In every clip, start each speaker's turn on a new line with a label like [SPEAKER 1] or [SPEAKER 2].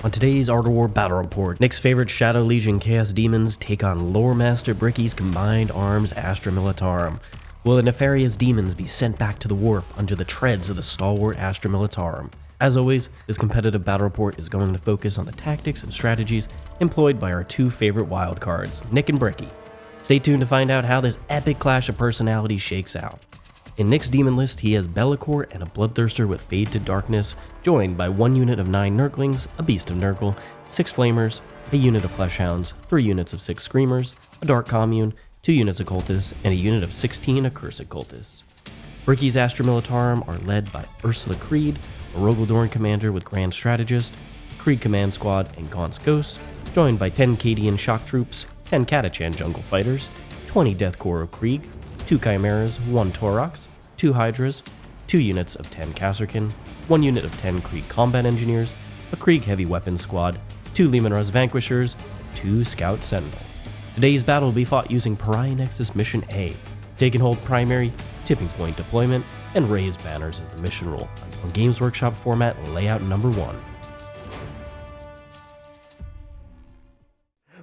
[SPEAKER 1] On today's Art of War Battle Report, Nick's favorite Shadow Legion Chaos Demons take on Lore Master Bricky's combined arms Astra Militarum. Will the nefarious demons be sent back to the warp under the treads of the stalwart Astra Militarum? As always, this competitive battle report is going to focus on the tactics and strategies employed by our two favorite wildcards, Nick and Bricky. Stay tuned to find out how this epic clash of personalities shakes out. In Nick's demon list, he has Bellicor and a Bloodthirster with Fade to Darkness, joined by 1 unit of 9 Nurglings, a Beast of Nurgle, 6 Flamers, a unit of Fleshhounds, 3 units of 6 Screamers, a Dark Commune, 2 units of Cultists, and a unit of 16 Accursed Cultists. Bricky's Astra Militarum are led by Ursula Creed, a Rogaldorn commander with Grand Strategist, Creed Command Squad, and Gaunt's Ghosts, joined by 10 Cadian Shock Troops, 10 Catachan Jungle Fighters, 20 Death Corps of Krieg, 2 Chimeras, 1 Taurox, 2 Hydras, 2 units of 10 Kasrkin, 1 unit of 10 Krieg Combat Engineers, a Krieg Heavy Weapons Squad, 2 Leman-Russ Vanquishers, 2 Scout Sentinels. Today's battle will be fought using Pariah Nexus Mission A, Take and Hold Primary, Tipping Point Deployment, and Raise Banners as the mission rule, on Games Workshop format layout number 1.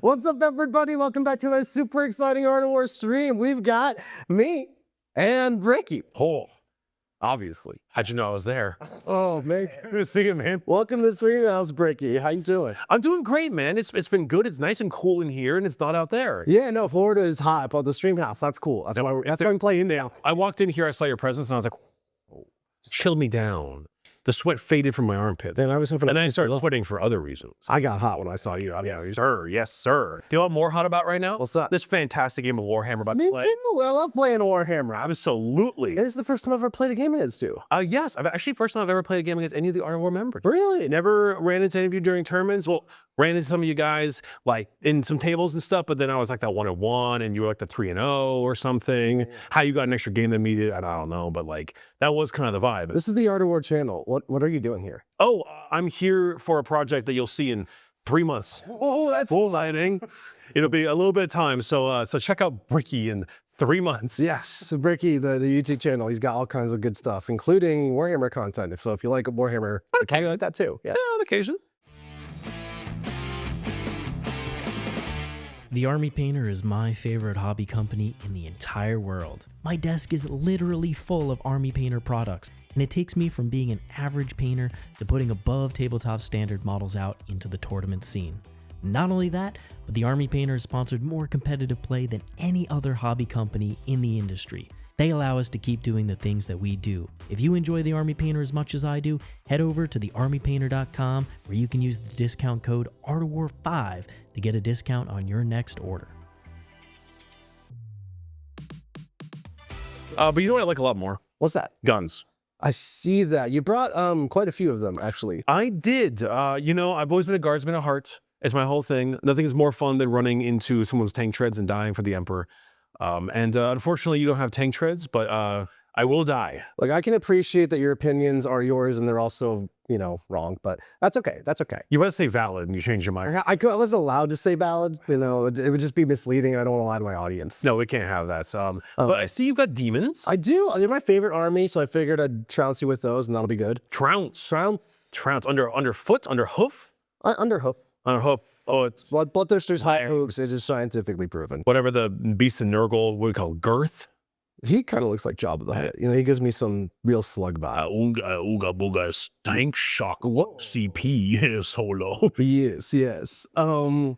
[SPEAKER 2] What's up, everybody? Welcome back to a super exciting Art of War stream. We've got me and Bricky.
[SPEAKER 3] Oh, obviously. How'd you know I was there?
[SPEAKER 2] Oh, man.
[SPEAKER 3] Good to see you, man.
[SPEAKER 2] Welcome to the stream. How's Bricky? How you doing?
[SPEAKER 3] I'm doing great, man. It's been good. It's nice and cool in here, and it's not out there.
[SPEAKER 2] Yeah, no, Florida is hot, but the stream house, that's cool. That's why we're playing now.
[SPEAKER 3] I walked in here, I saw your presence, and I was like, oh, chilled me down. The sweat faded from my armpit.
[SPEAKER 2] Then I was having
[SPEAKER 3] and then I started sweating for other reasons.
[SPEAKER 2] I got hot when I saw you.
[SPEAKER 3] Yeah, sir. Yes, sir. Do you know what I'm more hot about right now?
[SPEAKER 2] What's that?
[SPEAKER 3] This fantastic game of Warhammer about
[SPEAKER 2] Me
[SPEAKER 3] to play.
[SPEAKER 2] too. I love playing Warhammer.
[SPEAKER 3] Absolutely.
[SPEAKER 2] It is the first time I've ever played a game against you.
[SPEAKER 3] Yes, I've actually first time I've ever played a game against any of the Art of War members.
[SPEAKER 2] Really?
[SPEAKER 3] Never ran into any of you during tournaments. Well, ran into some of you guys like in some tables and stuff, but then I was like that 1-1 and you were like the 3-0 or something. How you got an extra game than me did, I don't know, but like that was kind of the vibe.
[SPEAKER 2] This is the Art of War channel. What are you doing here?
[SPEAKER 3] Oh, I'm here for a project that you'll see in 3 months.
[SPEAKER 2] Oh, that's exciting.
[SPEAKER 3] It'll be a little bit of time, so check out Bricky in 3 months.
[SPEAKER 2] Yes, so Bricky, the YouTube channel, he's got all kinds of good stuff, including Warhammer content. So if you like Warhammer,
[SPEAKER 3] Okay.
[SPEAKER 2] you like that too.
[SPEAKER 3] Yeah, on occasion.
[SPEAKER 1] The Army Painter is my favorite hobby company in the entire world. My desk is literally full of Army Painter products, and it takes me from being an average painter to putting above tabletop standard models out into the tournament scene. Not only that, but the Army Painter has sponsored more competitive play than any other hobby company in the industry. They allow us to keep doing the things that we do. If you enjoy the Army Painter as much as I do, head over to thearmypainter.com where you can use the discount code ARTOFWAR5 to get a discount on your next order.
[SPEAKER 3] But you know what I like a lot more?
[SPEAKER 2] What's that?
[SPEAKER 3] Guns.
[SPEAKER 2] I see that. You brought quite a few of them, actually.
[SPEAKER 3] I did. You know, I've always been a guardsman at heart. It's my whole thing. Nothing is more fun than running into someone's tank treads and dying for the Emperor. Unfortunately, you don't have tank treads, but I will die.
[SPEAKER 2] Like, I can appreciate that your opinions are yours and they're also, you know, wrong, but that's okay. That's okay.
[SPEAKER 3] You want to say valid and you change your mind.
[SPEAKER 2] I wasn't allowed to say valid. You know, it would just be misleading. I don't want to lie to my audience.
[SPEAKER 3] No, we can't have that. But I see you've got demons.
[SPEAKER 2] I do. They're my favorite army, so I figured I'd trounce you with those, and that'll be good.
[SPEAKER 3] Trounce.
[SPEAKER 2] Trounce.
[SPEAKER 3] Under foot, under hoof?
[SPEAKER 2] Under hoof.
[SPEAKER 3] Under hoof. Oh, it's
[SPEAKER 2] Bloodthirster's high hooves. It is scientifically proven.
[SPEAKER 3] whatever the beast of Nurgle would call girth.
[SPEAKER 2] He kind of looks like Jabba the Hutt. You know, he gives me some real slug vibes.
[SPEAKER 3] Ooga booga stank shock. What CP solo?
[SPEAKER 2] Yes, yes. So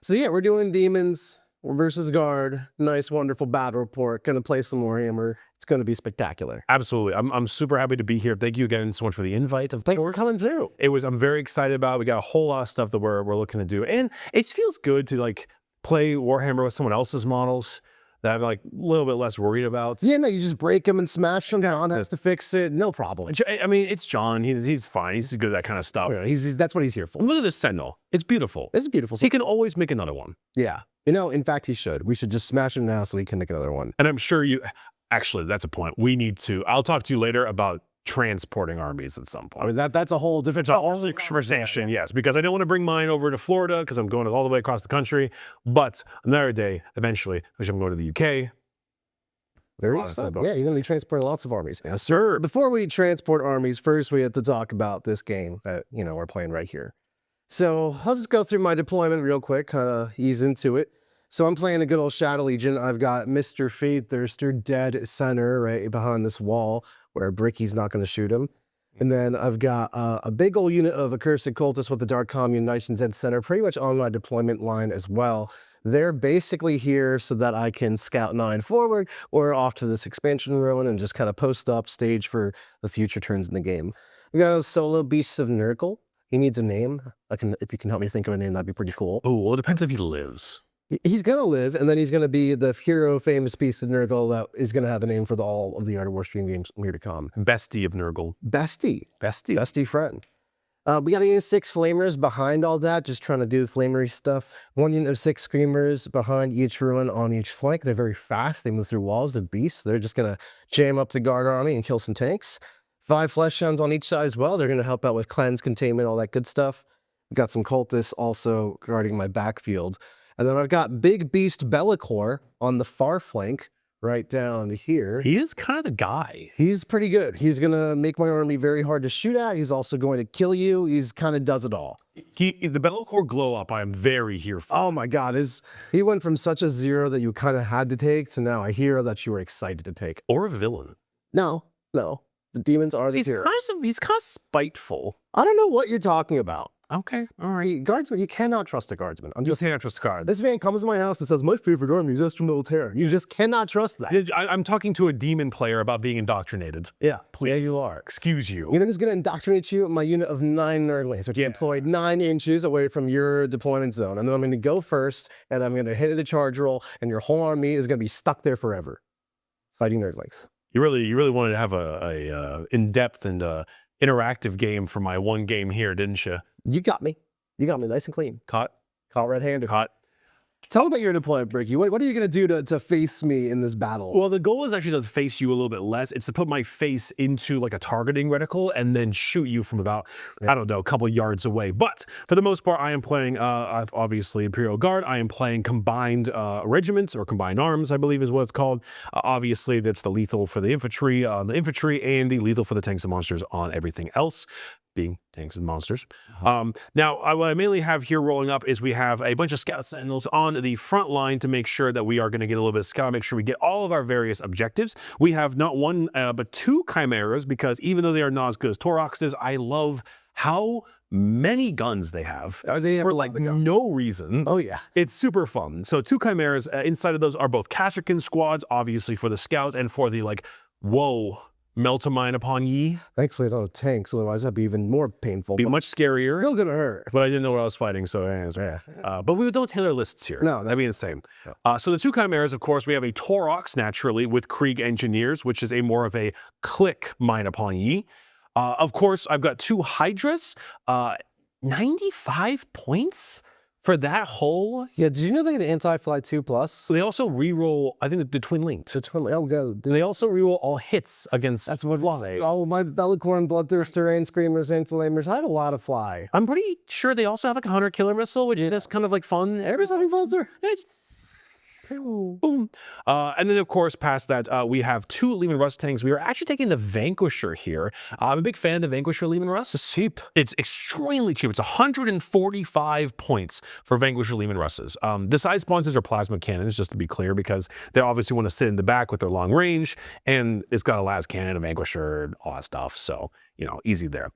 [SPEAKER 2] yeah, we're doing demons versus guard. Nice, wonderful battle report. Gonna play some Warhammer. It's gonna be spectacular.
[SPEAKER 3] Absolutely. I'm super happy to be here. Thank you again so much for the invite.
[SPEAKER 2] Thanks for coming through.
[SPEAKER 3] I'm very excited about it. We got a whole lot of stuff that we're looking to do. And it feels good to like play Warhammer with someone else's models that I'm like a little bit less worried about.
[SPEAKER 2] Yeah, no, you just break them and smash them down. Has to fix it. No problem.
[SPEAKER 3] I mean, it's John. He's fine. He's good at that kind of stuff.
[SPEAKER 2] Yeah, that's what he's here for.
[SPEAKER 3] Look at this Sentinel. It's beautiful.
[SPEAKER 2] It's beautiful.
[SPEAKER 3] He can always make another one.
[SPEAKER 2] Yeah. You know, in fact, he should. We should just smash him now so he can make another one.
[SPEAKER 3] And I'm sure actually, that's a point. I'll talk to you later about transporting armies at some point.
[SPEAKER 2] I mean, that's a whole different
[SPEAKER 3] conversation, yes, because I don't want to bring mine over to Florida because I'm going all the way across the country. But another day, eventually, which I'm going to the UK.
[SPEAKER 2] Very exciting. Yeah, you're going to be transporting lots of armies.
[SPEAKER 3] Yes, sir.
[SPEAKER 2] Before we transport armies, first we have to talk about this game that, you know, we're playing right here. So I'll just go through my deployment real quick, kind of ease into it. So I'm playing a good old Shadow Legion. I've got Mr. Feedthirster dead center right behind this wall where Bricky's not going to shoot him. And then I've got a big old unit of Accursed Cultists with the Dark Commune Nations dead center pretty much on my deployment line as well. They're basically here so that I can scout 9 forward or off to this expansion ruin and just kind of post up stage for the future turns in the game. We got a solo Beasts of Nurgle. He needs a name. If you can help me think of a name, that'd be pretty cool.
[SPEAKER 3] Oh, well, it depends if he lives.
[SPEAKER 2] He's gonna live, and then he's gonna be the hero, famous Beast of Nurgle that is gonna have a name for all of the Art of War stream games here to come.
[SPEAKER 3] Bestie of Nurgle.
[SPEAKER 2] Bestie friend. We got a unit of 6 flamers behind all that, just trying to do flamery stuff. 1 unit of 6 screamers behind each ruin on each flank. They're very fast. They move through walls. They're beasts. They're just gonna jam up the guard army and kill some tanks. 5 flesh hounds on each side as well. They're gonna help out with cleanse, containment, all that good stuff. We've got some cultists also guarding my backfield. And then I've got Big Beast Bellicor on the far flank, right down here.
[SPEAKER 3] He is kind of the guy.
[SPEAKER 2] He's pretty good. He's going to make my army very hard to shoot at. He's also going to kill you. He's kind of does it all.
[SPEAKER 3] The Bellicor glow up, I am very here for.
[SPEAKER 2] Oh my God. He went from such a 0 that you kind of had to take to now a hero that you were excited to take.
[SPEAKER 3] Or a villain.
[SPEAKER 2] No. The demons are the hero.
[SPEAKER 3] He's kind of spiteful.
[SPEAKER 2] I don't know what you're talking about.
[SPEAKER 3] Okay, all right.
[SPEAKER 2] See, guardsmen, you cannot trust a guardsman.
[SPEAKER 3] You cannot trust the card.
[SPEAKER 2] This man comes to my house and says, my favorite army is Astra Militarum. You just cannot trust that.
[SPEAKER 3] I'm talking to a demon player about being indoctrinated.
[SPEAKER 2] Yeah, yeah, you are.
[SPEAKER 3] Excuse you.
[SPEAKER 2] I'm just going to indoctrinate you with my unit of 9 Nurglings, which deployed 9 inches away from your deployment zone. And then I'm going to go first, and I'm going to hit the charge roll, and your whole army is going to be stuck there forever, fighting Nurglings.
[SPEAKER 3] You really wanted to have a in-depth and interactive game for my one game here, didn't you?
[SPEAKER 2] You got me. You got me nice and clean.
[SPEAKER 3] Caught
[SPEAKER 2] red-handed.
[SPEAKER 3] Caught.
[SPEAKER 2] Tell me about your deployment, Bricky. What are you going to do to face me in this battle?
[SPEAKER 3] Well, the goal is actually to face you a little bit less. It's to put my face into like a targeting reticle and then shoot you from about, I don't know, a couple yards away. But for the most part, I am playing, obviously, Imperial Guard. I am playing combined regiments or combined arms, I believe is what it's called. Obviously, that's the lethal for the infantry and the lethal for the tanks and monsters on everything else, being tanks and monsters. Now, what I mainly have here rolling up is we have a bunch of scout sentinels on the front line to make sure that we are going to get a little bit of scout, make sure we get all of our various objectives. We have not 1, but 2 chimeras, because even though they are not as good as Toroxes, I love how many guns they have.
[SPEAKER 2] They
[SPEAKER 3] for like no reason.
[SPEAKER 2] Oh yeah.
[SPEAKER 3] It's super fun. So 2 chimeras, inside of those are both Kasrkin squads, obviously for the scouts and for the like, whoa, melt a mine upon ye.
[SPEAKER 2] Thankfully, I don't have tanks, otherwise that'd be even more painful.
[SPEAKER 3] Be much scarier.
[SPEAKER 2] Still gonna hurt.
[SPEAKER 3] But I didn't know where I was fighting, so yeah. But we don't tailor lists here.
[SPEAKER 2] No,
[SPEAKER 3] that'd be insane. So the 2 chimeras, of course, we have a Torox, naturally, with Krieg Engineers, which is more of a click mine upon ye. Of course, I've got 2 Hydras, 95 points for that whole.
[SPEAKER 2] Yeah, did you know they get anti-fly 2+?
[SPEAKER 3] So they also reroll, I think, the twin linked.
[SPEAKER 2] Oh, go.
[SPEAKER 3] They also reroll all hits against. That's what fly.
[SPEAKER 2] Oh, my Bellicorn, Bloodthirster, Rain Screamers, and Flamers. I had a lot of fly.
[SPEAKER 3] I'm pretty sure they also have like a hunter killer missile, which is kind of like fun. Everybody's having fun, sir. Boom. And then, of course, past that, we have 2 Lehman Russ tanks. We are actually taking the Vanquisher here. I'm a big fan of the Vanquisher Lehman Russ. It's cheap. It's extremely cheap. It's 145 points for Vanquisher Lehman Russes. The side sponsors are plasma cannons, just to be clear, because they obviously want to sit in the back with their long range, and it's got a las cannon, a Vanquisher, all that stuff. So, easy there.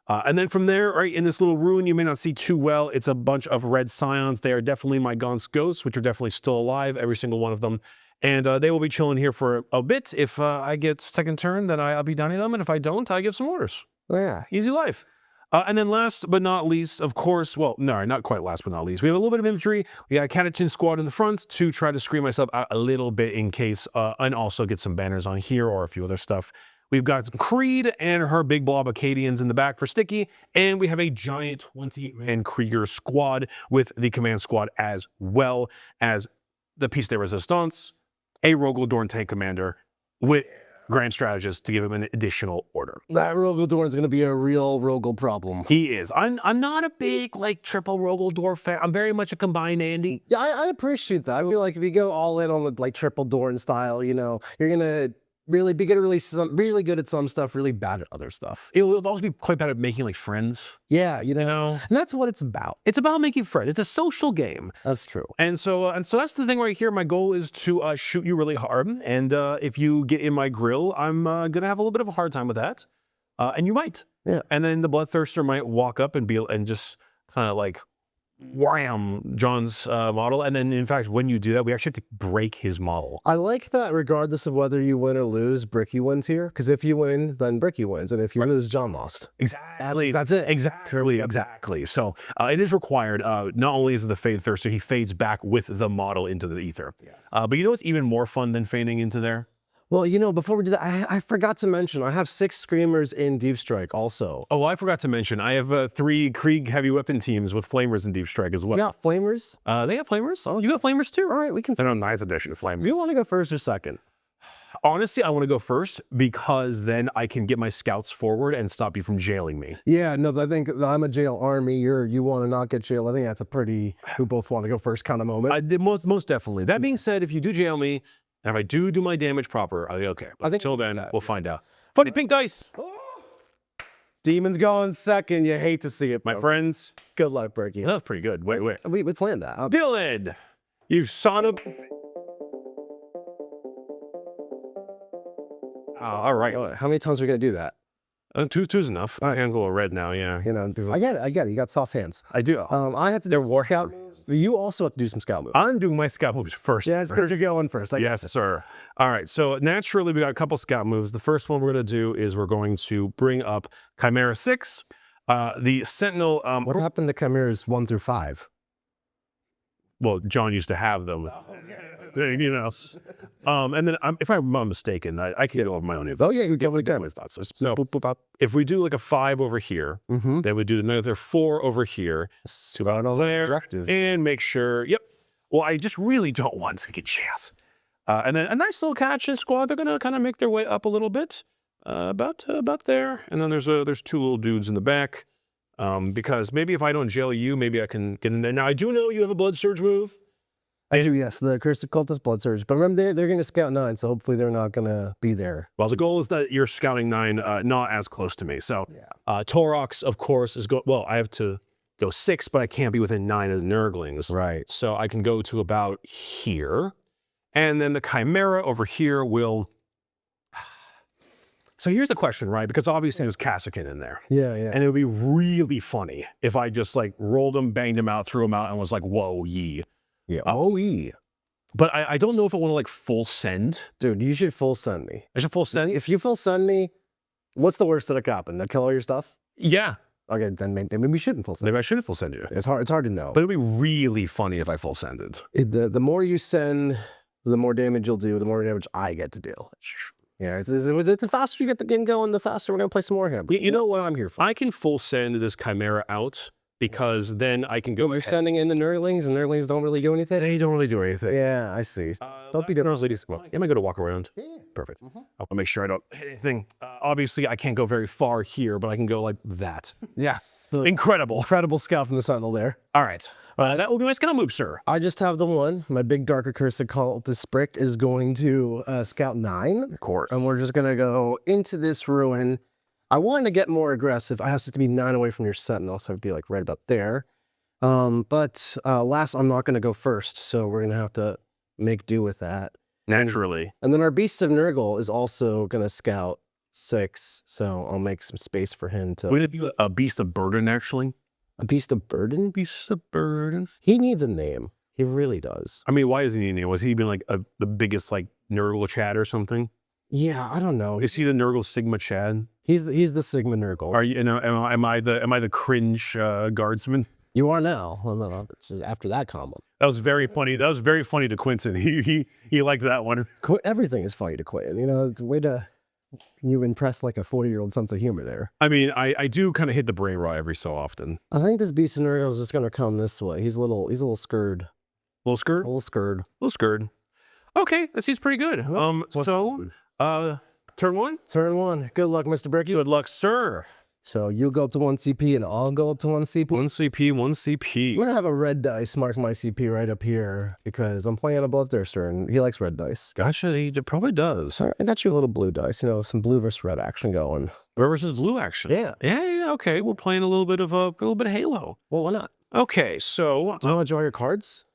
[SPEAKER 3] And then from there, right in this little ruin, you may not see too well, it's a bunch of red scions. They are definitely my Gaunt's ghosts, which are definitely still alive, every single one of them. And they will be chilling here for a bit. If I get second turn, then I'll be downing them. And if I don't, I give some orders.
[SPEAKER 2] Oh, yeah.
[SPEAKER 3] Easy life. And then last but not least, of course, well, no, not quite last but not least, we have a little bit of infantry. We got a Catachin squad in the front to try to screen myself out a little bit in case, and also get some banners on here or a few other stuff. We've got some Creed and her big blob Acadians in the back for Sticky, and we have a giant 20-man Krieger squad with the command squad, as well as the Piece de Resistance, a Rogaldorn tank commander with Grand Strategist to give him an additional order.
[SPEAKER 2] That Rogaldorn is going to be a real Rogel problem.
[SPEAKER 3] He is. I'm not a big, like, triple Rogaldorn fan. I'm very much a combined Andy.
[SPEAKER 2] Yeah, I appreciate that. I feel like if you go all in on the, like, triple Dorn style, you're going to really be good at really good at some stuff, really bad at other stuff.
[SPEAKER 3] It would also be quite bad at making like friends.
[SPEAKER 2] Yeah, you
[SPEAKER 3] You
[SPEAKER 2] know,
[SPEAKER 3] know,
[SPEAKER 2] and that's what it's about.
[SPEAKER 3] it's about making friends. It's a social game.
[SPEAKER 2] That's true.
[SPEAKER 3] And so that's the thing right here. My goal is to shoot you really hard. And if you get in my grill, I'm going to have a little bit of a hard time with that. And you might.
[SPEAKER 2] Yeah.
[SPEAKER 3] And then the Bloodthirster might walk up and just kind of like wham John's model. And then, in fact, when you do that, we actually have to break his model.
[SPEAKER 2] I like that regardless of whether you win or lose, Bricky wins here. Because if you win, then Bricky wins. And if you lose, John lost.
[SPEAKER 3] Exactly.
[SPEAKER 2] That's it.
[SPEAKER 3] Exactly. So it is required. Not only is it the Fade Thirster, he fades back with the model into the ether.
[SPEAKER 2] Yes.
[SPEAKER 3] But you know what's even more fun than fading into there?
[SPEAKER 2] Well, you know, before we do that, I forgot to mention, I have 6 Screamers in Deep Strike also.
[SPEAKER 3] Oh, I forgot to mention, I have 3 Krieg heavy weapon teams with flamers in Deep Strike as well.
[SPEAKER 2] You got Flamers?
[SPEAKER 3] They have flamers. Oh, you got flamers too?
[SPEAKER 2] All right, we can...
[SPEAKER 3] They're on 9th edition flamers.
[SPEAKER 2] Do you want to go first or second?
[SPEAKER 3] Honestly, I want to go first because then I can get my scouts forward and stop you from jailing me.
[SPEAKER 2] Yeah, no, I think I'm a jail army. You want to not get jailed. I think that's a pretty who both want to go first kind of moment.
[SPEAKER 3] I did most definitely. That being said, if you do jail me, and if I do my damage proper, I'll be okay. But
[SPEAKER 2] I think
[SPEAKER 3] until then, we'll find out. Funny pink dice,
[SPEAKER 2] Demons going second. You hate to see it,
[SPEAKER 3] my
[SPEAKER 2] bro.
[SPEAKER 3] friends.
[SPEAKER 2] Good luck, Bricky.
[SPEAKER 3] That was pretty good. Wait.
[SPEAKER 2] We planned that.
[SPEAKER 3] Dylan, you son of... all right.
[SPEAKER 2] How many times are we going to do that?
[SPEAKER 3] Two's enough. I can go red now, yeah.
[SPEAKER 2] You know, I get it. You got soft hands.
[SPEAKER 3] I do.
[SPEAKER 2] I had to do war scout moves. You also have to do some scout moves.
[SPEAKER 3] I'm doing my scout moves first.
[SPEAKER 2] Yeah, it's because you're going first.
[SPEAKER 3] Yes, sir. All right, so naturally we got a couple scout moves. The first one we're going to do is we're going to bring up Chimera 6. The Sentinel...
[SPEAKER 2] What happened to Chimeras 1 through 5?
[SPEAKER 3] well, John used to have them. You know, and then if I'm not mistaken, I can get over my own info.
[SPEAKER 2] Oh yeah, you get what
[SPEAKER 3] My thoughts. So if we do like a 5 over here, then we do another 4 over here, 2 out of there, and make sure. Yep. Well, I just really don't want to get chance. And then a nice little catch squad. They're gonna kind of make their way up a little bit, about there. And then there's 2 little dudes in the back, because maybe if I don't jail you, maybe I can get in there. Now I do know you have a blood surge move.
[SPEAKER 2] I do, yes, the Cursed Cultist Blood Surge. But remember, they're going to scout 9, so hopefully they're not going to be there.
[SPEAKER 3] Well, the goal is that you're scouting 9, not as close to me. So, Torox, of course, is well, I have to go 6, but I can't be within 9 of the Nurglings.
[SPEAKER 2] Right.
[SPEAKER 3] So I can go to about here. And then the Chimera over here will... So here's the question, right? Because obviously there's Kassakin in there.
[SPEAKER 2] Yeah, yeah.
[SPEAKER 3] And it would be really funny if I just like rolled them, banged them out, threw them out, and was like, whoa, ye.
[SPEAKER 2] Yeah.
[SPEAKER 3] But I don't know if I want to like full send.
[SPEAKER 2] Dude, you should full send me.
[SPEAKER 3] I should full send?
[SPEAKER 2] If you full send me, what's the worst that could happen? They'll kill all your stuff?
[SPEAKER 3] Yeah.
[SPEAKER 2] Okay, then maybe we shouldn't full send.
[SPEAKER 3] Maybe I shouldn't full send you.
[SPEAKER 2] It's hard to know.
[SPEAKER 3] But it'd be really funny if I full sended.
[SPEAKER 2] The more you send, the more damage you'll do, the more damage I get to deal. Yeah, it's the faster you get the game going, the faster we're going to play some Warhammer.
[SPEAKER 3] You know what I'm here for? I can full send this Chimera out because then I can go...
[SPEAKER 2] You're sending in the Nurglings, and Nurglings don't really do anything?
[SPEAKER 3] They don't really do anything.
[SPEAKER 2] Yeah, I see.
[SPEAKER 3] Don't be different. Well, am I going to walk around?
[SPEAKER 2] Yeah.
[SPEAKER 3] Perfect. I'll make sure I don't hit anything. Obviously, I can't go very far here, but I can go like that.
[SPEAKER 2] Yeah.
[SPEAKER 3] Incredible.
[SPEAKER 2] Incredible scout from the Sentinel there.
[SPEAKER 3] All right. That will be my scout move, sir.
[SPEAKER 2] I just have the one. My big Darker Cursed Cultist Brick is going to scout 9.
[SPEAKER 3] Of course.
[SPEAKER 2] And we're just going to go into this ruin. I wanted to get more aggressive. I have to be 9 away from your Sentinel, so I'd be like right about there. But last, I'm not going to go first, so we're going to have to make do with that.
[SPEAKER 3] Naturally.
[SPEAKER 2] And then our Beast of Nurgle is also going to scout 6, so I'll make some space for him to...
[SPEAKER 3] Would it be a Beast of Burden, actually?
[SPEAKER 2] A Beast of Burden?
[SPEAKER 3] Beast of Burden?
[SPEAKER 2] He needs a name. He really does.
[SPEAKER 3] I mean, why is he needing it? Was he being like the biggest like Nurgle Chad or something?
[SPEAKER 2] Yeah, I don't know.
[SPEAKER 3] Is he the Nurgle Sigma Chad?
[SPEAKER 2] He's the Sigma Nurgle.
[SPEAKER 3] Are you? Am I the cringe guardsman?
[SPEAKER 2] You are now. Well, no, it's just after that combo.
[SPEAKER 3] That was very funny. That was very funny to Quinton. He liked that one.
[SPEAKER 2] Everything is funny to Quentin. You know, the way to you impress like a 40-year-old sense of humor there.
[SPEAKER 3] I mean, I do kind of hit the brain raw every so often.
[SPEAKER 2] I think this Beast of Nurgle is just gonna come this way. He's a little scared.
[SPEAKER 3] Little scared?
[SPEAKER 2] A little scared.
[SPEAKER 3] A little scared. Okay, that seems pretty good. Turn 1?
[SPEAKER 2] Turn 1. Good luck, Mr. Bricky.
[SPEAKER 3] Good luck, sir.
[SPEAKER 2] So you'll go up to 1 CP and I'll go up to 1 CP.
[SPEAKER 3] 1 CP, 1 CP.
[SPEAKER 2] I'm gonna have a red dice mark my CP right up here because I'm playing a bloodthirster and he likes red dice.
[SPEAKER 3] Gotcha, he probably does.
[SPEAKER 2] So I got you a little blue dice, you know, some blue versus red action going.
[SPEAKER 3] Red versus blue action.
[SPEAKER 2] Yeah.
[SPEAKER 3] Yeah, okay. We're playing a little bit of Halo.
[SPEAKER 2] Well, why not?
[SPEAKER 3] Okay, so
[SPEAKER 2] Do you want to draw your cards?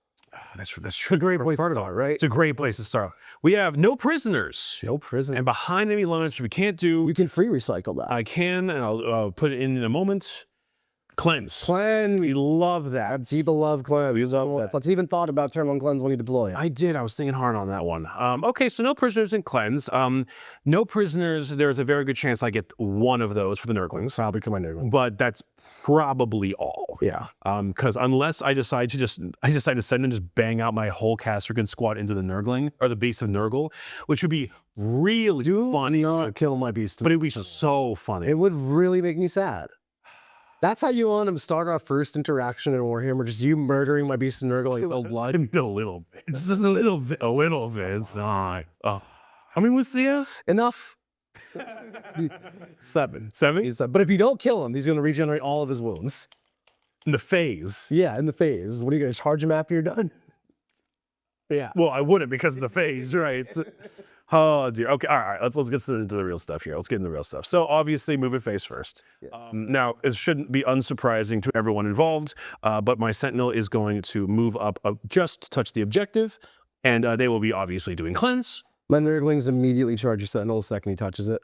[SPEAKER 3] that's a great place to start, right? It's a great place to start. We have no prisoners.
[SPEAKER 2] No prison.
[SPEAKER 3] And behind enemy lines, we can't do.
[SPEAKER 2] You can free recycle that.
[SPEAKER 3] I can, and I'll put it in a moment. Cleanse.
[SPEAKER 2] Cleanse. We love that. People love cleanse. We love that. Let's even thought about turn 1 cleanse when you deploy it.
[SPEAKER 3] I did. I was thinking hard on that one. Okay, so no prisoners in cleanse. No prisoners. There's a very good chance I get one of those for the Nurglings.
[SPEAKER 2] I'll become my Nurgling.
[SPEAKER 3] But that's probably all.
[SPEAKER 2] Yeah.
[SPEAKER 3] Because unless I decide to send and just bang out my whole Casterkin squad into the Nurgling or the Beast of Nurgle, which would be really funny.
[SPEAKER 2] Not kill my beast.
[SPEAKER 3] But it would be so funny.
[SPEAKER 2] It would really make me sad. That's how you want them to start our first interaction in Warhammer, just you murdering my beast of Nurgle like fell blood.
[SPEAKER 3] A little bit. Just a little bit. A little bit. How many was there?
[SPEAKER 2] Enough.
[SPEAKER 3] 7.
[SPEAKER 2] But if you don't kill him, he's going to regenerate all of his wounds.
[SPEAKER 3] In the phase.
[SPEAKER 2] Yeah, in the phase. What are you going to charge him after you're done? Yeah.
[SPEAKER 3] Well, I wouldn't because of the phase, right? Oh dear. Okay. All right. Let's get into the real stuff here. Let's get into the real stuff. So obviously, move it face first.
[SPEAKER 2] Yes.
[SPEAKER 3] Now, it shouldn't be unsurprising to everyone involved, but my Sentinel is going to move up just to touch the objective, and they will be obviously doing cleanse.
[SPEAKER 2] My Nurglings immediately charge your Sentinel the second he touches it.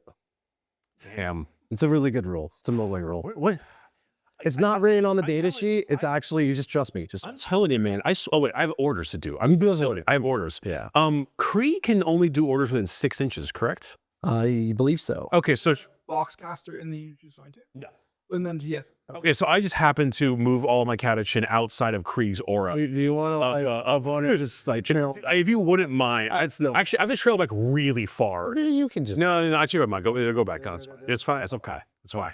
[SPEAKER 3] Damn.
[SPEAKER 2] It's a really good rule. It's a Mulway rule.
[SPEAKER 3] What?
[SPEAKER 2] It's not written on the data sheet. It's actually, you just trust me. Just
[SPEAKER 3] I'm telling you, man. Oh wait, I have orders to do. I have orders.
[SPEAKER 2] Yeah.
[SPEAKER 3] Kree can only do orders within 6 inches, correct?
[SPEAKER 2] I believe so.
[SPEAKER 3] Okay, so
[SPEAKER 4] Boxcaster in the design tip.
[SPEAKER 3] Yeah.
[SPEAKER 4] And then
[SPEAKER 3] okay, so I just happen to move all my Catachin outside of Kree's aura.
[SPEAKER 2] Do you want to
[SPEAKER 3] Just like, you know, if you wouldn't mind, actually, I have to trail back really far.
[SPEAKER 2] You can just
[SPEAKER 3] No, actually, I might go back. No, it's fine. It's fine. It's okay. It's fine.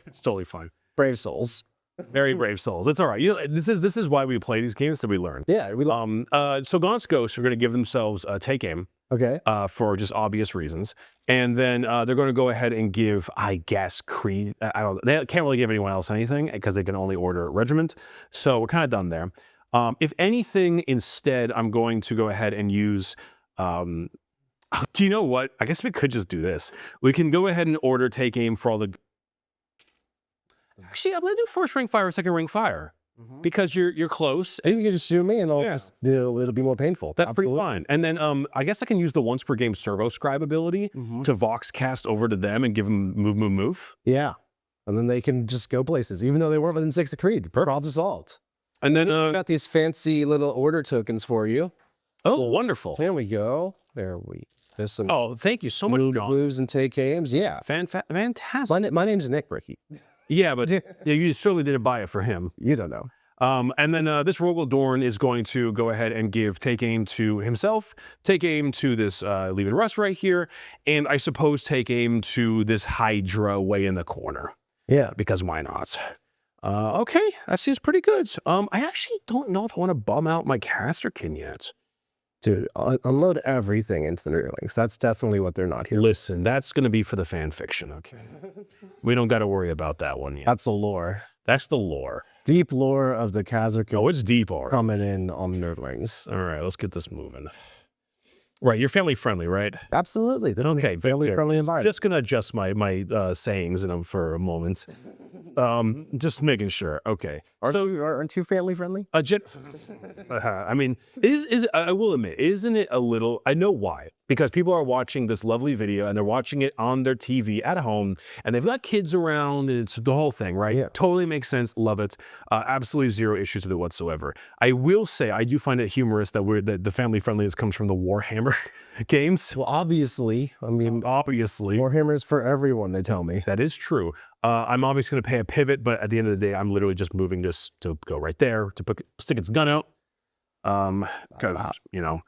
[SPEAKER 3] It's totally fine.
[SPEAKER 2] brave souls.
[SPEAKER 3] Very brave souls. It's all right. You know, this is why we play these games, so we learn.
[SPEAKER 2] Yeah, we
[SPEAKER 3] So Gaunt's Ghosts are going to give themselves a take aim.
[SPEAKER 2] Okay.
[SPEAKER 3] For just obvious reasons, and then they're going to go ahead and give, I guess, Kree. I don't. They can't really give anyone else anything because they can only order regiment. So we're kind of done there. If anything, instead, I'm going to go ahead and use. Do you know what? I guess we could just do this. We can go ahead and order take aim for all the. Actually, I'm going to do first ring fire, second ring fire. Because you're close.
[SPEAKER 2] And you can just shoot me and it'll be more painful.
[SPEAKER 3] That's pretty fine. And then I guess I can use the once per game servo scribe ability to Vox cast over to them and give them move.
[SPEAKER 2] Yeah. And then they can just go places, even though they weren't within 6 of Creed. Problem solved.
[SPEAKER 3] And then
[SPEAKER 2] I got these fancy little order tokens for you.
[SPEAKER 3] Oh, wonderful.
[SPEAKER 2] There we go. There's some
[SPEAKER 3] Thank you so much, John.
[SPEAKER 2] moves and take aims. Yeah.
[SPEAKER 3] Fantastic.
[SPEAKER 2] My name's Nick Bricky.
[SPEAKER 3] Yeah, but you certainly didn't buy it for him.
[SPEAKER 2] You don't know.
[SPEAKER 3] And then this Rogel Dorn is going to go ahead and give take aim to himself, take aim to this Leaving Russ right here, and I suppose take aim to this Hydra way in the corner.
[SPEAKER 2] Yeah.
[SPEAKER 3] Because why not? Okay, that seems pretty good. I actually don't know if I want to bum out my Casterkin yet.
[SPEAKER 2] Dude, unload everything into the Nurglings. That's definitely what they're not here.
[SPEAKER 3] Listen, that's going to be for the fan fiction, okay? We don't got to worry about that one yet.
[SPEAKER 2] That's the lore.
[SPEAKER 3] That's the lore.
[SPEAKER 2] Deep lore of the Khazar
[SPEAKER 3] Oh, it's deep lore.
[SPEAKER 2] coming in on Nurglings.
[SPEAKER 3] All right, let's get this moving. Right, you're family friendly, right?
[SPEAKER 2] Absolutely. Okay, family friendly environment.
[SPEAKER 3] Just going to adjust my sayings in them for a moment. Just making sure. Okay.
[SPEAKER 2] Aren't you family friendly?
[SPEAKER 3] I mean, I will admit, isn't it a little? I know why. Because people are watching this lovely video and they're watching it on their TV at home, and they've got kids around, and it's the whole thing, right?
[SPEAKER 2] Yeah.
[SPEAKER 3] Totally makes sense. Love it. Absolutely zero issues with it whatsoever. I will say I do find it humorous that the family friendliness comes from the Warhammer games.
[SPEAKER 2] Well, obviously. I mean,
[SPEAKER 3] Obviously.
[SPEAKER 2] Warhammer is for everyone, they tell me.
[SPEAKER 3] That is true. I'm obviously going to pay a pivot, but at the end of the day, I'm literally just moving this to go right there, to stick its gun out. Because, you know,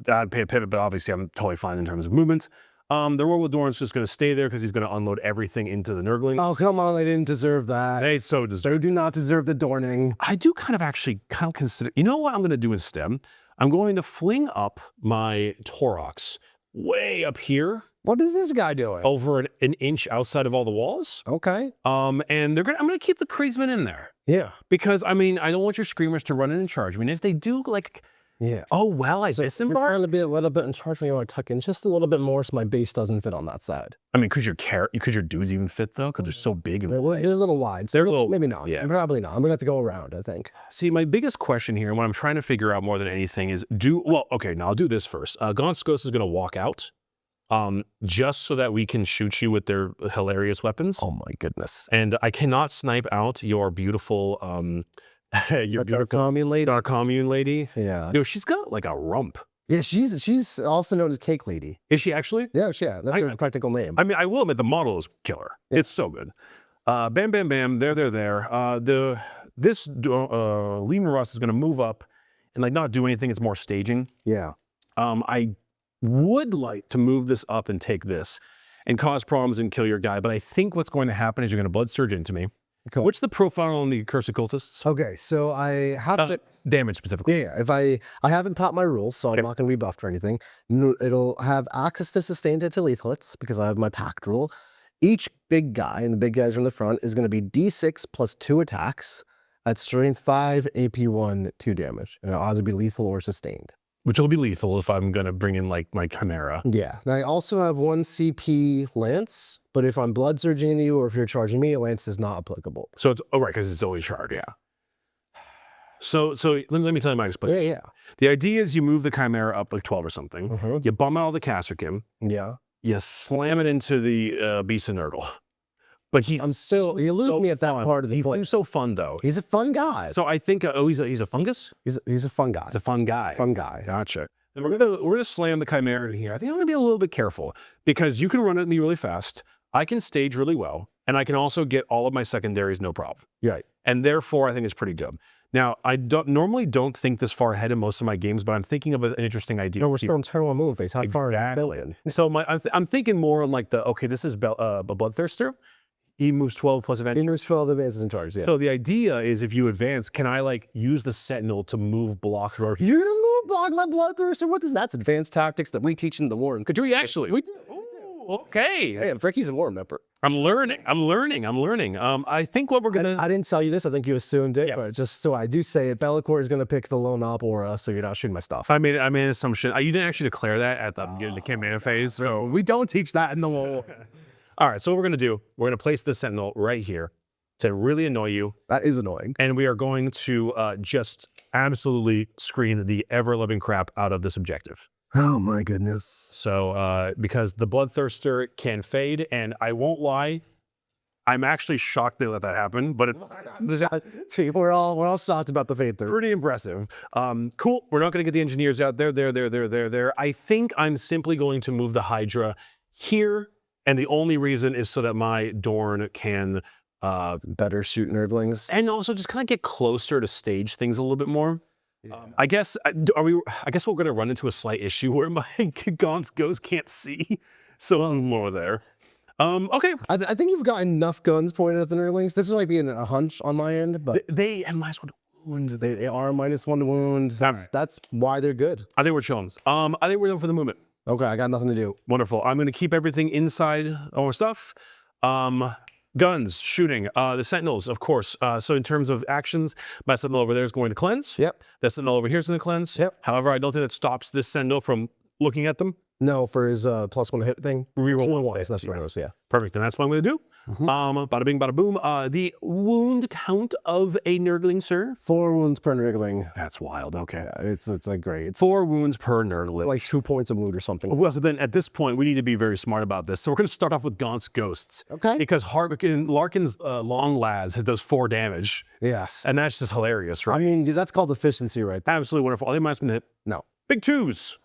[SPEAKER 3] I'd pay a pivot, but obviously I'm totally fine in terms of movement. The Royal Dorn's just going to stay there because he's going to unload everything into the Nurgling.
[SPEAKER 2] Oh, come on. They didn't deserve that.
[SPEAKER 3] They so deserve.
[SPEAKER 2] They do not deserve the Dorning.
[SPEAKER 3] I do kind of consider, you know what I'm going to do instead? I'm going to fling up my Taurox way up here
[SPEAKER 2] What is this guy doing?
[SPEAKER 3] over an inch outside of all the walls.
[SPEAKER 2] Okay.
[SPEAKER 3] And I'm gonna keep the Kriegsmen in there
[SPEAKER 2] Yeah.
[SPEAKER 3] because I mean I don't want your screamers to run in and charge. I mean if they do like,
[SPEAKER 2] Yeah.
[SPEAKER 3] oh well, I disembark.
[SPEAKER 2] Trying to be a little bit in charge when you want to tuck in just a little bit more so my base doesn't fit on that side.
[SPEAKER 3] I mean, could your dudes even fit though? Because they're so big. And
[SPEAKER 2] They're a little wide.
[SPEAKER 3] They're a little,
[SPEAKER 2] Maybe not.
[SPEAKER 3] yeah.
[SPEAKER 2] Probably not. I'm gonna have to go around, I think.
[SPEAKER 3] See, my biggest question here, and what I'm trying to figure out more than anything is okay, now I'll do this first. Gaunt's Ghost is gonna walk out. Just so that we can shoot you with their hilarious weapons.
[SPEAKER 2] Oh my goodness.
[SPEAKER 3] And I cannot snipe out your beautiful,
[SPEAKER 2] Dark commune lady.
[SPEAKER 3] dark commune lady.
[SPEAKER 2] Yeah.
[SPEAKER 3] Dude, she's got like a rump.
[SPEAKER 2] Yeah, she's also known as Cake Lady.
[SPEAKER 3] Is she actually?
[SPEAKER 2] Yeah, that's her practical name.
[SPEAKER 3] I mean, I will admit the model is killer.
[SPEAKER 2] Yeah.
[SPEAKER 3] It's so good. Bam, bam, bam. There. This Lehman Ross is going to move up and like not do anything. It's more staging.
[SPEAKER 2] Yeah.
[SPEAKER 3] I would like to move this up and take this and cause problems and kill your guy. But I think what's going to happen is you're going to blood surge into me.
[SPEAKER 2] Cool.
[SPEAKER 3] What's the profile on the Cursed Cultists?
[SPEAKER 2] Okay, so I have
[SPEAKER 3] Damage specifically.
[SPEAKER 2] Yeah, if I haven't popped my rules, so I'm not going to be buffed or anything. It'll have access to sustained hit to lethal hits because I have my pact rule. Each big guy, and the big guys from the front, is going to be D6 plus 2 attacks at strength 5, AP 1, 2 damage. And it'll either be lethal or sustained.
[SPEAKER 3] Which will be lethal if I'm going to bring in like my Chimera.
[SPEAKER 2] Yeah. And I also have 1 CP Lance, but if I'm blood surging into you or if you're charging me, a Lance is not applicable.
[SPEAKER 3] So it's, right, because it's always shard, yeah. So let me tell you my explanation.
[SPEAKER 2] Yeah.
[SPEAKER 3] The idea is you move the Chimera up like 12 or something.
[SPEAKER 2] Mm-hmm.
[SPEAKER 3] You bum out all the Casterkin.
[SPEAKER 2] Yeah.
[SPEAKER 3] You slam it into the Beast of Nurgle. But
[SPEAKER 2] You lose me at that part of the play.
[SPEAKER 3] He's so fun though.
[SPEAKER 2] He's a fun guy.
[SPEAKER 3] So I think he's a fungus.
[SPEAKER 2] He's a fun guy.
[SPEAKER 3] He's a fun guy.
[SPEAKER 2] Fun guy.
[SPEAKER 3] Gotcha. Then we're gonna slam the Chimera in here. I think I'm gonna be a little bit careful because you can run at me really fast. I can stage really well, and I can also get all of my secondaries no problem.
[SPEAKER 2] Right.
[SPEAKER 3] And therefore, I think it's pretty good. Now, I normally don't think this far ahead in most of my games, but I'm thinking of an interesting idea.
[SPEAKER 2] No, we're still in Terminal Moonface. How far
[SPEAKER 3] Exactly. So I'm thinking more on like this is a Bloodthirster. He moves 12 plus advantage.
[SPEAKER 2] He moves 12 advances in charge, yeah.
[SPEAKER 3] So the idea is if you advance, can I like use the Sentinel to move block or
[SPEAKER 2] You're gonna move blocks like Bloodthirster? What is that? That's advanced tactics that we teach in the War.
[SPEAKER 3] Could we actually?
[SPEAKER 2] We do.
[SPEAKER 3] Okay.
[SPEAKER 2] Hey, Bricky's a War member.
[SPEAKER 3] I'm learning. I think what we're gonna.
[SPEAKER 2] I didn't tell you this. I think you assumed it,
[SPEAKER 3] Yeah.
[SPEAKER 2] but just so I do say it, Be'lakor is gonna pick the lone op aura, so you're not shooting my stuff.
[SPEAKER 3] I made an assumption. You didn't actually declare that at the beginning of the campaign phase. So
[SPEAKER 2] We don't teach that in the War.
[SPEAKER 3] all right. So what we're gonna do? We're gonna place the Sentinel right here to really annoy you,
[SPEAKER 2] That is annoying.
[SPEAKER 3] and we are going to just absolutely screen the ever-loving crap out of this objective.
[SPEAKER 2] Oh my goodness.
[SPEAKER 3] So, because the Bloodthirster can fade, and I won't lie, I'm actually shocked they let that happen, but it's
[SPEAKER 2] We're all shocked about the Fate Thirst.
[SPEAKER 3] pretty impressive. Cool. We're not going to get the engineers out there. I think I'm simply going to move the Hydra here, and the only reason is so that my Dorn can,
[SPEAKER 2] Better shoot nerdlings.
[SPEAKER 3] and also just kind of get closer to stage things a little bit more. I guess I guess we're going to run into a slight issue where my Gaunt's Ghost can't see, so I'm more there. Okay.
[SPEAKER 2] I think you've got enough guns pointed at the nerdlings. This might be a hunch on my end, but
[SPEAKER 3] They and minus 1 to wound.
[SPEAKER 2] they are -1 to wound. That's why they're good.
[SPEAKER 3] I think we're chilling. I think we're done for the movement.
[SPEAKER 2] Okay, I got nothing to do.
[SPEAKER 3] Wonderful. I'm going to keep everything inside our stuff. Guns, shooting, the Sentinels, of course. So in terms of actions, my Sentinel over there is going to cleanse.
[SPEAKER 2] Yep.
[SPEAKER 3] The Sentinel over here is going to cleanse.
[SPEAKER 2] Yep.
[SPEAKER 3] However, I don't think that stops this Sentinel from looking at them.
[SPEAKER 2] No, for his +1 hit thing.
[SPEAKER 3] Reroll one
[SPEAKER 2] Yes,
[SPEAKER 3] once.
[SPEAKER 2] that's right. Yeah.
[SPEAKER 3] Perfect. And that's what I'm going to do. Bada bing, bada boom. The wound count of a nerdling, sir.
[SPEAKER 2] 4 wounds per nerdling.
[SPEAKER 3] That's wild. Okay.
[SPEAKER 2] Yeah, it's like great. It's
[SPEAKER 3] 4 wounds per nerdling.
[SPEAKER 2] like 2 points of wound or something.
[SPEAKER 3] Well, so then at this point, we need to be very smart about this. So we're going to start off with Gaunt's Ghosts.
[SPEAKER 2] Okay.
[SPEAKER 3] Because Larkin's Long Lads does 4 damage.
[SPEAKER 2] Yes.
[SPEAKER 3] And that's just hilarious, right?
[SPEAKER 2] I mean, that's called efficiency right there.
[SPEAKER 3] Absolutely wonderful. Are they minus 1 hit?
[SPEAKER 2] No.
[SPEAKER 3] Big 2s.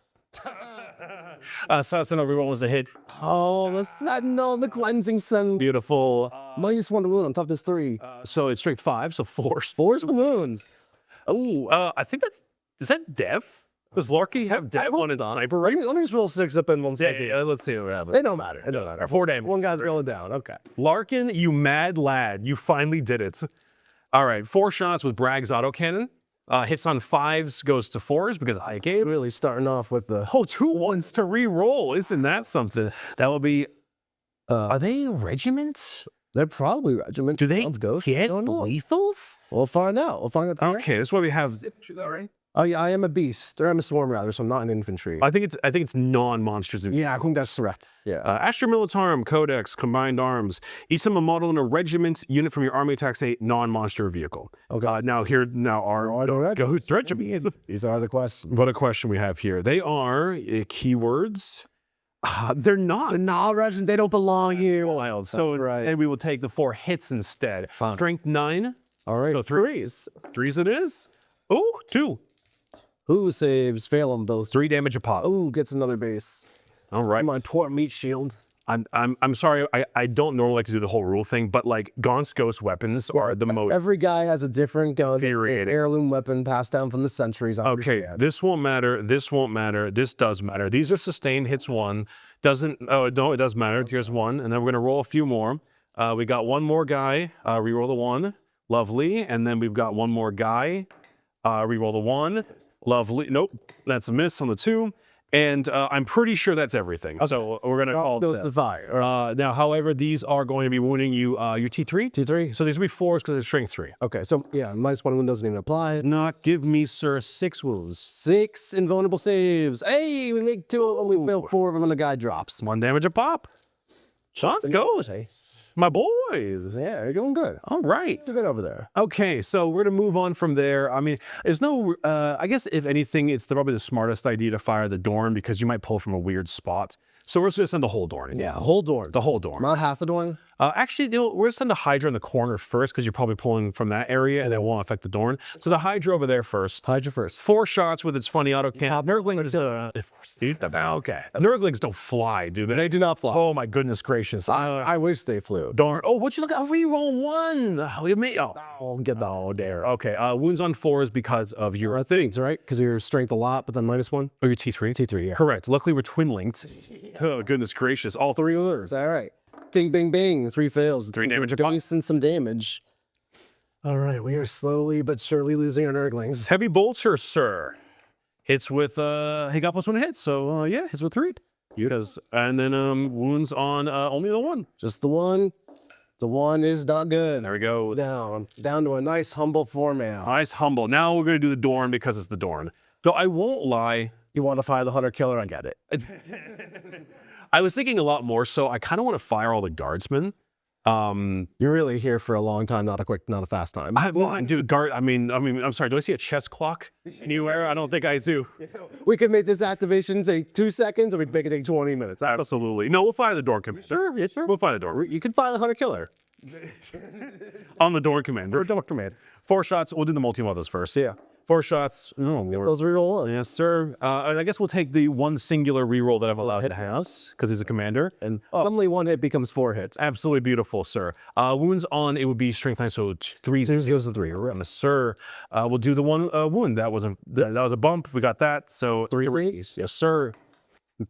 [SPEAKER 3] Sentinel reroll was the hit.
[SPEAKER 2] Oh, the Sentinel, the cleansing Sun.
[SPEAKER 3] Beautiful.
[SPEAKER 2] -1 to wound on toughness 3.
[SPEAKER 3] So it's strength 5, so 4.
[SPEAKER 2] 4's the wounds.
[SPEAKER 3] Oh, I think is that Dev? Does Larky have Dev on his sniper right?
[SPEAKER 2] Let me just roll 6 up in one
[SPEAKER 3] Yeah,
[SPEAKER 2] side.
[SPEAKER 3] let's see what happens.
[SPEAKER 2] It don't matter. It don't matter.
[SPEAKER 3] 4 damage.
[SPEAKER 2] One guy's rolling down. Okay.
[SPEAKER 3] Larkin, you mad lad. You finally did it. All right, 4 shots with Bragg's autocannon. Hits on 5s goes to 4s because I gave.
[SPEAKER 2] Really starting off with the
[SPEAKER 3] 2 1s to re-roll. Isn't that something? That will be. Are they regiments?
[SPEAKER 2] they're probably regiment.
[SPEAKER 3] Do they
[SPEAKER 2] Let's go.
[SPEAKER 3] get
[SPEAKER 2] Don't know.
[SPEAKER 3] lethals?
[SPEAKER 2] We'll find out. We'll find out.
[SPEAKER 3] Okay, that's why we have.
[SPEAKER 2] Oh yeah, I am a beast. Or I'm a swarm rather, so I'm not an infantry.
[SPEAKER 3] I think it's non-monsters.
[SPEAKER 2] Yeah, I think that's correct. Yeah.
[SPEAKER 3] Astra Militarum, Codex, Combined Arms. Each time a model in a regiment unit from your army attacks a non-monster vehicle.
[SPEAKER 2] Okay.
[SPEAKER 3] Now our ghost regiments.
[SPEAKER 2] These are the questions.
[SPEAKER 3] What a question we have here. They are keywords. They're not.
[SPEAKER 2] No, regiment. They don't belong here.
[SPEAKER 3] Wild. So and we will take the 4 hits instead.
[SPEAKER 2] Fine.
[SPEAKER 3] Strength 9.
[SPEAKER 2] All right.
[SPEAKER 3] So 3s. 3s it is. Oh, 2.
[SPEAKER 2] Who saves? Fail on those.
[SPEAKER 3] 3 damage a pop.
[SPEAKER 2] Ooh, gets another base.
[SPEAKER 3] All right.
[SPEAKER 2] My poor meat shield.
[SPEAKER 3] I'm sorry, I don't normally like to do the whole rule thing, but like Gaunt's ghost weapons are the most
[SPEAKER 2] Every guy has a different gun.
[SPEAKER 3] infuriating.
[SPEAKER 2] Heirloom weapon passed down from the centuries.
[SPEAKER 3] Okay, this won't matter. This won't matter. This does matter. These are sustained hits 1. Doesn't. Oh no, it does matter. Here's 1, and then we're gonna roll a few more. We got one more guy. Reroll the 1. Lovely. And then we've got one more guy. Reroll the 1. Lovely. Nope, that's a miss on the 2. And I'm pretty sure that's everything. So we're gonna call
[SPEAKER 2] Goes
[SPEAKER 3] that.
[SPEAKER 2] to fire.
[SPEAKER 3] Now, however, these are going to be wounding you. Your T3.
[SPEAKER 2] T3.
[SPEAKER 3] So these will be 4s because it's strength 3.
[SPEAKER 2] Okay, so yeah, -1 wound doesn't even apply.
[SPEAKER 3] Not give me, sir, 6 wounds.
[SPEAKER 2] 6 invulnerable saves. Hey, we make 2 of them. We fail 4 of them, and the guy drops.
[SPEAKER 3] 1 damage a pop. Shots goes. My boys.
[SPEAKER 2] Yeah, you're doing good.
[SPEAKER 3] All right.
[SPEAKER 2] It's good over there.
[SPEAKER 3] Okay, so we're gonna move on from there. I mean, there's no. I guess if anything, it's probably the smartest idea to fire the Dorn because you might pull from a weird spot. So we're just gonna send the whole Dorn.
[SPEAKER 2] Yeah, whole door.
[SPEAKER 3] The whole Dorn.
[SPEAKER 2] Not half the door.
[SPEAKER 3] Actually, we're gonna send the Hydra in the corner first because you're probably pulling from that area and it won't affect the Dorn. So the Hydra over there first.
[SPEAKER 2] Hydra first.
[SPEAKER 3] 4 shots with its funny auto cannon. Nurglings. Okay. Nurglings don't fly, do they?
[SPEAKER 2] They do not fly.
[SPEAKER 3] Oh my goodness gracious.
[SPEAKER 2] I wish they flew.
[SPEAKER 3] Darn. Oh, what you look at? Reroll 1. Oh, get the oh there. Okay. Wounds on 4s because of your
[SPEAKER 2] Things, right? Because your strength a lot, but then -1.
[SPEAKER 3] Oh, your T3?
[SPEAKER 2] T3, yeah.
[SPEAKER 3] Correct. Luckily, we're twin linked. Oh, goodness gracious. All 3 of those.
[SPEAKER 2] All right. Bing, bing, bing. 3 fails.
[SPEAKER 3] 3 damage.
[SPEAKER 2] Decent some damage. All right, we are slowly but surely losing our Nurglings.
[SPEAKER 3] Heavy bolter, sir. Hits with, he got +1 hit. So, yeah, hits with 3. You does. And then wounds on only the 1.
[SPEAKER 2] Just the 1. The 1 is not good.
[SPEAKER 3] There we go.
[SPEAKER 2] Down to a nice humble 4 man.
[SPEAKER 3] Nice humble. Now we're going to do the Dorn because it's the Dorn. Though I won't lie.
[SPEAKER 2] You want to fire the Hunter Killer? I get it.
[SPEAKER 3] I was thinking a lot more, so I kind of want to fire all the guardsmen.
[SPEAKER 2] You're really here for a long time, not a fast time.
[SPEAKER 3] I'm sorry, do I see a chess clock anywhere? I don't think I do.
[SPEAKER 2] We could make this activation take 2 seconds, or we could make it take 20 minutes.
[SPEAKER 3] Absolutely. No, we'll fire the Dorn Commander. Sure, yes, sir. We'll fire the Dorn.
[SPEAKER 2] You can fire the Hunter Killer.
[SPEAKER 3] On the Dorn Commander.
[SPEAKER 2] Dorn Command.
[SPEAKER 3] 4 shots. We'll do the multi-mothers first.
[SPEAKER 2] Yeah.
[SPEAKER 3] 4 shots.
[SPEAKER 2] Those reroll 1.
[SPEAKER 3] Yes, sir. And I guess we'll take the 1 singular reroll that I've allowed hit house because he's a commander. And
[SPEAKER 2] suddenly 1 hit becomes 4 hits.
[SPEAKER 3] absolutely beautiful, sir. Wounds on it would be strength 9, so 3 goes to 3. Yes, sir. We'll do the 1 wound. That was a bump. We got that. So
[SPEAKER 2] 3 raise.
[SPEAKER 3] Yes, sir.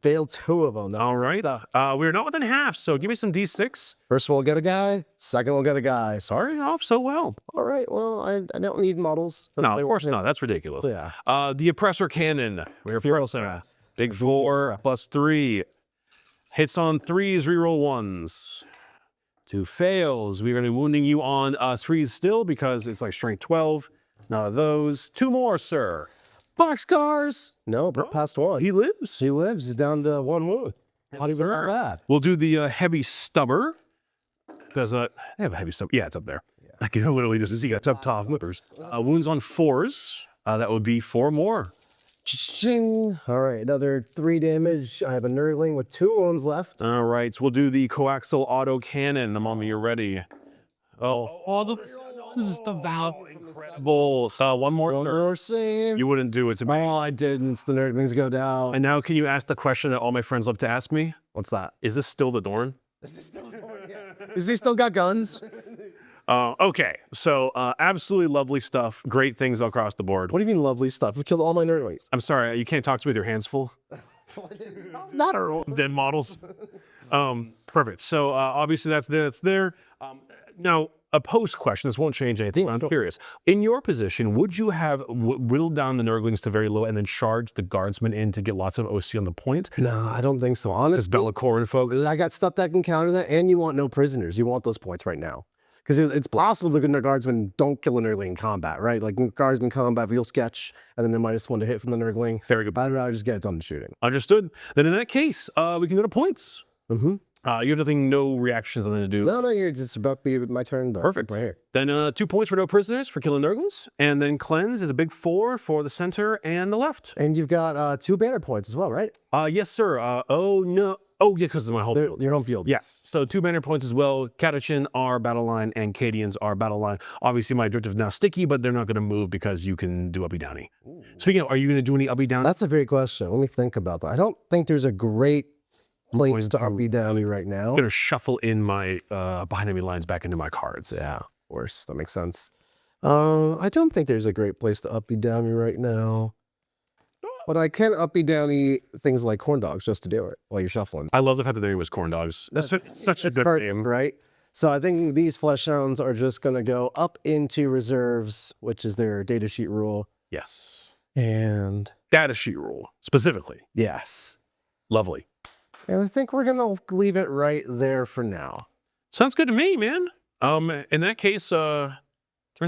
[SPEAKER 2] Failed 2 of them.
[SPEAKER 3] All right. We're not within half. So give me some D6.
[SPEAKER 2] First we'll get a guy. Second we'll get a guy.
[SPEAKER 3] Sorry, off so well.
[SPEAKER 2] All right. Well, I don't need models.
[SPEAKER 3] No, of course not. That's ridiculous.
[SPEAKER 2] Yeah.
[SPEAKER 3] The oppressor cannon. We're big 4 +3. Hits on 3s, reroll 1s. 2 fails. We're going to be wounding you on 3s still because it's like strength 12. None of those. 2 more, sir.
[SPEAKER 2] Boxcars. No, but past 1.
[SPEAKER 3] He lives.
[SPEAKER 2] He lives. He's down to 1 wound. Not even bad.
[SPEAKER 3] We'll do the heavy stubber. Because they have a heavy stubber. Yeah, it's up there. Yeah. I can literally just see it's up top. Wounds on 4s. That would be 4 more.
[SPEAKER 2] Ching. All right, another 3 damage. I have a Nurgling with 2 wounds left.
[SPEAKER 3] All right, so we'll do the coaxial auto cannon the moment you're ready.
[SPEAKER 4] This is the vow.
[SPEAKER 3] Incredible. 1 more.
[SPEAKER 2] Save.
[SPEAKER 3] You wouldn't do it to me.
[SPEAKER 2] Oh, I didn't. The Nurglings go down.
[SPEAKER 3] And now can you ask the question that all my friends love to ask me?
[SPEAKER 2] What's that?
[SPEAKER 3] Is this still the Dorn?
[SPEAKER 2] Is he still got guns?
[SPEAKER 3] Okay, so absolutely lovely stuff. Great things across the board.
[SPEAKER 2] What do you mean lovely stuff? We killed all my Nurglings.
[SPEAKER 3] I'm sorry, you can't talk to me with your hands full.
[SPEAKER 2] Not a roll.
[SPEAKER 3] Dead models. Perfect. So obviously that's there. Now, a post question. This won't change anything. I'm curious. In your position, would you have whittled down the Nurglings to very low and then charged the guardsmen in to get lots of OC on the point?
[SPEAKER 2] No, I don't think so. Honestly,
[SPEAKER 3] Bellacorin folk.
[SPEAKER 2] I got stuff that can counter that, and you want no prisoners. You want those points right now. Because it's possible the guardsmen don't kill a Nurgling in combat, right? Like guardsmen combat, you'll sketch, and then they might just want to hit from the Nurgling.
[SPEAKER 3] Very good.
[SPEAKER 2] I'd rather just get it done shooting.
[SPEAKER 3] Understood. Then in that case, we can go to points.
[SPEAKER 2] Mm-hmm.
[SPEAKER 3] You have nothing, no reactions, nothing to do.
[SPEAKER 2] No, you're just about to be my turn.
[SPEAKER 3] Perfect.
[SPEAKER 2] Right here.
[SPEAKER 3] Then 2 points for no prisoners for killing Nurglings. And then cleanse is a big 4 for the center and the left.
[SPEAKER 2] And you've got 2 banner points as well, right?
[SPEAKER 3] Yes, sir. Oh, no. Oh, yeah, because of my home field.
[SPEAKER 2] Your home field.
[SPEAKER 3] Yes. So 2 banner points as well. Catachin, our battle line, and Cadians, our battle line. Obviously, my objective is now sticky, but they're not going to move because you can do uppy downy. Speaking of, are you going to do any uppy downy?
[SPEAKER 2] That's a great question. Let me think about that. I don't think there's a great place to uppy downy right now.
[SPEAKER 3] I'm going to shuffle in my behind enemy lines back into my cards.
[SPEAKER 2] Yeah, of course. That makes sense. I don't think there's a great place to uppy downy right now. But I can uppy downy things like corn dogs just to do it while you're shuffling.
[SPEAKER 3] I love the fact that there was corn dogs. That's such a good name.
[SPEAKER 2] Right? So I think these flesh hounds are just going to go up into reserves, which is their data sheet rule.
[SPEAKER 3] Yes.
[SPEAKER 2] And
[SPEAKER 3] Data sheet rule, specifically.
[SPEAKER 2] yes.
[SPEAKER 3] Lovely.
[SPEAKER 2] And I think we're going to leave it right there for now.
[SPEAKER 3] Sounds good to me, man. In that case, turn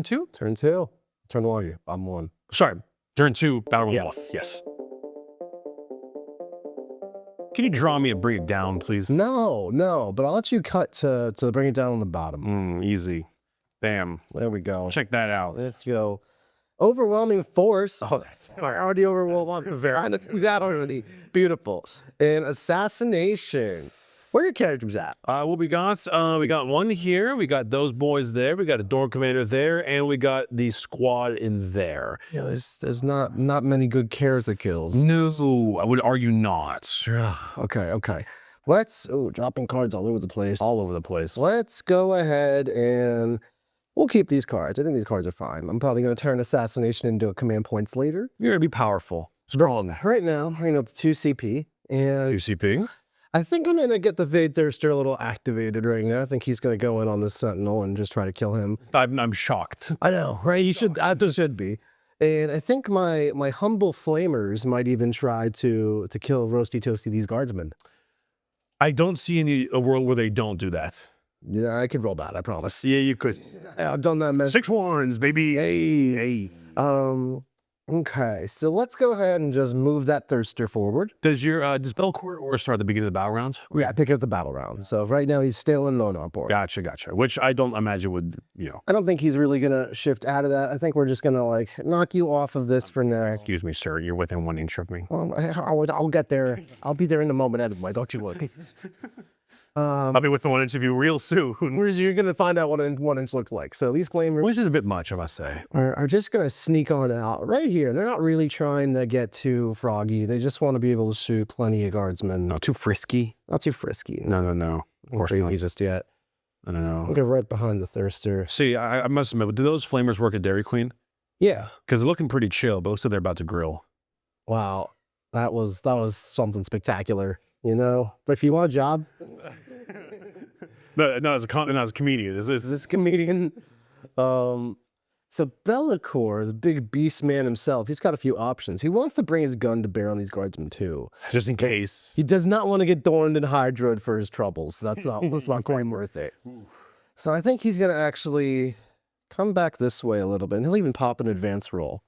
[SPEAKER 3] 2?
[SPEAKER 2] Turn 2. Turn 1 you. I'm 1.
[SPEAKER 3] Sorry, turn 2, battle room.
[SPEAKER 2] Yes.
[SPEAKER 3] Yes. Can you draw me and bring it down, please?
[SPEAKER 2] No, but I'll let you cut to bring it down on the bottom.
[SPEAKER 3] Easy. Damn.
[SPEAKER 2] There we go.
[SPEAKER 3] Check that out.
[SPEAKER 2] Let's go. Overwhelming force. Oh, that's already overwhelmed. I know that already. Beautiful. And assassination. Where are your characters at?
[SPEAKER 3] What we got one here. We got those boys there. We got a dorm commander there, and we got the squad in there.
[SPEAKER 2] Yeah, there's not many good character kills.
[SPEAKER 3] No, I would argue not.
[SPEAKER 2] Okay. Let's dropping cards all over the place.
[SPEAKER 3] All over the place.
[SPEAKER 2] Let's go ahead and we'll keep these cards. I think these cards are fine. I'm probably going to turn assassination into command points later.
[SPEAKER 3] You're gonna be powerful.
[SPEAKER 2] Strong. Right now, we're up to 2 CP. And
[SPEAKER 3] 2 CP.
[SPEAKER 2] I think I'm going to get the Vade Thirster a little activated right now. I think he's going to go in on the Sentinel and just try to kill him.
[SPEAKER 3] I'm shocked.
[SPEAKER 2] I know, right? He should. I just should be. And I think my humble flamers might even try to kill Roasty Toasty these guardsmen.
[SPEAKER 3] I don't see a world where they don't do that.
[SPEAKER 2] Yeah, I could roll that. I promise.
[SPEAKER 3] Yeah, you could.
[SPEAKER 2] I've done that mess.
[SPEAKER 3] 6 warns, baby.
[SPEAKER 2] Hey. Okay, so let's go ahead and just move that Thirster forward.
[SPEAKER 3] Does Belcourt or start at the beginning of the battle round?
[SPEAKER 2] Yeah, pick up the battle round. So right now he's still in Lone board.
[SPEAKER 3] Gotcha. Which I don't imagine would,
[SPEAKER 2] I don't think he's really gonna shift out of that. I think we're just gonna like knock you off of this for now.
[SPEAKER 3] Excuse me, sir. You're within 1 inch of me.
[SPEAKER 2] I'll get there. I'll be there in a moment anyway. Don't you worry.
[SPEAKER 3] I'll be within 1 inch of you real soon.
[SPEAKER 2] You're gonna find out what 1 inch looks like. So these flamers,
[SPEAKER 3] Which is a bit much, I must say.
[SPEAKER 2] are just gonna sneak on out right here. They're not really trying to get too froggy. They just want to be able to shoot plenty of guardsmen.
[SPEAKER 3] Not too frisky.
[SPEAKER 2] Not too frisky.
[SPEAKER 3] No.
[SPEAKER 2] Of course, not just yet.
[SPEAKER 3] I don't know.
[SPEAKER 2] I'll get right behind the Thirster.
[SPEAKER 3] See, I must admit, do those flamers work at Dairy Queen?
[SPEAKER 2] Yeah.
[SPEAKER 3] Because they're looking pretty chill, but looks like they're about to grill.
[SPEAKER 2] Wow. That was something spectacular. But if you want a job.
[SPEAKER 3] No, as a comedian. Is
[SPEAKER 2] this comedian? So Bellacourt, the big beast man himself, he's got a few options. He wants to bring his gun to bear on these guardsmen too.
[SPEAKER 3] Just in case.
[SPEAKER 2] He does not want to get thorned and hydroed for his troubles. That's not quite worth it. So I think he's going to actually come back this way a little bit. And he'll even pop an advance roll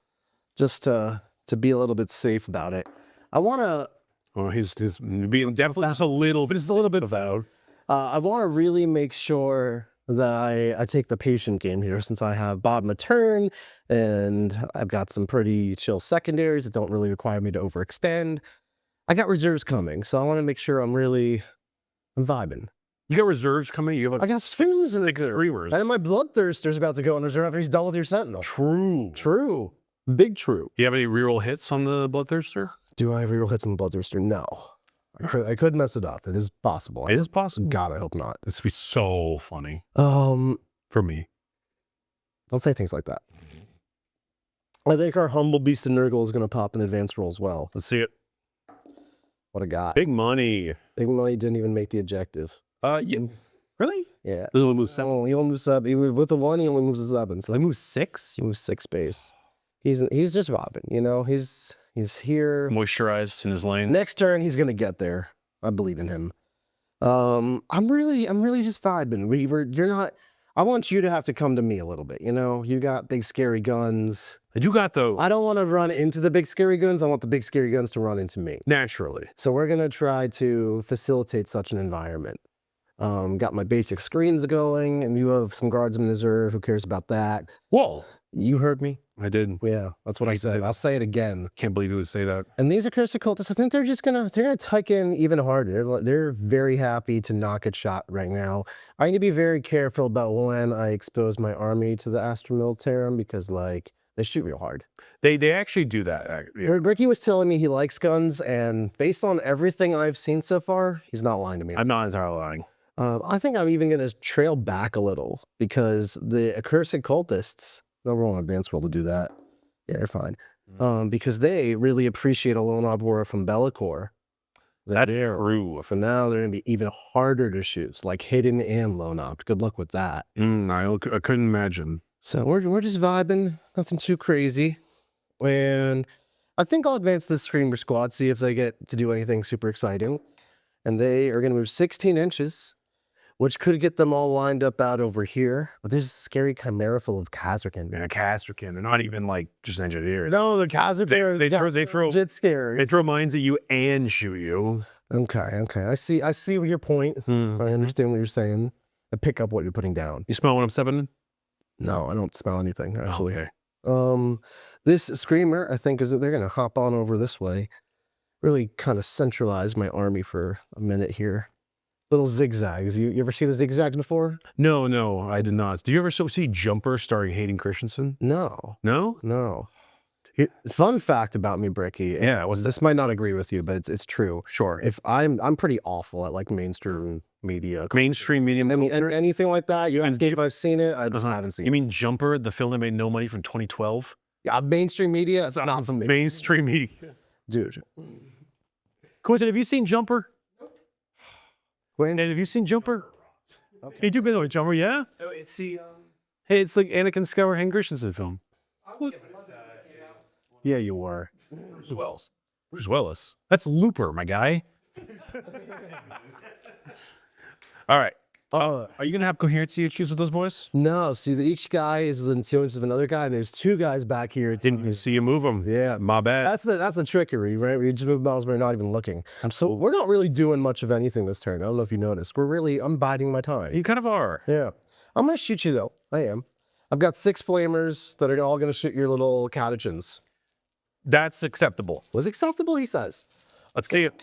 [SPEAKER 2] just to be a little bit safe about it. I want to...
[SPEAKER 3] Well, he's being definitely just a little bit loud.
[SPEAKER 2] I want to really make sure that I take the patient game here, since I have bottom of turn and I've got some pretty chill secondaries that don't really require me to overextend. I got reserves coming, so I want to make sure I'm vibing.
[SPEAKER 3] You got reserves coming?
[SPEAKER 2] I got sphinxes in the
[SPEAKER 3] reavers.
[SPEAKER 2] And my Bloodthirster's about to go in reserve after he's done with your Sentinel. True. Big true.
[SPEAKER 3] Do you have any reroll hits on the Bloodthirster?
[SPEAKER 2] Do I have reroll hits on the Bloodthirster? No. I could mess it up. It is possible.
[SPEAKER 3] It is possible.
[SPEAKER 2] God, I hope not.
[SPEAKER 3] This would be so funny.
[SPEAKER 2] For
[SPEAKER 3] me.
[SPEAKER 2] Don't say things like that. I think our humble beast of Nurgle is going to pop an advanced roll as well.
[SPEAKER 3] Let's see it.
[SPEAKER 2] What a guy.
[SPEAKER 3] Big money.
[SPEAKER 2] Big money didn't even make the objective.
[SPEAKER 3] Yeah. Really?
[SPEAKER 2] Yeah.
[SPEAKER 3] He only moves 7.
[SPEAKER 2] Oh, he only moves up. With the 1, he only moves a 7. So
[SPEAKER 3] He moves 6?
[SPEAKER 2] he moves 6 base. He's just Robin, you know. He's here.
[SPEAKER 3] Moisturized in his lane.
[SPEAKER 2] Next turn, he's gonna get there. I believe in him. I'm really just vibing. You're not. I want you to have to come to me a little bit. You know, you got big scary guns.
[SPEAKER 3] You got those.
[SPEAKER 2] I don't want to run into the big scary guns. I want the big scary guns to run into me.
[SPEAKER 3] Naturally.
[SPEAKER 2] So we're gonna try to facilitate such an environment. Got my basic screens going, and you have some guardsmen reserve. Who cares about that?
[SPEAKER 3] Whoa.
[SPEAKER 2] You heard me.
[SPEAKER 3] I did.
[SPEAKER 2] Yeah, that's what I said. I'll say it again.
[SPEAKER 3] Can't believe you would say that.
[SPEAKER 2] And these accursed cultists, I think they're gonna tuck in even harder. They're very happy to not get shot right now. I need to be very careful about when I expose my army to the Astra Militarum because like they shoot real hard.
[SPEAKER 3] They actually do that. Yeah.
[SPEAKER 2] Ricky was telling me he likes guns, and based on everything I've seen so far, he's not lying to me.
[SPEAKER 3] I'm not entirely lying.
[SPEAKER 2] I think I'm even gonna trail back a little because the accursed cultists, they'll roll an advanced roll to do that. Yeah, they're fine. Because they really appreciate a lone arbor from Bellicor.
[SPEAKER 3] That's true.
[SPEAKER 2] For now, they're gonna be even harder to shoot, like hidden and lone opt. Good luck with that.
[SPEAKER 3] I couldn't imagine.
[SPEAKER 2] So we're just vibing, nothing too crazy. And I think I'll advance this Screamer squad, see if they get to do anything super exciting. And they are gonna move 16 inches, which could get them all lined up out over here. But there's a scary chimera full of Khazarkin.
[SPEAKER 3] Yeah, Casterkin. They're not even like just engineers.
[SPEAKER 2] No, the Khazarkin.
[SPEAKER 3] They throw
[SPEAKER 2] legit scary.
[SPEAKER 3] They throw mines at you and shoot you.
[SPEAKER 2] Okay. I see your point. I understand what you're saying. I pick up what you're putting down.
[SPEAKER 3] You smell what I'm stepping?
[SPEAKER 2] No, I don't smell anything, actually.
[SPEAKER 3] Okay.
[SPEAKER 2] This Screamer, I think, they're gonna hop on over this way. Really kind of centralize my army for a minute here. Little zigzags. You ever see the zigzags before?
[SPEAKER 3] No, I did not. Do you ever see Jumper starring Hayden Christensen?
[SPEAKER 2] No.
[SPEAKER 3] No?
[SPEAKER 2] Fun fact about me, Bricky.
[SPEAKER 3] Yeah,
[SPEAKER 2] This might not agree with you, but it's true.
[SPEAKER 3] Sure.
[SPEAKER 2] If I'm pretty awful at like mainstream media.
[SPEAKER 3] Mainstream medium.
[SPEAKER 2] I mean, anything like that. You ask if I've seen it. I haven't seen
[SPEAKER 3] You
[SPEAKER 2] it.
[SPEAKER 3] mean Jumper, the film that made no money from 2012?
[SPEAKER 2] Yeah, mainstream media. It's not for me,
[SPEAKER 3] Mainstream media.
[SPEAKER 2] dude.
[SPEAKER 3] Quentin, have you seen Jumper? Quentin, have you seen Jumper? Okay. Hey, you've been on Jumper, yeah?
[SPEAKER 4] Oh, it's the
[SPEAKER 3] Hey, it's like Anakin Skywalker, Hayden Christensen film. Yeah, you were. Bruce Willis. Bruce Willis. That's Looper, my guy. All right. Are you gonna have coherency issues with those boys?
[SPEAKER 2] No, see, each guy is within 2 inches of another guy, and there's 2 guys back here.
[SPEAKER 3] Didn't see you move them.
[SPEAKER 2] Yeah,
[SPEAKER 3] My bad.
[SPEAKER 2] that's the trickery, right? We just move models, we're not even looking. So we're not really doing much of anything this turn. I don't know if you noticed. I'm biding my time.
[SPEAKER 3] You kind of are.
[SPEAKER 2] Yeah, I'm gonna shoot you though. I am. I've got 6 flamers that are all gonna shoot your little catechins.
[SPEAKER 3] That's acceptable.
[SPEAKER 2] Was acceptable, he says.
[SPEAKER 3] Let's see it.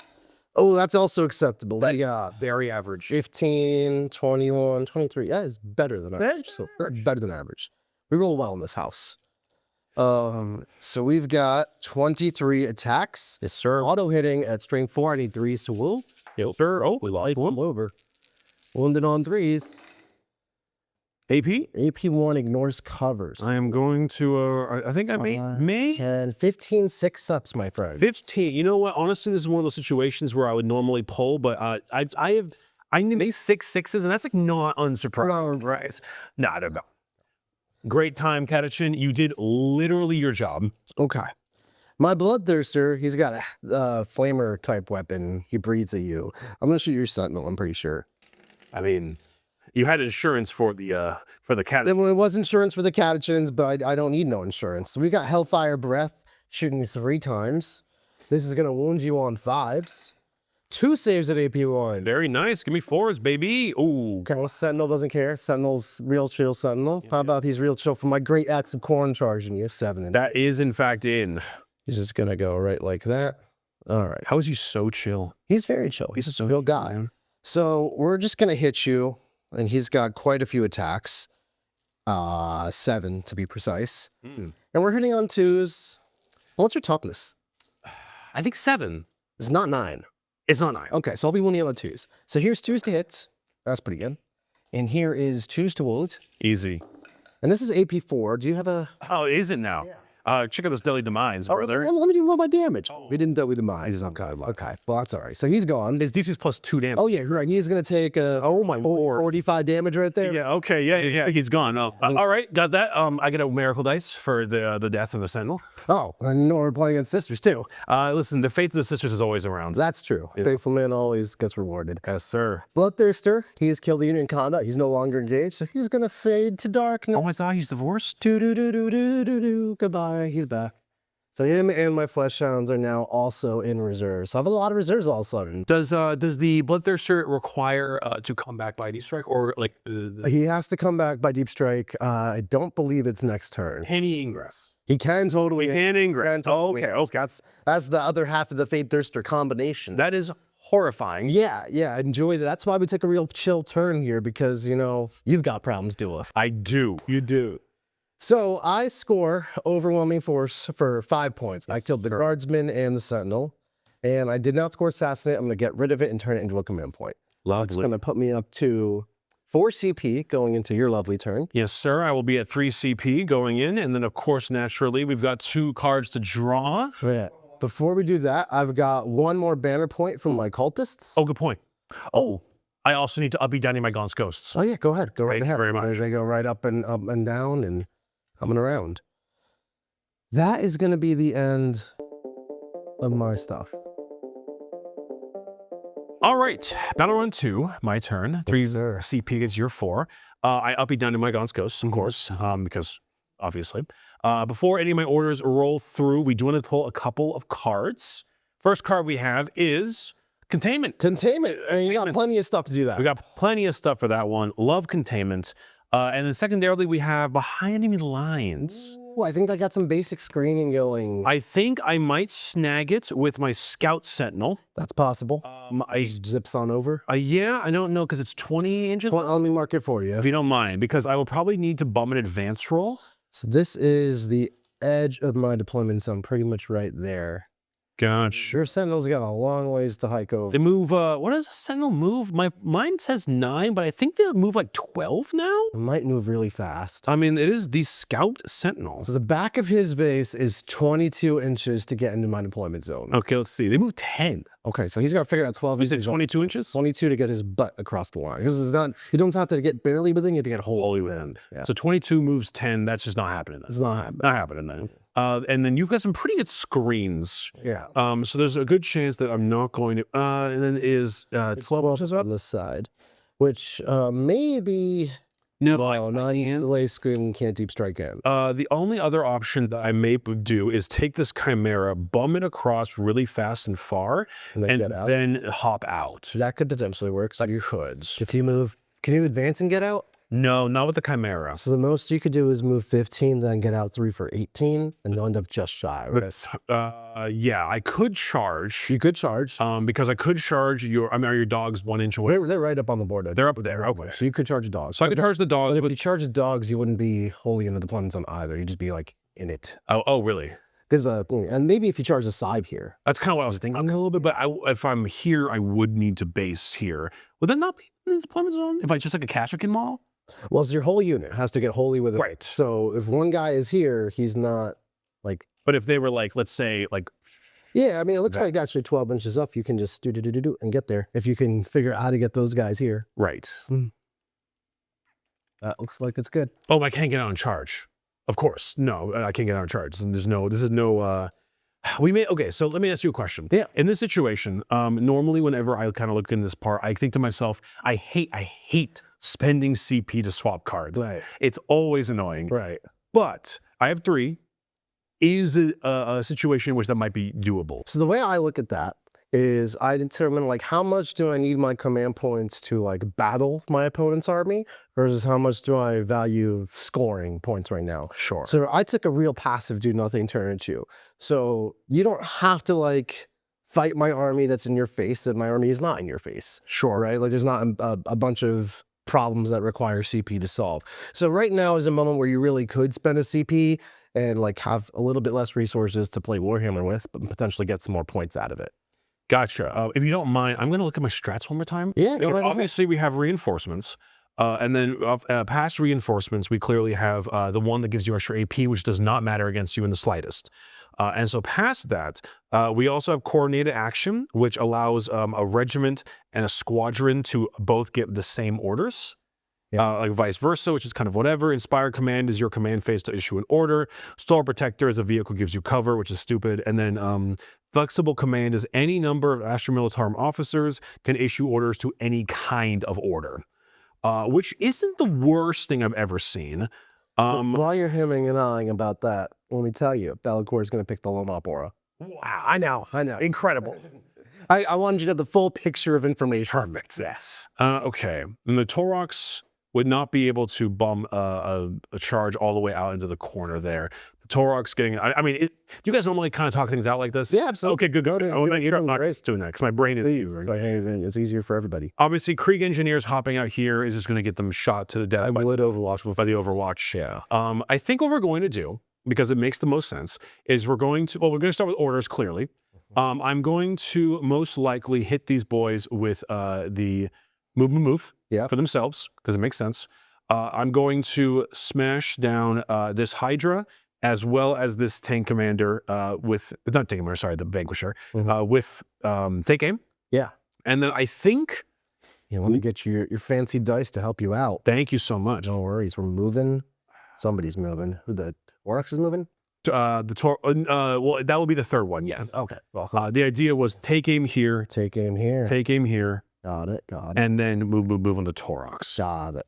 [SPEAKER 2] Oh, that's also acceptable. Yeah,
[SPEAKER 3] Very average.
[SPEAKER 2] 15, 21, 23. Yeah, it's better than average. So better than average. We roll well in this house. So we've got 23 attacks.
[SPEAKER 1] Yes, sir.
[SPEAKER 2] Auto hitting at strength 4. I need 3s to wound.
[SPEAKER 1] Yes, sir. Oh, we lost one.
[SPEAKER 2] Over. Wounded on 3s.
[SPEAKER 3] AP?
[SPEAKER 2] AP1 ignores covers.
[SPEAKER 3] I am going to, I think I may.
[SPEAKER 2] 10, 15 6-ups, my friend.
[SPEAKER 3] 15. You know what? Honestly, this is one of those situations where I would normally pull, but I need 6 6s, and that's like not unsurprising. Right? Not about. Great time, Catechin. You did literally your job.
[SPEAKER 2] Okay. My Bloodthirster, he's got a flamer type weapon. He breathes at you. I'm going to shoot your Sentinel, I'm pretty sure.
[SPEAKER 3] I mean, you had insurance for the cat.
[SPEAKER 2] It was insurance for the catechins, but I don't need no insurance. So we got Hellfire Breath shooting you 3 times. This is going to wound you on 5s. 2 saves at AP1.
[SPEAKER 3] Very nice. Give me 4s, baby. Ooh.
[SPEAKER 2] Okay, well, Sentinel doesn't care. Sentinel's real chill Sentinel. How about he's real chill for my Great Axe of Corn charging you 7.
[SPEAKER 3] That is, in fact, in.
[SPEAKER 2] He's just going to go right like that. All right.
[SPEAKER 3] How is he so chill?
[SPEAKER 2] He's very chill. He's a chill guy. Man. So we're just going to hit you. And he's got quite a few attacks. 7 to be precise. And we're hitting on 2s. Well, what's your toughness?
[SPEAKER 3] I think 7.
[SPEAKER 2] It's not 9.
[SPEAKER 3] It's not 9.
[SPEAKER 2] Okay, so I'll be wounding on 2s. So here's 2s to hit. That's pretty good. And here is 2s to wound.
[SPEAKER 3] Easy.
[SPEAKER 2] And this is AP4. Do you have a...
[SPEAKER 3] Oh, is it now?
[SPEAKER 2] Yeah.
[SPEAKER 3] Check out this Deadly Demise,
[SPEAKER 2] Oh,
[SPEAKER 3] brother.
[SPEAKER 2] let me do my damage. We didn't do the demise. Okay, well, that's all right. So he's gone.
[SPEAKER 3] His DC is +2 damage.
[SPEAKER 2] Oh, yeah, right. He's going to take
[SPEAKER 3] Oh my lord.
[SPEAKER 2] 45 damage right there.
[SPEAKER 3] Yeah, okay, yeah, he's gone. Oh, all right, got that. I get a miracle dice for the death of the Sentinel.
[SPEAKER 2] Oh, I know we're playing against sisters, too.
[SPEAKER 3] Listen, the faith of the sisters is always around.
[SPEAKER 2] That's true. Faithful man always gets rewarded.
[SPEAKER 3] Yes, sir.
[SPEAKER 2] Bloodthirster, he has killed the unit in combat. He's no longer engaged, so he's going to fade to darkness.
[SPEAKER 3] Oh my god, he's divorced?
[SPEAKER 2] Do-do-do-do-do-do-do. Goodbye. He's back. So him and my flesh hounds are now also in reserve. So I have a lot of reserves all of a sudden.
[SPEAKER 3] Does the Bloodthirster require to come back by deep strike or like
[SPEAKER 2] He has to come back by deep strike. I don't believe it's next turn.
[SPEAKER 3] can he ingress?
[SPEAKER 2] He can totally.
[SPEAKER 3] Can ingress.
[SPEAKER 2] totally.
[SPEAKER 3] Okay.
[SPEAKER 2] That's the other half of the Fate Thirster combination.
[SPEAKER 3] That is horrifying.
[SPEAKER 2] Yeah, I enjoy that. That's why we took a real chill turn here because, you know, you've got problems to deal with.
[SPEAKER 3] I do. You do.
[SPEAKER 2] So I score overwhelming force for 5 points. I killed the guardsman and the sentinel, and I did not score assassinate. I'm going to get rid of it and turn it into a command point. That's going to put me up to 4 CP going into your lovely turn.
[SPEAKER 3] Yes, sir. I will be at 3 CP going in, and then of course, naturally, we've got 2 cards to draw.
[SPEAKER 2] Yeah. Before we do that, I've got 1 more banner point from my cultists.
[SPEAKER 3] Oh, good point. Oh, I also need to be down in my Gaunt's Ghosts.
[SPEAKER 2] Oh yeah, go ahead. Go right
[SPEAKER 3] Thank you
[SPEAKER 2] ahead.
[SPEAKER 3] very much.
[SPEAKER 2] They go right up and down and coming around. That is going to be the end of my stuff.
[SPEAKER 3] All right, battle run 2, my turn. 3
[SPEAKER 2] sir.
[SPEAKER 3] CP against your 4. I up down to my Gaunt's Ghosts, of course, because obviously. Before any of my orders roll through, we do want to pull a couple of cards. First card we have is Containment.
[SPEAKER 2] Containment. And you got plenty of stuff to do that.
[SPEAKER 3] We got plenty of stuff for that one. Love Containment. And then secondarily, we have Behind Enemy Lines.
[SPEAKER 2] Ooh, I think I got some basic screening going.
[SPEAKER 3] I think I might snag it with my Scout Sentinel.
[SPEAKER 2] That's possible.
[SPEAKER 3] I
[SPEAKER 2] Zips on over.
[SPEAKER 3] Yeah, I don't know because it's 20 inches.
[SPEAKER 2] Well, let me mark it for you.
[SPEAKER 3] If you don't mind, because I will probably need to bum an advance roll.
[SPEAKER 2] So this is the edge of my deployment, so I'm pretty much right there.
[SPEAKER 3] Gosh.
[SPEAKER 2] Your Sentinel's got a long ways to hike over.
[SPEAKER 3] They move, what does a Sentinel move? Mine says 9, but I think they move like 12 now?
[SPEAKER 2] It might move really fast.
[SPEAKER 3] I mean, it is the Scout Sentinel.
[SPEAKER 2] So the back of his base is 22 inches to get into my deployment zone.
[SPEAKER 3] Okay, let's see. They move 10.
[SPEAKER 2] Okay, so he's got to figure out 12
[SPEAKER 3] You said
[SPEAKER 2] inches.
[SPEAKER 3] 22 inches?
[SPEAKER 2] 22 to get his butt across the line. Because it's not, you don't have to get barely within, you have to get wholly
[SPEAKER 3] Holy
[SPEAKER 2] within. Yeah.
[SPEAKER 3] So 22 moves 10. That's just not happening.
[SPEAKER 2] It's not happening.
[SPEAKER 3] Not happening then. And then you've got some pretty good screens.
[SPEAKER 2] Yeah.
[SPEAKER 3] So there's a good chance that I'm not going to. And then is 12 inches up?
[SPEAKER 2] On this side, which maybe
[SPEAKER 3] No,
[SPEAKER 2] not delay screen can't deep strike in.
[SPEAKER 3] the only other option that I may do is take this Chimera, bum it across really fast and far,
[SPEAKER 2] And then get out?
[SPEAKER 3] then hop out.
[SPEAKER 2] That could potentially work. So
[SPEAKER 3] You could.
[SPEAKER 2] if you move, can you advance and get out?
[SPEAKER 3] No, not with the Chimera.
[SPEAKER 2] So the most you could do is move 15, then get out 3 for 18, and you'll end up just shy. Right?
[SPEAKER 3] Yeah, I could charge.
[SPEAKER 2] You could charge.
[SPEAKER 3] Because I could charge your. I mean, are your dogs 1 inch away?
[SPEAKER 2] They're right up on the board.
[SPEAKER 3] They're up there. Okay.
[SPEAKER 2] So you could charge a dog.
[SPEAKER 3] So I could charge the dogs.
[SPEAKER 2] But if you charge the dogs, you wouldn't be wholly in the deployment zone either. You'd just be like in it.
[SPEAKER 3] Oh, really?
[SPEAKER 2] Because and maybe if you charge the side here.
[SPEAKER 3] That's kind of what I was thinking a little bit. But if I'm here, I would need to base here. Would that not be in the deployment zone? If I just like a Kashyyykin Mall?
[SPEAKER 2] Well, so your whole unit has to get wholly with it.
[SPEAKER 3] Right.
[SPEAKER 2] So if one guy is here, he's not like.
[SPEAKER 3] But if they were like, let's say, like.
[SPEAKER 2] Yeah, I mean, it looks like actually 12 inches up. You can just do and get there. If you can figure out how to get those guys here.
[SPEAKER 3] Right.
[SPEAKER 2] That looks like it's good.
[SPEAKER 3] Oh, I can't get out and charge. Of course. No, I can't get out and charge. And this is no, okay, so let me ask you a question.
[SPEAKER 2] Yeah.
[SPEAKER 3] In this situation, normally whenever I kind of look in this part, I think to myself, I hate spending CP to swap cards.
[SPEAKER 2] Right.
[SPEAKER 3] It's always annoying.
[SPEAKER 2] Right.
[SPEAKER 3] But I have 3. Is a situation in which that might be doable?
[SPEAKER 2] So the way I look at that is I determine like how much do I need my command points to like battle my opponent's army versus how much do I value scoring points right now.
[SPEAKER 3] Sure.
[SPEAKER 2] So I took a real passive do nothing turn at you. So you don't have to like fight my army that's in your face that my army is not in your face.
[SPEAKER 3] Sure.
[SPEAKER 2] Right? Like there's not a bunch of problems that require CP to solve. So right now is a moment where you really could spend a CP and like have a little bit less resources to play Warhammer with, but potentially get some more points out of it.
[SPEAKER 3] Gotcha. If you don't mind, I'm going to look at my strats one more time.
[SPEAKER 2] Yeah, go right ahead.
[SPEAKER 3] Obviously, we have reinforcements. And then past reinforcements, we clearly have the one that gives you extra AP, which does not matter against you in the slightest. And so past that, we also have coordinated action, which allows a regiment and a squadron to both get the same orders. Like vice versa, which is kind of whatever. Inspired command is your command phase to issue an order. Star protector is a vehicle gives you cover, which is stupid. And then flexible command is any number of Astra Militarum officers can issue orders to any kind of order, which isn't the worst thing I've ever seen.
[SPEAKER 2] While you're hemming and hawing about that, let me tell you, Be'lakor is going to pick the lone opera.
[SPEAKER 3] Wow,
[SPEAKER 2] I know.
[SPEAKER 3] incredible.
[SPEAKER 2] I wanted you to have the full picture of information.
[SPEAKER 3] Perfect. Yes. Okay. And the Torox would not be able to bum a charge all the way out into the corner there. The Torox getting, I mean, do you guys normally kind of talk things out like this?
[SPEAKER 2] Yeah, absolutely.
[SPEAKER 3] Okay, good, go to. I'm not doing that because my brain is
[SPEAKER 2] It's easier for everybody.
[SPEAKER 3] obviously Krieg engineers hopping out here is just going to get them shot to the death by the Overwatch. Yeah. I think what we're going to do, because it makes the most sense, is we're going to start with orders clearly. I'm going to most likely hit these boys with the move for themselves, because it makes sense. I'm going to smash down this Hydra as well as this tank commander the Vanquisher, with take aim.
[SPEAKER 2] Yeah.
[SPEAKER 3] And then I think...
[SPEAKER 2] Yeah, let me get you your fancy dice to help you out.
[SPEAKER 3] Thank you so much.
[SPEAKER 2] No worries, we're moving. Somebody's moving. Who, the Oryx is moving?
[SPEAKER 3] Well, that will be the third one, yes.
[SPEAKER 2] Okay. Well,
[SPEAKER 3] The idea was take aim here,
[SPEAKER 2] take aim here.
[SPEAKER 3] take aim here,
[SPEAKER 2] Got it.
[SPEAKER 3] and then move on the Torox.
[SPEAKER 2] Got it.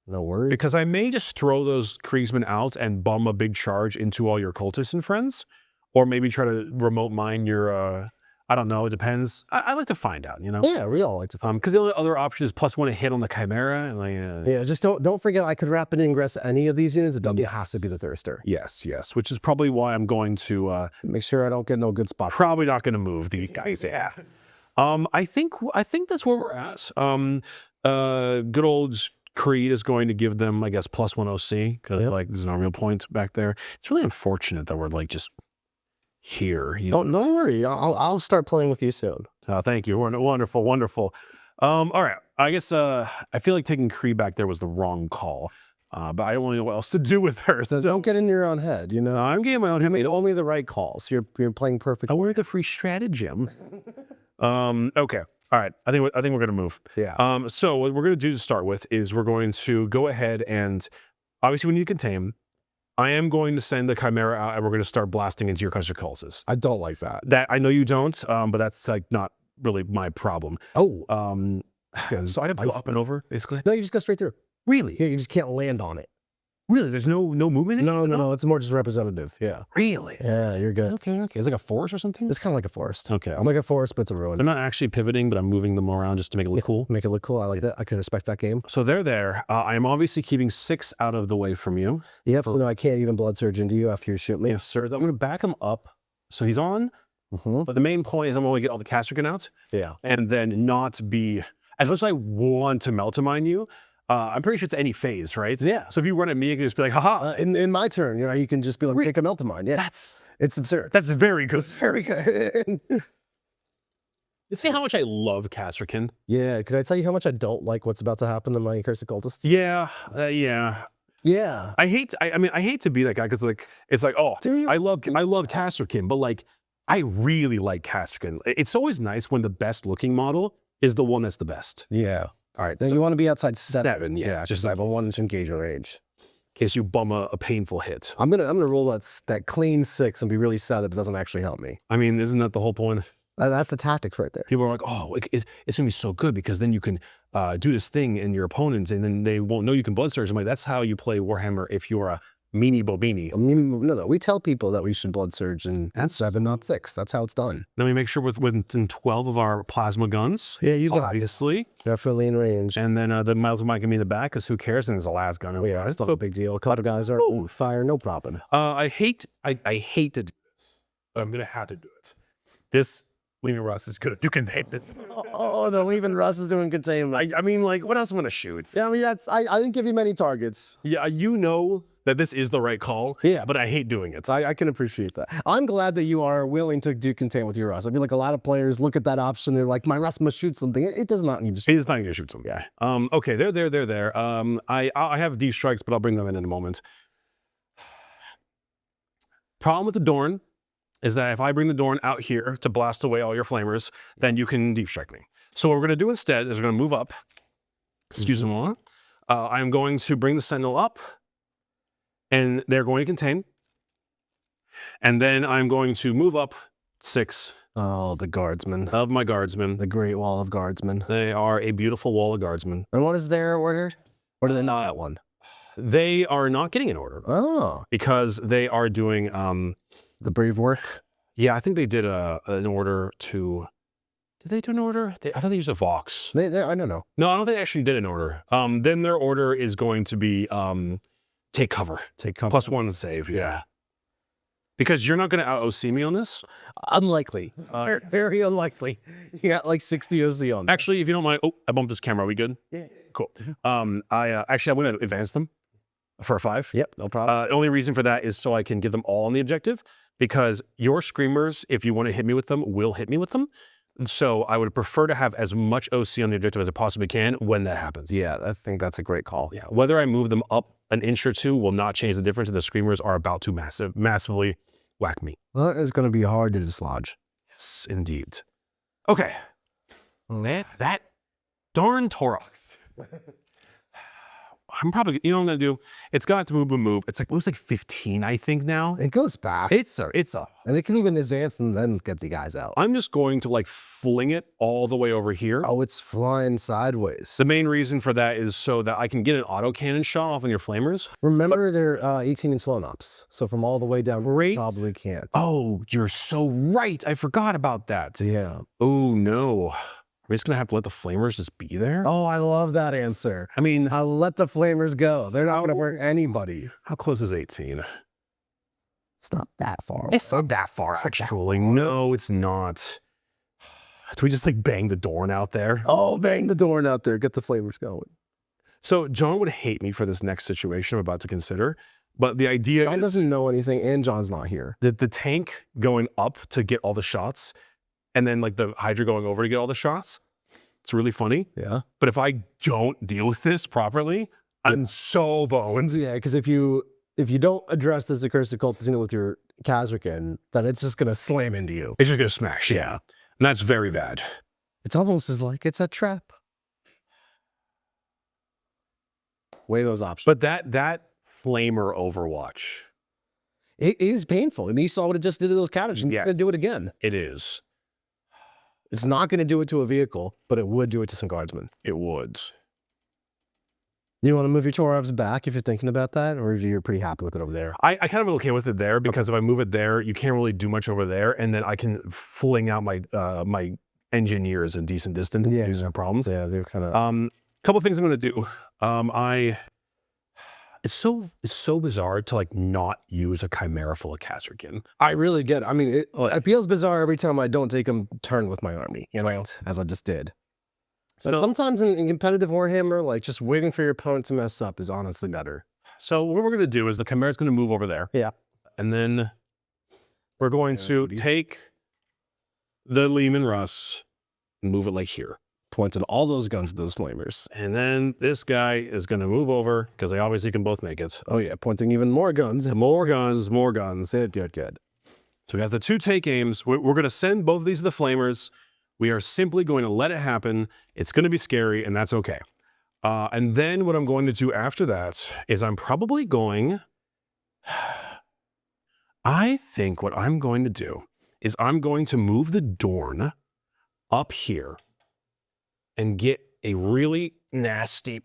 [SPEAKER 2] No worries.
[SPEAKER 3] Because I may just throw those Kriegsmen out and bum a big charge into all your cultists and friends, or maybe try to remote mine your, I don't know, it depends. I like to find out, you know?
[SPEAKER 2] Yeah, we all like to find.
[SPEAKER 3] Because the only other option is +1 to hit on the Chimera. And
[SPEAKER 2] Yeah, just don't forget I could rapid ingress any of these units. It has to be the Thirster.
[SPEAKER 3] Yes, which is probably why I'm going to...
[SPEAKER 2] Make sure I don't get no good spot.
[SPEAKER 3] Probably not going to move these guys, yeah. I think that's where we're at. Good old Creed is going to give them, I guess, +1 OC, because like there's no real point back there. It's really unfortunate that we're like just here.
[SPEAKER 2] Don't worry. I'll start playing with you soon.
[SPEAKER 3] Thank you. Wonderful. All right. I guess I feel like taking Creed back there was the wrong call. But I don't really know what else to do with her.
[SPEAKER 2] So don't get in your own head, you know.
[SPEAKER 3] I'm getting my own head.
[SPEAKER 2] You made only the right calls. You're playing perfect.
[SPEAKER 3] I wear the free stratagem. Okay. All right. I think we're gonna move.
[SPEAKER 2] Yeah.
[SPEAKER 3] So what we're gonna do to start with is we're going to go ahead and obviously we need to contain. I am going to send the Chimera out and we're going to start blasting into your cultists.
[SPEAKER 2] I don't like that.
[SPEAKER 3] That I know you don't, but that's like not really my problem.
[SPEAKER 2] Oh.
[SPEAKER 3] So I have to go up and over, basically.
[SPEAKER 2] No, you just go straight through.
[SPEAKER 3] Really?
[SPEAKER 2] Yeah, you just can't land on it.
[SPEAKER 3] Really? There's no movement in it?
[SPEAKER 2] No. It's more just representative. Yeah.
[SPEAKER 3] Really?
[SPEAKER 2] Yeah, you're good.
[SPEAKER 3] Okay. It's like a forest or something?
[SPEAKER 2] It's kind of like a forest.
[SPEAKER 3] Okay.
[SPEAKER 2] It's like a forest, but it's a ruin.
[SPEAKER 3] They're not actually pivoting, but I'm moving them around just to make it look cool.
[SPEAKER 2] Make it look cool. I like that. I can respect that game.
[SPEAKER 3] So they're there. I am obviously keeping 6 out of the way from you.
[SPEAKER 2] Yep. So no, I can't even blood surge into you after you shoot me.
[SPEAKER 3] Yes, sir. I'm going to back him up. So he's on. But the main point is I'm going to get all the Castrican out.
[SPEAKER 2] Yeah.
[SPEAKER 3] And then not be, as much as I want to Meltamine you, I'm pretty sure it's any phase, right?
[SPEAKER 2] Yeah.
[SPEAKER 3] So if you run at me, you can just be like, haha.
[SPEAKER 2] In my turn, you know, you can just be like, take a melt of mine. Yeah. It's absurd.
[SPEAKER 3] That's very good.
[SPEAKER 2] It's very good.
[SPEAKER 3] You see how much I love Castrican?
[SPEAKER 2] Yeah. Could I tell you how much I don't like what's about to happen to my Cursed Cultists?
[SPEAKER 3] Yeah.
[SPEAKER 2] Yeah.
[SPEAKER 3] I hate to be that guy because like it's like, oh, I love Castrican, but like I really like Castrican. It's always nice when the best looking model is the one that's the best.
[SPEAKER 2] Yeah. All right. Then you want to be outside 7.
[SPEAKER 3] Yeah.
[SPEAKER 2] Just I have a 1-inch engagement range.
[SPEAKER 3] In case you bum a painful hit.
[SPEAKER 2] I'm gonna roll that clean 6 and be really sad that it doesn't actually help me.
[SPEAKER 3] I mean, isn't that the whole point?
[SPEAKER 2] That's the tactics right there.
[SPEAKER 3] People are like, oh, it's gonna be so good because then you can do this thing in your opponents and then they won't know you can blood surge. I'm like, that's how you play Warhammer if you're a meanie bobini.
[SPEAKER 2] No. We tell people that we should blood surge and 7, not 6. That's how it's done.
[SPEAKER 3] Then we make sure within 12 of our plasma guns.
[SPEAKER 2] Yeah, you got
[SPEAKER 3] obviously.
[SPEAKER 2] Definitely in range.
[SPEAKER 3] And then the miles of might can be in the back because who cares? And it's the last gun.
[SPEAKER 2] Yeah, it's still a big deal. A couple of guys are fire, no problem.
[SPEAKER 3] I hate to do this. I'm gonna have to do it. This Leaving Russ is good at Duke and Daemons.
[SPEAKER 2] Oh, no, even Russ is doing containment.
[SPEAKER 3] I mean, like, what else am I gonna shoot?
[SPEAKER 2] Yeah, I mean, I didn't give you many targets.
[SPEAKER 3] Yeah, you know that this is the right call.
[SPEAKER 2] Yeah.
[SPEAKER 3] But I hate doing it.
[SPEAKER 2] I can appreciate that. I'm glad that you are willing to do contain with your Russ. I feel like a lot of players look at that option. They're like, my Russ must shoot something. It does not need to shoot.
[SPEAKER 3] He's not gonna shoot some guy. Okay, they're there. I have deep strikes, but I'll bring them in a moment. Problem with the Dorn is that if I bring the Dorn out here to blast away all your flamers, then you can deep strike me. So what we're gonna do instead is we're gonna move up. Excuse me, moment. I am going to bring the Sentinel up, and they're going to contain. And then I'm going to move up 6
[SPEAKER 2] Oh, the guardsmen.
[SPEAKER 3] of my guardsmen.
[SPEAKER 2] The Great Wall of Guardsmen.
[SPEAKER 3] They are a beautiful wall of guardsmen.
[SPEAKER 2] And what is their order? Or do they not at one?
[SPEAKER 3] They are not getting an order
[SPEAKER 2] Oh,
[SPEAKER 3] because they are doing
[SPEAKER 2] the brave work.
[SPEAKER 3] yeah, I think they did an order to. Did they do an order? I thought they used a Vox.
[SPEAKER 2] I don't know.
[SPEAKER 3] No, I don't think they actually did an order. Then their order is going to be take cover.
[SPEAKER 2] Take cover.
[SPEAKER 3] +1 save, yeah. Because you're not going to out-OC me on this.
[SPEAKER 2] Unlikely. Very unlikely. You got like 60 OC on.
[SPEAKER 3] Actually, if you don't mind, oh, I bumped this camera. Are we good?
[SPEAKER 2] Yeah.
[SPEAKER 3] Cool. I'm going to advance them for a 5.
[SPEAKER 2] Yep, no problem.
[SPEAKER 3] The only reason for that is so I can get them all on the objective, because your screamers, if you want to hit me with them, will hit me with them. So I would prefer to have as much OC on the objective as I possibly can when that happens.
[SPEAKER 2] Yeah, I think that's a great call.
[SPEAKER 3] Yeah, whether I move them up an inch or 2 will not change the difference. The screamers are about to massively whack me.
[SPEAKER 2] Well, it's going to be hard to dislodge.
[SPEAKER 3] Yes, indeed. Okay. That darn Torox. I'm probably, you know what I'm going to do? It's got to move. It's like, it was like 15, I think now.
[SPEAKER 2] It goes back.
[SPEAKER 3] It's a.
[SPEAKER 2] And it can even advance and then get the guys out.
[SPEAKER 3] I'm just going to like fling it all the way over here.
[SPEAKER 2] Oh, it's flying sideways.
[SPEAKER 3] The main reason for that is so that I can get an autocannon shot off on your flamers.
[SPEAKER 2] Remember, they're 18-inch slow ops. So from all the way down,
[SPEAKER 3] Great.
[SPEAKER 2] probably can't.
[SPEAKER 3] Oh, you're so right. I forgot about that.
[SPEAKER 2] Yeah.
[SPEAKER 3] Oh, no. Are we just going to have to let the flamers just be there?
[SPEAKER 2] Oh, I love that answer.
[SPEAKER 3] I mean,
[SPEAKER 2] I'll let the flamers go. They're not going to hurt anybody.
[SPEAKER 3] how close is 18?
[SPEAKER 2] It's not that far.
[SPEAKER 3] It's not that far, actually. No, it's not. Do we just like bang the Dorn out there?
[SPEAKER 2] Oh, bang the door out there. Get the flamers going.
[SPEAKER 3] So John would hate me for this next situation I'm about to consider. But the idea
[SPEAKER 2] John
[SPEAKER 3] is
[SPEAKER 2] doesn't know anything, and John's not here.
[SPEAKER 3] that the tank going up to get all the shots, and then like the Hydra going over to get all the shots. It's really funny.
[SPEAKER 2] Yeah.
[SPEAKER 3] But if I don't deal with this properly, I'm so boned.
[SPEAKER 2] Yeah, because if you don't address this accursed cultist with your Kazrikan, then it's just going to slam into you.
[SPEAKER 3] It's just gonna smash. Yeah. And that's very bad.
[SPEAKER 2] It's almost as like it's a trap. Weigh those options.
[SPEAKER 3] But that flamer Overwatch,
[SPEAKER 2] It is painful. And you saw what it just did to those cottages. It's
[SPEAKER 3] Yeah.
[SPEAKER 2] going to do it again.
[SPEAKER 3] it is.
[SPEAKER 2] It's not going to do it to a vehicle, but it would do it to some guardsmen.
[SPEAKER 3] It would.
[SPEAKER 2] You want to move your Torovs back if you're thinking about that, or you're pretty happy with it over there?
[SPEAKER 3] I kind of am okay with it there because if I move it there, you can't really do much over there, and then I can fling out my my engineers in decent distance.
[SPEAKER 2] Yeah.
[SPEAKER 3] These are problems.
[SPEAKER 2] Yeah, they're kind of...
[SPEAKER 3] Couple things I'm gonna do. It's so bizarre to like not use a Chimera full of Kazrikan.
[SPEAKER 2] I really get it. I mean, it feels bizarre every time I don't take them turn with my army, you know, as I just did. But
[SPEAKER 3] So-
[SPEAKER 2] sometimes in competitive Warhammer, like just waiting for your opponent to mess up is honestly better.
[SPEAKER 3] So what we're gonna do is the Chimera's gonna move over there.
[SPEAKER 2] Yeah.
[SPEAKER 3] And then we're going to take the Lehman Russ and move it like here.
[SPEAKER 2] Pointed all those guns at those flamers.
[SPEAKER 3] And then this guy is going to move over because they obviously can both make it.
[SPEAKER 2] Oh yeah, pointing even more guns.
[SPEAKER 3] More guns, more guns.
[SPEAKER 2] Good.
[SPEAKER 3] So we have the 2 take aims. We're going to send both of these to the flamers. We are simply going to let it happen. It's going to be scary, and that's okay. And then what I'm going to do after that is I'm probably going... I think what I'm going to do is I'm going to move the Dorn up here and get a really nasty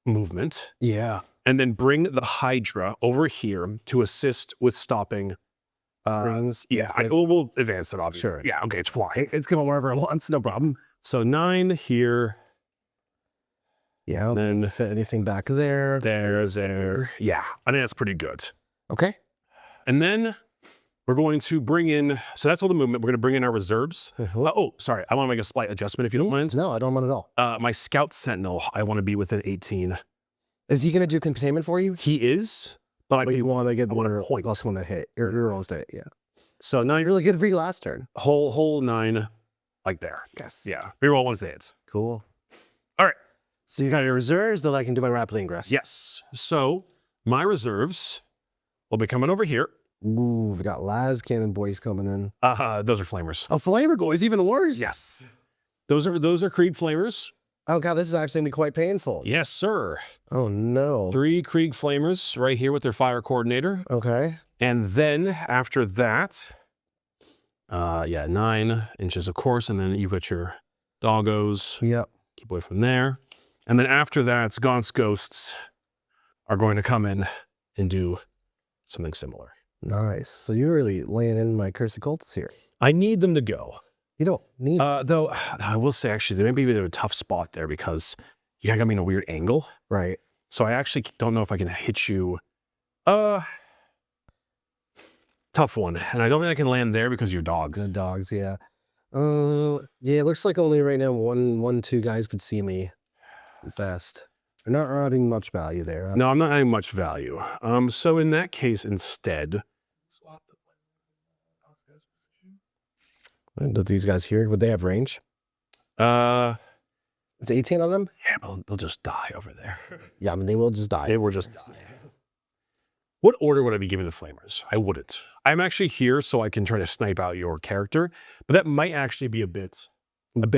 [SPEAKER 3] movement,
[SPEAKER 2] Yeah.
[SPEAKER 3] and then bring the Hydra over here to assist with stopping.
[SPEAKER 2] Springs.
[SPEAKER 3] Yeah, we'll advance it, obviously.
[SPEAKER 2] Sure.
[SPEAKER 3] Yeah, okay, it's flying.
[SPEAKER 2] It's going wherever it wants, no problem.
[SPEAKER 3] So 9 here,
[SPEAKER 2] Yeah.
[SPEAKER 3] then
[SPEAKER 2] Fit anything back there.
[SPEAKER 3] there. Yeah, I think that's pretty good.
[SPEAKER 2] Okay.
[SPEAKER 3] And then We're going to bring in, so that's all the movement. We're going to bring in our reserves.
[SPEAKER 2] Uh-huh.
[SPEAKER 3] Oh, sorry. I want to make a slight adjustment if you don't mind.
[SPEAKER 2] No, I don't want it at all.
[SPEAKER 3] My Scout Sentinel, I want to be within 18.
[SPEAKER 2] Is he going to do containment for you?
[SPEAKER 3] He is, but
[SPEAKER 2] But you want to get
[SPEAKER 3] want a
[SPEAKER 2] more
[SPEAKER 3] point.
[SPEAKER 2] plus one to hit. Your rolls to hit, yeah.
[SPEAKER 3] So now you're
[SPEAKER 2] Really good for your last turn.
[SPEAKER 3] whole 9, like there.
[SPEAKER 2] Yes.
[SPEAKER 3] Yeah. Reroll once it hits.
[SPEAKER 2] Cool.
[SPEAKER 3] All right.
[SPEAKER 2] So you got your reserves, then I can do my rapid ingress.
[SPEAKER 3] Yes. So my reserves will be coming over here.
[SPEAKER 2] Ooh, we got las cannon boys coming in.
[SPEAKER 3] Those are flamers.
[SPEAKER 2] Oh, flamer boys, even worse.
[SPEAKER 3] Yes. Those are Krieg flamers.
[SPEAKER 2] Oh god, this is actually gonna be quite painful.
[SPEAKER 3] Yes, sir.
[SPEAKER 2] Oh no.
[SPEAKER 3] 3 Krieg flamers right here with their fire coordinator.
[SPEAKER 2] Okay.
[SPEAKER 3] And then after that, 9 inches, of course. And then you've got your doggos.
[SPEAKER 2] Yep.
[SPEAKER 3] Keep away from there. And then after that, Gaunt's ghosts are going to come in and do something similar.
[SPEAKER 2] Nice. So you're really laying in my cursed cultists here.
[SPEAKER 3] I need them to go.
[SPEAKER 2] You don't need
[SPEAKER 3] Though I will say, actually, there may be a tough spot there because you got me in a weird angle.
[SPEAKER 2] right.
[SPEAKER 3] So I actually don't know if I can hit you. Tough one. And I don't think I can land there because of your dogs.
[SPEAKER 2] The dogs, yeah. Yeah, it looks like only right now two guys could see me fast. They're not adding much value there.
[SPEAKER 3] No, I'm not adding much value. So in that case, instead,
[SPEAKER 4] Swap the position.
[SPEAKER 2] Do these guys here, would they have range? It's 18 on them?
[SPEAKER 3] yeah, they'll just die over there.
[SPEAKER 2] Yeah, I mean, they will just die.
[SPEAKER 3] They will just die. What order would I be giving the flamers? I wouldn't. I'm actually here so I can try to snipe out your character, but that might actually be a bit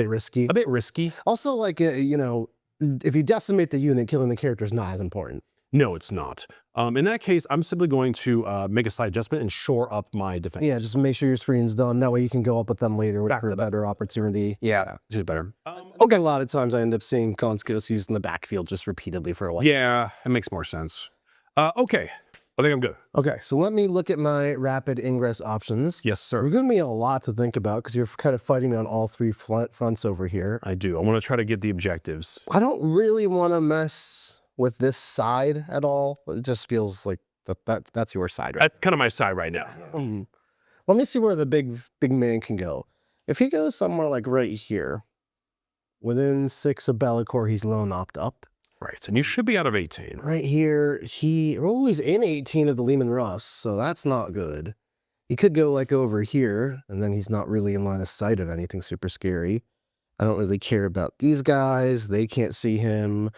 [SPEAKER 2] risky.
[SPEAKER 3] risky.
[SPEAKER 2] Also, like, you know, if you decimate the unit, killing the character is not as important.
[SPEAKER 3] No, it's not. In that case, I'm simply going to make a slight adjustment and shore up my defense.
[SPEAKER 2] Yeah, just make sure your screen's done. That way you can go up with them later
[SPEAKER 3] Back
[SPEAKER 2] for
[SPEAKER 3] to
[SPEAKER 2] a
[SPEAKER 3] back.
[SPEAKER 2] better opportunity. Yeah.
[SPEAKER 3] It's better.
[SPEAKER 2] Okay, a lot of times I end up seeing Conskos used in the backfield just repeatedly for a while.
[SPEAKER 3] Yeah, that makes more sense. Okay, I think I'm good.
[SPEAKER 2] Okay, so let me look at my rapid ingress options.
[SPEAKER 3] Yes, sir.
[SPEAKER 2] There's going to be a lot to think about because you're kind of fighting me on all three fronts over here.
[SPEAKER 3] I do. I want to try to get the objectives.
[SPEAKER 2] I don't really want to mess with this side at all. It just feels like that's your side, right?
[SPEAKER 3] That's kind of my side right now.
[SPEAKER 2] Let me see where the big man can go. If he goes somewhere like right here, within 6 of Bellicor, he's lone opt up.
[SPEAKER 3] Right, and you should be out of 18.
[SPEAKER 2] Right here, he's in 18 of the Lehman Russ, so that's not good. He could go like over here, and then he's not really in line of sight of anything super scary. I don't really care about these guys. They can't see him.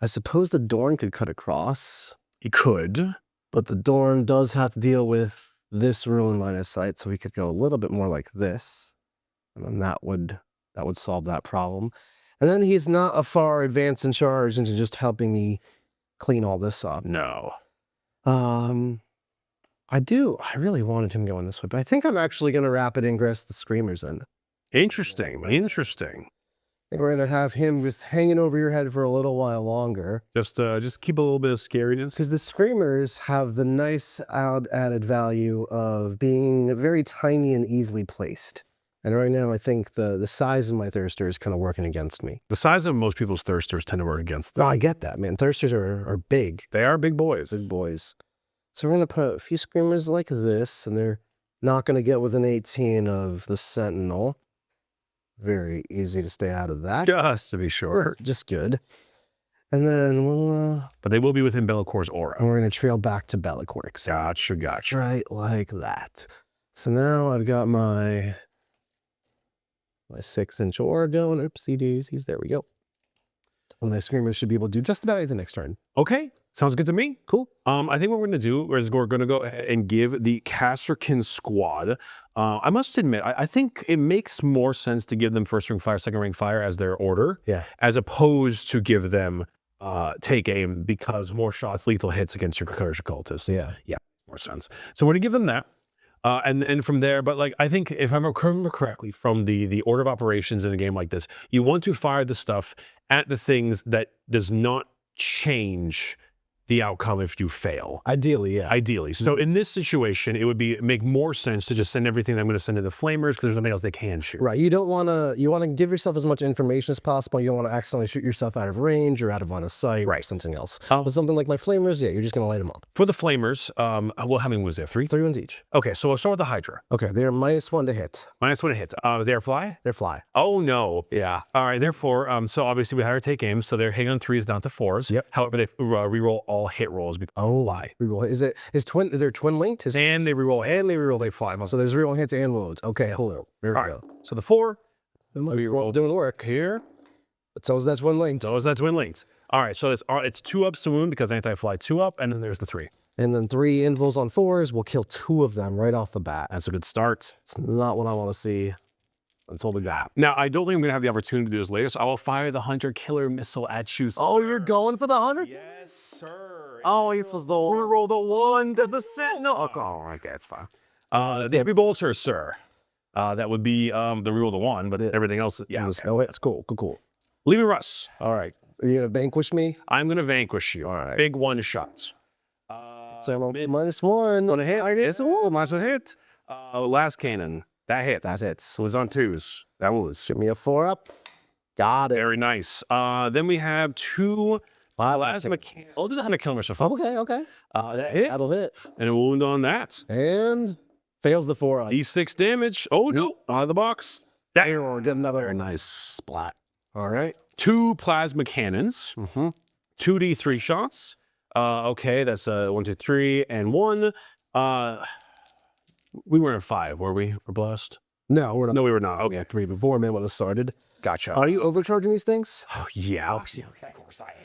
[SPEAKER 2] I suppose the Dorn could cut across,
[SPEAKER 3] He could.
[SPEAKER 2] but the Dorn does have to deal with this rule in line of sight, so he could go a little bit more like this, and then that would solve that problem. And then he's not a far advance in charge into just helping me clean all this up.
[SPEAKER 3] No.
[SPEAKER 2] I really wanted him going this way, but I think I'm actually going to rapid ingress the Screamers in.
[SPEAKER 3] Interesting. Interesting.
[SPEAKER 2] I think we're going to have him just hanging over your head for a little while longer.
[SPEAKER 3] Just keep a little bit of scariness.
[SPEAKER 2] Because the Screamers have the nice added value of being very tiny and easily placed. And right now, I think the size of my Thirster is kind of working against me.
[SPEAKER 3] The size of most people's Thirsters tend to work against them.
[SPEAKER 2] Oh, I get that, man. Thirsters are big.
[SPEAKER 3] They are big boys.
[SPEAKER 2] Big boys. So we're going to put a few Screamers like this, and they're not going to get within 18 of the Sentinel. Very easy to stay out of that.
[SPEAKER 3] Just to be sure.
[SPEAKER 2] Just good. And then we'll...
[SPEAKER 3] But they will be within Bellicor's aura.
[SPEAKER 2] and we're going to trail back to Bellicorix.
[SPEAKER 3] Gotcha.
[SPEAKER 2] Right like that. So now I've got my 6-inch aura going. Oopsie daisies. There we go. And my Screamers should be able to do just about anything next turn.
[SPEAKER 3] Okay. Sounds good to me. Cool. I think what we're going to do is we're going to go ahead and give the Casterkin squad. I must admit, I think it makes more sense to give them first ring fire, second ring fire as their order.
[SPEAKER 2] Yeah.
[SPEAKER 3] As opposed to give them take aim because more shots, lethal hits against your cursed cultists.
[SPEAKER 2] Yeah.
[SPEAKER 3] More sense. So we're going to give them that. And from there, but like I think if I remember correctly from the order of operations in a game like this, you want to fire the stuff at the things that does not change the outcome if you fail.
[SPEAKER 2] Ideally, yeah.
[SPEAKER 3] Ideally. So in this situation, it would make more sense to just send everything that I'm going to send to the flamers because there's nothing else they can shoot.
[SPEAKER 2] Right. You don't want to. You want to give yourself as much information as possible. You don't want to accidentally shoot yourself out of range or out of line of sight.
[SPEAKER 3] Right.
[SPEAKER 2] Or something else. But something like my flamers, yeah, you're just gonna light them up.
[SPEAKER 3] For the flamers, well, how many was there? 3?
[SPEAKER 2] 3 ones each.
[SPEAKER 3] Okay, so we'll start with the Hydra.
[SPEAKER 2] Okay, they're -1 to hit.
[SPEAKER 3] -1 to hit. They fly?
[SPEAKER 2] They're fly.
[SPEAKER 3] Oh no.
[SPEAKER 2] Yeah.
[SPEAKER 3] All right. Therefore, so obviously we had our take aim, so their hit on 3s down to 4s.
[SPEAKER 2] Yep.
[SPEAKER 3] However, they reroll all hit rolls because fly.
[SPEAKER 2] Reroll. They're twin linked?
[SPEAKER 3] And they reroll and they reroll they fly.
[SPEAKER 2] So there's reroll hits and wounds. Okay, hold on. There we
[SPEAKER 3] All right.
[SPEAKER 2] go.
[SPEAKER 3] So the 4
[SPEAKER 2] We roll doing the work.
[SPEAKER 3] here.
[SPEAKER 2] But so is that twin linked.
[SPEAKER 3] So is that twin linked. All right. So it's 2 ups to wound because anti-fly 2 up, and then there's the 3.
[SPEAKER 2] And then 3 invulns on 4s will kill 2 of them right off the bat.
[SPEAKER 3] That's a good start.
[SPEAKER 2] It's not what I want to see.
[SPEAKER 3] That's all we got. Now, I don't think I'm going to have the opportunity to do this later, so I will fire the Hunter Killer Missile at you.
[SPEAKER 2] Oh, you're going for the 100?
[SPEAKER 3] Yes, sir.
[SPEAKER 2] Oh, he says the roll the 1 to the Sentinel.
[SPEAKER 3] Okay, it's fine. The Heavy Bolter, sir. That would be the reroll the 1, but everything else, yeah.
[SPEAKER 2] Let's go. That's cool. Cool.
[SPEAKER 3] Leave me Russ.
[SPEAKER 2] All right. Are you going to vanquish me?
[SPEAKER 3] I'm going to vanquish you.
[SPEAKER 2] All right.
[SPEAKER 3] Big 1 shots.
[SPEAKER 2] So I'm -1 on a hit. It's a hit.
[SPEAKER 3] Last cannon. That hits.
[SPEAKER 2] That's it.
[SPEAKER 3] It was on 2s. That was
[SPEAKER 2] Give me a 4 up. Got it.
[SPEAKER 3] very nice. Then we have 2 plasma cannons. I'll do the Hunter Killer Missile.
[SPEAKER 2] Okay.
[SPEAKER 3] That hit.
[SPEAKER 2] That'll hit.
[SPEAKER 3] And a wound on that.
[SPEAKER 2] And fails the 4 up.
[SPEAKER 3] D6 damage. Oh, no. Out of the box.
[SPEAKER 2] Get another.
[SPEAKER 3] Very nice splat.
[SPEAKER 2] All right.
[SPEAKER 3] 2 plasma cannons. 2d3 shots. Okay, that's 1, 2, 3, and 1. We were in 5, were we? We're blessed.
[SPEAKER 2] No, we're not.
[SPEAKER 3] No, we were not. Okay,
[SPEAKER 2] 3 before man would have started.
[SPEAKER 3] gotcha.
[SPEAKER 2] Are you overcharging these things?
[SPEAKER 3] Oh, yeah.
[SPEAKER 2] Okay.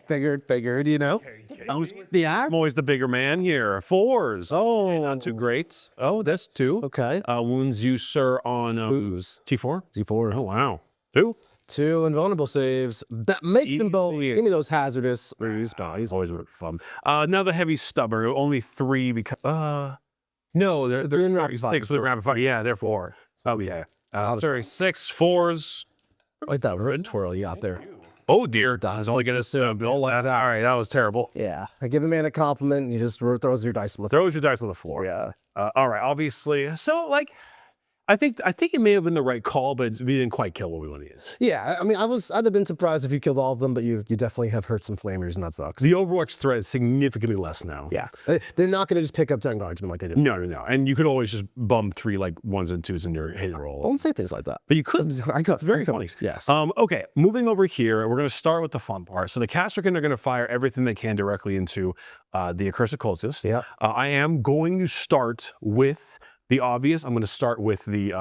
[SPEAKER 2] Figured, you know. I was with the act.
[SPEAKER 3] I'm always the bigger man here. 4s.
[SPEAKER 2] Oh,
[SPEAKER 3] Not too great. Oh, that's 2.
[SPEAKER 2] okay.
[SPEAKER 3] Wounds you, sir, on
[SPEAKER 2] Twos.
[SPEAKER 3] T4.
[SPEAKER 2] Z4.
[SPEAKER 3] Oh, wow. 2.
[SPEAKER 2] 2 invulnerable saves. That make them both.
[SPEAKER 3] Easy.
[SPEAKER 2] Give me those hazardous.
[SPEAKER 3] He's always fun. Now the heavy stubber. Only 3 because no, they're
[SPEAKER 2] in rapid fire.
[SPEAKER 3] 6 with rapid fire. Yeah, they're 4. Oh yeah. Sorry, 6 4s.
[SPEAKER 2] Like that red twirl you got there.
[SPEAKER 3] Oh dear, that's only gonna all right, that was terrible.
[SPEAKER 2] Yeah. I give the man a compliment. And he just throws your dice on the floor.
[SPEAKER 3] Throws your dice on the floor.
[SPEAKER 2] Yeah.
[SPEAKER 3] All right, obviously. So like, I think it may have been the right call, but we didn't quite kill what we wanted.
[SPEAKER 2] Yeah. I mean, I'd have been surprised if you killed all of them, but you definitely have hurt some flamers, and that sucks.
[SPEAKER 3] The Overwatch threat is significantly less now.
[SPEAKER 2] Yeah. They're not going to just pick up 10 guardsmen like they did.
[SPEAKER 3] No. And you could always just bump 3 like 1s and 2s in your hit roll.
[SPEAKER 2] Don't say things like that.
[SPEAKER 3] But you could.
[SPEAKER 2] I could.
[SPEAKER 3] It's very funny.
[SPEAKER 2] Yes.
[SPEAKER 3] Okay, moving over here, we're going to start with the fun part. So the Castrican are going to fire everything they can directly into the Accursed Cultist.
[SPEAKER 2] Yeah.
[SPEAKER 3] I am going to start with the obvious. I'm going to start with the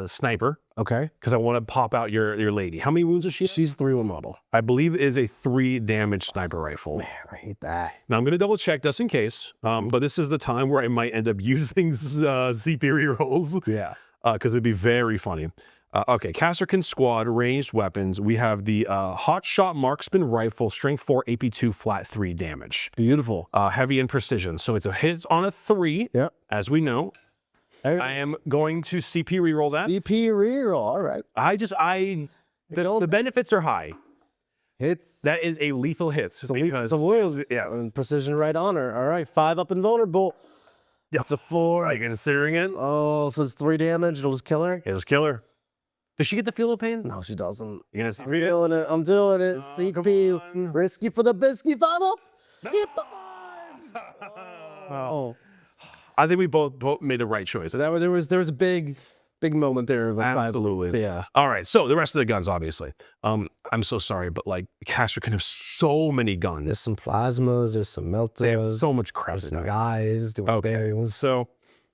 [SPEAKER 3] sniper
[SPEAKER 2] Okay.
[SPEAKER 3] because I want to pop out your lady. How many wounds is she?
[SPEAKER 2] She's 3-1 model.
[SPEAKER 3] I believe it is a 3 damage sniper rifle.
[SPEAKER 2] Man, I hate that.
[SPEAKER 3] Now I'm going to double check just in case, but this is the time where I might end up using CP rolls.
[SPEAKER 2] Yeah.
[SPEAKER 3] Because it'd be very funny. Okay, Castrican squad, ranged weapons. We have the Hot Shot Marksman Rifle, Strength 4, AP 2, flat 3 damage.
[SPEAKER 2] Beautiful.
[SPEAKER 3] Heavy and precision. So it's a hit on a 3,
[SPEAKER 2] Yeah.
[SPEAKER 3] as we know. I am going to CP reroll that.
[SPEAKER 2] CP reroll. All right.
[SPEAKER 3] The benefits are high.
[SPEAKER 2] Hits.
[SPEAKER 3] That is a lethal hit.
[SPEAKER 2] It's a loyal. Yeah. And precision right on her. All right. 5 up invulnerable.
[SPEAKER 3] Yeah.
[SPEAKER 2] It's a 4.
[SPEAKER 3] Are you considering it?
[SPEAKER 2] Oh, so it's 3 damage. It'll just kill her?
[SPEAKER 3] It's killer. Does she get the feel of pain?
[SPEAKER 2] No, she doesn't.
[SPEAKER 3] You're going to
[SPEAKER 2] I'm doing it. I'm doing it. CP. Risky for the biscuit. 5 up. Get the 5. Oh.
[SPEAKER 3] I think we both made the right choice.
[SPEAKER 2] So there was a big moment there of a 5.
[SPEAKER 3] Absolutely.
[SPEAKER 2] Yeah.
[SPEAKER 3] All right. So the rest of the guns, obviously. I'm so sorry, but like Castor can have so many guns.
[SPEAKER 2] There's some plasmas. There's some meltas.
[SPEAKER 3] They have so much crap.
[SPEAKER 2] There's some guys doing barrels.
[SPEAKER 3] So,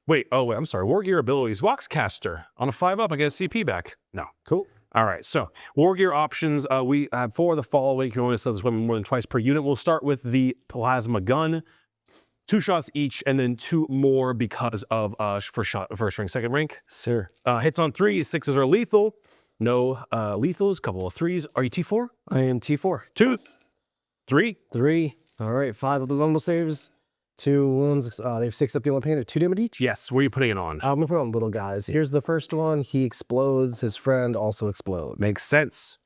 [SPEAKER 3] wait. Oh, wait. I'm sorry. War Gear abilities. Voxcaster. On a 5 up, I get a CP back. No.
[SPEAKER 2] Cool.
[SPEAKER 3] All right. So, War Gear options. We have 4 of the following. You can only sell this weapon more than twice per unit. We'll start with the plasma gun. 2 shots each, and then 2 more because of first rank, second rank.
[SPEAKER 2] Sir.
[SPEAKER 3] Hits on 3, 6s are lethal. No lethals, couple of 3s. Are you T4?
[SPEAKER 2] I am T4.
[SPEAKER 3] 2, 3.
[SPEAKER 2] 3. All right. 5 of the vulnerable saves. 2 wounds. They have 6 up the only pain. 2 damage each.
[SPEAKER 3] Yes. Where are you putting it on?
[SPEAKER 2] I'm gonna put on little guys. Here's the first one. He explodes. His friend also explodes.
[SPEAKER 3] Makes sense.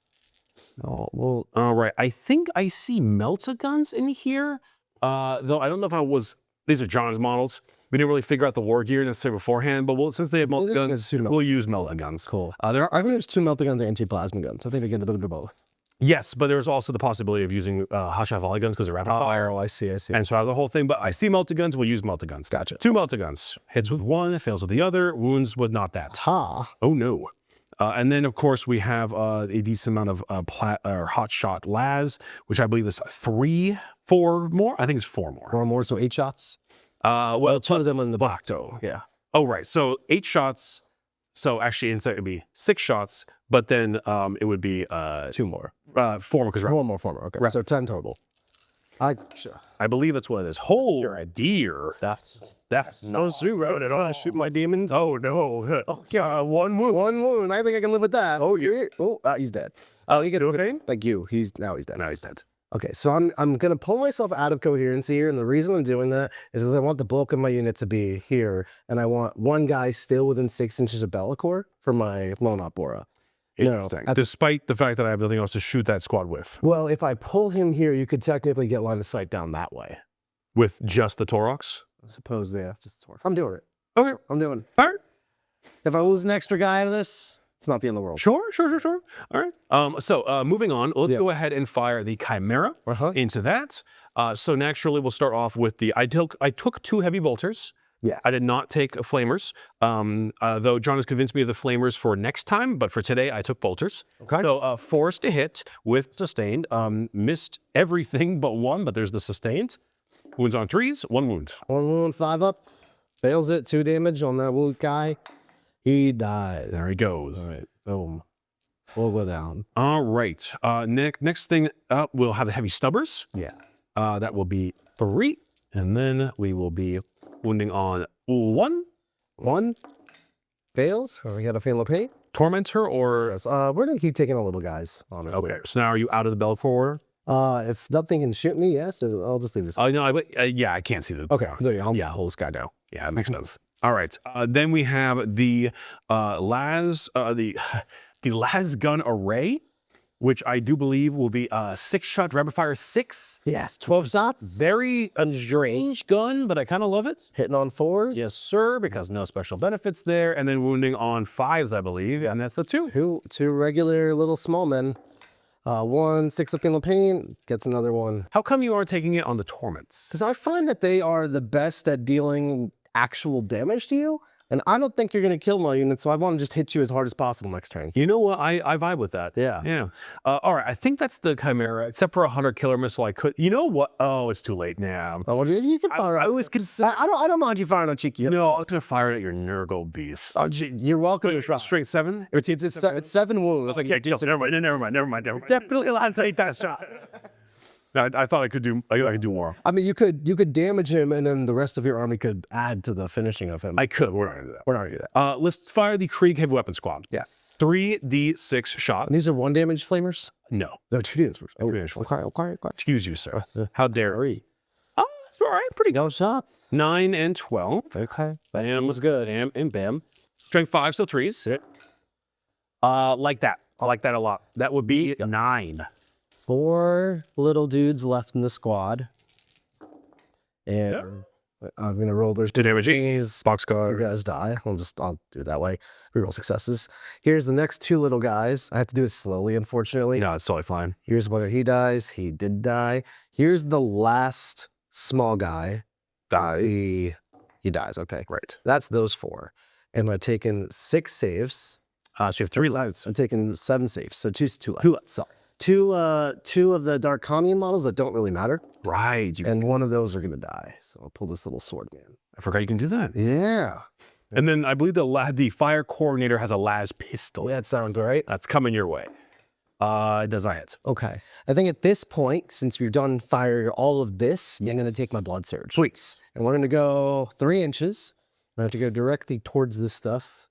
[SPEAKER 3] Oh, well, all right. I think I see melta guns in here. Though I don't know if these are John's models. We didn't really figure out the war gear necessarily beforehand, but since they have melta guns, we'll use melta guns.
[SPEAKER 2] Cool. I think there's 2 melta guns and anti-plasma guns. I think they get a little bit of both.
[SPEAKER 3] Yes, but there's also the possibility of using hotshot volley guns because they're rapid fire.
[SPEAKER 2] Oh, I see.
[SPEAKER 3] And so I have the whole thing, but I see melta guns, we'll use melta guns.
[SPEAKER 2] Gotcha.
[SPEAKER 3] 2 melta guns. Hits with one, fails with the other, wounds with not that.
[SPEAKER 2] Ta.
[SPEAKER 3] Oh no. And then of course we have a decent amount of hotshot las, which I believe is 4 more. I think it's 4 more.
[SPEAKER 2] 4 more, so 8 shots.
[SPEAKER 3] Well,
[SPEAKER 2] 2 of them in the black though. Yeah.
[SPEAKER 3] Oh, right. So 8 shots. So actually inside it would be 6 shots, but then it would be
[SPEAKER 2] 2 more.
[SPEAKER 3] 4 more because
[SPEAKER 2] 4 more. Okay.
[SPEAKER 3] Right.
[SPEAKER 2] So 10 total.
[SPEAKER 3] I believe that's what it is. Holy deer. That's
[SPEAKER 2] no zero at all. Shoot my demons.
[SPEAKER 3] Oh no.
[SPEAKER 2] Oh god, 1 wound. 1 wound. I think I can live with that. Oh, he's dead. Oh, you get okay? Thank you. He's dead. Now he's dead. Okay, so I'm gonna pull myself out of coherency here, and the reason I'm doing that is because I want the bulk of my unit to be here, and I want one guy still within 6 inches of Bellicor for my lone op aura. No,
[SPEAKER 3] despite the fact that I have nothing else to shoot that squad with.
[SPEAKER 2] Well, if I pull him here, you could technically get line of sight down that way.
[SPEAKER 3] With just the Torox?
[SPEAKER 2] I suppose, yeah, just the Torox. I'm doing it.
[SPEAKER 3] Okay.
[SPEAKER 2] I'm doing it.
[SPEAKER 3] All right.
[SPEAKER 2] If I lose an extra guy out of this, it's not the end of the world.
[SPEAKER 3] Sure. All right. So moving on, let's go ahead and fire the Chimera into that. So naturally, we'll start off with I took 2 heavy bolters.
[SPEAKER 2] Yeah.
[SPEAKER 3] I did not take flamers, though John has convinced me of the flamers for next time, but for today, I took bolters.
[SPEAKER 2] Okay.
[SPEAKER 3] So forced to hit with sustained. Missed everything but 1, but there's the sustained. Wounds on 3s, 1 wound.
[SPEAKER 2] 1 wound, 5 up. Fails it, 2 damage on that wound guy. He dies.
[SPEAKER 3] There he goes.
[SPEAKER 2] All right, boom. We'll go down.
[SPEAKER 3] All right. Next thing up, we'll have the heavy stubbers.
[SPEAKER 2] Yeah.
[SPEAKER 3] That will be 3, and then we will be wounding on 1.
[SPEAKER 2] 1 fails. Or we got a fail of pain.
[SPEAKER 3] Tormentor or
[SPEAKER 2] Yes. We're gonna keep taking our little guys on it.
[SPEAKER 3] okay. So now are you out of the Bellicor order?
[SPEAKER 2] If nothing can shoot me, yes, I'll just leave this.
[SPEAKER 3] Oh no, yeah, I can't see the.
[SPEAKER 2] Okay. There you go.
[SPEAKER 3] Yeah, hold this guy down. Yeah, that makes sense. All right. Then we have the the las gun array, which I do believe will be 6-shot rapid fire 6.
[SPEAKER 2] Yes, 12 shots.
[SPEAKER 3] Very strange gun, but I kind of love it.
[SPEAKER 2] Hitting on 4.
[SPEAKER 3] Yes, sir, because no special benefits there. And then wounding on 5s, I believe, and that's a 2.
[SPEAKER 2] 2 regular little small men. 1 6 up in the pain, gets another 1.
[SPEAKER 3] How come you aren't taking it on the Torments?
[SPEAKER 2] Because I find that they are the best at dealing actual damage to you, and I don't think you're going to kill my unit, so I want to just hit you as hard as possible next turn.
[SPEAKER 3] You know what? I vibe with that.
[SPEAKER 2] Yeah.
[SPEAKER 3] Yeah. All right. I think that's the Chimera, except for a 100 killer missile. I could. You know what? Oh, it's too late now.
[SPEAKER 2] Oh, you can fire.
[SPEAKER 3] I was considering.
[SPEAKER 2] I don't mind you firing on cheeky.
[SPEAKER 3] No, I was gonna fire it at your Nurgle beast.
[SPEAKER 2] Oh, you're welcome to try.
[SPEAKER 3] Straight 7.
[SPEAKER 2] It's 7 wounds.
[SPEAKER 3] I was like, yeah, never mind.
[SPEAKER 2] Definitely allowed to take that shot.
[SPEAKER 3] No, I thought I could do. I could do more.
[SPEAKER 2] I mean, you could damage him, and then the rest of your army could add to the finishing of him.
[SPEAKER 3] I could. We're not gonna do that.
[SPEAKER 2] We're not gonna do that.
[SPEAKER 3] Let's fire the Krieg Heavy Weapon Squad.
[SPEAKER 2] Yes.
[SPEAKER 3] 3d6 shot.
[SPEAKER 2] And these are 1 damage flamers.
[SPEAKER 3] No.
[SPEAKER 2] No, 2 damage.
[SPEAKER 3] Two damage flamers.
[SPEAKER 2] Okay.
[SPEAKER 3] Excuse you, sir. How dare you? Oh, that's all right. Pretty good shots. 9 and 12.
[SPEAKER 2] Okay.
[SPEAKER 3] Bam was good. And bam. Strength 5, so 3s. Like that. I like that a lot. That would be 9.
[SPEAKER 2] 4 little dudes left in the squad. And I'm gonna roll those
[SPEAKER 3] 2 damage.
[SPEAKER 2] boxcar. You guys die. I'll do it that way. Reroll successes. Here's the next 2 little guys. I have to do it slowly, unfortunately.
[SPEAKER 3] No, it's totally fine.
[SPEAKER 2] Here's whether he dies. He did die. Here's the last small guy. He dies. Okay, great. That's those 4. And I've taken 6 saves.
[SPEAKER 3] So you have 3 lives.
[SPEAKER 2] I'm taking 7 saves. So 2 left. Sorry. 2 of the Dark Commune models that don't really matter.
[SPEAKER 3] Right.
[SPEAKER 2] And 1 of those are gonna die. So I'll pull this little sword man.
[SPEAKER 3] I forgot you can do that.
[SPEAKER 2] Yeah.
[SPEAKER 3] And then I believe the fire coordinator has a las pistol.
[SPEAKER 2] Yeah, that sounds great.
[SPEAKER 3] That's coming your way. It does not hit.
[SPEAKER 2] Okay. I think at this point, since we've done firing all of this, I'm gonna take my blood surge.
[SPEAKER 3] Sweet.
[SPEAKER 2] And we're gonna go 3 inches. I have to go directly towards this stuff.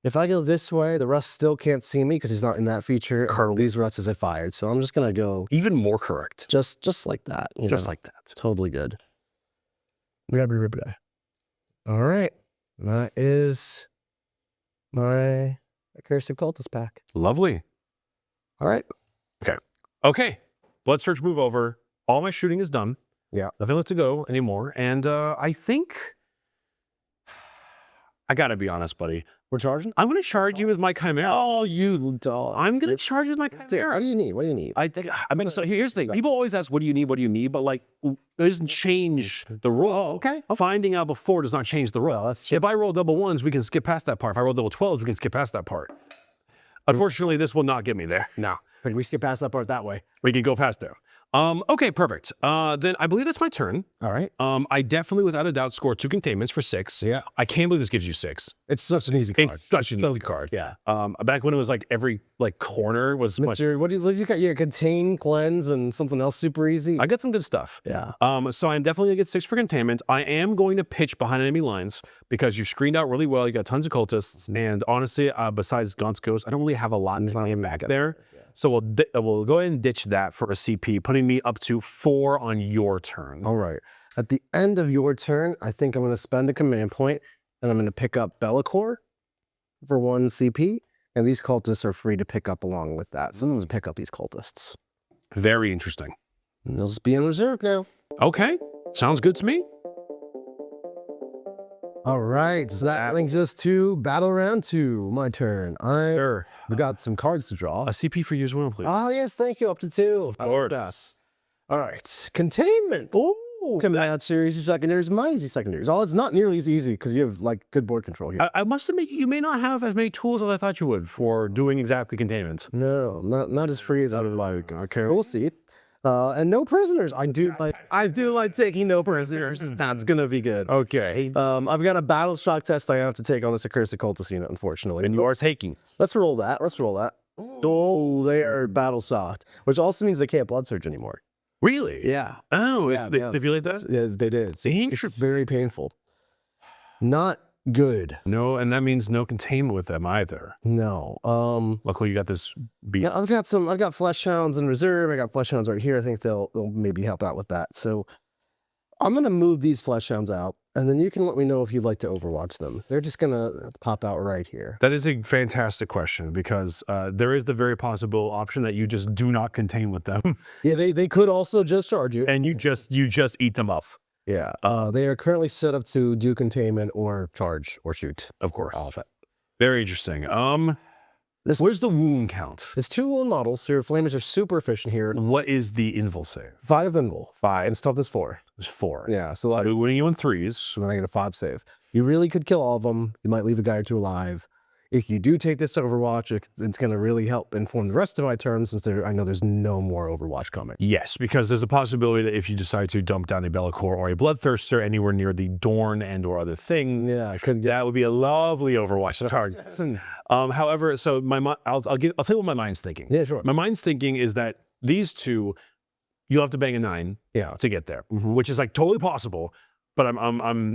[SPEAKER 2] If I go this way, the Rust still can't see me because he's not in that feature. These Rusts I fired, so I'm just gonna go
[SPEAKER 3] Even more correct.
[SPEAKER 2] just like that.
[SPEAKER 3] Just like that.
[SPEAKER 2] Totally good. We gotta be ripped guy. All right, that is my Accursed Cultist pack.
[SPEAKER 3] Lovely.
[SPEAKER 2] All right.
[SPEAKER 3] Okay. Blood Surge move over. All my shooting is done.
[SPEAKER 2] Yeah.
[SPEAKER 3] Nothing left to go anymore. And I think I gotta be honest, buddy.
[SPEAKER 2] We're charging?
[SPEAKER 3] I'm gonna charge you with my Chimera.
[SPEAKER 2] Oh, you dog.
[SPEAKER 3] I'm gonna charge you with my
[SPEAKER 2] What
[SPEAKER 3] Chimera.
[SPEAKER 2] do you need? What do you need?
[SPEAKER 3] I think I mean, so here's the thing. People always ask, "What do you need? What do you need?" But like, it doesn't change the rule.
[SPEAKER 2] Oh, okay.
[SPEAKER 3] Finding out before does not change the rule.
[SPEAKER 2] Well, that's
[SPEAKER 3] if I roll double ones, we can skip past that part. If I roll double 12s, we can skip past that part. Unfortunately, this will not get me there.
[SPEAKER 2] No. We skip past that part that way.
[SPEAKER 3] We can go past there. Okay, perfect. Then I believe that's my turn.
[SPEAKER 2] All right.
[SPEAKER 3] I definitely, without a doubt, score 2 containments for 6.
[SPEAKER 2] Yeah.
[SPEAKER 3] I can't believe this gives you 6.
[SPEAKER 2] It's such an easy card.
[SPEAKER 3] It's such an easy card.
[SPEAKER 2] Yeah.
[SPEAKER 3] Back when it was like every like corner was much.
[SPEAKER 2] Mr. What do you got? Yeah, contain, cleanse, and something else super easy.
[SPEAKER 3] I got some good stuff.
[SPEAKER 2] Yeah.
[SPEAKER 3] So I'm definitely gonna get 6 for containment. I am going to pitch behind enemy lines because you screened out really well. You got tons of cultists, and honestly, besides Gaunt's Ghost, I don't really have a lot in my back there. So we'll go ahead and ditch that for a CP, putting me up to 4 on your turn.
[SPEAKER 2] All right. At the end of your turn, I think I'm going to spend a command point, and I'm going to pick up Bellacore for 1 CP, and these cultists are free to pick up along with that. So I'm going to pick up these cultists.
[SPEAKER 3] Very interesting.
[SPEAKER 2] And they'll just be in reserve now.
[SPEAKER 3] Okay, sounds good to me.
[SPEAKER 2] All right, so that brings us to battle round 2. My turn.
[SPEAKER 3] Sure.
[SPEAKER 2] We got some cards to draw.
[SPEAKER 3] A CP for you as well, please.
[SPEAKER 2] Oh, yes, thank you. Up to 2. Of course. All right. Containment. Oh, command series, secondaries, minus secondaries. Oh, it's not nearly as easy because you have like good board control here.
[SPEAKER 3] I must admit, you may not have as many tools as I thought you would for doing exactly containment.
[SPEAKER 2] No, not as free as I would like. Okay, we'll see. And no prisoners. I do like taking no prisoners. That's gonna be good.
[SPEAKER 3] Okay.
[SPEAKER 2] I've got a battle shock test I have to take on this accursed cultist unit, unfortunately.
[SPEAKER 3] And you are taking.
[SPEAKER 2] Let's roll that. Oh, they are battle shocked, which also means they can't blood surge anymore.
[SPEAKER 3] Really?
[SPEAKER 2] Yeah.
[SPEAKER 3] Oh,
[SPEAKER 2] Yeah,
[SPEAKER 3] they
[SPEAKER 2] yeah.
[SPEAKER 3] stipulate that?
[SPEAKER 2] Yeah, they did. See, it's very painful. Not good.
[SPEAKER 3] No, and that means no containment with them either.
[SPEAKER 2] No.
[SPEAKER 3] Luckily, you got this beat.
[SPEAKER 2] Yeah, I've got flesh hounds in reserve. I got flesh hounds right here. I think they'll maybe help out with that. So I'm gonna move these flesh hounds out, and then you can let me know if you'd like to overwatch them. They're just gonna pop out right here.
[SPEAKER 3] That is a fantastic question because there is the very possible option that you just do not contain with them,
[SPEAKER 2] Yeah, they could also just charge you.
[SPEAKER 3] and you just eat them up.
[SPEAKER 2] Yeah. They are currently set up to do containment or charge or shoot.
[SPEAKER 3] Of course.
[SPEAKER 2] All of it.
[SPEAKER 3] Very interesting. Where's the wound count?
[SPEAKER 2] There's 2 wound models, so your flamers are super efficient here.
[SPEAKER 3] What is the invul save?
[SPEAKER 2] 5 invul. 5. And stuff is 4.
[SPEAKER 3] It's 4.
[SPEAKER 2] Yeah, so like,
[SPEAKER 3] Winning you on 3s.
[SPEAKER 2] so then I get a 5 save. You really could kill all of them. You might leave a guy or 2 alive. If you do take this to Overwatch, it's going to really help inform the rest of my turns since I know there's no more Overwatch coming.
[SPEAKER 3] Yes, because there's a possibility that if you decide to dump down a Bellacore or a Bloodthirster anywhere near the Dorn and or other thing,
[SPEAKER 2] Yeah, I could get.
[SPEAKER 3] that would be a lovely Overwatch target. However, so I'll tell you what my mind's thinking.
[SPEAKER 2] Yeah, sure.
[SPEAKER 3] My mind's thinking is that these two, you'll have to bang a 9 to get there, which is like totally possible. But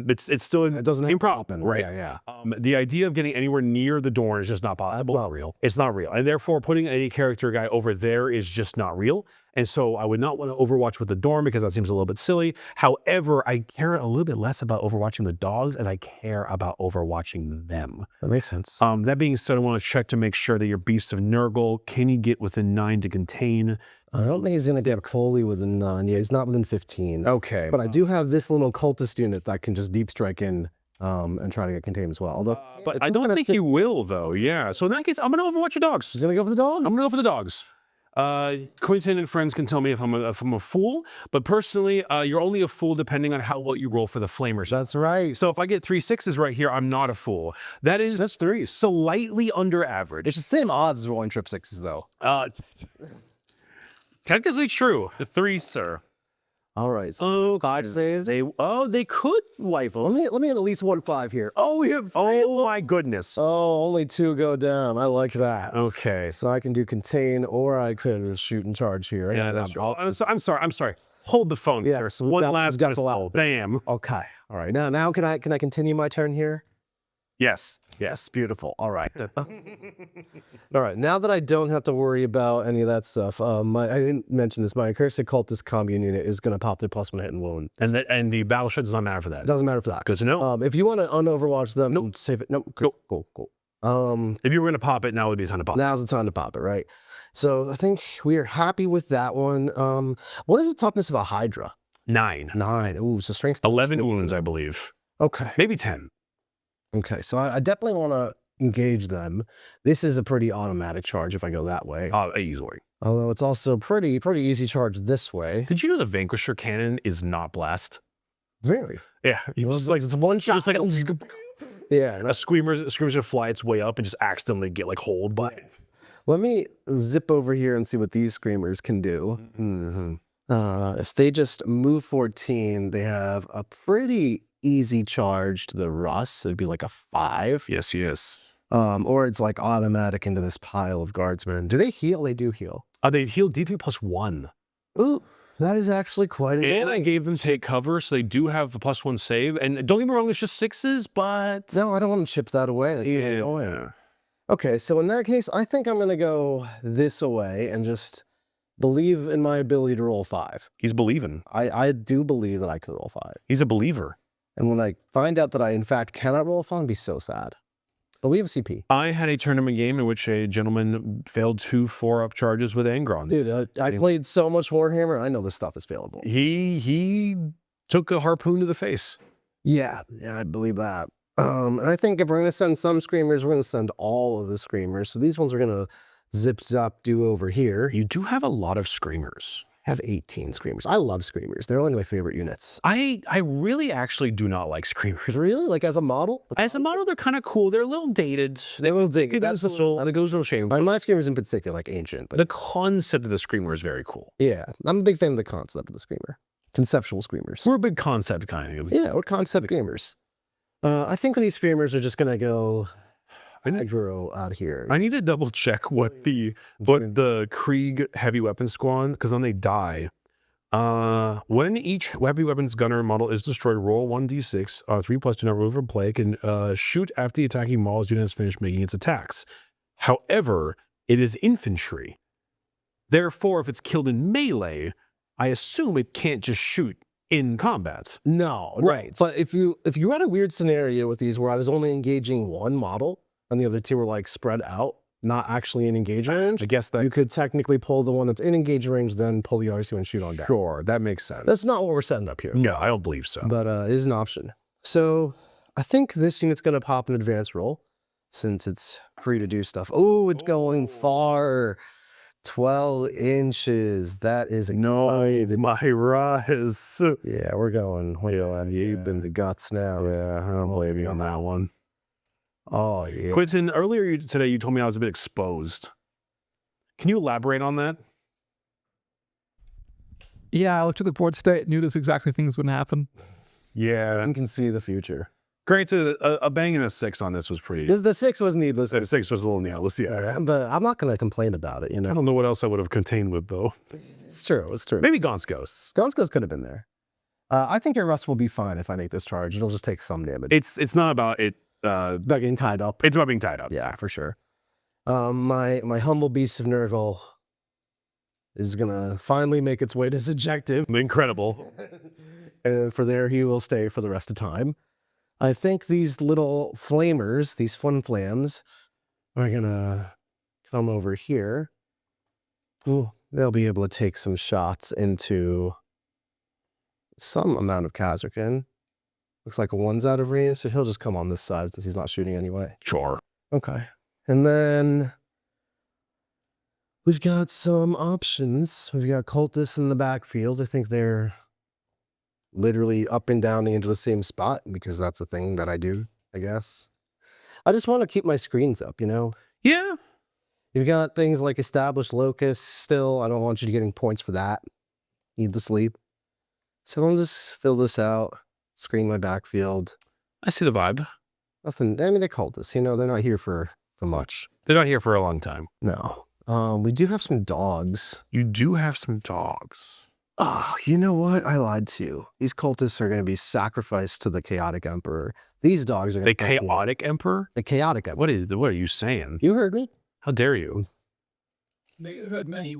[SPEAKER 3] it's still
[SPEAKER 2] It doesn't
[SPEAKER 3] improbable, right?
[SPEAKER 2] Yeah.
[SPEAKER 3] The idea of getting anywhere near the Dorn is just not possible.
[SPEAKER 2] That's not real.
[SPEAKER 3] It's not real. And therefore, putting any character guy over there is just not real. And so I would not want to overwatch with the Dorn because that seems a little bit silly. However, I care a little bit less about overwatching the dogs as I care about overwatching them.
[SPEAKER 2] That makes sense.
[SPEAKER 3] That being said, I want to check to make sure that your Beasts of Nurgle, can you get within 9 to contain?
[SPEAKER 2] I don't think he's going to get fully within 9. Yeah, he's not within 15.
[SPEAKER 3] Okay.
[SPEAKER 2] But I do have this little cultist unit that can just deep strike in and try to get contained as well. Although,
[SPEAKER 3] But I don't think he will, though. Yeah. So in that case, I'm going to overwatch your dogs.
[SPEAKER 2] he's going to go for the dog?
[SPEAKER 3] I'm gonna go for the dogs. Quentin and friends can tell me if I'm a fool, but personally, you're only a fool depending on how well you roll for the flamers.
[SPEAKER 2] That's right.
[SPEAKER 3] So if I get 3 6s right here, I'm not a fool. That's 3 slightly under average.
[SPEAKER 2] It's the same odds as rolling trip 6s, though.
[SPEAKER 3] Technically true. The 3, sir.
[SPEAKER 2] All right. So God saves.
[SPEAKER 3] They could life.
[SPEAKER 2] Let me at least 1-5 here. Oh, we have.
[SPEAKER 3] Oh my goodness.
[SPEAKER 2] Oh, only 2 go down. I like that.
[SPEAKER 3] Okay.
[SPEAKER 2] So I can do contain, or I could shoot and charge here.
[SPEAKER 3] Yeah, that's true. I'm sorry. Hold the phone.
[SPEAKER 2] Yeah,
[SPEAKER 3] Sir.
[SPEAKER 2] so
[SPEAKER 3] One
[SPEAKER 2] that-
[SPEAKER 3] last
[SPEAKER 2] that's
[SPEAKER 3] pistol.
[SPEAKER 2] allowed.
[SPEAKER 3] Bam.
[SPEAKER 2] Okay. All right. Now can I continue my turn here?
[SPEAKER 3] Yes.
[SPEAKER 2] Yes. Beautiful. All right. All right. Now that I don't have to worry about any of that stuff, I didn't mention this. My accursed cultist commune unit is going to pop their +1 hit and wound.
[SPEAKER 3] And the battleship does not matter for that.
[SPEAKER 2] It doesn't matter for that.
[SPEAKER 3] Good to know.
[SPEAKER 2] If you want to unoverwatch them, save it. Nope. Cool.
[SPEAKER 3] If you were going to pop it, now would be the time to pop it.
[SPEAKER 2] Now's the time to pop it, right? So I think we are happy with that one. What is the toughness of a Hydra?
[SPEAKER 3] 9.
[SPEAKER 2] 9. Ooh, so strength.
[SPEAKER 3] 11 wounds, I believe.
[SPEAKER 2] Okay.
[SPEAKER 3] Maybe 10.
[SPEAKER 2] Okay, so I definitely want to engage them. This is a pretty automatic charge if I go that way.
[SPEAKER 3] Easily.
[SPEAKER 2] Although it's also pretty easy charge this way.
[SPEAKER 3] Did you know the Vanquisher cannon is not blast?
[SPEAKER 2] Really?
[SPEAKER 3] Yeah.
[SPEAKER 2] It's one shot.
[SPEAKER 3] Just like
[SPEAKER 2] yeah.
[SPEAKER 3] a screamer should fly its way up and just accidentally get like holed by it.
[SPEAKER 2] Let me zip over here and see what these screamers can do. If they just move 14, they have a pretty easy charge to the rust. It'd be like a 5.
[SPEAKER 3] Yes.
[SPEAKER 2] Or it's like automatic into this pile of guardsmen. Do they heal? They do heal.
[SPEAKER 3] They heal D3 +1.
[SPEAKER 2] Ooh, that is actually quite an.
[SPEAKER 3] And I gave them take cover, so they do have a +1 save. And don't get me wrong, it's just 6s, but
[SPEAKER 2] No, I don't want to chip that away. That's really annoying. Okay, so in that case, I think I'm going to go this away and just believe in my ability to roll 5.
[SPEAKER 3] he's believing.
[SPEAKER 2] I do believe that I can roll 5.
[SPEAKER 3] He's a believer.
[SPEAKER 2] And when I find out that I, in fact, cannot roll 5, I'll be so sad. But we have CP.
[SPEAKER 3] I had a tournament game in which a gentleman failed 2 4-up charges with Angron.
[SPEAKER 2] Dude, I played so much Warhammer, I know this stuff is failable.
[SPEAKER 3] He took a harpoon to the face.
[SPEAKER 2] Yeah, I believe that. And I think if we're going to send some screamers, we're going to send all of the screamers. So these ones are going to zip, zop, do over here.
[SPEAKER 3] You do have a lot of screamers.
[SPEAKER 2] Have 18 screamers. I love screamers. They're one of my favorite units.
[SPEAKER 3] I really actually do not like screamers.
[SPEAKER 2] Really? Like as a model?
[SPEAKER 3] As a model, they're kind of cool. They're a little dated.
[SPEAKER 2] They will dig. That's
[SPEAKER 3] That goes no shame.
[SPEAKER 2] my screamers in particular, like ancient. But
[SPEAKER 3] The concept of the screamer is very cool.
[SPEAKER 2] yeah, I'm a big fan of the concept of the screamer. Conceptual screamers.
[SPEAKER 3] We're a big concept kind of.
[SPEAKER 2] Yeah, we're concept gamers. I think these screamers are just going to go aggro out here.
[SPEAKER 3] I need to double check what the Krieg heavy weapon squad, because when they die, when each heavy weapons gunner model is destroyed, roll 1d6, 3+, do not roll for play, can shoot after the attacking model unit has finished making its attacks. However, it is infantry. Therefore, if it's killed in melee, I assume it can't just shoot in combat.
[SPEAKER 2] No, right. But if you had a weird scenario with these where I was only engaging one model and the other two were like spread out, not actually in engage range,
[SPEAKER 3] I guess that
[SPEAKER 2] you could technically pull the one that's in engage range, then pull the other two and shoot on down.
[SPEAKER 3] sure, that makes sense.
[SPEAKER 2] That's not what we're setting up here,
[SPEAKER 3] No, I don't believe so.
[SPEAKER 2] but it is an option. So I think this unit's going to pop an advanced roll since it's free to do stuff. Oh, it's going far. 12 inches. That is
[SPEAKER 3] my rise.
[SPEAKER 2] yeah, we're going way deep in the guts now.
[SPEAKER 3] Yeah, I don't believe you on that one.
[SPEAKER 2] Oh yeah.
[SPEAKER 3] Quentin, earlier today you told me I was a bit exposed. Can you elaborate on that?
[SPEAKER 5] Yeah, I looked at the board state, knew this exactly things would happen.
[SPEAKER 3] Yeah.
[SPEAKER 2] You can see the future.
[SPEAKER 3] Granted, a bang and a 6 on this was pretty.
[SPEAKER 2] The 6 was needless.
[SPEAKER 3] The 6 was a little needless, yeah.
[SPEAKER 2] But I'm not going to complain about it, you
[SPEAKER 3] I
[SPEAKER 2] know.
[SPEAKER 3] don't know what else I would have contained with, though.
[SPEAKER 2] It's true. It's true.
[SPEAKER 3] Maybe Gaunt's Ghosts.
[SPEAKER 2] Gonskos could have been there. I think your rust will be fine if I make this charge. It'll just take some damage.
[SPEAKER 3] It's not about it.
[SPEAKER 2] It's about getting tied up.
[SPEAKER 3] It's about being tied up.
[SPEAKER 2] Yeah, for sure. My humble beast of Nurgle is gonna finally make its way to its objective.
[SPEAKER 3] Incredible.
[SPEAKER 2] And for there, he will stay for the rest of time. I think these little flamers, these fun flams, are gonna come over here. Ooh, they'll be able to take some shots into some amount of Kazarkin. Looks like a 1's out of range, so he'll just come on this side since he's not shooting anyway.
[SPEAKER 3] Sure.
[SPEAKER 2] Okay. And then we've got some options. We've got cultists in the backfield. I think they're literally up and down into the same spot because that's a thing that I do, I guess. I just want to keep my screens up, you know?
[SPEAKER 3] Yeah.
[SPEAKER 2] You've got things like established locusts still. I don't want you to getting points for that needlessly. So I'll just fill this out, screen my backfield.
[SPEAKER 3] I see the vibe.
[SPEAKER 2] Nothing. I mean, they're cultists, you know, they're not here for much.
[SPEAKER 3] They're not here for a long time.
[SPEAKER 2] No. We do have some dogs.
[SPEAKER 3] You do have some dogs.
[SPEAKER 2] Oh, you know what? I lied to you. These cultists are going to be sacrificed to the chaotic emperor. These dogs are going
[SPEAKER 3] The
[SPEAKER 2] to
[SPEAKER 3] chaotic emperor?
[SPEAKER 2] The chaotic emperor.
[SPEAKER 3] What are you saying?
[SPEAKER 2] You heard me.
[SPEAKER 3] How dare you?
[SPEAKER 5] They heard many.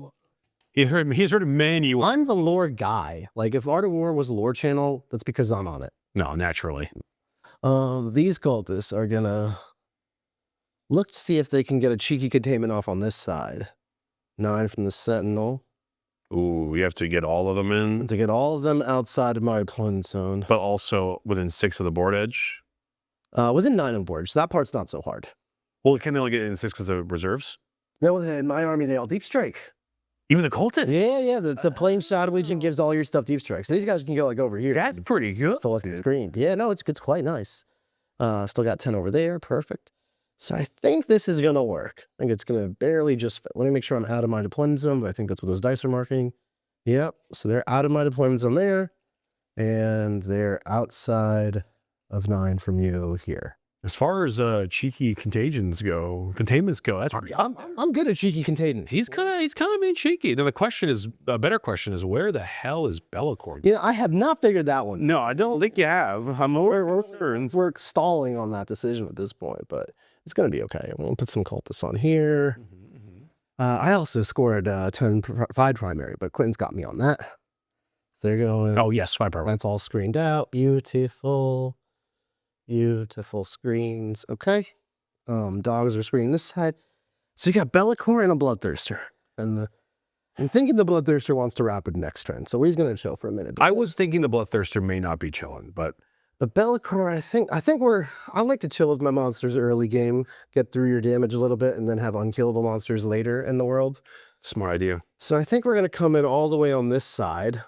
[SPEAKER 3] He's heard many.
[SPEAKER 2] I'm the lore guy. Like, if Art of War was a lore channel, that's because I'm on it.
[SPEAKER 3] No, naturally.
[SPEAKER 2] These cultists are going to look to see if they can get a cheeky containment off on this side. 9 from the Sentinel.
[SPEAKER 3] Ooh, you have to get all of them in,
[SPEAKER 2] to get all of them outside of my deployment zone.
[SPEAKER 3] but also within 6 of the board edge.
[SPEAKER 2] Within 9 on board, so that part's not so hard.
[SPEAKER 3] Well, can they only get in 6 because of reserves?
[SPEAKER 2] No, in my army, they all deep strike.
[SPEAKER 3] Even the cultists?
[SPEAKER 2] Yeah, it's a plain Shadow Legion gives all your stuff deep strike. So these guys can go like over here.
[SPEAKER 3] That's pretty good.
[SPEAKER 2] Fill up the screen. Yeah, no, it's quite nice. Still got 10 over there. Perfect. So I think this is going to work. I think it's going to barely just fit. Let me make sure I'm out of my deployment zone, but I think that's what those dice are marking. Yep. So they're out of my deployment zone there, and they're outside of 9 from you here.
[SPEAKER 3] As far as cheeky containments go, that's pretty.
[SPEAKER 2] I'm good at cheeky containment.
[SPEAKER 3] He's kind of being cheeky. Then a better question is, where the hell is Bellicorn?
[SPEAKER 2] You know, I have not figured that one.
[SPEAKER 3] No, I don't think you have.
[SPEAKER 2] We're stalling on that decision at this point, but it's going to be okay. I'm going to put some cultists on here. I also scored 10 5 primary, but Quentin's got me on that. So they're going.
[SPEAKER 3] Oh, yes, 5 primary.
[SPEAKER 2] That's all screened out. Beautiful. Beautiful screens. Okay. Dogs are screening this side. So you got Bellicorn and a Bloodthirster. And I'm thinking the Bloodthirster wants to rapid next turn, so he's going to chill for a minute.
[SPEAKER 3] I was thinking the Bloodthirster may not be chilling, but
[SPEAKER 2] The Bellicorn, I like to chill with my monsters early game, get through your damage a little bit, and then have unkillable monsters later in the world.
[SPEAKER 3] smart idea.
[SPEAKER 2] So I think we're going to come in all the way on this side,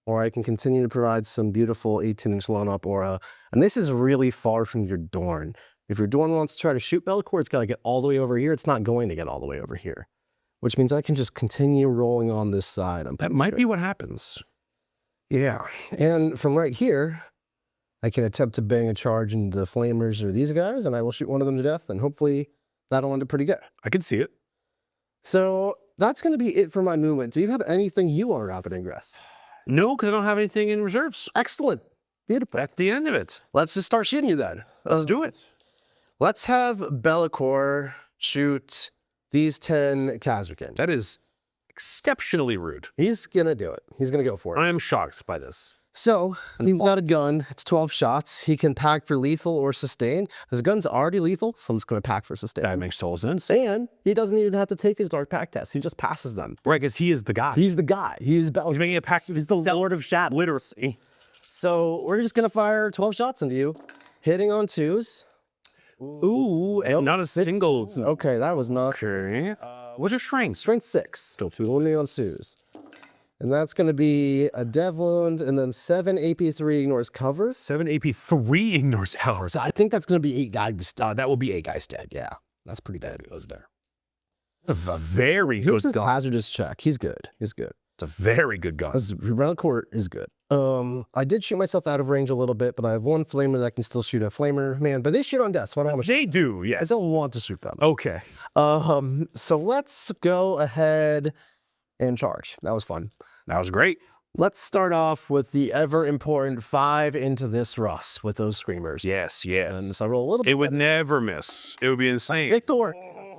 [SPEAKER 2] or I can continue to provide some beautiful 18-inch Lone-Up Aura. And this is really far from your Dorn. If your Dorn wants to try to shoot Bellicorn, it's got to get all the way over here. It's not going to get all the way over here, which means I can just continue rolling on this side.
[SPEAKER 3] That might be what happens.
[SPEAKER 2] Yeah, and from right here, I can attempt to bang a charge into the Flamers or these guys, and I will shoot one of them to death, and hopefully that'll end up pretty good.
[SPEAKER 3] I can see it.
[SPEAKER 2] So that's going to be it for my movement. Do you have anything you want to rapid ingress?
[SPEAKER 3] No, because I don't have anything in reserves.
[SPEAKER 2] Excellent. Beautiful.
[SPEAKER 3] That's the end of it.
[SPEAKER 2] Let's just start shooting you then.
[SPEAKER 3] Let's do it.
[SPEAKER 2] Let's have Bellicorn shoot these 10 Kazrakin.
[SPEAKER 3] That is exceptionally rude.
[SPEAKER 2] He's going to do it. He's going to go for it.
[SPEAKER 3] I am shocked by this.
[SPEAKER 2] So, he's got a gun. It's 12 shots. He can pack for lethal or sustain. His gun's already lethal, so I'm just going to pack for sustain.
[SPEAKER 3] That makes total sense.
[SPEAKER 2] And he doesn't even have to take his dark pack test. He just passes them.
[SPEAKER 3] Right, because he is the guy.
[SPEAKER 2] He's the guy. He's
[SPEAKER 3] making a pack.
[SPEAKER 2] He's the Lord of Shadow.
[SPEAKER 3] Literally.
[SPEAKER 2] So, we're just going to fire 12 shots into you, hitting on 2s.
[SPEAKER 3] Ooh, and not a single.
[SPEAKER 2] Okay, that was not...
[SPEAKER 3] Okay. What's your strength?
[SPEAKER 2] Strength 6. Still 2 only on 2s. And that's going to be a Dev Wound, and then 7 AP3 ignores cover.
[SPEAKER 3] 7 AP3 ignores cover.
[SPEAKER 2] So I think that's going to be 8 guys. That will be 8 guys dead. Yeah, that's pretty bad. It was there.
[SPEAKER 3] A very
[SPEAKER 2] Who's
[SPEAKER 3] good
[SPEAKER 2] his
[SPEAKER 3] gun.
[SPEAKER 2] hazardous check? He's good. He's good.
[SPEAKER 3] It's a very good gun.
[SPEAKER 2] Relicourt is good. I did shoot myself out of range a little bit, but I have one flamer that can still shoot a flamer. Man, but they shoot on death, so I don't,
[SPEAKER 3] They do,
[SPEAKER 2] I
[SPEAKER 3] yes.
[SPEAKER 2] don't want to shoot them.
[SPEAKER 3] Okay.
[SPEAKER 2] So let's go ahead and charge. That was fun.
[SPEAKER 3] That was great.
[SPEAKER 2] Let's start off with the ever important 5 into this Russ with those screamers.
[SPEAKER 3] Yes, yes.
[SPEAKER 2] And so I roll a little bit.
[SPEAKER 3] It would never miss. It would be insane.
[SPEAKER 2] Victor,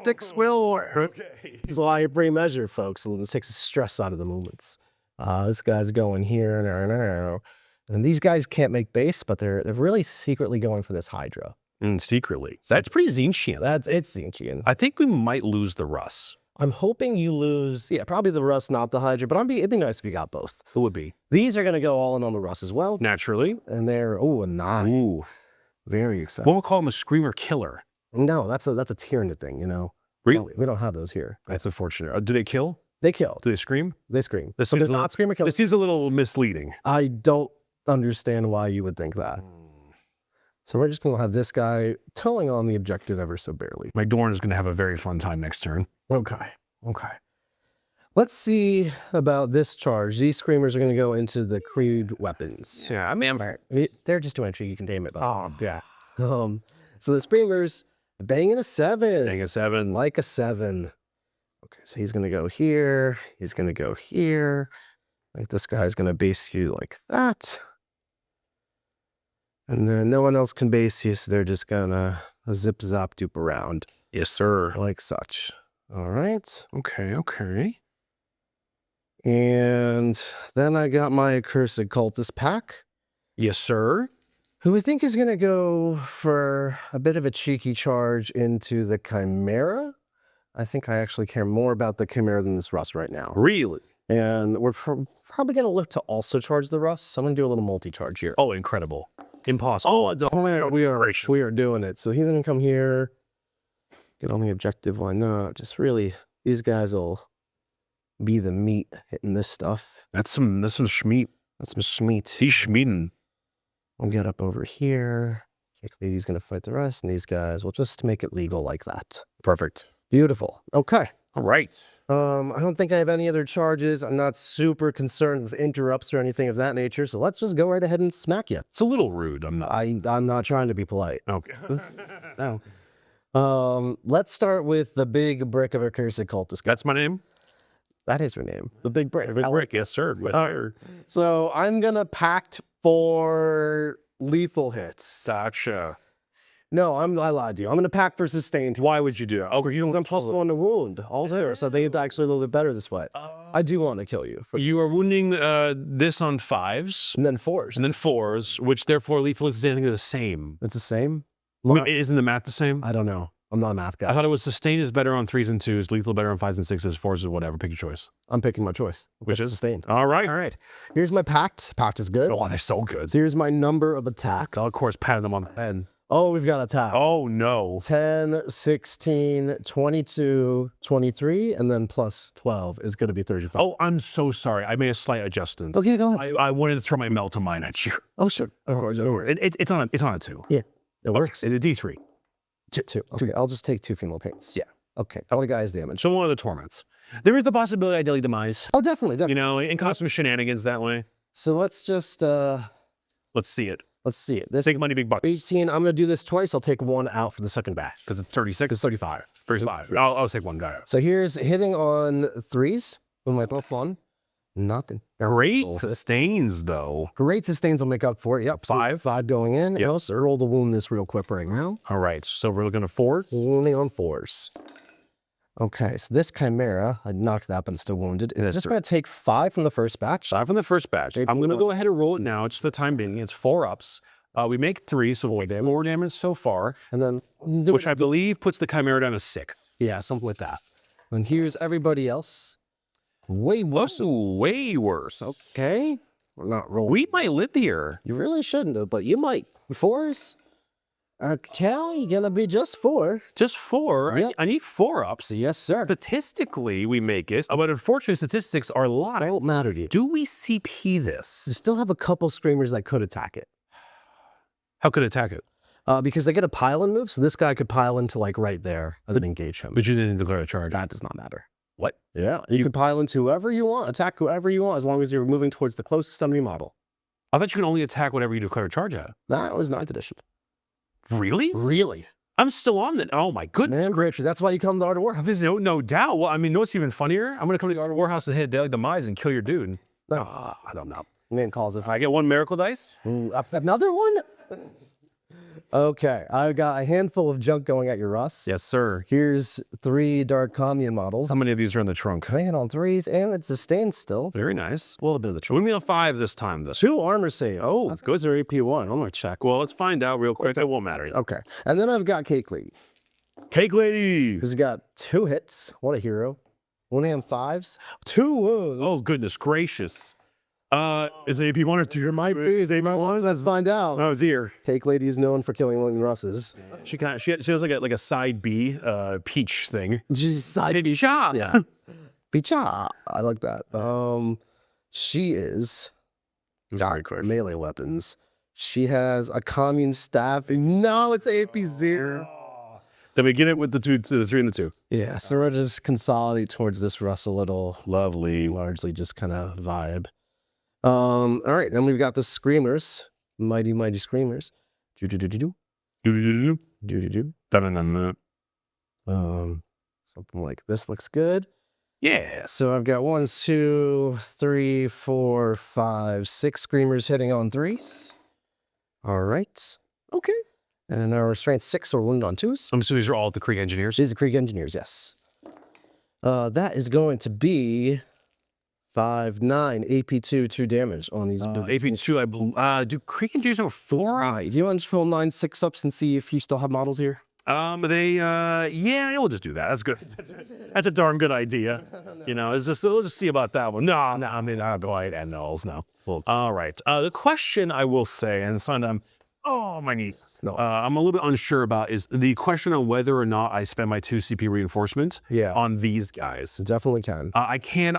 [SPEAKER 2] 6 will.
[SPEAKER 3] Okay.
[SPEAKER 2] This is why you pre-measure, folks. And this takes the stress out of the movements. This guy's going here. And these guys can't make base, but they're really secretly going for this Hydra.
[SPEAKER 3] Secretly. That's pretty Zinchian.
[SPEAKER 2] It's Zinchian.
[SPEAKER 3] I think we might lose the Russ.
[SPEAKER 2] I'm hoping you lose, probably the Russ, not the Hydra, but it'd be nice if you got both.
[SPEAKER 3] It would be.
[SPEAKER 2] These are going to go all in on the Russ as well.
[SPEAKER 3] Naturally.
[SPEAKER 2] And they're, a 9.
[SPEAKER 3] Ooh.
[SPEAKER 2] Very exciting.
[SPEAKER 3] What we'll call him a screamer killer.
[SPEAKER 2] No, that's a Tyranid thing, you know.
[SPEAKER 3] Really?
[SPEAKER 2] We don't have those here.
[SPEAKER 3] That's unfortunate. Do they kill?
[SPEAKER 2] They kill.
[SPEAKER 3] Do they scream?
[SPEAKER 2] They scream.
[SPEAKER 3] This
[SPEAKER 2] So
[SPEAKER 3] is
[SPEAKER 2] does
[SPEAKER 3] a
[SPEAKER 2] not scream or kill.
[SPEAKER 3] This is a little misleading.
[SPEAKER 2] I don't understand why you would think that. So we're just going to have this guy towing on the objective ever so barely.
[SPEAKER 3] My Dorn is going to have a very fun time next turn.
[SPEAKER 2] Okay. Let's see about this charge. These screamers are going to go into the Creed weapons.
[SPEAKER 3] Yeah, I mean,
[SPEAKER 2] They're just doing cheeky containment.
[SPEAKER 3] yeah.
[SPEAKER 2] So the screamers banging a 7.
[SPEAKER 3] Dang a 7.
[SPEAKER 2] Like a 7. Okay, so he's going to go here. He's going to go here. Like this guy's going to base you like that. And then no one else can base you, so they're just going to zip zap dupe around.
[SPEAKER 3] Yes, sir.
[SPEAKER 2] Like such. All right.
[SPEAKER 3] Okay.
[SPEAKER 2] And then I got my Accursed Cultist pack,
[SPEAKER 3] Yes, sir.
[SPEAKER 2] who I think is going to go for a bit of a cheeky charge into the Chimera. I think I actually care more about the Chimera than this Russ right now.
[SPEAKER 3] Really?
[SPEAKER 2] And we're probably going to look to also charge the rust. So I'm going to do a little multi-charge here.
[SPEAKER 3] Oh, incredible. Impossible.
[SPEAKER 2] Oh, we are doing it. So he's going to come here. Get on the objective. Why not? Just really, these guys will be the meat hitting this stuff.
[SPEAKER 3] That's some schmeat.
[SPEAKER 2] That's some schmeat.
[SPEAKER 3] He's schmeating.
[SPEAKER 2] We'll get up over here. He's going to fight the rest. And these guys will just make it legal like that. Perfect. Beautiful. Okay.
[SPEAKER 3] All right.
[SPEAKER 2] I don't think I have any other charges. I'm not super concerned with interrupts or anything of that nature. So let's just go right ahead and smack you.
[SPEAKER 3] It's a little rude. I'm not.
[SPEAKER 2] I'm not trying to be polite.
[SPEAKER 3] Okay.
[SPEAKER 2] No. Let's start with the big brick of accursed cultist.
[SPEAKER 3] That's my name?
[SPEAKER 2] That is her name. The big brick.
[SPEAKER 3] Big Brick, yes, sir.
[SPEAKER 2] So I'm gonna pact for lethal hits.
[SPEAKER 3] Gotcha.
[SPEAKER 2] No, I lied to you. I'm gonna pact for sustained.
[SPEAKER 3] Why would you do that? Oh, you
[SPEAKER 2] I'm
[SPEAKER 3] don't.
[SPEAKER 2] +1 to wound. All there. So I think it's actually a little bit better this way. I do want to kill you.
[SPEAKER 3] You are wounding this on 5s
[SPEAKER 2] And then 4s.
[SPEAKER 3] and then 4s, which therefore lethal is the same.
[SPEAKER 2] It's the same?
[SPEAKER 3] Isn't the math the same?
[SPEAKER 2] I don't know. I'm not a math guy.
[SPEAKER 3] I thought it was sustained is better on 3s and 2s, lethal better on 5s and 6s, 4s is whatever. Pick your choice.
[SPEAKER 2] I'm picking my choice.
[SPEAKER 3] Which is
[SPEAKER 2] sustained.
[SPEAKER 3] All right.
[SPEAKER 2] All right. Here's my pact. Pact is good.
[SPEAKER 3] Oh, they're so good.
[SPEAKER 2] So here's my number of attack.
[SPEAKER 3] I'll, of course, patting them on the head.
[SPEAKER 2] Oh, we've got attack.
[SPEAKER 3] Oh, no.
[SPEAKER 2] 10, 16, 22, 23, and then plus 12 is going to be 35.
[SPEAKER 3] Oh, I'm so sorry. I made a slight adjustment.
[SPEAKER 2] Okay, go ahead.
[SPEAKER 3] I wanted to throw my meltamine at you.
[SPEAKER 2] Oh, sure. Of course.
[SPEAKER 3] It's on a 2.
[SPEAKER 2] Yeah, it works.
[SPEAKER 3] It's a D3.
[SPEAKER 2] Two. Okay, I'll just take 2 female paints.
[SPEAKER 3] Yeah.
[SPEAKER 2] Okay, all the guys damage.
[SPEAKER 3] So one of the torments. There is the possibility I daily demise.
[SPEAKER 2] Oh, definitely.
[SPEAKER 3] You know, and cause some shenanigans that way.
[SPEAKER 2] So let's just,
[SPEAKER 3] Let's see it.
[SPEAKER 2] let's see it. This
[SPEAKER 3] Big money, big bucks.
[SPEAKER 2] 18, I'm going to do this twice. I'll take 1 out for the second batch.
[SPEAKER 3] Because it's 36.
[SPEAKER 2] It's 35.
[SPEAKER 3] 35. I'll take 1 guy out.
[SPEAKER 2] So here's hitting on 3s with my plus 1. Nothing.
[SPEAKER 3] Great sustains, though.
[SPEAKER 2] Great sustains will make up for it. Yep. 5 going in.
[SPEAKER 3] Yep.
[SPEAKER 2] Also, roll the wound this real quick right now.
[SPEAKER 3] All right. So we're looking at 4.
[SPEAKER 2] Wounding on 4s. Okay, so this Chimera, I knocked that, but it's still wounded. It's just going to take 5 from the first batch.
[SPEAKER 3] 5 from the first batch. I'm going to go ahead and roll it now. It's for the time being. It's 4 ups. We make 3, so we'll get more damage so far.
[SPEAKER 2] And then,
[SPEAKER 3] Which I believe puts the Chimera down to 6.
[SPEAKER 2] yeah, something with that. And here's everybody else. Way worse.
[SPEAKER 3] Oh, way worse.
[SPEAKER 2] Okay. We're not rolling.
[SPEAKER 3] We might live here.
[SPEAKER 2] You really shouldn't have, but you might. 4s? Okay, gonna be just 4.
[SPEAKER 3] Just 4.
[SPEAKER 2] Yep.
[SPEAKER 3] I need 4 ups.
[SPEAKER 2] Yes, sir.
[SPEAKER 3] Statistically, we make it. But unfortunately, statistics are a lot.
[SPEAKER 2] Don't matter to you.
[SPEAKER 3] Do we CP this?
[SPEAKER 2] You still have a couple screamers that could attack it.
[SPEAKER 3] How could it attack it?
[SPEAKER 2] Because they get a pile-in move, so this guy could pile into like right there and then engage him.
[SPEAKER 3] But you didn't declare a charge.
[SPEAKER 2] That does not matter.
[SPEAKER 3] What?
[SPEAKER 2] Yeah, you can pile into whoever you want, attack whoever you want, as long as you're moving towards the closest enemy model.
[SPEAKER 3] I thought you can only attack whatever you declare a charge at.
[SPEAKER 2] That was 9th edition.
[SPEAKER 3] Really?
[SPEAKER 2] Really?
[SPEAKER 3] I'm still on that. Oh my goodness.
[SPEAKER 2] Man, great. That's why you come to Art of Warhouse.
[SPEAKER 3] No doubt. Well, I mean, what's even funnier? I'm going to come to the Art of Warhouse and hit daily demise and kill your dude.
[SPEAKER 2] I don't know. Man calls it.
[SPEAKER 3] I get 1 miracle dice?
[SPEAKER 2] Another one? Okay, I've got a handful of junk going at your Russ.
[SPEAKER 3] Yes, sir.
[SPEAKER 2] Here's 3 Dark Commune models.
[SPEAKER 3] How many of these are in the trunk?
[SPEAKER 2] Hanging on 3s, and it's sustained still.
[SPEAKER 3] Very nice. A little bit of the trunk. What do you mean on 5 this time, though?
[SPEAKER 2] 2 armor save.
[SPEAKER 3] Oh, that's good. They're AP1. I'm going to check. Well, let's find out real quick. It won't matter.
[SPEAKER 2] Okay, and then I've got Cake Lady.
[SPEAKER 3] Cake Lady.
[SPEAKER 2] Who's got 2 hits. What a hero. 1 and 5s. 2 wounds.
[SPEAKER 3] Oh, goodness gracious. Is it AP1 or 2?
[SPEAKER 2] It might be. Is it Let's find out.
[SPEAKER 3] Oh, dear.
[SPEAKER 2] Cake Lady is known for killing William Russes.
[SPEAKER 3] She has like a side B peach thing.
[SPEAKER 2] She's side
[SPEAKER 3] Baby shop.
[SPEAKER 2] Yeah. Picha. I like that. She is melee weapons. She has a commune staff. No, it's AP0.
[SPEAKER 3] Then we get it with the 3 and the 2.
[SPEAKER 2] Yeah, so we'll just consolidate towards this Russ a little.
[SPEAKER 3] Lovely.
[SPEAKER 2] Largely just kind of vibe. All right, then we've got the Screamers. Mighty, mighty Screamers. Do-do-do-do-do.
[SPEAKER 3] Do-do-do-do.
[SPEAKER 2] Do-do-do.
[SPEAKER 3] Da-da-da-da.
[SPEAKER 2] Something like this looks good.
[SPEAKER 3] Yeah.
[SPEAKER 2] So I've got 1, 2, 3, 4, 5, 6 Screamers hitting on 3s. All right. Okay. And our strength 6 or wound on 2s.
[SPEAKER 3] I'm assuming these are all the Krieg Engineers.
[SPEAKER 2] These are Krieg Engineers, yes. That is going to be 5, 9, AP2, 2 damage on these.
[SPEAKER 3] AP2, I believe. Do Krieg Engineers have 4?
[SPEAKER 2] All right. Do you want to roll 9 6-ups and see if you still have models here?
[SPEAKER 3] Yeah, we'll just do that. That's good. That's a darn good idea. You know, we'll just see about that one. No, I mean, I'll go ahead and nulls now. Well, all right. The question I will say, and sometimes, oh, my knees. No, I'm a little bit unsure about is the question on whether or not I spend my 2 CP reinforcement on these guys.
[SPEAKER 2] Definitely can.
[SPEAKER 3] I can.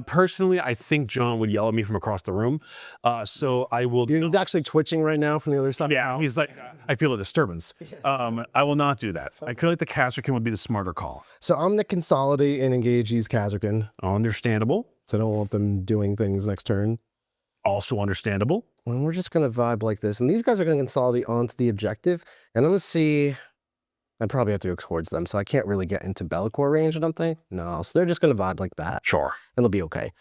[SPEAKER 3] Personally, I think John would yell at me from across the room. So I will.
[SPEAKER 2] You're actually twitching right now from the other side.
[SPEAKER 3] Yeah, he's like, I feel a disturbance. I will not do that. I feel like the Casterkin would be the smarter call.
[SPEAKER 2] So I'm going to consolidate and engage these Kazarkin.
[SPEAKER 3] Understandable.
[SPEAKER 2] So I don't want them doing things next turn.
[SPEAKER 3] Also understandable.
[SPEAKER 2] And we're just going to vibe like this. And these guys are going to consolidate onto the objective. And I'm going to see... I probably have to go towards them, so I can't really get into Bellicor range, I don't think. No, so they're just going to vibe like that.
[SPEAKER 3] Sure.
[SPEAKER 2] It'll be okay.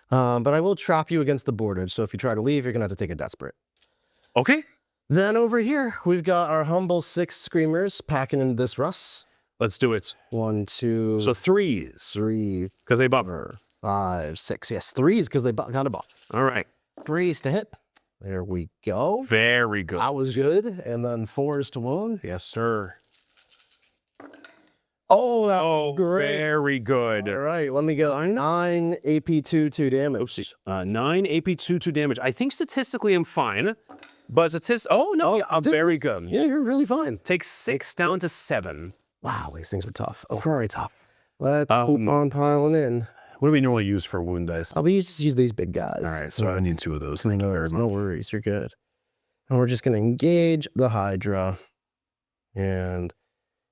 [SPEAKER 2] But I will trap you against the border. So if you try to leave, you're going to have to take a desperate.
[SPEAKER 3] Okay.
[SPEAKER 2] Then over here, we've got our humble 6 Screamers packing into this Russ.
[SPEAKER 3] Let's do it.
[SPEAKER 2] 1, 2,
[SPEAKER 3] So 3s.
[SPEAKER 2] 3,
[SPEAKER 3] Because they bump.
[SPEAKER 2] 5, 6. Yes, 3s because they got a buff.
[SPEAKER 3] All right.
[SPEAKER 2] 3s to hit. There we go.
[SPEAKER 3] Very good.
[SPEAKER 2] That was good. And then 4s to wound.
[SPEAKER 3] Yes, sir.
[SPEAKER 2] Oh, that was great.
[SPEAKER 3] Very good.
[SPEAKER 2] All right, let me go. 9 AP 2 damage.
[SPEAKER 3] Oopsie. 9 AP 2 damage. I think statistically I'm fine. But oh, no. Yeah, I'm very good.
[SPEAKER 2] Yeah, you're really fine.
[SPEAKER 3] Take 6 down to 7.
[SPEAKER 2] Wow, these things were tough. Oh, very tough. Let's keep on piling in.
[SPEAKER 3] What do we normally use for wound dice?
[SPEAKER 2] We just use these big guys.
[SPEAKER 3] All right, so I need 2 of those.
[SPEAKER 2] No worries, you're good. And we're just going to engage the Hydra and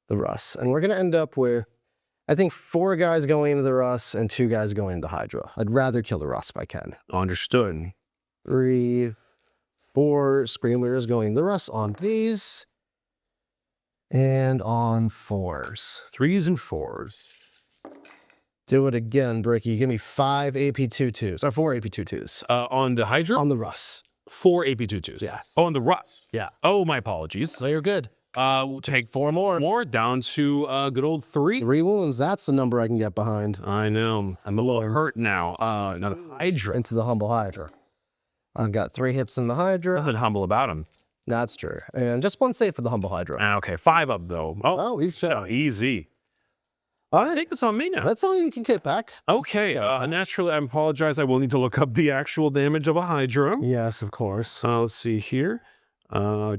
[SPEAKER 2] the Russ. And we're going to end up with, I think, 4 guys going into the Russ and 2 guys going into Hydra. I'd rather kill the Russ if I can.
[SPEAKER 3] Understood.
[SPEAKER 2] 3, 4 Screamers going the Russ on these. And on 4s.
[SPEAKER 3] 3s and 4s.
[SPEAKER 2] Do it again, Bricky. Give me 5 AP 2/2s. Or 4 AP 2/2s.
[SPEAKER 3] On the Hydra?
[SPEAKER 2] On the Russ.
[SPEAKER 3] 4 AP 2/2s.
[SPEAKER 2] Yes.
[SPEAKER 3] Oh, on the Russ.
[SPEAKER 2] Yeah.
[SPEAKER 3] Oh, my apologies.
[SPEAKER 2] So you're good.
[SPEAKER 3] We'll take 4 more down to good old 3.
[SPEAKER 2] 3 wounds. That's the number I can get behind.
[SPEAKER 3] I know. I'm a little hurt now. Now the Hydra.
[SPEAKER 2] Into the humble Hydra. I've got 3 hits in the Hydra.
[SPEAKER 3] Nothing humble about him.
[SPEAKER 2] That's true. And just 1 save for the humble Hydra.
[SPEAKER 3] Okay, 5 up though.
[SPEAKER 2] Oh, he's shit.
[SPEAKER 3] Oh, easy. I think it's on me now.
[SPEAKER 2] That's all you can get back.
[SPEAKER 3] Okay, naturally, I apologize. I will need to look up the actual damage of a Hydra.
[SPEAKER 2] Yes, of course.
[SPEAKER 3] Let's see here. So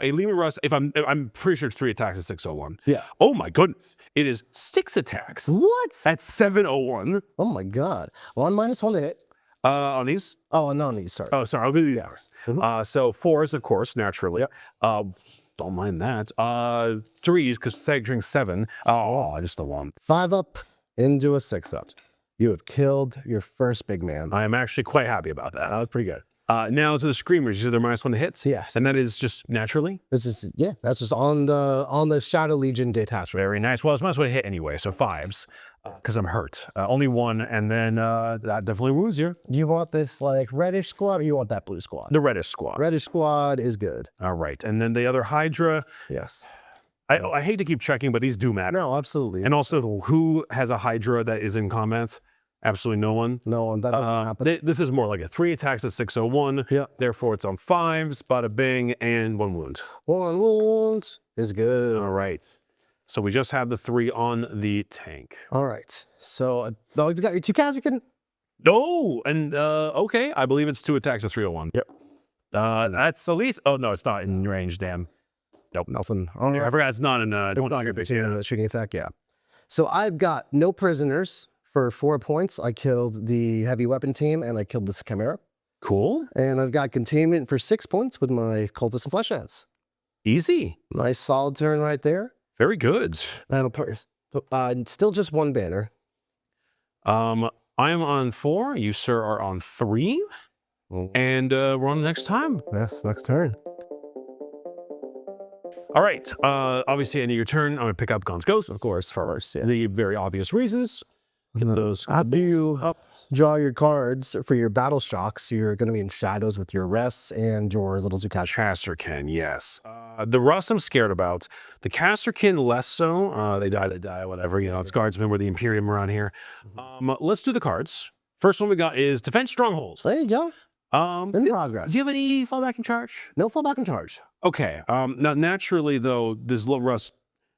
[SPEAKER 3] a Lehman Russ, if I'm pretty sure it's 3 attacks at 601.
[SPEAKER 2] Yeah.
[SPEAKER 3] Oh my goodness. It is 6 attacks.
[SPEAKER 2] What?
[SPEAKER 3] At 701.
[SPEAKER 2] Oh my god. 1 minus 1 to hit.
[SPEAKER 3] On these?
[SPEAKER 2] Oh, no, these, sorry.
[SPEAKER 3] Oh, sorry. I'll do the hours. So 4s, of course, naturally.
[SPEAKER 2] Yep.
[SPEAKER 3] Don't mind that. 3s, because Segring 7. Oh, just the 1.
[SPEAKER 2] 5 up into a 6 up. You have killed your first big man.
[SPEAKER 3] I am actually quite happy about that.
[SPEAKER 2] That was pretty good.
[SPEAKER 3] Now to the Screamers. You said they're -1 to hits?
[SPEAKER 2] Yes.
[SPEAKER 3] And that is just naturally?
[SPEAKER 2] This is, yeah, that's just on the Shadow Legion detachment.
[SPEAKER 3] Very nice. Well, it's -1 to hit anyway, so 5s, because I'm hurt. Only 1, and then that definitely wounds you.
[SPEAKER 2] Do you want this like reddish squad or you want that blue squad?
[SPEAKER 3] The reddish squad.
[SPEAKER 2] Reddish squad is good.
[SPEAKER 3] All right. And then the other Hydra.
[SPEAKER 2] Yes.
[SPEAKER 3] I hate to keep checking, but these do matter.
[SPEAKER 2] No, absolutely.
[SPEAKER 3] And also, who has a Hydra that is in combat? Absolutely no one.
[SPEAKER 2] No, that doesn't happen.
[SPEAKER 3] This is more like a 3 attacks at 601.
[SPEAKER 2] Yeah.
[SPEAKER 3] Therefore, it's on 5s, bada bing, and 1 wound.
[SPEAKER 2] 1 wound is good.
[SPEAKER 3] All right. So we just have the 3 on the tank.
[SPEAKER 2] All right. So you've got your 2 Kazakhin.
[SPEAKER 3] Oh, and okay. I believe it's 2 attacks at 301.
[SPEAKER 2] Yep.
[SPEAKER 3] That's a lethal. Oh, no, it's not in range. Damn. Nope.
[SPEAKER 2] Nothing.
[SPEAKER 3] I forgot it's not in. It's not your big.
[SPEAKER 2] Yeah, shooting attack. Yeah. So I've got no prisoners. For 4 points, I killed the heavy weapon team and I killed this Chimera.
[SPEAKER 3] Cool.
[SPEAKER 2] And I've got containment for 6 points with my cultists and fleshheads.
[SPEAKER 3] Easy.
[SPEAKER 2] Nice solid turn right there.
[SPEAKER 3] Very good.
[SPEAKER 2] That'll put still just 1 banner.
[SPEAKER 3] I am on 4. You, sir, are on 3. And we're on the next time.
[SPEAKER 2] Yes, next turn.
[SPEAKER 3] All right. Obviously, end of your turn, I'm going to pick up Guns Ghost, of course, for the very obvious reasons. Get those.
[SPEAKER 2] After you draw your cards for your battle shocks, you're going to be in shadows with your rests and your little Zukash.
[SPEAKER 3] Casterkin, yes. The Russ I'm scared about. The Casterkin less so. They die, whatever. You know, it's guardsmen. We're the Imperium around here. Let's do the cards. First one we got is Defense Strongholds.
[SPEAKER 2] There you go. In progress.
[SPEAKER 3] Do you have any fallback in charge?
[SPEAKER 2] No fallback in charge.
[SPEAKER 3] Okay. Now, naturally, though, this little rust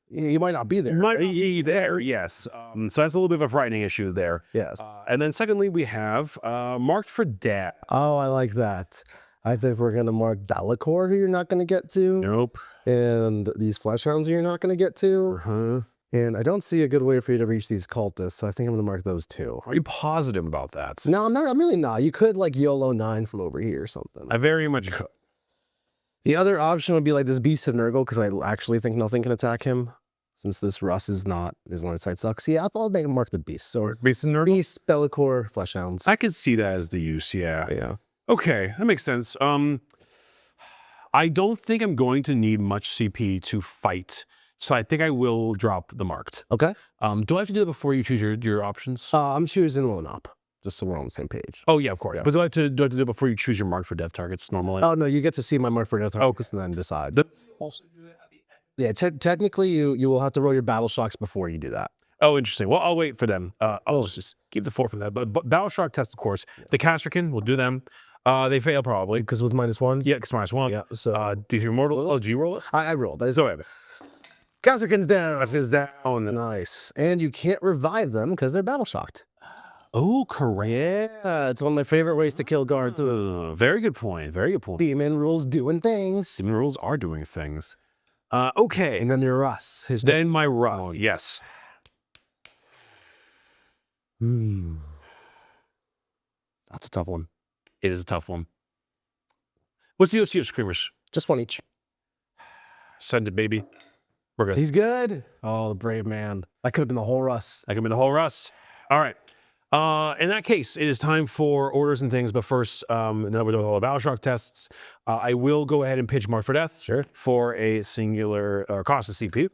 [SPEAKER 2] You might not be there.
[SPEAKER 3] might be there, yes. So that's a little bit of a frightening issue there.
[SPEAKER 2] Yes.
[SPEAKER 3] And then secondly, we have marked for death.
[SPEAKER 2] Oh, I like that. I think we're going to mark Delacour, who you're not going to get to.
[SPEAKER 3] Nope.
[SPEAKER 2] And these flesh hounds you're not going to get to.
[SPEAKER 3] Uh-huh.
[SPEAKER 2] And I don't see a good way for you to reach these cultists, so I think I'm going to mark those too.
[SPEAKER 3] Are you positive about that?
[SPEAKER 2] No, I'm really not. You could like YOLO 9 from over here or something.
[SPEAKER 3] I very much could.
[SPEAKER 2] The other option would be like this Beast of Nurgle, because I actually think nothing can attack him. Since this Russ is not, his line of sight sucks. Yeah, I thought I'd mark the Beast. So
[SPEAKER 3] Beast and Nerd?
[SPEAKER 2] Beast, Bellacore, Flesh Hounds.
[SPEAKER 3] I could see that as the use, yeah.
[SPEAKER 2] Yeah.
[SPEAKER 3] Okay, that makes sense. I don't think I'm going to need much CP to fight, so I think I will drop the marked.
[SPEAKER 2] Okay.
[SPEAKER 3] Do I have to do it before you choose your options?
[SPEAKER 2] I'm choosing one up, just so we're on the same page.
[SPEAKER 3] Oh yeah, of course. But do I have to do it before you choose your mark for death targets normally?
[SPEAKER 2] Oh, no, you get to see my mark for death targets and then decide. Yeah, technically you will have to roll your battle shocks before you do that.
[SPEAKER 3] Oh, interesting. Well, I'll wait for them. I'll just keep the 4 for that. But battle shock test, of course. The Casterkin, we'll do them. They fail probably.
[SPEAKER 2] Because with -1?
[SPEAKER 3] Yeah, because -1.
[SPEAKER 2] Yeah, so...
[SPEAKER 3] D3 mortal. Oh, do you roll it?
[SPEAKER 2] I rolled. That is
[SPEAKER 3] So, wait.
[SPEAKER 2] Casterkin's down.
[SPEAKER 3] Is down.
[SPEAKER 2] Nice. And you can't revive them because they're battle shocked.
[SPEAKER 3] Oh, correct.
[SPEAKER 2] Yeah, it's one of my favorite ways to kill guards.
[SPEAKER 3] Very good point. Very good point.
[SPEAKER 2] Demon rules doing things.
[SPEAKER 3] Demon rules are doing things. Okay.
[SPEAKER 2] And then your Russ.
[SPEAKER 3] Then my Russ. Yes.
[SPEAKER 2] That's a tough one.
[SPEAKER 3] It is a tough one. What's the OC of Screamers?
[SPEAKER 2] Just one each.
[SPEAKER 3] Send it, baby. We're good.
[SPEAKER 2] He's good. Oh, the brave man. That could have been the whole Russ.
[SPEAKER 3] That could be the whole Russ. All right. In that case, it is time for orders and things. But first, now we're doing all the battle shock tests. I will go ahead and pitch Mark for Death.
[SPEAKER 2] Sure.
[SPEAKER 3] For a singular cost of CP.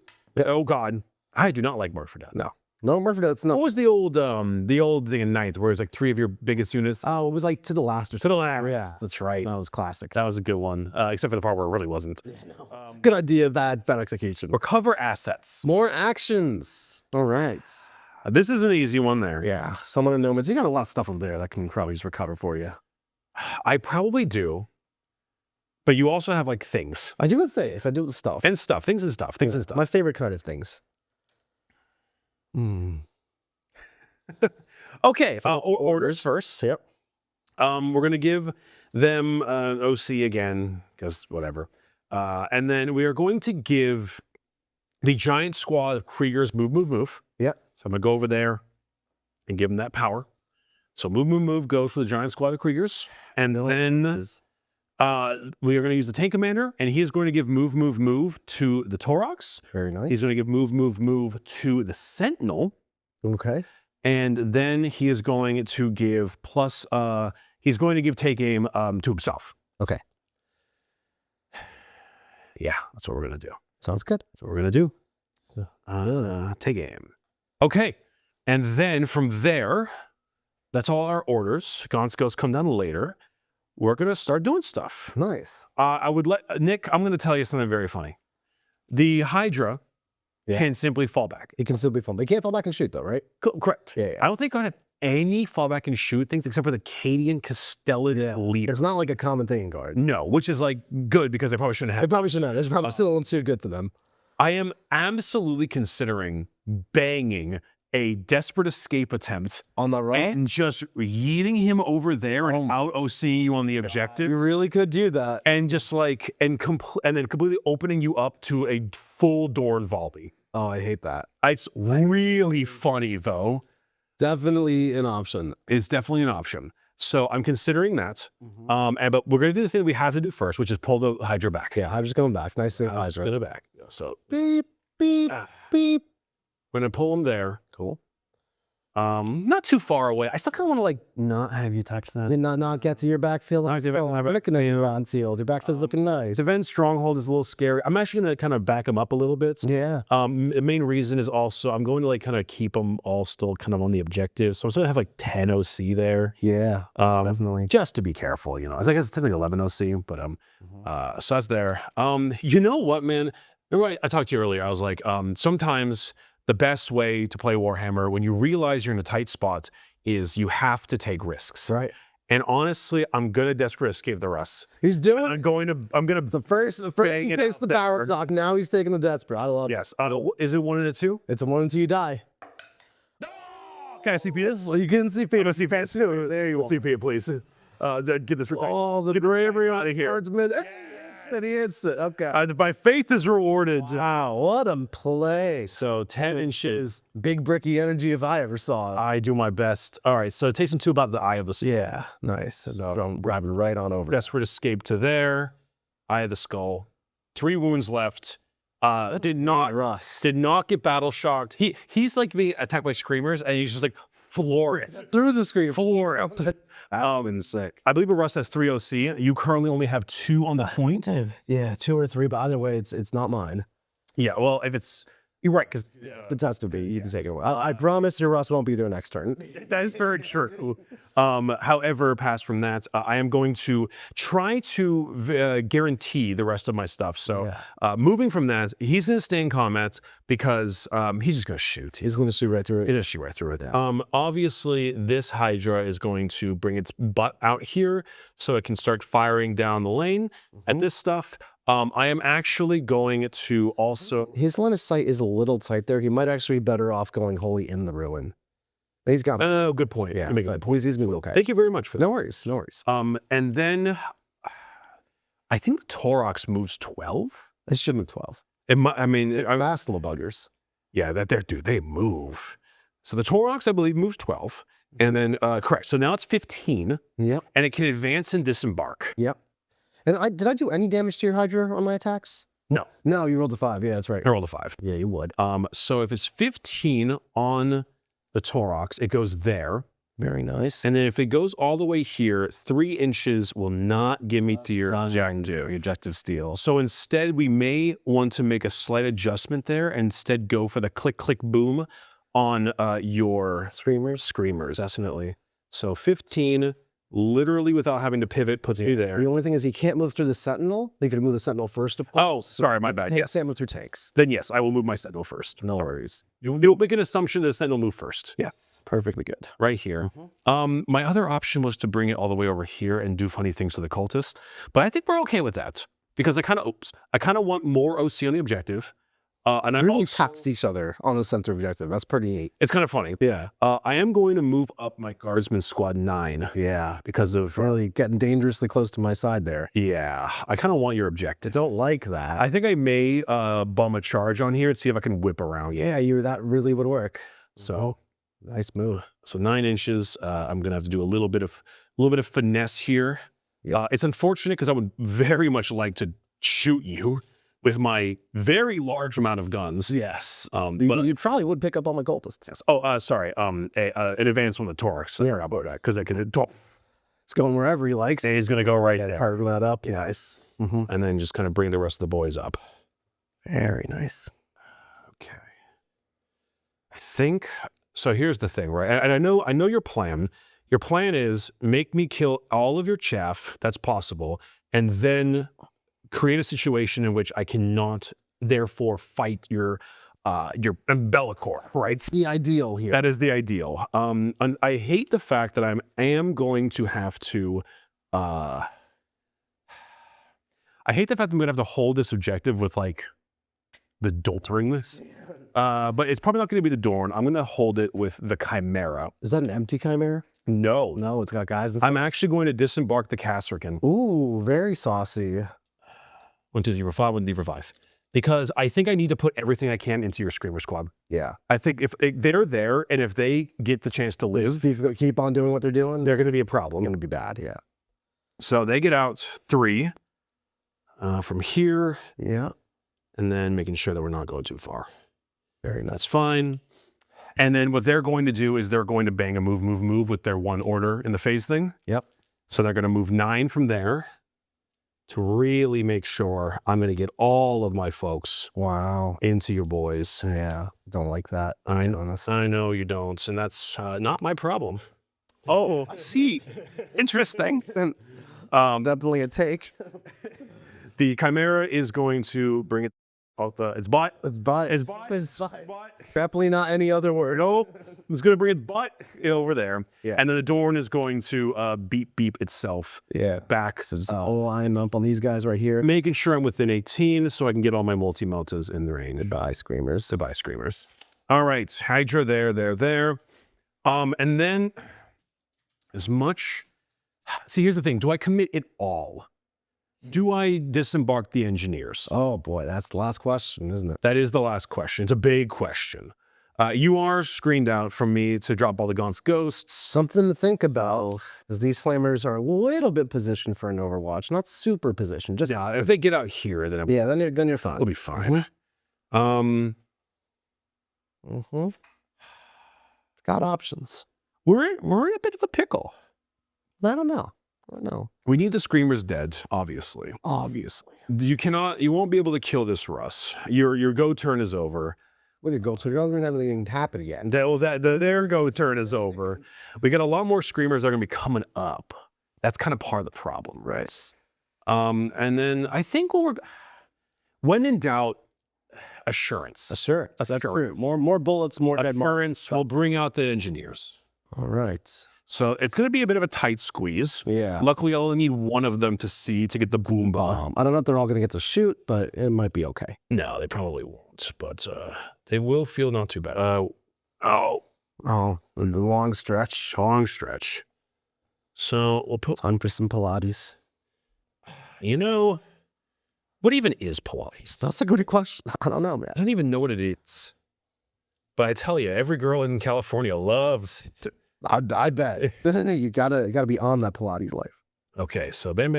[SPEAKER 3] Oh God, I do not like Mark for Death.
[SPEAKER 2] No. No, Murphy, that's
[SPEAKER 3] What
[SPEAKER 2] no.
[SPEAKER 3] was the old thing in ninth where it's like 3 of your biggest units?
[SPEAKER 2] Oh, it was like to the last or
[SPEAKER 3] To
[SPEAKER 2] something.
[SPEAKER 3] the last.
[SPEAKER 2] Yeah.
[SPEAKER 3] That's right.
[SPEAKER 2] That was classic.
[SPEAKER 3] That was a good one, except for the part where it really wasn't.
[SPEAKER 2] Good idea, bad execution.
[SPEAKER 3] Recover assets.
[SPEAKER 2] More actions. All right.
[SPEAKER 3] This is an easy one there.
[SPEAKER 2] Yeah. Summon and nomads. You got a lot of stuff over there that can probably just recover for you.
[SPEAKER 3] I probably do. But you also have like things.
[SPEAKER 2] I do have things. I do have stuff.
[SPEAKER 3] And stuff. Things and stuff. Things and stuff.
[SPEAKER 2] My favorite kind of things.
[SPEAKER 3] Okay. Orders first.
[SPEAKER 2] Yep.
[SPEAKER 3] We're going to give them OC again, because whatever. And then we are going to give the giant squad of Kriegers move.
[SPEAKER 2] Yep.
[SPEAKER 3] So I'm going to go over there and give them that power. So move goes for the giant squad of Kriegers. And then we are going to use the tank commander, and he is going to give move to the Taurox.
[SPEAKER 2] Very nice.
[SPEAKER 3] He's going to give move to the Sentinel.
[SPEAKER 2] Okay.
[SPEAKER 3] And then he is going to give he's going to give take aim to himself.
[SPEAKER 2] Okay.
[SPEAKER 3] Yeah, that's what we're going to do.
[SPEAKER 2] Sounds good.
[SPEAKER 3] That's what we're going to do. Take aim. Okay. And then from there, that's all our orders. Gonskos come down later. We're going to start doing stuff.
[SPEAKER 2] Nice.
[SPEAKER 3] I would let Nick, I'm going to tell you something very funny. The Hydra can simply fall back.
[SPEAKER 2] It can still be fun. But you can't fall back and shoot though, right?
[SPEAKER 3] Correct.
[SPEAKER 2] Yeah.
[SPEAKER 3] I don't think I have any fallback and shoot things except for the Cadian Castellan leader.
[SPEAKER 2] It's not like a common thing in guard.
[SPEAKER 3] No, which is like good because they probably shouldn't
[SPEAKER 2] They
[SPEAKER 3] have.
[SPEAKER 2] probably shouldn't have. It's probably still too good for them.
[SPEAKER 3] I am absolutely considering banging a desperate escape attempt
[SPEAKER 2] On the right?
[SPEAKER 3] and just yeeting him over there and out OCing you on the objective.
[SPEAKER 2] You really could do that.
[SPEAKER 3] And just like, and then completely opening you up to a full Dorn volley.
[SPEAKER 2] Oh, I hate that.
[SPEAKER 3] It's really funny though.
[SPEAKER 2] Definitely an option.
[SPEAKER 3] It's definitely an option. So I'm considering that. But we're going to do the thing that we have to do first, which is pull the Hydra back.
[SPEAKER 2] Yeah, Hydra's coming back. Nice and Hydra.
[SPEAKER 3] Spin it back. So
[SPEAKER 2] Beep, beep, beep.
[SPEAKER 3] we're going to pull him there.
[SPEAKER 2] Cool.
[SPEAKER 3] Not too far away. I still kind of want to like not have you touch that.
[SPEAKER 2] Did not get to your backfield. I'm looking at you on sealed. Your backfield's looking nice.
[SPEAKER 3] Defense stronghold is a little scary. I'm actually going to kind of back him up a little bit.
[SPEAKER 2] Yeah.
[SPEAKER 3] The main reason is also I'm going to like kind of keep them all still kind of on the objective. So I'm still going to have like 10 OC there.
[SPEAKER 2] Yeah. Definitely.
[SPEAKER 3] Just to be careful, you know. I guess it's technically 11 OC, but so that's there. You know what, man? Remember I talked to you earlier. I was like, sometimes the best way to play Warhammer when you realize you're in a tight spot is you have to take risks.
[SPEAKER 2] Right.
[SPEAKER 3] And honestly, I'm gonna desperate escape the rest.
[SPEAKER 2] He's doing
[SPEAKER 3] I'm gonna
[SPEAKER 2] the first he takes the power shock. Now he's taking the desperate. I love it.
[SPEAKER 3] yes. Is it 1 and a 2?
[SPEAKER 2] It's a 1 until you die.
[SPEAKER 3] Can I see this?
[SPEAKER 2] Well, you can see
[SPEAKER 3] Can I see pants too? There you go. CP, please. Get this.
[SPEAKER 2] Oh, the
[SPEAKER 3] get
[SPEAKER 2] bravery
[SPEAKER 3] out
[SPEAKER 2] on
[SPEAKER 3] of here.
[SPEAKER 2] swordsman. And he hits it. Okay.
[SPEAKER 3] My faith is rewarded.
[SPEAKER 2] Wow, what a play.
[SPEAKER 3] So 10 inches.
[SPEAKER 2] Big bricky energy if I ever saw it.
[SPEAKER 3] I do my best. All right, so it takes him 2 about the eye of the skull.
[SPEAKER 2] Yeah, nice. So I'm grabbing right on over.
[SPEAKER 3] Desperate escape to there. Eye of the skull. 3 wounds left. Did not get battle shocked. He's like being attacked by screamers, and he's just like floor it.
[SPEAKER 2] Through the screen.
[SPEAKER 3] Floor it.
[SPEAKER 2] Sick.
[SPEAKER 3] I believe Russ has 3 OC. You currently only have 2 on the point.
[SPEAKER 2] Yeah, 2 or 3, but either way, it's not mine.
[SPEAKER 3] Yeah, well, if it's you're right, because
[SPEAKER 2] It has to be. You can take it away. I promise your Russ won't be there next turn.
[SPEAKER 3] that is very true. However, past from that, I am going to try to guarantee the rest of my stuff. So moving from that, he's going to stay in combat because he's just going to shoot.
[SPEAKER 2] He's going to shoot right through it.
[SPEAKER 3] It is shoot right through it. Obviously, this Hydra is going to bring its butt out here so it can start firing down the lane at this stuff. I am actually going to also...
[SPEAKER 2] His line of sight is a little tight there. He might actually be better off going wholly in the ruin. He's got...
[SPEAKER 3] Oh, good point.
[SPEAKER 2] Yeah,
[SPEAKER 3] You make a good point.
[SPEAKER 2] he's going to be okay.
[SPEAKER 3] Thank you very much for that.
[SPEAKER 2] No worries, no worries.
[SPEAKER 3] And then I think the Torox moves 12.
[SPEAKER 2] It should move 12.
[SPEAKER 3] I mean,
[SPEAKER 2] Fast little buggers.
[SPEAKER 3] yeah, dude, they move. So the Torox, I believe, moves 12. And then, correct. So now it's 15.
[SPEAKER 2] Yep,
[SPEAKER 3] And it can advance and disembark.
[SPEAKER 2] yep. And did I do any damage to your Hydra on my attacks?
[SPEAKER 3] No.
[SPEAKER 2] No, you rolled a 5. Yeah, that's right.
[SPEAKER 3] I rolled a 5.
[SPEAKER 2] Yeah, you would.
[SPEAKER 3] So if it's 15 on the Torox, it goes there.
[SPEAKER 2] Very nice.
[SPEAKER 3] And then if it goes all the way here, 3 inches will not give me to your
[SPEAKER 2] Ejective steel.
[SPEAKER 3] So instead, we may want to make a slight adjustment there. Instead, go for the click, click, boom on your screamers, definitely. So 15, literally without having to pivot, puts you there.
[SPEAKER 2] The only thing is he can't move through the Sentinel. They could move the Sentinel first.
[SPEAKER 3] Oh, sorry, my bad. Yes.
[SPEAKER 2] Can't move through tanks.
[SPEAKER 3] Then yes, I will move my Sentinel first.
[SPEAKER 2] No worries.
[SPEAKER 3] You'll make an assumption that the Sentinel move first.
[SPEAKER 2] Yes. Perfectly good.
[SPEAKER 3] Right here. My other option was to bring it all the way over here and do funny things to the cultist, but I think we're okay with that because I kind of want more OC on the objective, and I
[SPEAKER 2] Really
[SPEAKER 3] also,
[SPEAKER 2] taxed each other on the center objective. That's pretty neat.
[SPEAKER 3] it's kind of funny.
[SPEAKER 2] Yeah.
[SPEAKER 3] I am going to move up my guardsman squad 9
[SPEAKER 2] Yeah.
[SPEAKER 3] because of
[SPEAKER 2] Really getting dangerously close to my side there.
[SPEAKER 3] yeah. I kind of want your
[SPEAKER 2] I
[SPEAKER 3] objective.
[SPEAKER 2] don't like that.
[SPEAKER 3] I think I may bum a charge on here and see if I can whip around.
[SPEAKER 2] Yeah, that really would work.
[SPEAKER 3] So.
[SPEAKER 2] Nice move.
[SPEAKER 3] So 9 inches. I'm gonna have to do a little bit of finesse here.
[SPEAKER 2] Yeah.
[SPEAKER 3] It's unfortunate because I would very much like to shoot you with my very large amount of guns.
[SPEAKER 2] Yes.
[SPEAKER 3] But
[SPEAKER 2] You probably would pick up all my cultists.
[SPEAKER 3] sorry. An advance on the Torox.
[SPEAKER 2] Yeah.
[SPEAKER 3] About that because I can.
[SPEAKER 2] It's going wherever he likes.
[SPEAKER 3] He's gonna go right there,
[SPEAKER 2] Carving that up.
[SPEAKER 3] Nice.
[SPEAKER 2] Mm-hmm.
[SPEAKER 3] And then just kind of bring the rest of the boys up.
[SPEAKER 2] Very nice.
[SPEAKER 3] Okay. I think so. Here's the thing, right? And I know your plan. Your plan is make me kill all of your chaff. That's possible, and then create a situation in which I cannot, therefore, fight your Embellicor. Right?
[SPEAKER 2] It's the ideal here.
[SPEAKER 3] That is the ideal. And I hate the fact that I am going to have to. I hate the fact that I'm going to have to hold this objective with like the Dolteringless. But it's probably not going to be the Dorn. I'm going to hold it with the Chimera.
[SPEAKER 2] Is that an empty chimera?
[SPEAKER 3] No.
[SPEAKER 2] No, it's got guys inside.
[SPEAKER 3] I'm actually going to disembark the Kasserkin.
[SPEAKER 2] Ooh, very saucy.
[SPEAKER 3] 1, 2, 3, 5, 1, 2, 3, 5. Because I think I need to put everything I can into your Screamer Squad.
[SPEAKER 2] Yeah.
[SPEAKER 3] I think if they're there and if they get the chance to live,
[SPEAKER 2] If you keep on doing what they're doing,
[SPEAKER 3] they're going to be a
[SPEAKER 2] it's
[SPEAKER 3] problem.
[SPEAKER 2] going to be bad. Yeah.
[SPEAKER 3] So they get out 3 from here,
[SPEAKER 2] Yeah.
[SPEAKER 3] and then making sure that we're not going too far.
[SPEAKER 2] Very nice.
[SPEAKER 3] That's fine. And then what they're going to do is they're going to bang a move with their 1 order in the phase thing.
[SPEAKER 2] Yep.
[SPEAKER 3] So they're going to move 9 from there to really make sure I'm going to get all of my folks
[SPEAKER 2] Wow.
[SPEAKER 3] into your boys.
[SPEAKER 2] Yeah. Don't like that.
[SPEAKER 3] I
[SPEAKER 2] Honestly.
[SPEAKER 3] know you don't, and that's not my problem.
[SPEAKER 5] Oh, I see. Interesting.
[SPEAKER 2] Definitely a take.
[SPEAKER 3] The Chimera is going to bring it its butt.
[SPEAKER 2] It's butt.
[SPEAKER 3] Its butt.
[SPEAKER 2] It's
[SPEAKER 3] Its butt.
[SPEAKER 2] definitely not any other word.
[SPEAKER 3] Nope. It's going to bring its butt over there.
[SPEAKER 2] Yeah.
[SPEAKER 3] And then the Dorn is going to beep itself back.
[SPEAKER 2] So just line up on these guys right here.
[SPEAKER 3] Making sure I'm within 18 so I can get all my multi-meltas in the range.
[SPEAKER 2] Goodbye, screamers.
[SPEAKER 3] Goodbye, screamers. All right. Hydra there. And then as much... See, here's the thing. Do I commit it all? Do I disembark the engineers?
[SPEAKER 2] Oh boy, that's the last question, isn't it?
[SPEAKER 3] That is the last question. It's a big question. You are screened out from me to drop all the Gaunt's ghosts.
[SPEAKER 2] Something to think about, because these flamers are a little bit positioned for an Overwatch, not super positioned. Just
[SPEAKER 3] Yeah, if they get out here, then
[SPEAKER 2] then you're fine.
[SPEAKER 3] it'll be fine.
[SPEAKER 2] It's got options.
[SPEAKER 3] We're in a bit of a pickle.
[SPEAKER 2] I don't know.
[SPEAKER 3] We need the Screamers dead, obviously.
[SPEAKER 2] Obviously.
[SPEAKER 3] You won't be able to kill this Russ. Your go turn is over.
[SPEAKER 2] With your gold, so you're not going to have anything happen again.
[SPEAKER 3] Their go turn is over. We got a lot more Screamers that are going to be coming up. That's kind of part of the problem, right? And then I think when in doubt, assurance.
[SPEAKER 2] Assurance. That's true. More bullets, more dead marks.
[SPEAKER 3] Assurance will bring out the engineers.
[SPEAKER 2] All right.
[SPEAKER 3] So it's going to be a bit of a tight squeeze.
[SPEAKER 2] Yeah.
[SPEAKER 3] Luckily, I'll only need one of them to see to get the boom bomb.
[SPEAKER 2] I don't know if they're all going to get to shoot, but it might be okay.
[SPEAKER 3] No, they probably won't, but they will feel not too bad.
[SPEAKER 2] Oh, the long stretch.
[SPEAKER 3] Long stretch. So we'll put...
[SPEAKER 2] Time for some Pilates.
[SPEAKER 3] You know, what even is Pilates?
[SPEAKER 2] That's a good question. I don't know, man.
[SPEAKER 3] I don't even know what it is. But I tell you, every girl in California loves it.
[SPEAKER 2] I bet. You gotta be on that Pilates life.
[SPEAKER 3] Okay, so bam.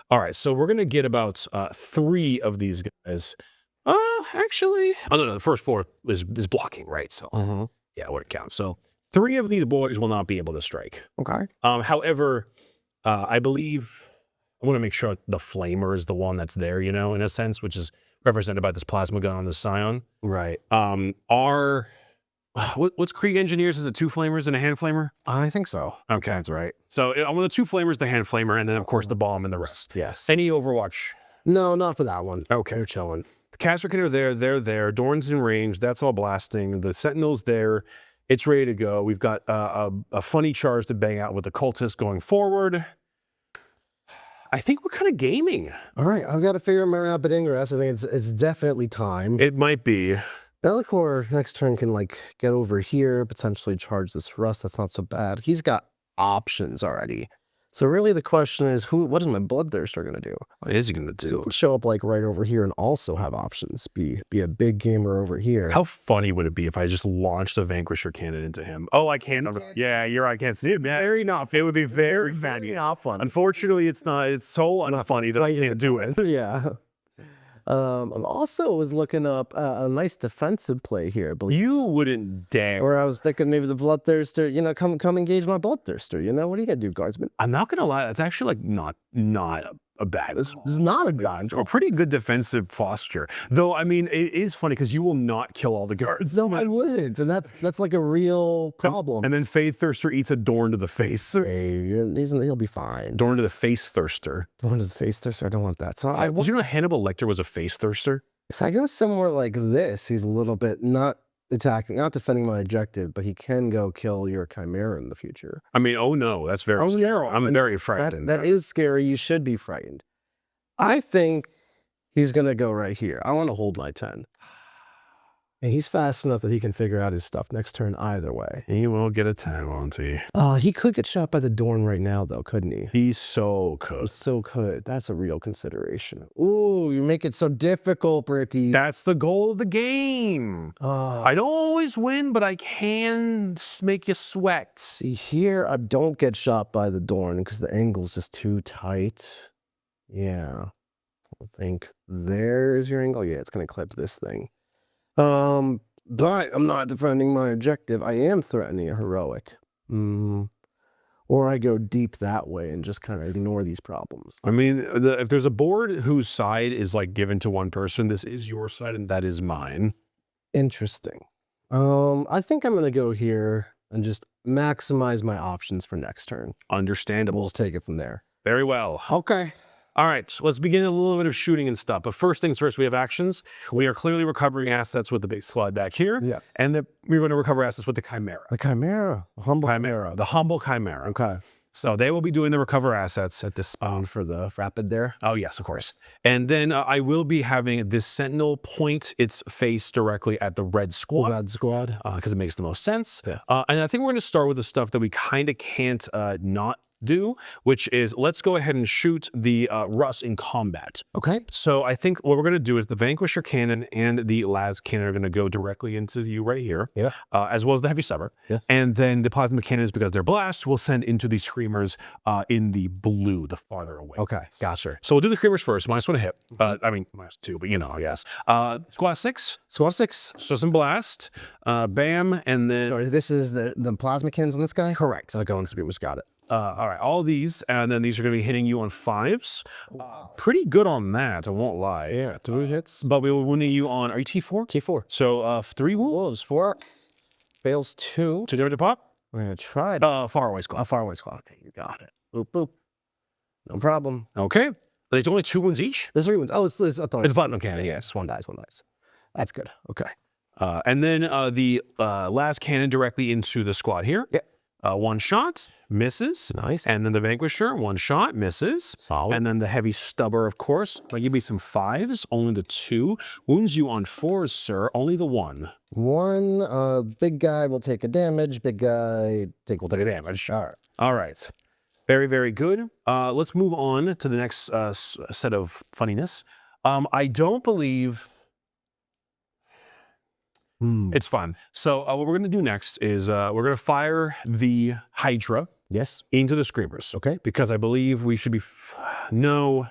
[SPEAKER 3] All right, so we're gonna get about 3 of these guys. Actually, no, the first 4 is blocking, right? So yeah, what it counts. So 3 of these boys will not be able to strike.
[SPEAKER 2] Okay.
[SPEAKER 3] However, I believe I want to make sure the flamer is the one that's there, you know, in a sense, which is represented by this plasma gun on the Scion.
[SPEAKER 2] Right.
[SPEAKER 3] What's Krieg Engineers? Is it 2 flamers and a hand flamer?
[SPEAKER 2] I think so.
[SPEAKER 3] Okay, that's right. So I want the 2 flamers, the hand flamer, and then of course the bomb and the rest.
[SPEAKER 2] Yes.
[SPEAKER 3] Any Overwatch?
[SPEAKER 2] No, not for that one.
[SPEAKER 3] Okay.
[SPEAKER 2] They're chilling.
[SPEAKER 3] The Castrican are there, they're there. Dorn's in range, that's all blasting. The Sentinel's there, it's ready to go. We've got a funny charge to bang out with the cultists going forward. I think we're kind of gaming.
[SPEAKER 2] All right, I've got to figure my rapid ingress. I think it's definitely time.
[SPEAKER 3] It might be.
[SPEAKER 2] Bellicor next turn can like get over here, potentially charge this Rust. That's not so bad. He's got options already. So really the question is, what is my Bloodthirster going to do?
[SPEAKER 3] What is he going to do?
[SPEAKER 2] Show up like right over here and also have options. Be a big gamer over here.
[SPEAKER 3] How funny would it be if I just launched a Vanquisher cannon into him? Oh, I can't. Yeah, you're right. I can't see it. Very not. It would be very funny.
[SPEAKER 2] not fun.
[SPEAKER 3] Unfortunately, it's not. It's so unfunny that I can't do it.
[SPEAKER 2] Yeah. I'm also was looking up a nice defensive play here.
[SPEAKER 3] You wouldn't dare.
[SPEAKER 2] Or I was thinking maybe the Bloodthirster, you know, come engage my Bloodthirster. You know, what are you gonna do, Guardsman?
[SPEAKER 3] I'm not gonna lie. That's actually like not a bad.
[SPEAKER 2] This is not a good.
[SPEAKER 3] A pretty good defensive posture. Though I mean, it is funny because you will not kill all the guards.
[SPEAKER 2] No, I wouldn't, and that's like a real problem.
[SPEAKER 3] And then Faith Thirster eats a Dorn to the face.
[SPEAKER 2] Hey, he'll be fine.
[SPEAKER 3] Dorn to the face Thirster.
[SPEAKER 2] Dorn to the face Thirster. I don't want that. So
[SPEAKER 3] Did you know Hannibal Lecter was a face Thirster?
[SPEAKER 2] So I go somewhere like this. He's a little bit not attacking, not defending my objective, but he can go kill your Chimera in the future.
[SPEAKER 3] I mean, oh no, that's very. I'm very frightened.
[SPEAKER 2] That is scary. You should be frightened. I think he's going to go right here. I want to hold my 10. And he's fast enough that he can figure out his stuff next turn either way.
[SPEAKER 3] He will get a 10, won't he?
[SPEAKER 2] He could get shot by the Dorn right now, though, couldn't he?
[SPEAKER 3] He so could.
[SPEAKER 2] So could. That's a real consideration. Ooh, you make it so difficult, Bricky.
[SPEAKER 3] That's the goal of the game. I don't always win, but I can make you sweat.
[SPEAKER 2] See, here I don't get shot by the Dorn because the angle's just too tight. Yeah. I think there's your angle. Yeah, it's going to clip this thing. But I'm not defending my objective. I am threatening a heroic. Or I go deep that way and just kind of ignore these problems.
[SPEAKER 3] I mean, if there's a board whose side is like given to one person, this is your side and that is mine.
[SPEAKER 2] Interesting. I think I'm going to go here and just maximize my options for next turn.
[SPEAKER 3] Understandable.
[SPEAKER 2] We'll just take it from there.
[SPEAKER 3] Very well.
[SPEAKER 2] Okay.
[SPEAKER 3] All right, so let's begin a little bit of shooting and stuff. But first things first, we have actions. We are clearly recovering assets with the big squad back here.
[SPEAKER 2] Yes.
[SPEAKER 3] And we're going to recover assets with the Chimera.
[SPEAKER 2] The Chimera. Humble
[SPEAKER 3] Chimera, the humble Chimera.
[SPEAKER 2] Okay.
[SPEAKER 3] So they will be doing the recover assets at this spot.
[SPEAKER 2] For the rapid there.
[SPEAKER 3] Oh, yes, of course. And then I will be having this Sentinel point its face directly at the red squad. Because it makes the most sense.
[SPEAKER 2] Yeah.
[SPEAKER 3] And I think we're going to start with the stuff that we kind of can't not do, which is let's go ahead and shoot the Russ in combat.
[SPEAKER 2] Okay.
[SPEAKER 3] So I think what we're going to do is the Vanquisher Cannon and the Las Cannon are going to go directly into you right here, as well as the Heavy Stubber.
[SPEAKER 2] Yes.
[SPEAKER 3] And then the Plasma Cannons, because they're blasts, will send into the Screamers in the blue, the farther away.
[SPEAKER 2] Okay. Gotcha.
[SPEAKER 3] So we'll do the Screamers first. -1 to hit. I mean, -2, but you know, yes. Squad 6.
[SPEAKER 2] Squad 6.
[SPEAKER 3] So some blast. Bam. And then...
[SPEAKER 2] Sorry, this is the plasma cannons on this guy? Correct. I'll go and Screamers got it.
[SPEAKER 3] all right, all these, and then these are going to be hitting you on 5s. Pretty good on that, I won't lie.
[SPEAKER 2] Yeah, 3 hits.
[SPEAKER 3] But we will winning you on, are you T4?
[SPEAKER 2] T4.
[SPEAKER 3] So 3 wounds.
[SPEAKER 2] 4. Fails 2.
[SPEAKER 3] 2 damage to pop?
[SPEAKER 2] We're going to try it.
[SPEAKER 3] Far away squad.
[SPEAKER 2] A faraway squad. Okay, you got it. Boop, boop. No problem.
[SPEAKER 3] Okay. It's only 2 wounds each?
[SPEAKER 2] There's 3 wounds. Oh, it's a thorn.
[SPEAKER 3] It's button cannon,
[SPEAKER 2] Yes, 1 dies, 1 dies. That's good. Okay.
[SPEAKER 3] And then the last cannon directly into the squad here.
[SPEAKER 2] Yeah.
[SPEAKER 3] 1 shot, misses.
[SPEAKER 2] Nice.
[SPEAKER 3] And then the Vanquisher, 1 shot, misses.
[SPEAKER 2] Solid.
[SPEAKER 3] And then the Heavy Stubber, of course. I'll give you some 5s, only the 2. Wounds you on 4s, sir, only the 1.
[SPEAKER 2] 1, big guy will take a damage. Big guy will take a damage. All right.
[SPEAKER 3] All right. Very, very good. Let's move on to the next set of funniness. I don't believe... It's fun. So what we're going to do next is we're going to fire the Hydra
[SPEAKER 2] Yes.
[SPEAKER 3] into the Screamers.
[SPEAKER 2] Okay.
[SPEAKER 3] Because I believe we should be... No.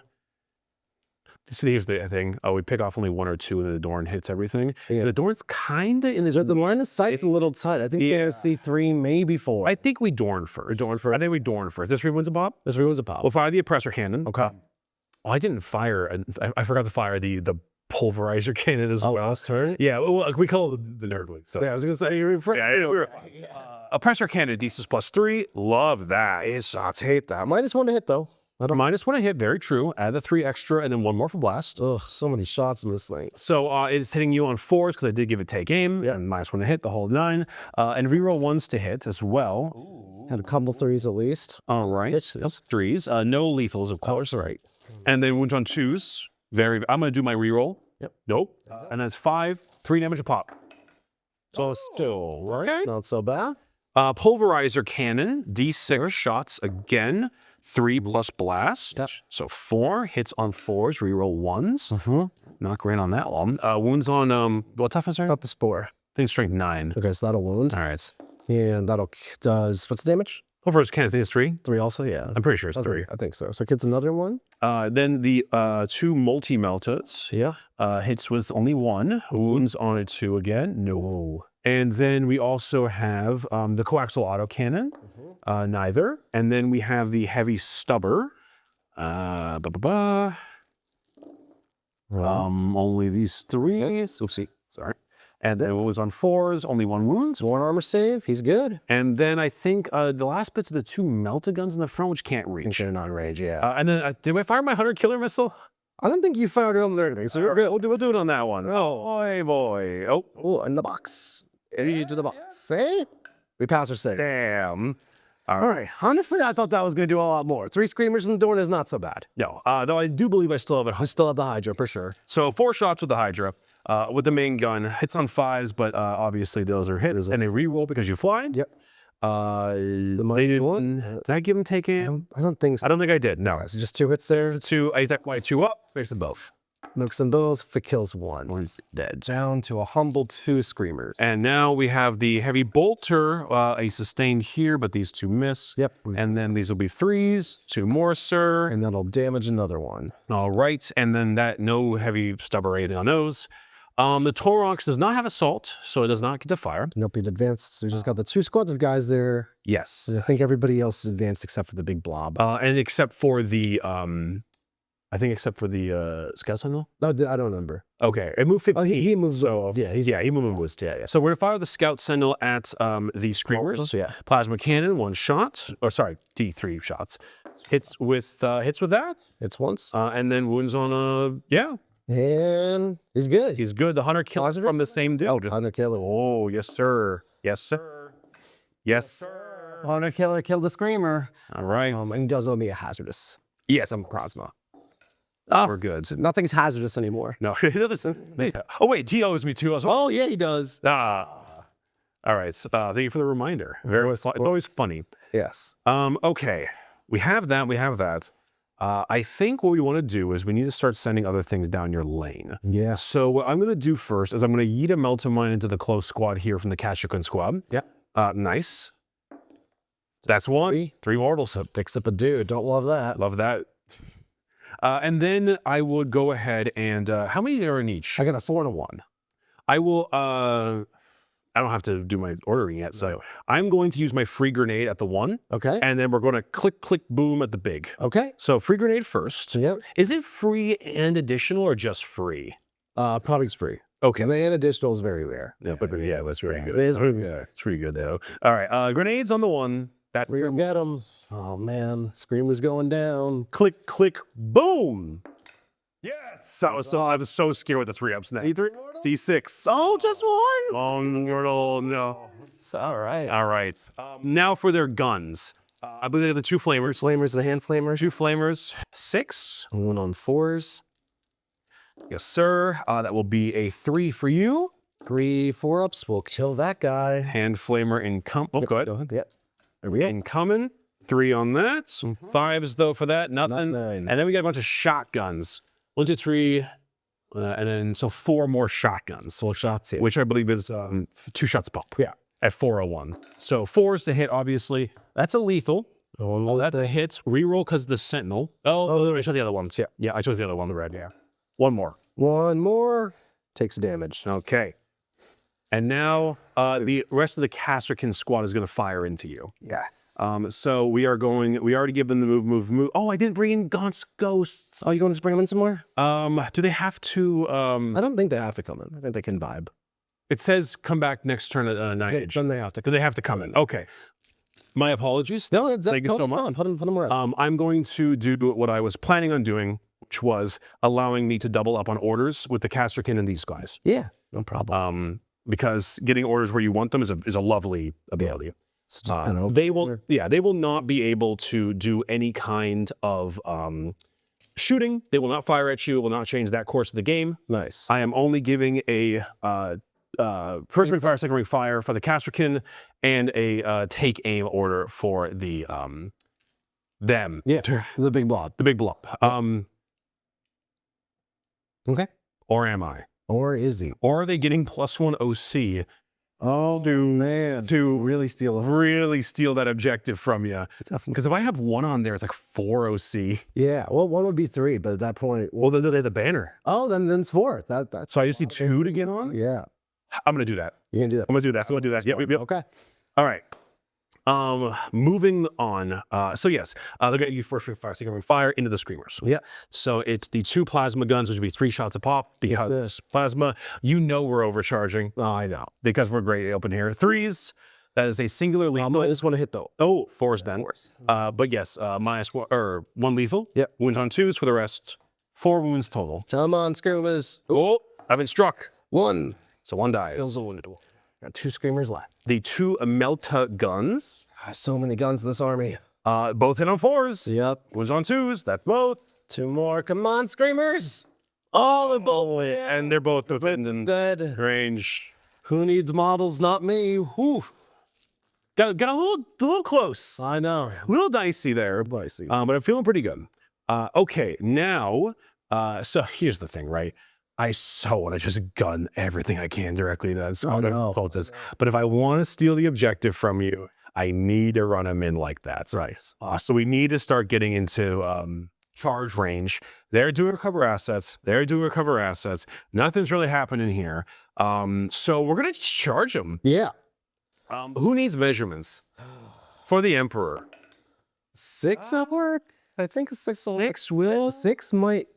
[SPEAKER 3] So here's the thing. We pick off only 1 or 2 and the Dorn hits everything.
[SPEAKER 2] Yeah.
[SPEAKER 3] The Dorn's kind of in this...
[SPEAKER 2] The line of sight's a little tight. I think
[SPEAKER 3] Yeah.
[SPEAKER 2] you're going to see 3, maybe 4.
[SPEAKER 3] I think we Dorn first. I think we Dorn first. This 3 wins a pop?
[SPEAKER 2] This 3 was a pop.
[SPEAKER 3] We'll fire the Oppressor Cannon.
[SPEAKER 2] Okay.
[SPEAKER 3] Oh, I didn't fire... I forgot to fire the Pulverizer Cannon as well.
[SPEAKER 2] last turn?
[SPEAKER 3] Yeah, well, we call it the Nerdling. So.
[SPEAKER 2] Yeah, I was going to say, you're
[SPEAKER 3] Oppressor Cannon, DC +3. Love that.
[SPEAKER 2] His shots hate that. -1 to hit, though.
[SPEAKER 3] -1 to hit, very true. Add the 3 extra and then 1 more for blast.
[SPEAKER 2] Oh, so many shots in this thing.
[SPEAKER 3] So it's hitting you on 4s because I did give it take aim.
[SPEAKER 2] Yeah.
[SPEAKER 3] And -1 to hit, the whole 9. And reroll 1s to hit as well.
[SPEAKER 2] Had a couple 3s at least.
[SPEAKER 3] All right.
[SPEAKER 2] Yes.
[SPEAKER 3] 3s. No lethals, of course. Right. And then wounds on 2s. I'm going to do my reroll.
[SPEAKER 2] Yep.
[SPEAKER 3] Nope. And that's 5, 3 damage a pop. So still, right?
[SPEAKER 2] Not so bad.
[SPEAKER 3] Pulverizer Cannon, D6 shots again, 3 plus blast.
[SPEAKER 2] Yep.
[SPEAKER 3] So 4 hits on 4s, reroll 1s. Not great on that one. Wounds on, what toughness are you?
[SPEAKER 2] Got the spore.
[SPEAKER 3] I think strength 9.
[SPEAKER 2] Okay, so that'll wound.
[SPEAKER 3] All right.
[SPEAKER 2] And that'll does, what's the damage?
[SPEAKER 3] Pulverizer Cannon, I think it's 3.
[SPEAKER 2] 3 also, yeah.
[SPEAKER 3] I'm pretty sure it's 3.
[SPEAKER 2] I think so. So kids another one?
[SPEAKER 3] Then the 2 multi-meltas
[SPEAKER 2] Yeah.
[SPEAKER 3] hits with only 1. Wounds on a 2 again. No. And then we also have the coaxial autocannon. Neither. And then we have the heavy stubber. Only these 3. Oopsie. Sorry. And then it was on 4s, only 1 wound.
[SPEAKER 2] 1 armor save. He's good.
[SPEAKER 3] And then I think the last bits of the 2 melta guns in the front, which can't
[SPEAKER 2] I think
[SPEAKER 3] reach.
[SPEAKER 2] they're non-rage, yeah.
[SPEAKER 3] And then did I fire my 100 killer missile?
[SPEAKER 2] I don't think you fired it on the anything, so you're good.
[SPEAKER 3] We'll do it on that one. Oh, boy. Oh,
[SPEAKER 2] Oh, in the box. Into the box. See? We pass our save.
[SPEAKER 3] damn.
[SPEAKER 2] All right. Honestly, I thought that was going to do a lot more. 3 screamers from the door is not so bad.
[SPEAKER 3] No, though I do believe I still have it.
[SPEAKER 2] I still have the Hydra for sure.
[SPEAKER 3] So 4 shots with the Hydra. With the main gun, hits on 5s, but obviously those are hits, and they re-roll because you fly.
[SPEAKER 2] Yep.
[SPEAKER 3] The
[SPEAKER 2] -1?
[SPEAKER 3] Did I give him take aim?
[SPEAKER 2] I don't think so.
[SPEAKER 3] I don't think I did. No.
[SPEAKER 2] So just 2 hits there.
[SPEAKER 3] 2. I attack my 2 up. Makes them both.
[SPEAKER 2] Mix them both. If it kills 1.
[SPEAKER 3] One's dead.
[SPEAKER 2] Down to a humble 2 screamers.
[SPEAKER 3] And now we have the heavy bolter, a sustained here, but these 2 miss.
[SPEAKER 2] Yep.
[SPEAKER 3] And then these will be 3s, 2 more, sir.
[SPEAKER 2] And that'll damage another one.
[SPEAKER 3] All right. And then that no heavy stubber rating on those. The Torox does not have assault, so it does not get to fire.
[SPEAKER 2] Nope, it advanced. So we just got the 2 squads of guys there.
[SPEAKER 3] Yes.
[SPEAKER 2] I think everybody else is advanced except for the big blob.
[SPEAKER 3] And except for the I think except for the Scout Sentinel.
[SPEAKER 2] No, I don't remember.
[SPEAKER 3] Okay, it moved 50.
[SPEAKER 2] Oh, he moves.
[SPEAKER 3] So he moved. Yeah. So we're gonna fire the Scout Sentinel at the Screamers.
[SPEAKER 2] Yeah.
[SPEAKER 3] Plasma cannon, 1 shot. Or sorry, D3 shots. Hits with that.
[SPEAKER 2] It's once.
[SPEAKER 3] And then wounds on
[SPEAKER 2] And he's good.
[SPEAKER 3] He's good. The hunter kills from the same dude.
[SPEAKER 2] Hunter killer.
[SPEAKER 3] Oh, yes, sir. Yes, sir. Yes, sir.
[SPEAKER 2] Hunter killer killed the screamer.
[SPEAKER 3] All right.
[SPEAKER 2] And he does owe me a hazardous.
[SPEAKER 3] Yes, I'm plasma.
[SPEAKER 2] Oh,
[SPEAKER 3] We're good.
[SPEAKER 2] Nothing's hazardous anymore.
[SPEAKER 3] No, listen. Oh, wait, he owes me 2 as well.
[SPEAKER 2] Oh yeah, he does.
[SPEAKER 3] All right. So, thank you for the reminder. It's always funny.
[SPEAKER 2] Yes.
[SPEAKER 3] Okay. We have that. I think what we want to do is we need to start sending other things down your lane.
[SPEAKER 2] Yeah.
[SPEAKER 3] So what I'm going to do first is I'm going to yeet a Meltamine into the close squad here from the Kashyyyk squad.
[SPEAKER 2] Yeah.
[SPEAKER 3] Nice. That's 1. 3 mortals.
[SPEAKER 2] So picks up a dude. Don't love that.
[SPEAKER 3] Love that. And then I would go ahead and how many are in each?
[SPEAKER 2] I got a 4 and a 1.
[SPEAKER 3] I will. I don't have to do my ordering yet, so I'm going to use my free grenade at the 1.
[SPEAKER 2] Okay.
[SPEAKER 3] And then we're going to click, click, boom at the big.
[SPEAKER 2] Okay.
[SPEAKER 3] So free grenade first.
[SPEAKER 2] Yep.
[SPEAKER 3] Is it free and additional or just free?
[SPEAKER 2] Probably it's free.
[SPEAKER 3] Okay.
[SPEAKER 2] And the additional is very rare.
[SPEAKER 3] Yeah, but yeah, that's very good.
[SPEAKER 2] It is pretty
[SPEAKER 3] Yeah, it's pretty good though. All right, grenades on the 1. That
[SPEAKER 2] Get him. Oh man, Screamer's going down.
[SPEAKER 3] click, click, boom. Yes. I was so scared with the 3-ups now. D6.
[SPEAKER 2] Oh, just 1.
[SPEAKER 3] Oh no.
[SPEAKER 2] It's all right.
[SPEAKER 3] All right. Now for their guns. I believe they have the 2 flamers.
[SPEAKER 2] Flamers, the hand flamers.
[SPEAKER 3] 2 flamers. 6.
[SPEAKER 2] 1 on 4s.
[SPEAKER 3] Yes, sir. That will be a 3 for you.
[SPEAKER 2] 3 4-ups. We'll kill that guy.
[SPEAKER 3] Hand flamer Oh, go ahead.
[SPEAKER 2] Go ahead. Yep. There we go.
[SPEAKER 3] Incoming. 3 on that. 5s though for that. Nothing.
[SPEAKER 2] Nothing.
[SPEAKER 3] And then we got a bunch of shotguns. 1, 2, 3. And then 4 more shotguns.
[SPEAKER 2] 4 shots here.
[SPEAKER 3] Which I believe is 2 shots a pop.
[SPEAKER 2] Yeah.
[SPEAKER 3] At 401. So 4s to hit, obviously. That's a lethal. Oh, that's a hit. Reroll because the Sentinel. Oh, I showed the other ones. Yeah, I chose the other one, the red. Yeah. 1 more.
[SPEAKER 2] 1 more. Takes damage.
[SPEAKER 3] Okay. And now the rest of the Kashyyyk squad is going to fire into you.
[SPEAKER 2] Yes.
[SPEAKER 3] So we already gave them the move. Oh, I didn't bring in ghosts.
[SPEAKER 2] Oh, you going to bring them in some more?
[SPEAKER 3] Do they have to?
[SPEAKER 2] I don't think they have to come in. I think they can vibe.
[SPEAKER 3] It says come back next turn at 9.
[SPEAKER 2] Then they have to.
[SPEAKER 3] Do they have to come in? Okay. My apologies.
[SPEAKER 2] No, it's
[SPEAKER 3] Thank you so much.
[SPEAKER 2] Put them around.
[SPEAKER 3] I'm going to do what I was planning on doing, which was allowing me to double up on orders with the Kashyyyk and these guys.
[SPEAKER 2] Yeah, no problem.
[SPEAKER 3] Because getting orders where you want them is a lovely ability.
[SPEAKER 2] So just kind of
[SPEAKER 3] They will not be able to do any kind of shooting. They will not fire at you. It will not change that course of the game.
[SPEAKER 2] nice.
[SPEAKER 3] I am only giving a first ring fire, second ring fire for the Kashyyyk and a take aim order for the them.
[SPEAKER 2] Yeah, the big blob.
[SPEAKER 3] The big blob.
[SPEAKER 2] Okay.
[SPEAKER 3] Or am I?
[SPEAKER 2] Or is he?
[SPEAKER 3] Or are they getting +1 OC
[SPEAKER 2] Oh, man.
[SPEAKER 3] to
[SPEAKER 2] Really steal him.
[SPEAKER 3] really steal that objective from you? Because if I have 1 on there, it's like 4 OC.
[SPEAKER 2] Yeah, well, 1 would be 3, but at that point...
[SPEAKER 3] Well, then they have the banner.
[SPEAKER 2] Oh, then it's 4. That's
[SPEAKER 3] So I just need 2 to get on?
[SPEAKER 2] Yeah,
[SPEAKER 3] I'm going to do that.
[SPEAKER 2] you can do that.
[SPEAKER 3] I'm going to do that. So I'm going to do that. Yep.
[SPEAKER 2] Okay.
[SPEAKER 3] All right. Moving on. So yes, they're going to use first ring fire, second ring fire into the Screamers.
[SPEAKER 2] Yeah.
[SPEAKER 3] So it's the 2 plasma guns, which would be 3 shots a pop. Because plasma, we're overcharging
[SPEAKER 2] Oh, I know.
[SPEAKER 3] because we're great open here. 3s, that is a singular lethal.
[SPEAKER 2] I just want to hit though.
[SPEAKER 3] Oh, 4s then. But yes, -1 lethal.
[SPEAKER 2] Yep.
[SPEAKER 3] Wounds on 2s for the rest. 4 wounds total.
[SPEAKER 2] Come on, Screamers.
[SPEAKER 3] Oh, I've been struck.
[SPEAKER 2] 1.
[SPEAKER 3] So 1 dies.
[SPEAKER 2] Kills a wounded one. Got 2 Screamers left.
[SPEAKER 3] The 2 Melta guns,
[SPEAKER 2] So many guns in this army.
[SPEAKER 3] both hit on 4s.
[SPEAKER 2] Yep.
[SPEAKER 3] Wounds on 2s. That's both.
[SPEAKER 2] 2 more. Come on, Screamers. Oh, they're both
[SPEAKER 3] And they're both within
[SPEAKER 2] dead.
[SPEAKER 3] range.
[SPEAKER 2] Who needs models? Not me. Whew.
[SPEAKER 3] Got a little close.
[SPEAKER 2] I know.
[SPEAKER 3] A little dicey there.
[SPEAKER 2] Dicey.
[SPEAKER 3] But I'm feeling pretty good. Okay, now, so here's the thing, right? I so want to just gun everything I can directly to cultists. But if I want to steal the objective from you, I need to run them in like that. Right. So we need to start getting into charge range. They're doing recover assets. Nothing's really happening here. So we're going to charge them.
[SPEAKER 2] Yeah.
[SPEAKER 3] Who needs measurements? For the Emperor.
[SPEAKER 2] 6 upward? I think a 6 will. 6 might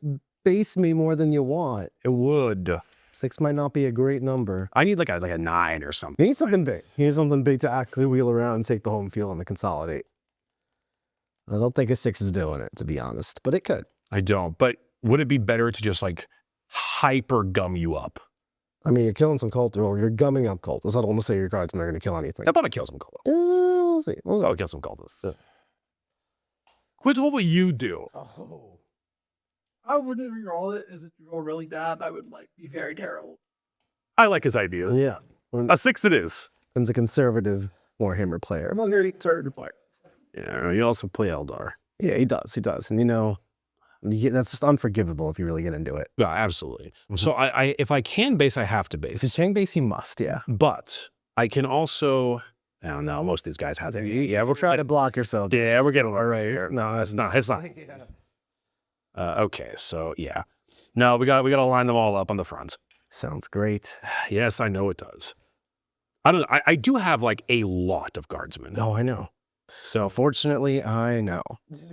[SPEAKER 2] base me more than you want.
[SPEAKER 3] It would.
[SPEAKER 2] 6 might not be a great number.
[SPEAKER 3] I need like a 9 or something.
[SPEAKER 2] You need something big. You need something big to actually wheel around and take the home field and to consolidate. I don't think a 6 is doing it, to be honest, but it could.
[SPEAKER 3] I don't. But would it be better to just like hyper gum you up?
[SPEAKER 2] I mean, you're killing some cultists, or you're gumming up cultists. I don't want to say your cards are going to kill anything.
[SPEAKER 3] How about I kill some cultists?
[SPEAKER 2] We'll see.
[SPEAKER 3] I'll kill some cultists. Quince, what would you do?
[SPEAKER 5] Oh. I wouldn't re-roll it. Is it roll really bad? I would like be very terrible.
[SPEAKER 3] I like his ideas.
[SPEAKER 2] Yeah.
[SPEAKER 3] A 6 it is.
[SPEAKER 2] Ben's a conservative Warhammer player.
[SPEAKER 5] I'm a very third player.
[SPEAKER 3] Yeah, you also play Eldar.
[SPEAKER 2] Yeah, he does. He does. And you know, that's just unforgivable if you really get into it.
[SPEAKER 3] Yeah, absolutely. So I if I can base, I have to base.
[SPEAKER 2] If it's Chang base, he must, yeah.
[SPEAKER 3] But I can also, I don't know, most of these guys have it. Yeah, we'll
[SPEAKER 2] Try to block yourself.
[SPEAKER 3] Yeah, we're getting one right here. No, it's not. It's not. Okay, so yeah. No, we gotta line them all up on the front.
[SPEAKER 2] Sounds great.
[SPEAKER 3] Yes, I know it does. I don't know. I do have like a lot of guardsmen.
[SPEAKER 2] Oh, I know.
[SPEAKER 3] So
[SPEAKER 2] Fortunately, I know.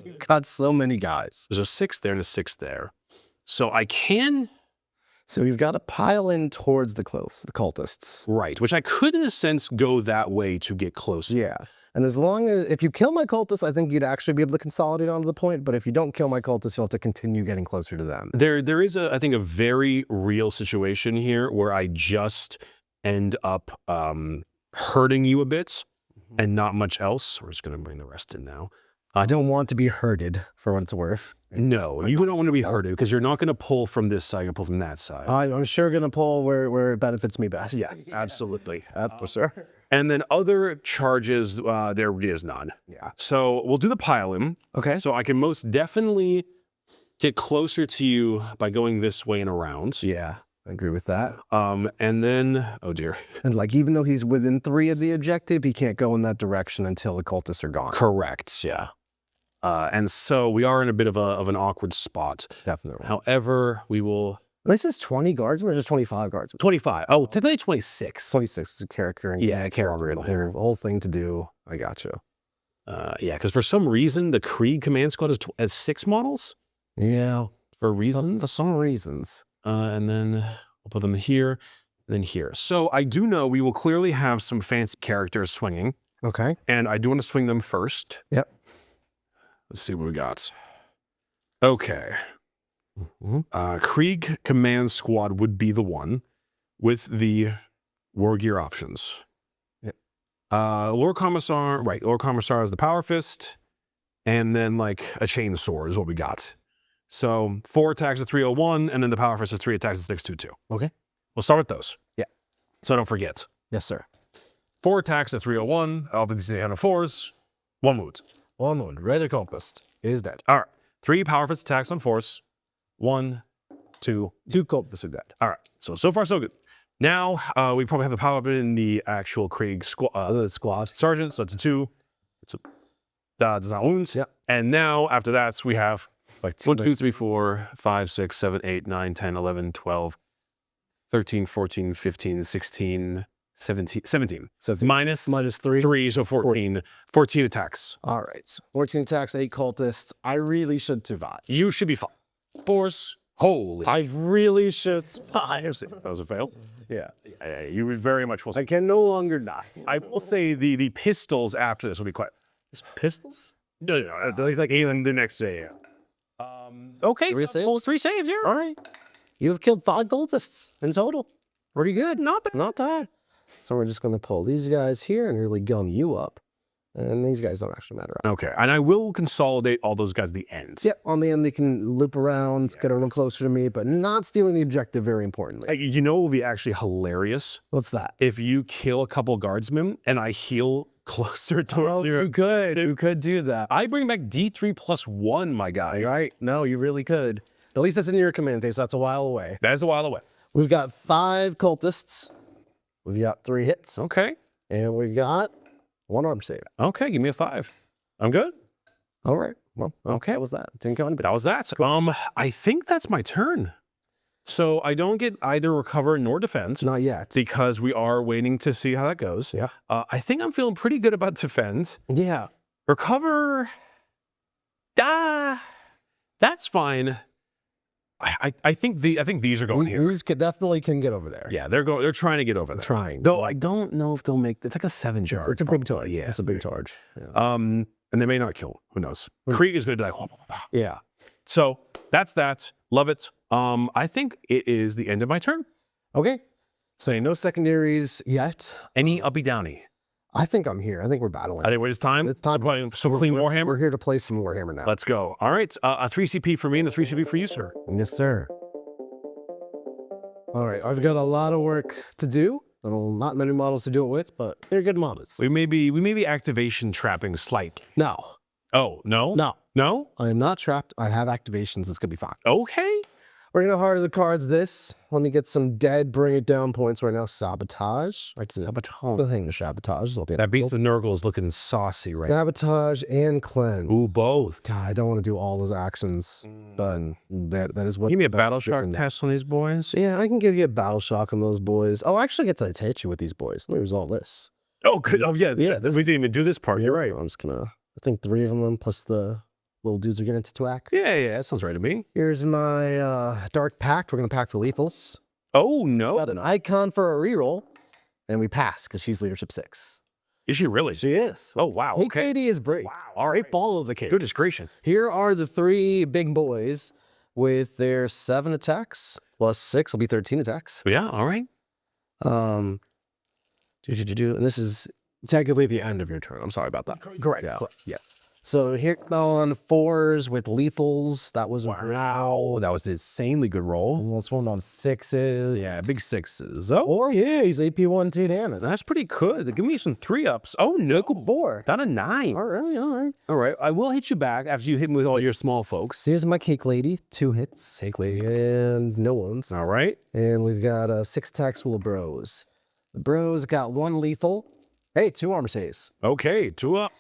[SPEAKER 2] You've got so many guys.
[SPEAKER 3] there's a 6 there and a 6 there. So I can,
[SPEAKER 2] So we've got to pile in towards the cultists.
[SPEAKER 3] right, which I could in a sense go that way to get closer.
[SPEAKER 2] Yeah. And as long as, if you kill my cultists, I think you'd actually be able to consolidate onto the point. But if you don't kill my cultists, you'll have to continue getting closer to them.
[SPEAKER 3] There is I think a very real situation here where I just end up hurting you a bit and not much else. We're just going to bring the rest in now.
[SPEAKER 2] I don't want to be herded, for what it's worth.
[SPEAKER 3] No, you don't want to be hurted because you're not going to pull from this side, you're going to pull from that side.
[SPEAKER 2] I'm sure going to pull where it benefits me best.
[SPEAKER 3] Yes, absolutely.
[SPEAKER 2] That's for sure.
[SPEAKER 3] And then other charges, there is none.
[SPEAKER 2] Yeah.
[SPEAKER 3] So we'll do the pile-in.
[SPEAKER 2] Okay.
[SPEAKER 3] So I can most definitely get closer to you by going this way and around.
[SPEAKER 2] Yeah, I agree with that.
[SPEAKER 3] And then, oh dear.
[SPEAKER 2] And like, even though he's within 3 of the objective, he can't go in that direction until the cultists are gone.
[SPEAKER 3] Correct, yeah. And so we are in a bit of an awkward spot.
[SPEAKER 2] Definitely.
[SPEAKER 3] However, we will...
[SPEAKER 2] This is 20 guardsmen or just 25 guardsmen?
[SPEAKER 3] 25. Oh, technically 26.
[SPEAKER 2] 26 is a character. And
[SPEAKER 3] Yeah, character.
[SPEAKER 2] Their whole thing to do. I got you.
[SPEAKER 3] Yeah, because for some reason, the Krieg command squad has 6 models.
[SPEAKER 2] Yeah.
[SPEAKER 3] For reasons.
[SPEAKER 2] For some reasons.
[SPEAKER 3] And then we'll put them here, and then here. So I do know we will clearly have some fancy characters swinging.
[SPEAKER 2] Okay.
[SPEAKER 3] And I do want to swing them first.
[SPEAKER 2] Yep.
[SPEAKER 3] Let's see what we got. Okay.
[SPEAKER 2] Mm-hmm.
[SPEAKER 3] Krieg command squad would be the one with the war gear options.
[SPEAKER 2] Yep.
[SPEAKER 3] Lord Commissar, right. Lord Commissar is the power fist. And then like a chainsaw is what we got. So 4 attacks at 301, and then the power fist is 3 attacks at 622.
[SPEAKER 2] Okay.
[SPEAKER 3] We'll start with those.
[SPEAKER 2] Yeah.
[SPEAKER 3] So don't forget.
[SPEAKER 2] Yes, sir.
[SPEAKER 3] 4 attacks at 301, all of these 4s, 1 wound.
[SPEAKER 2] 1 wound. Red Compassed is dead.
[SPEAKER 3] All right. 3 power fist attacks on force. 1, 2.
[SPEAKER 2] 2 cultists are dead.
[SPEAKER 3] All right. So far, so good. Now, we probably have the power up in the actual Krieg squad sergeant. So it's a 2. It's a, does not wound.
[SPEAKER 2] Yep.
[SPEAKER 3] And now, after that, we have like 1, 2, 3, 4, 5, 6, 7, 8, 9, 10, 11, 12, 13, 14, 15, 16, 17. 17.
[SPEAKER 2] So it's
[SPEAKER 3] Minus
[SPEAKER 2] 3.
[SPEAKER 3] 3, so 14. 14 attacks.
[SPEAKER 2] All right. 14 attacks, 8 cultists. I really should survive.
[SPEAKER 3] You should be fine. Force. Holy.
[SPEAKER 2] I really should survive.
[SPEAKER 3] That was a fail.
[SPEAKER 2] Yeah.
[SPEAKER 3] You very much will.
[SPEAKER 2] I can no longer die.
[SPEAKER 3] I will say the pistols after this will be quite.
[SPEAKER 2] Pistols?
[SPEAKER 3] No, like even the next day. Okay.
[SPEAKER 2] 3 saves?
[SPEAKER 3] 3 saves here.
[SPEAKER 2] All right. You have killed 5 cultists in total. Pretty good.
[SPEAKER 3] Not bad.
[SPEAKER 2] Not bad. So we're just going to pull these guys here and really gum you up. And these guys don't actually matter.
[SPEAKER 3] Okay, and I will consolidate all those guys at the end.
[SPEAKER 2] Yep, on the end they can loop around, get a little closer to me, but not stealing the objective, very importantly.
[SPEAKER 3] You know what would be actually hilarious?
[SPEAKER 2] What's that?
[SPEAKER 3] If you kill a couple guardsmen and I heal closer to
[SPEAKER 2] You could do that.
[SPEAKER 3] I bring back D3 plus 1, my guy.
[SPEAKER 2] Right? No, you really could. At least that's in your command phase, so that's a while away.
[SPEAKER 3] That is a while away.
[SPEAKER 2] We've got 5 cultists. We've got 3 hits.
[SPEAKER 3] Okay.
[SPEAKER 2] And we've got 1 arm save.
[SPEAKER 3] Okay, give me a 5. I'm good.
[SPEAKER 2] All right. Well,
[SPEAKER 3] Okay.
[SPEAKER 2] that was that. Didn't go anybody.
[SPEAKER 3] That was that. I think that's my turn. So I don't get either recover nor defend
[SPEAKER 2] Not yet.
[SPEAKER 3] because we are waiting to see how that goes.
[SPEAKER 2] Yeah.
[SPEAKER 3] I think I'm feeling pretty good about defend.
[SPEAKER 2] Yeah.
[SPEAKER 3] Recover. That's fine. I think these are going here.
[SPEAKER 2] These definitely can get over there.
[SPEAKER 3] Yeah, they're trying to get over there.
[SPEAKER 2] Trying.
[SPEAKER 3] Though I don't know if they'll make. It's like a 7 charge.
[SPEAKER 2] It's a big charge. Yeah, it's a big charge. Yeah.
[SPEAKER 3] And they may not kill. Who knows? Krieg is going to be like,
[SPEAKER 2] Yeah.
[SPEAKER 3] so that's that. Love it. I think it is the end of my turn.
[SPEAKER 2] Okay. So no secondaries yet.
[SPEAKER 3] Any uppy downy?
[SPEAKER 2] I think I'm here. I think we're battling.
[SPEAKER 3] I think it's time.
[SPEAKER 2] It's time.
[SPEAKER 3] So we're playing Warhammer.
[SPEAKER 2] We're here to play some Warhammer now.
[SPEAKER 3] Let's go. All right. A 3 CP for me and a 3 CP for you, sir.
[SPEAKER 2] Yes, sir. All right. I've got a lot of work to do. Not many models to do it with, but they're good models.
[SPEAKER 3] We may be activation trapping slightly.
[SPEAKER 2] No.
[SPEAKER 3] Oh, no?
[SPEAKER 2] No.
[SPEAKER 3] No?
[SPEAKER 2] I am not trapped. I have activations. It's going to be fine.
[SPEAKER 3] Okay.
[SPEAKER 2] We're going to harder the cards this. Let me get some dead, bring it down points right now. Sabotage. Right, sabotage. We'll hang the sabotage.
[SPEAKER 4] That beats the Nurgle looking saucy right
[SPEAKER 2] Sabotage and cleanse.
[SPEAKER 4] Ooh, both.
[SPEAKER 2] God, I don't want to do all those actions, but that is what.
[SPEAKER 4] Give me a battle
[SPEAKER 2] that's
[SPEAKER 4] shock
[SPEAKER 2] written.
[SPEAKER 4] test on these boys.
[SPEAKER 2] Yeah, I can give you a battle shock on those boys. Oh, I actually get to hit you with these boys. Let me resolve this.
[SPEAKER 3] Oh, good. Oh, yeah.
[SPEAKER 2] Yeah,
[SPEAKER 3] We didn't even do this part. You're right.
[SPEAKER 2] I'm just gonna. I think 3 of them plus the little dudes are getting to whack.
[SPEAKER 3] Yeah, that sounds right to me.
[SPEAKER 2] Here's my Dark Pact. We're gonna pack for lethals.
[SPEAKER 3] Oh, no.
[SPEAKER 2] Got an icon for a reroll, and we pass because she's leadership 6.
[SPEAKER 3] Is she really?
[SPEAKER 2] She is.
[SPEAKER 3] Oh, wow.
[SPEAKER 2] Hey,
[SPEAKER 3] Okay.
[SPEAKER 2] Katie is brave.
[SPEAKER 3] Wow. All right.
[SPEAKER 2] Follow the Katie.
[SPEAKER 3] Goodness gracious.
[SPEAKER 2] Here are the 3 big boys with their 7 attacks plus 6 will be 13 attacks.
[SPEAKER 3] Yeah, all right.
[SPEAKER 2] And this is technically the end of your turn. I'm sorry about that. Correct. Yeah. So here on 4s with lethals. That was
[SPEAKER 3] Wow. That was an insanely good roll.
[SPEAKER 2] Let's one on 6s.
[SPEAKER 3] Yeah, big 6s. Oh,
[SPEAKER 2] Oh yeah, he's AP1 2 damage.
[SPEAKER 3] that's pretty good. Give me some 3-ups. Oh, no.
[SPEAKER 2] 4.
[SPEAKER 3] Down a 9.
[SPEAKER 2] All right, all right.
[SPEAKER 3] All right. I will hit you back after you hit me with all your small folks.
[SPEAKER 2] So here's my cake lady. 2 hits. Cake lady. And no ones.
[SPEAKER 3] All right.
[SPEAKER 2] And we've got 6 attacks full of bros. The bros got 1 lethal. Hey, 2 armor saves.
[SPEAKER 3] Okay. 2 up.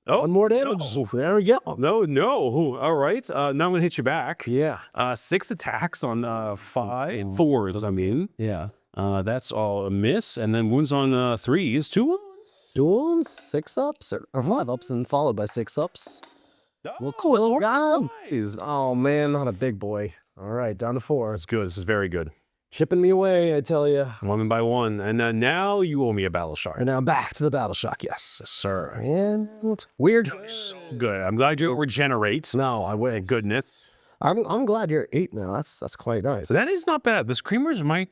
[SPEAKER 3] Oh,
[SPEAKER 2] 1 more damage.
[SPEAKER 3] no.
[SPEAKER 2] There we go.
[SPEAKER 3] No. All right. Now I'm going to hit you back.
[SPEAKER 2] Yeah.
[SPEAKER 3] 6 attacks on 4s, I mean.
[SPEAKER 2] Yeah.
[SPEAKER 3] That's all a miss. And then wounds on 3s. 2 wounds.
[SPEAKER 2] Duels, 6 ups or 5 ups and followed by 6 ups. Well, cool.
[SPEAKER 3] Nice.
[SPEAKER 2] Oh man, not a big boy. All right, down to 4.
[SPEAKER 3] That's good. This is very good.
[SPEAKER 2] Chipping me away, I tell you.
[SPEAKER 3] 1 by 1. And now you owe me a battle shard.
[SPEAKER 2] And now back to the battle shock. Yes,
[SPEAKER 3] Sir.
[SPEAKER 2] and weird.
[SPEAKER 3] Good. I'm glad you regenerate.
[SPEAKER 2] No, I win.
[SPEAKER 3] Thank goodness.
[SPEAKER 2] I'm glad you're 8 now. That's quite nice.
[SPEAKER 3] So that is not bad. The Screamers might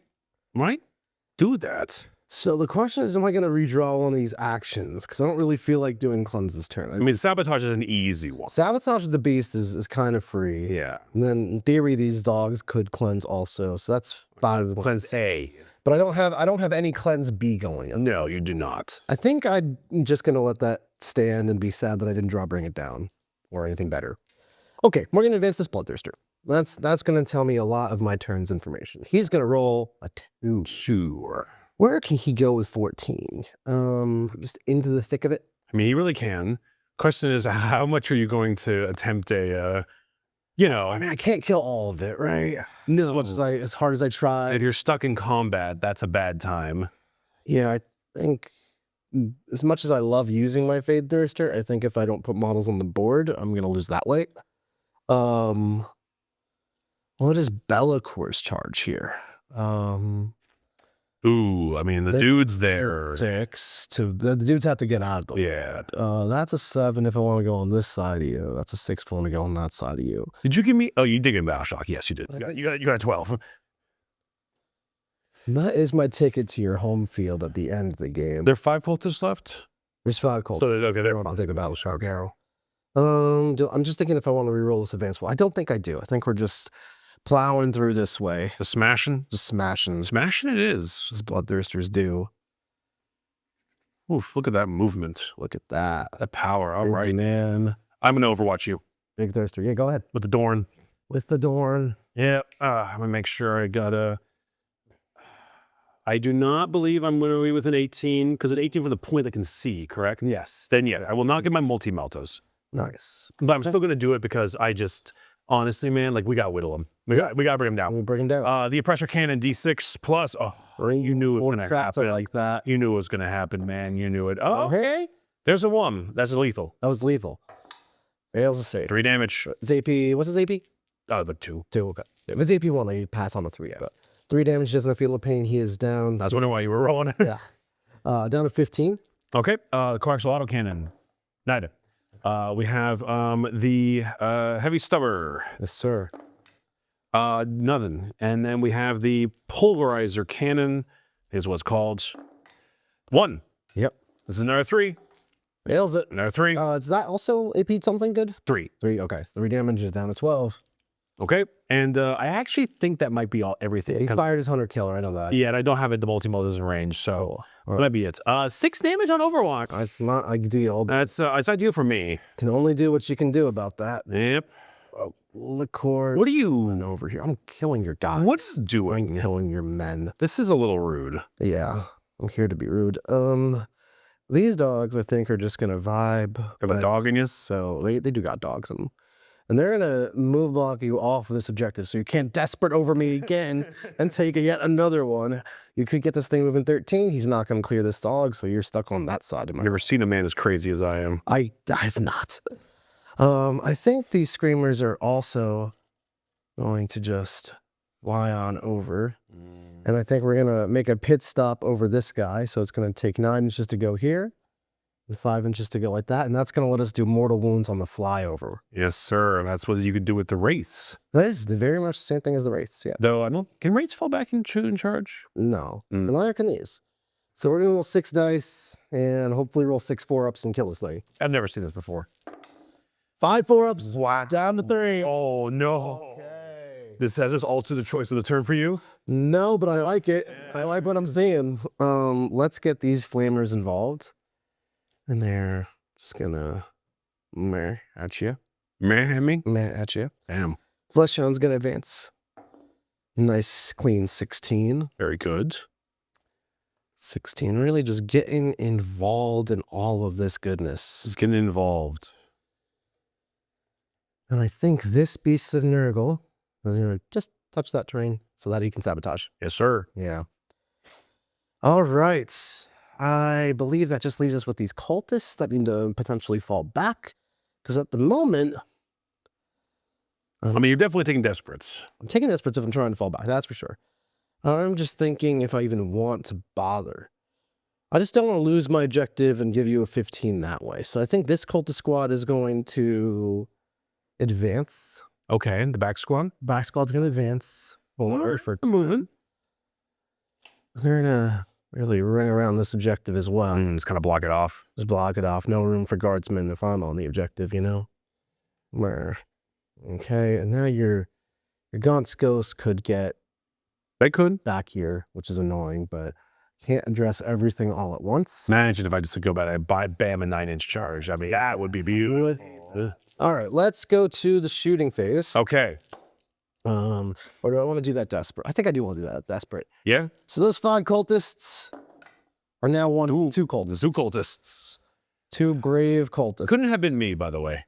[SPEAKER 3] do that.
[SPEAKER 2] So the question is, am I going to redraw one of these actions? Because I don't really feel like doing cleanse this turn.
[SPEAKER 3] I mean, Sabotage is an easy one.
[SPEAKER 2] Sabotage of the Beast is kind of free.
[SPEAKER 3] Yeah.
[SPEAKER 2] And then in theory, these dogs could cleanse also. So that's fine.
[SPEAKER 3] Cleanse A.
[SPEAKER 2] But I don't have any cleanse B going.
[SPEAKER 3] No, you do not.
[SPEAKER 2] I think I'm just gonna let that stand and be sad that I didn't draw Bring It Down or anything better. Okay, we're gonna advance this Bloodthirster. That's gonna tell me a lot of my turn's information. He's gonna roll a 2.
[SPEAKER 3] Sure.
[SPEAKER 2] Where can he go with 14? Just into the thick of it.
[SPEAKER 3] I mean, he really can. Question is, how much are you going to attempt a, I mean,
[SPEAKER 2] I can't kill all of it, right? And as much as hard as I try.
[SPEAKER 3] if you're stuck in combat, that's a bad time.
[SPEAKER 2] Yeah, I think as much as I love using my Fade Thirster, I think if I don't put models on the board, I'm gonna lose that way. What is Bellacor's charge here?
[SPEAKER 3] Ooh, I mean, the dude's there.
[SPEAKER 2] 6 to the dudes have to get out of the
[SPEAKER 3] Yeah.
[SPEAKER 2] that's a 7 if I want to go on this side of you. That's a 6 if I want to go on that side of you.
[SPEAKER 3] Did you give me? Oh, you did give me Battle Shock. Yes, you did. You got a 12.
[SPEAKER 2] That is my ticket to your home field at the end of the game.
[SPEAKER 3] There are 5 cultists left.
[SPEAKER 2] There's 5 cold.
[SPEAKER 3] So okay, there.
[SPEAKER 2] I'll take the battle shock arrow. I'm just thinking if I want to reroll this advance. Well, I don't think I do. I think we're just plowing through this way.
[SPEAKER 3] The smashing.
[SPEAKER 2] Just smashing.
[SPEAKER 3] Smashing it is.
[SPEAKER 2] As Bloodthirsters do.
[SPEAKER 3] Oof! Look at that movement.
[SPEAKER 2] Look at that.
[SPEAKER 3] That power. All right,
[SPEAKER 2] man.
[SPEAKER 3] I'm gonna Overwatch you
[SPEAKER 2] Big Thirster. Yeah, go ahead.
[SPEAKER 3] with the Dorn.
[SPEAKER 2] With the Dorn.
[SPEAKER 3] Yeah. I'm gonna make sure I got a. I do not believe I'm going to be with an 18 because an 18 for the point I can see. Correct.
[SPEAKER 2] Yes.
[SPEAKER 3] Then yeah, I will not get my multi-meltos.
[SPEAKER 2] Nice.
[SPEAKER 3] But I'm still going to do it because I just honestly, man, like we got to whittle him. We got to bring him down.
[SPEAKER 2] We'll bring him down.
[SPEAKER 3] The Oppressor Cannon D6 plus. Oh, you knew it was going to happen.
[SPEAKER 2] Like that.
[SPEAKER 3] You knew it was going to happen, man. You knew it. Oh,
[SPEAKER 2] Okay.
[SPEAKER 3] there's a 1. That's a lethal.
[SPEAKER 2] That was lethal. Fails the save.
[SPEAKER 3] 3 damage.
[SPEAKER 2] It's AP. What's his AP?
[SPEAKER 3] But 2.
[SPEAKER 2] 2. Okay. If it's AP 1, you pass on the 3. But 3 damage, doesn't feel the pain. He is down.
[SPEAKER 3] I was wondering why you were rolling it.
[SPEAKER 2] Yeah. Down to 15.
[SPEAKER 3] Okay. Coaxial autocannon. Neither. We have the heavy stubber.
[SPEAKER 2] Yes, sir.
[SPEAKER 3] Nothing. And then we have the pulverizer cannon. Is what's called 1.
[SPEAKER 2] Yep.
[SPEAKER 3] This is another 3.
[SPEAKER 2] Fails it.
[SPEAKER 3] Another 3.
[SPEAKER 2] Is that also AP something good?
[SPEAKER 3] 3.
[SPEAKER 2] 3. Okay. So 3 damage is down to 12.
[SPEAKER 3] Okay. And I actually think that might be everything.
[SPEAKER 2] He's fired his hunter killer. I know that.
[SPEAKER 3] Yeah, and I don't have it. The multi-mode in range, so that might be it. 6 damage on Overwatch.
[SPEAKER 2] That's not ideal.
[SPEAKER 3] That's it's ideal for me.
[SPEAKER 2] Can only do what you can do about that.
[SPEAKER 3] Yep.
[SPEAKER 2] Liquor.
[SPEAKER 3] What are you
[SPEAKER 2] over here? I'm killing your guys.
[SPEAKER 3] What's doing?
[SPEAKER 2] I'm killing your men.
[SPEAKER 3] This is a little rude.
[SPEAKER 2] Yeah. I'm here to be rude. These dogs, I think, are just gonna vibe.
[SPEAKER 3] Have a dog in you?
[SPEAKER 2] So they do got dogs in them. And they're gonna move block you off of this objective, so you can't desperate over me again and take yet another one. You could get this thing moving 13. He's not gonna clear this dog, so you're stuck on that side of my.
[SPEAKER 3] I've never seen a man as crazy as I am.
[SPEAKER 2] I've not. I think these screamers are also going to just fly on over. And I think we're gonna make a pit stop over this guy. So it's gonna take 9 inches to go here and 5 inches to go like that. And that's gonna let us do mortal wounds on the flyover.
[SPEAKER 3] Yes, sir. And that's what you could do with the wraiths.
[SPEAKER 2] That is very much the same thing as the wraiths, yeah.
[SPEAKER 3] Though I don't. Can wraiths fall back in charge?
[SPEAKER 2] No, and neither can these. So we're gonna roll 6 dice and hopefully roll 6 4-ups and kill this thing.
[SPEAKER 3] I've never seen this before.
[SPEAKER 2] 5 4-ups. Wow. Down to 3.
[SPEAKER 3] Oh no.
[SPEAKER 2] Okay.
[SPEAKER 3] Has this altered the choice of the turn for you?
[SPEAKER 2] No, but I like it. I like what I'm seeing. Let's get these flamers involved. And they're just gonna meh at you.
[SPEAKER 3] Me?
[SPEAKER 2] Meh at you.
[SPEAKER 3] Damn.
[SPEAKER 2] Flesh Hound's gonna advance. Nice clean 16.
[SPEAKER 3] Very good.
[SPEAKER 2] 16. Really just getting involved in all of this goodness.
[SPEAKER 3] Just getting involved.
[SPEAKER 2] And I think this beast of Nurgle is gonna just touch that terrain so that he can sabotage.
[SPEAKER 3] Yes, sir.
[SPEAKER 2] Yeah. All right. I believe that just leaves us with these cultists that need to potentially fall back. Because at the moment,
[SPEAKER 3] I mean, you're definitely taking desperates.
[SPEAKER 2] I'm taking desperates if I'm trying to fall back. That's for sure. I'm just thinking if I even want to bother. I just don't want to lose my objective and give you a 15 that way. So I think this cultist squad is going to advance.
[SPEAKER 3] Okay, and the back squad?
[SPEAKER 2] Back squad's going to advance.
[SPEAKER 3] For moving.
[SPEAKER 2] They're going to really ring around this objective as well.
[SPEAKER 3] Just kind of block it off.
[SPEAKER 2] Just block it off. No room for guardsmen if I'm on the objective, you know? Where? Okay, and now your Gaunt's Ghost could get
[SPEAKER 3] They could.
[SPEAKER 2] back here, which is annoying, but can't address everything all at once.
[SPEAKER 3] Imagine if I just could go back and buy bam a 9-inch charge. I mean, that would be beautiful.
[SPEAKER 2] All right, let's go to the shooting phase.
[SPEAKER 3] Okay.
[SPEAKER 2] Or do I want to do that desperate? I think I do want to do that desperate.
[SPEAKER 3] Yeah?
[SPEAKER 2] So those 5 cultists are now 2 cultists.
[SPEAKER 3] 2 cultists.
[SPEAKER 2] 2 brave cultists.
[SPEAKER 3] Couldn't have been me, by the way.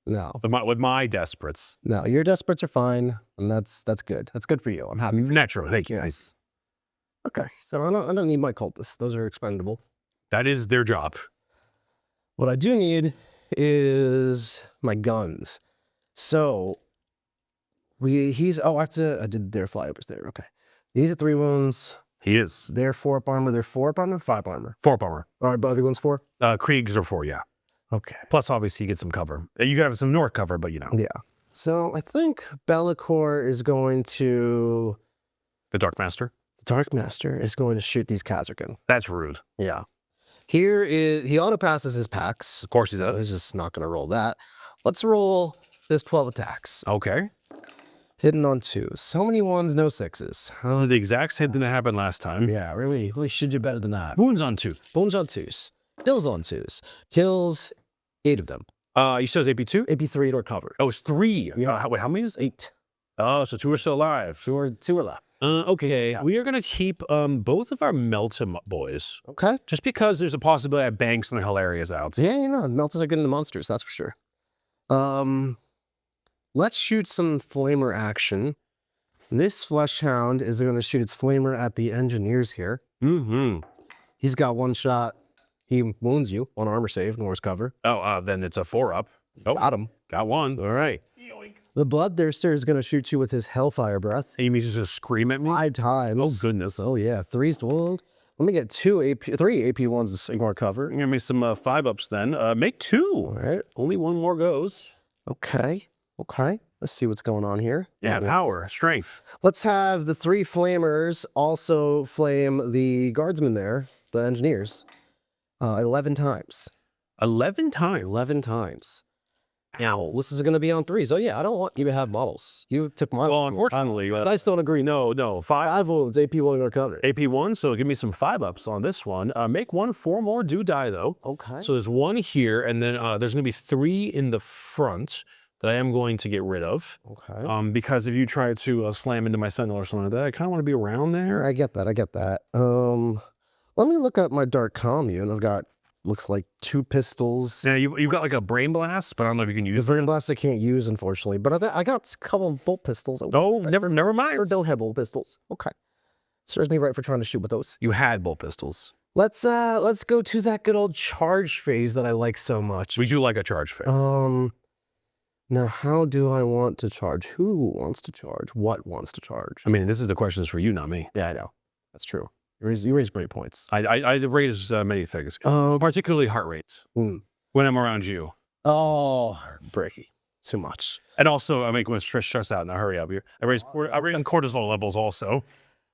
[SPEAKER 2] No,
[SPEAKER 3] With my desperates.
[SPEAKER 2] no, your desperates are fine, and that's good. That's good for you. I'm happy.
[SPEAKER 3] Natural. Thank you.
[SPEAKER 2] Nice. Okay, so I don't need my cultists. Those are expendable.
[SPEAKER 3] That is their job.
[SPEAKER 2] What I do need is my guns. So I did their flyovers there. Okay. These are 3 wounds.
[SPEAKER 3] He is.
[SPEAKER 2] They're 4 up armor. They're 4 up armor, 5 armor.
[SPEAKER 3] 4 armor.
[SPEAKER 2] All right, but everyone's 4?
[SPEAKER 3] Kriegs are 4, yeah.
[SPEAKER 2] Okay.
[SPEAKER 3] Plus, obviously, you get some cover. You could have some north cover, but you know.
[SPEAKER 2] Yeah. So I think Bellicor is going to...
[SPEAKER 3] The Dark Master.
[SPEAKER 2] The Dark Master is going to shoot these Khazarkan.
[SPEAKER 3] That's rude.
[SPEAKER 2] Yeah. Here is... He auto-passes his packs.
[SPEAKER 3] Of course he does.
[SPEAKER 2] He's just not going to roll that. Let's roll this 12 attacks.
[SPEAKER 3] Okay.
[SPEAKER 2] Hidden on 2. So many 1s, no 6s.
[SPEAKER 3] Oh, the exact same thing that happened last time.
[SPEAKER 2] Yeah, really should do better than that.
[SPEAKER 3] Wounds on 2.
[SPEAKER 2] Bones on 2s. Kills on 2s. Kills 8 of them.
[SPEAKER 3] You said it was AP2?
[SPEAKER 2] AP3 or cover.
[SPEAKER 3] Oh, it's 3.
[SPEAKER 2] Yeah.
[SPEAKER 3] Wait, how many is
[SPEAKER 2] 8.
[SPEAKER 3] Oh, so 2 are still alive.
[SPEAKER 2] 2 are left.
[SPEAKER 3] Okay. We are going to keep both of our Melta boys.
[SPEAKER 2] Okay.
[SPEAKER 3] Just because there's a possibility that Banks and the Hilarious out.
[SPEAKER 2] Yeah, you know, Meltas are good into monsters, that's for sure. Let's shoot some flamer action. This Flesh Hound is going to shoot its flamer at the engineers here.
[SPEAKER 3] Mm-hmm.
[SPEAKER 2] He's got 1 shot. He wounds you on armor save, Norse cover.
[SPEAKER 3] Oh, then it's a 4-up. Oh,
[SPEAKER 2] Got him.
[SPEAKER 3] got one. All right.
[SPEAKER 2] The Bloodthirster is going to shoot you with his Hellfire Breath.
[SPEAKER 3] And you mean just scream at me?
[SPEAKER 2] 5 times.
[SPEAKER 3] Oh, goodness.
[SPEAKER 2] Oh, yeah. 3's wound. Let me get 3 AP ones to ignore cover.
[SPEAKER 3] Give me some 5-ups then. Make 2.
[SPEAKER 2] All right.
[SPEAKER 3] Only one more goes.
[SPEAKER 2] Okay. Let's see what's going on here.
[SPEAKER 3] Yeah, power, strength.
[SPEAKER 2] Let's have the 3 flamers also flame the guardsmen there, the engineers, 11 times.
[SPEAKER 3] 11 times.
[SPEAKER 2] 11 times. Now, this is going to be on 3s. Oh, yeah, I don't want you to have models. You took my
[SPEAKER 3] Well, unfortunately,
[SPEAKER 2] but I still don't agree.
[SPEAKER 3] no. 5
[SPEAKER 2] 5 wounds, AP 1 or cover.
[SPEAKER 3] AP1, so give me some 5-ups on this one. Make 4 more do die, though.
[SPEAKER 2] Okay.
[SPEAKER 3] So there's 1 here, and then there's going to be 3 in the front that I am going to get rid of.
[SPEAKER 2] Okay.
[SPEAKER 3] Because if you try to slam into my sentinel or something like that, I kind of want to be around there.
[SPEAKER 2] I get that. Let me look up my Dark Commune. I've got, looks like 2 pistols.
[SPEAKER 3] Yeah, you've got like a brain blast, but I don't know if you can
[SPEAKER 2] The
[SPEAKER 3] use it.
[SPEAKER 2] Brain Blast I can't use, unfortunately, but I got a couple of bolt pistols.
[SPEAKER 3] Oh, never
[SPEAKER 2] Or
[SPEAKER 3] mind.
[SPEAKER 2] don't have bolt pistols. Okay. Serves me right for trying to shoot with those.
[SPEAKER 4] You had bolt pistols.
[SPEAKER 2] Let's go to that good old charge phase that I like so much.
[SPEAKER 4] We do like a charge phase.
[SPEAKER 2] Now how do I want to charge? Who wants to charge? What wants to charge?
[SPEAKER 3] I mean, this is the questions for you, not me.
[SPEAKER 2] Yeah, I know. That's true. You raise great points.
[SPEAKER 3] I raise many things, particularly heart rates when I'm around you.
[SPEAKER 2] Oh, Bricky. Too much.
[SPEAKER 3] And also, I make one stress out. Now hurry up. I raise cortisol levels also.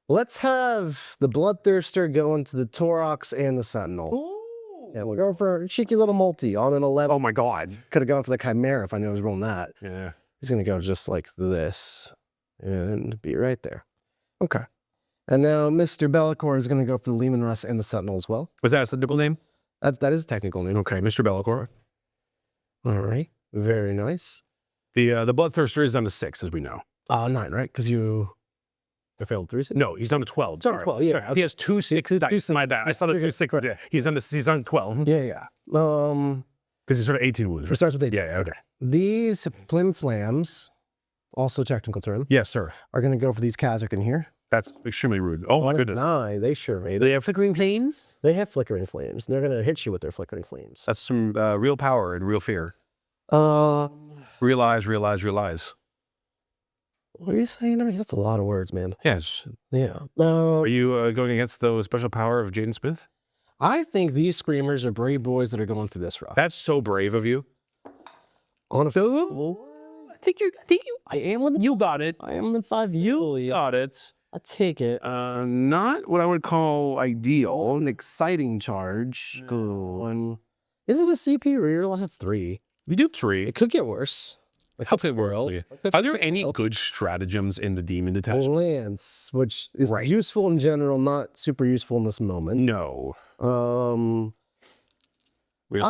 [SPEAKER 2] Let's have the Bloodthirster go into the Torox and the Sentinel. Yeah, we'll go for a cheeky little multi on an 11.
[SPEAKER 3] Oh my God.
[SPEAKER 2] Could have gone for the Chimera if I knew I was rolling that.
[SPEAKER 3] Yeah.
[SPEAKER 2] He's going to go just like this and be right there. Okay. And now Mr. Bellicor is going to go for the Lehman Russ and the Sentinel as well.
[SPEAKER 3] Was that a technical name?
[SPEAKER 2] That is a technical name.
[SPEAKER 3] Okay, Mr. Bellicor.
[SPEAKER 2] All right. Very nice.
[SPEAKER 3] The Bloodthirster is down to 6, as we know.
[SPEAKER 2] 9, right? Because you failed 3.
[SPEAKER 3] No, he's down to 12.
[SPEAKER 2] He's on 12, yeah.
[SPEAKER 3] He has 2 6s. My bad. I saw the 2 6. Yeah. He's on 12.
[SPEAKER 2] Yeah.
[SPEAKER 3] Because he's sort of 18 wounds.
[SPEAKER 2] It starts with 8.
[SPEAKER 3] Yeah, okay.
[SPEAKER 2] These Flim Flams, also technical term,
[SPEAKER 3] Yes, sir.
[SPEAKER 2] are going to go for these Kazakh in here.
[SPEAKER 3] That's extremely rude. Oh my goodness.
[SPEAKER 2] No, they sure made it.
[SPEAKER 3] They have flickering flames?
[SPEAKER 2] They have flickering flames. They're going to hit you with their flickering flames.
[SPEAKER 4] That's some real power and real fear.
[SPEAKER 2] What
[SPEAKER 4] Realize.
[SPEAKER 2] are you saying? I mean, that's a lot of words, man.
[SPEAKER 3] Yes.
[SPEAKER 2] Yeah.
[SPEAKER 3] Are you going against the special power of Jaden Smith?
[SPEAKER 2] I think these screamers are brave boys that are going through this rough.
[SPEAKER 4] That's so brave of you.
[SPEAKER 2] On a
[SPEAKER 3] I am. You got it.
[SPEAKER 2] I am the 5. You
[SPEAKER 3] Got it.
[SPEAKER 2] I take it.
[SPEAKER 3] Not what I would call ideal.
[SPEAKER 2] An exciting charge. Going. Is it a CP rear? I'll have 3.
[SPEAKER 3] We do 3.
[SPEAKER 2] It could get worse.
[SPEAKER 3] Help it world. Are there any good stratagems in the demon detachment?
[SPEAKER 2] Lance, which is useful in general, not super useful in this moment.
[SPEAKER 3] No.
[SPEAKER 2] I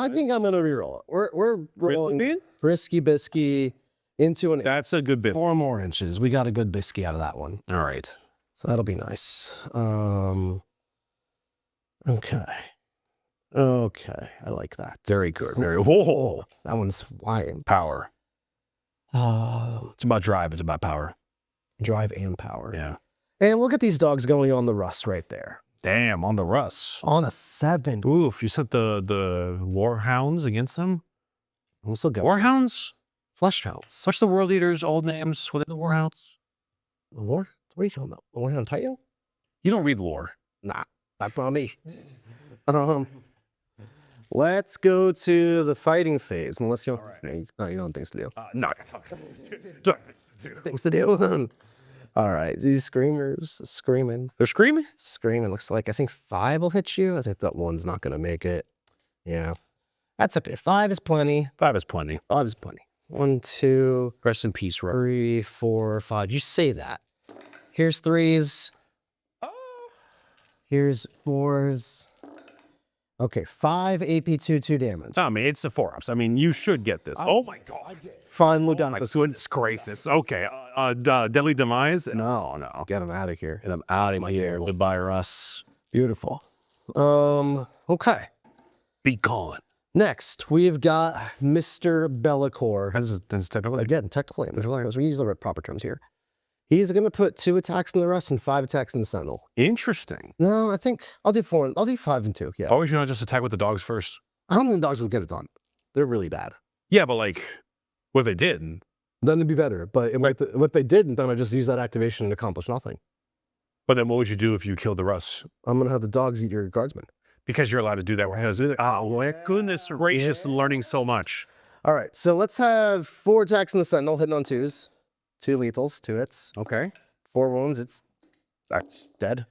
[SPEAKER 2] think I'm gonna reroll it. We're rolling Brisky Bisky into an.
[SPEAKER 3] That's a good bit.
[SPEAKER 2] 4 more inches. We got a good bisky out of that one.
[SPEAKER 3] All right.
[SPEAKER 2] So that'll be nice. Okay. I like that.
[SPEAKER 3] Very good. Very. Whoa.
[SPEAKER 2] That one's flying.
[SPEAKER 3] Power. It's about drive. It's about power.
[SPEAKER 2] Drive and power.
[SPEAKER 3] Yeah.
[SPEAKER 2] And we'll get these dogs going on the Russ right there.
[SPEAKER 3] Damn, on the Russ.
[SPEAKER 2] On a 7.
[SPEAKER 3] Oof, you set the warhounds against them?
[SPEAKER 2] We'll still go.
[SPEAKER 3] Warhounds?
[SPEAKER 2] Flesh hounds.
[SPEAKER 3] What's the world eaters' old names within the warhounds?
[SPEAKER 2] The war? What are you talking about? The Warhound Titan?
[SPEAKER 3] You don't read lore.
[SPEAKER 2] Nah, that's not me. Let's go to the fighting phase. Unless you don't things to do.
[SPEAKER 3] No.
[SPEAKER 2] Things to do. All right, these screamers screaming.
[SPEAKER 3] They're screaming?
[SPEAKER 2] Screaming looks like I think 5 will hit you. I think that 1's not going to make it. Yeah, that's okay. 5 is plenty.
[SPEAKER 3] 5 is plenty.
[SPEAKER 2] 5 is plenty. 1, 2,
[SPEAKER 4] Rest in peace, Russ.
[SPEAKER 2] 3, 4, 5. You say that. Here's 3s. Here's 4s. Okay, 5 AP 2 damage.
[SPEAKER 3] I mean, it's the 4-ups. I mean, you should get this. Oh my God.
[SPEAKER 2] Fine, Lieutenant.
[SPEAKER 3] This goodness gracious. Okay. Deadly Demise? No.
[SPEAKER 2] Get him out of here.
[SPEAKER 4] Get them out of here. Goodbye, Russ.
[SPEAKER 2] Beautiful. Okay.
[SPEAKER 4] Be gone.
[SPEAKER 2] Next, we've got Mr. Bellicor.
[SPEAKER 3] That's technically.
[SPEAKER 2] Again, technically, we use the proper terms here. He's going to put 2 attacks in the Russ and 5 attacks in the Sentinel.
[SPEAKER 3] Interesting.
[SPEAKER 2] No, I think I'll do 4. I'll do 5 and 2. Yeah.
[SPEAKER 3] Why would you not just attack with the dogs first?
[SPEAKER 2] I don't think the dogs will get it done. They're really bad.
[SPEAKER 3] Yeah, but like, what if they didn't?
[SPEAKER 2] Then it'd be better. But if they didn't, then I just use that activation and accomplish nothing.
[SPEAKER 3] But then what would you do if you killed the Russ?
[SPEAKER 2] I'm gonna have the dogs eat your guardsmen.
[SPEAKER 3] Because you're allowed to do that. Oh, my goodness gracious, learning so much.
[SPEAKER 2] All right, so let's have 4 attacks in the Sentinel, hitting on 2s. 2 lethals, 2 hits.
[SPEAKER 3] Okay.
[SPEAKER 2] 4 wounds, it's dead.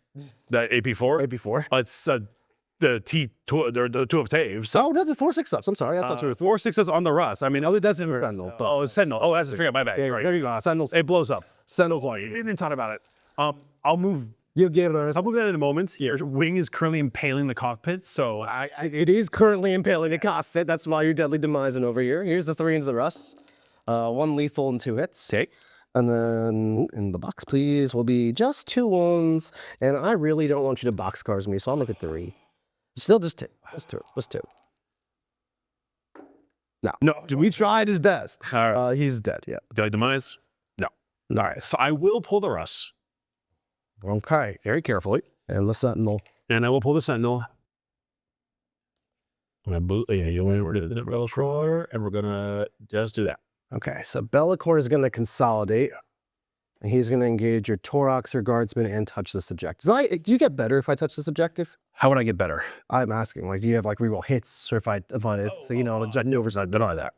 [SPEAKER 3] The AP4?
[SPEAKER 2] AP4.
[SPEAKER 3] It's the the 2 of Taves.
[SPEAKER 2] Oh, that's a 4/6 ups. I'm sorry. I thought you were
[SPEAKER 3] 4 6s on the Russ. I mean, that's in
[SPEAKER 2] Sentinel.
[SPEAKER 3] Oh, it's Sentinel. Oh, that's a my bad.
[SPEAKER 2] Yeah,
[SPEAKER 3] Right.
[SPEAKER 2] there you go. Sentinels.
[SPEAKER 3] It blows up.
[SPEAKER 2] Sentinels.
[SPEAKER 3] You didn't even talk about it. I'll move.
[SPEAKER 2] You gave it
[SPEAKER 3] I'll move that in a moment. Your wing is currently impaling the cockpit, so
[SPEAKER 2] it is currently impaling the cockpit. That's why you're deadly demising over here. Here's the 3 into the Russ. 1 lethal and 2 hits.
[SPEAKER 3] take.
[SPEAKER 2] And then in the box, please, will be just 2 wounds. And I really don't want you to boxcars me, so I'll make it 3. Still just 2. Just 2. No. We tried his best.
[SPEAKER 3] All right.
[SPEAKER 2] He's dead, yeah.
[SPEAKER 3] Did I demise? No. All right. So I will pull the Russ.
[SPEAKER 2] Okay.
[SPEAKER 3] Very carefully.
[SPEAKER 2] And the Sentinel.
[SPEAKER 3] And I will pull the Sentinel. We're going to do the Rebel Destroyer, and we're going to just do that.
[SPEAKER 2] Okay, so Bellicor is going to consolidate. And he's going to engage your Torox or Guardsman and touch this objective. Do you get better if I touch this objective?
[SPEAKER 3] How would I get better?
[SPEAKER 2] I'm asking, like, do you have like reroll hits or if I it, so you know,
[SPEAKER 3] I deny that.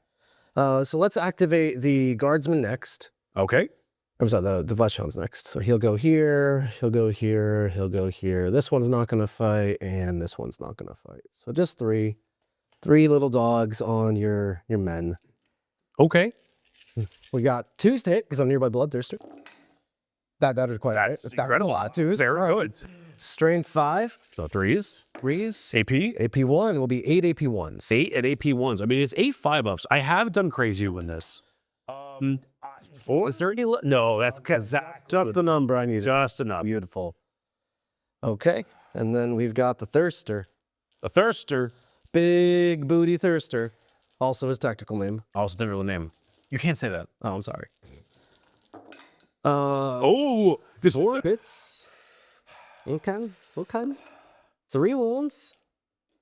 [SPEAKER 2] So let's activate the Guardsman next.
[SPEAKER 3] Okay.
[SPEAKER 2] I'm sorry, the Vashon's next. So he'll go here, he'll go here, he'll go here. This one's not going to fight, and this one's not going to fight. So just 3 little dogs on your men.
[SPEAKER 3] Okay.
[SPEAKER 2] We got 2s to hit because I'm nearby Bloodthirster. That was quite all right. That was a lot. 2s.
[SPEAKER 3] Very good.
[SPEAKER 2] Strain 5.
[SPEAKER 3] So 3s. AP.
[SPEAKER 2] AP1 will be 8 AP1s.
[SPEAKER 3] 8 and AP1s. I mean, it's 8 5-ups. I have done crazy with this. Is there any? No, that's because
[SPEAKER 2] Just the number I need.
[SPEAKER 3] just enough.
[SPEAKER 2] Beautiful. Okay. And then we've got the Thirster.
[SPEAKER 3] The Thirster.
[SPEAKER 2] Big Booty Thirster. Also his technical name.
[SPEAKER 3] Also, the real name. You can't say that.
[SPEAKER 2] Oh, I'm sorry.
[SPEAKER 3] Oh, this
[SPEAKER 2] 4 hits. Okay. 3 wounds.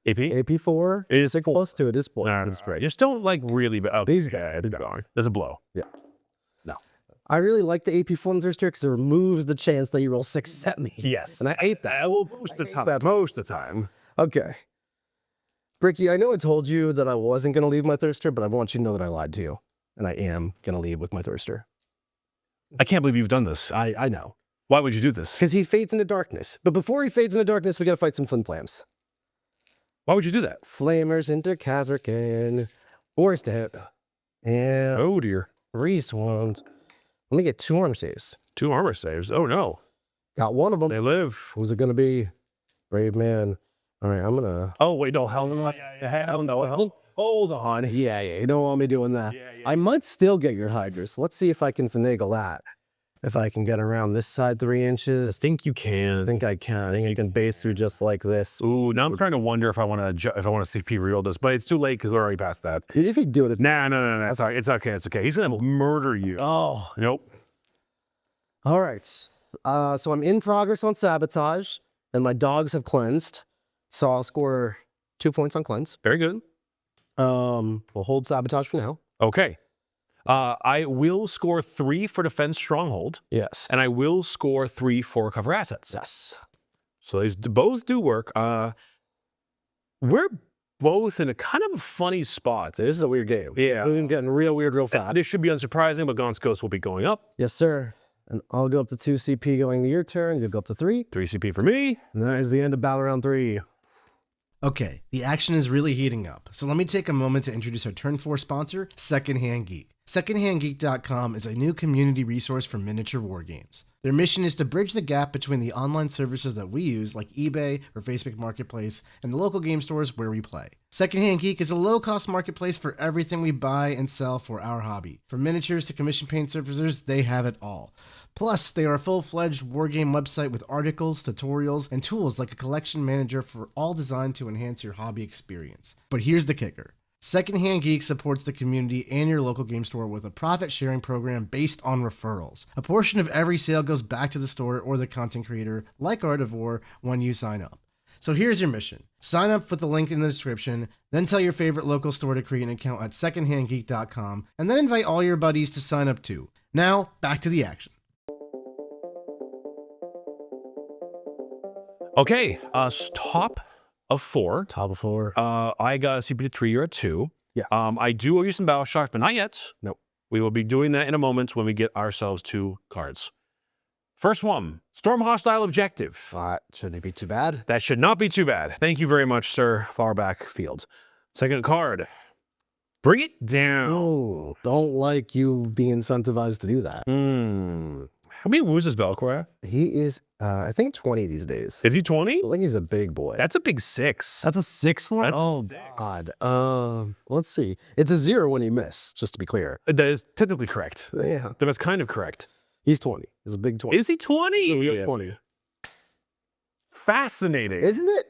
[SPEAKER 3] AP.
[SPEAKER 2] AP4.
[SPEAKER 3] It is
[SPEAKER 2] close to it. Is point.
[SPEAKER 3] Nah, that's great. Just don't like really. Oh,
[SPEAKER 2] These
[SPEAKER 3] guys. There's a blow.
[SPEAKER 2] Yeah. No. I really like the AP4 Thirster because it removes the chance that you roll 6 at me.
[SPEAKER 3] Yes.
[SPEAKER 2] And I hate that.
[SPEAKER 3] I will most of the time. Most of the time.
[SPEAKER 2] Okay. Bricky, I know I told you that I wasn't going to leave my Thirster, but I want you to know that I lied to you. And I am going to leave with my Thirster.
[SPEAKER 3] I can't believe you've done this.
[SPEAKER 2] I know.
[SPEAKER 3] Why would you do this?
[SPEAKER 2] Because he fades into darkness. But before he fades into darkness, we got to fight some Flimplams.
[SPEAKER 3] Why would you do that?
[SPEAKER 2] Flamers into Kazarkan. 4's to hit. And
[SPEAKER 3] Oh, dear.
[SPEAKER 2] 3 wounds. Let me get 2 armor saves.
[SPEAKER 3] 2 armor saves. Oh, no.
[SPEAKER 2] Got one of them.
[SPEAKER 3] They live.
[SPEAKER 2] Who's it going to be? Brave man. All right, I'm going to...
[SPEAKER 3] Oh, wait, no. Hell no. Hold on.
[SPEAKER 2] Yeah, you don't want me doing that. I might still get your Hydra, so let's see if I can finagle that. If I can get around this side 3 inches.
[SPEAKER 3] I think you can.
[SPEAKER 2] I think I can. I think I can base through just like this.
[SPEAKER 3] Ooh, now I'm trying to wonder if I want to CP reroll this, but it's too late because we're already past that.
[SPEAKER 2] If you do it...
[SPEAKER 3] No. It's all right. It's okay. It's okay. He's going to murder you.
[SPEAKER 2] Oh.
[SPEAKER 3] Nope.
[SPEAKER 2] All right. So I'm in progress on Sabotage, and my dogs have cleansed. So I'll score 2 points on Cleanse.
[SPEAKER 3] Very good.
[SPEAKER 2] We'll hold Sabotage for now.
[SPEAKER 3] Okay. I will score 3 for Defense Stronghold,
[SPEAKER 2] Yes.
[SPEAKER 3] and I will score 3 for Recover Assets.
[SPEAKER 2] Yes.
[SPEAKER 3] So these both do work. We're both in a kind of a funny spot.
[SPEAKER 2] This is a weird game.
[SPEAKER 3] Yeah.
[SPEAKER 2] We're getting real weird real fast.
[SPEAKER 3] This should be unsurprising, but Gaunt's Ghost will be going up.
[SPEAKER 2] Yes, sir. And I'll go up to 2 CP going to your turn. You'll go up to 3.
[SPEAKER 3] 3 CP for me.
[SPEAKER 2] And that is the end of Battle Round 3.
[SPEAKER 6] Okay, the action is really heating up, so let me take a moment to introduce our Turn 4 sponsor, Secondhand Geek. Secondhandgeek.com is a new community resource for miniature war games. Their mission is to bridge the gap between the online services that we use, like eBay or Facebook Marketplace, and the local game stores where we play. Secondhand Geek is a low-cost marketplace for everything we buy and sell for our hobby. From miniatures to commission paint surfacers, they have it all. Plus, they are a full-fledged wargame website with articles, tutorials, and tools like a collection manager for all designed to enhance your hobby experience. But here's the kicker. Secondhand Geek supports the community and your local game store with a profit-sharing program based on referrals. A portion of every sale goes back to the store or the content creator, like Art of War, when you sign up. So here's your mission. Sign up with the link in the description, then tell your favorite local store to create an account at secondhandgeek.com, and then invite all your buddies to sign up too. Now, back to the action.
[SPEAKER 3] Okay, top of 4.
[SPEAKER 2] Top of 4.
[SPEAKER 3] I got a CP 3, you're at 2.
[SPEAKER 2] Yeah.
[SPEAKER 3] I do owe you some battle shock, but not yet.
[SPEAKER 2] Nope.
[SPEAKER 3] We will be doing that in a moment when we get ourselves 2 cards. First one, storm hostile objective.
[SPEAKER 2] Shouldn't be too bad.
[SPEAKER 3] That should not be too bad. Thank you very much, sir. Far back field. Second card, bring it down.
[SPEAKER 2] Oh, don't like you being incentivized to do that.
[SPEAKER 3] How many wounds does Velcro have?
[SPEAKER 2] He is, I think 20 these days.
[SPEAKER 3] Is he 20?
[SPEAKER 2] I think he's a big boy.
[SPEAKER 3] That's a big 6.
[SPEAKER 2] That's a 6 one? Oh, God. Let's see. It's a 0 when you miss, just to be clear.
[SPEAKER 3] That is technically correct.
[SPEAKER 2] Yeah.
[SPEAKER 3] That's kind of correct.
[SPEAKER 2] He's 20. He's a big 20.
[SPEAKER 3] Is he 20?
[SPEAKER 2] So we got 20.
[SPEAKER 3] Fascinating.
[SPEAKER 2] Isn't it?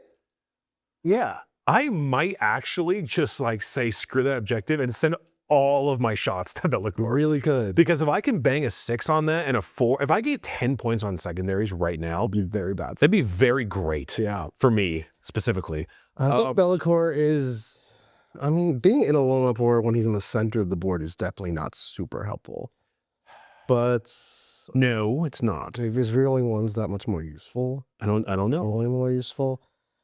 [SPEAKER 2] Yeah.
[SPEAKER 3] I might actually just like say screw that objective and send all of my shots to Bellicor.
[SPEAKER 2] Really good.
[SPEAKER 3] Because if I can bang a 6 on that and a 4, if I get 10 points on secondaries right now,
[SPEAKER 2] It'll be very bad.
[SPEAKER 3] that'd be very great
[SPEAKER 2] Yeah.
[SPEAKER 3] for me specifically.
[SPEAKER 2] I think Bellicor is, I mean, being in a lone up war when he's in the center of the board is definitely not super helpful. But
[SPEAKER 3] No, it's not.
[SPEAKER 2] if his really one's that much more useful,
[SPEAKER 3] I don't know.
[SPEAKER 2] really more useful,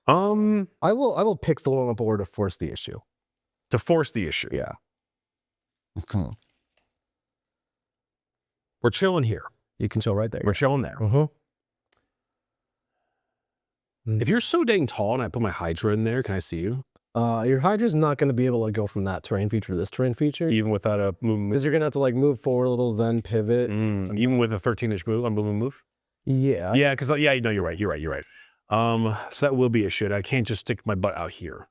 [SPEAKER 2] I will pick the lone up war to force the issue.
[SPEAKER 3] To force the issue.
[SPEAKER 2] Yeah.
[SPEAKER 3] We're chilling here.
[SPEAKER 2] You can chill right there.
[SPEAKER 3] We're chilling there. If you're so dang tall and I put my Hydra in there, can I see you?
[SPEAKER 2] Your Hydra's not going to be able to go from that terrain feature to this terrain feature.
[SPEAKER 3] Even without a movement.
[SPEAKER 2] Because you're going to have to like move forward a little, then pivot.
[SPEAKER 3] Even with a 13-inch move, I'm moving move.
[SPEAKER 2] Yeah.
[SPEAKER 3] Yeah, because no, you're right. You're right. So that will be a shit. I can't just stick my butt out here.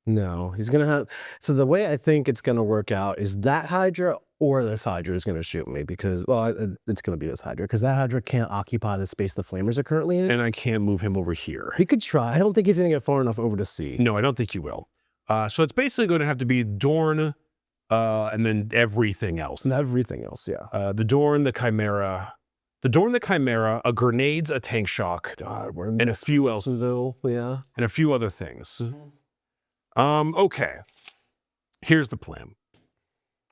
[SPEAKER 2] No, he's going to have, so the way I think it's going to work out is that Hydra or this Hydra is going to shoot me because, well, it's going to be this Hydra because that Hydra can't occupy the space the Flamers are currently in.
[SPEAKER 3] And I can't move him over here.
[SPEAKER 2] He could try. I don't think he's going to get far enough over to see.
[SPEAKER 3] No, I don't think you will. So it's basically going to have to be Dorn and then everything else.
[SPEAKER 2] And everything else, yeah.
[SPEAKER 3] The Dorn, the Chimera, a grenades, a tank shock,
[SPEAKER 2] God,
[SPEAKER 3] and a few else,
[SPEAKER 2] though, yeah.
[SPEAKER 3] and a few other things. Okay. Here's the plan.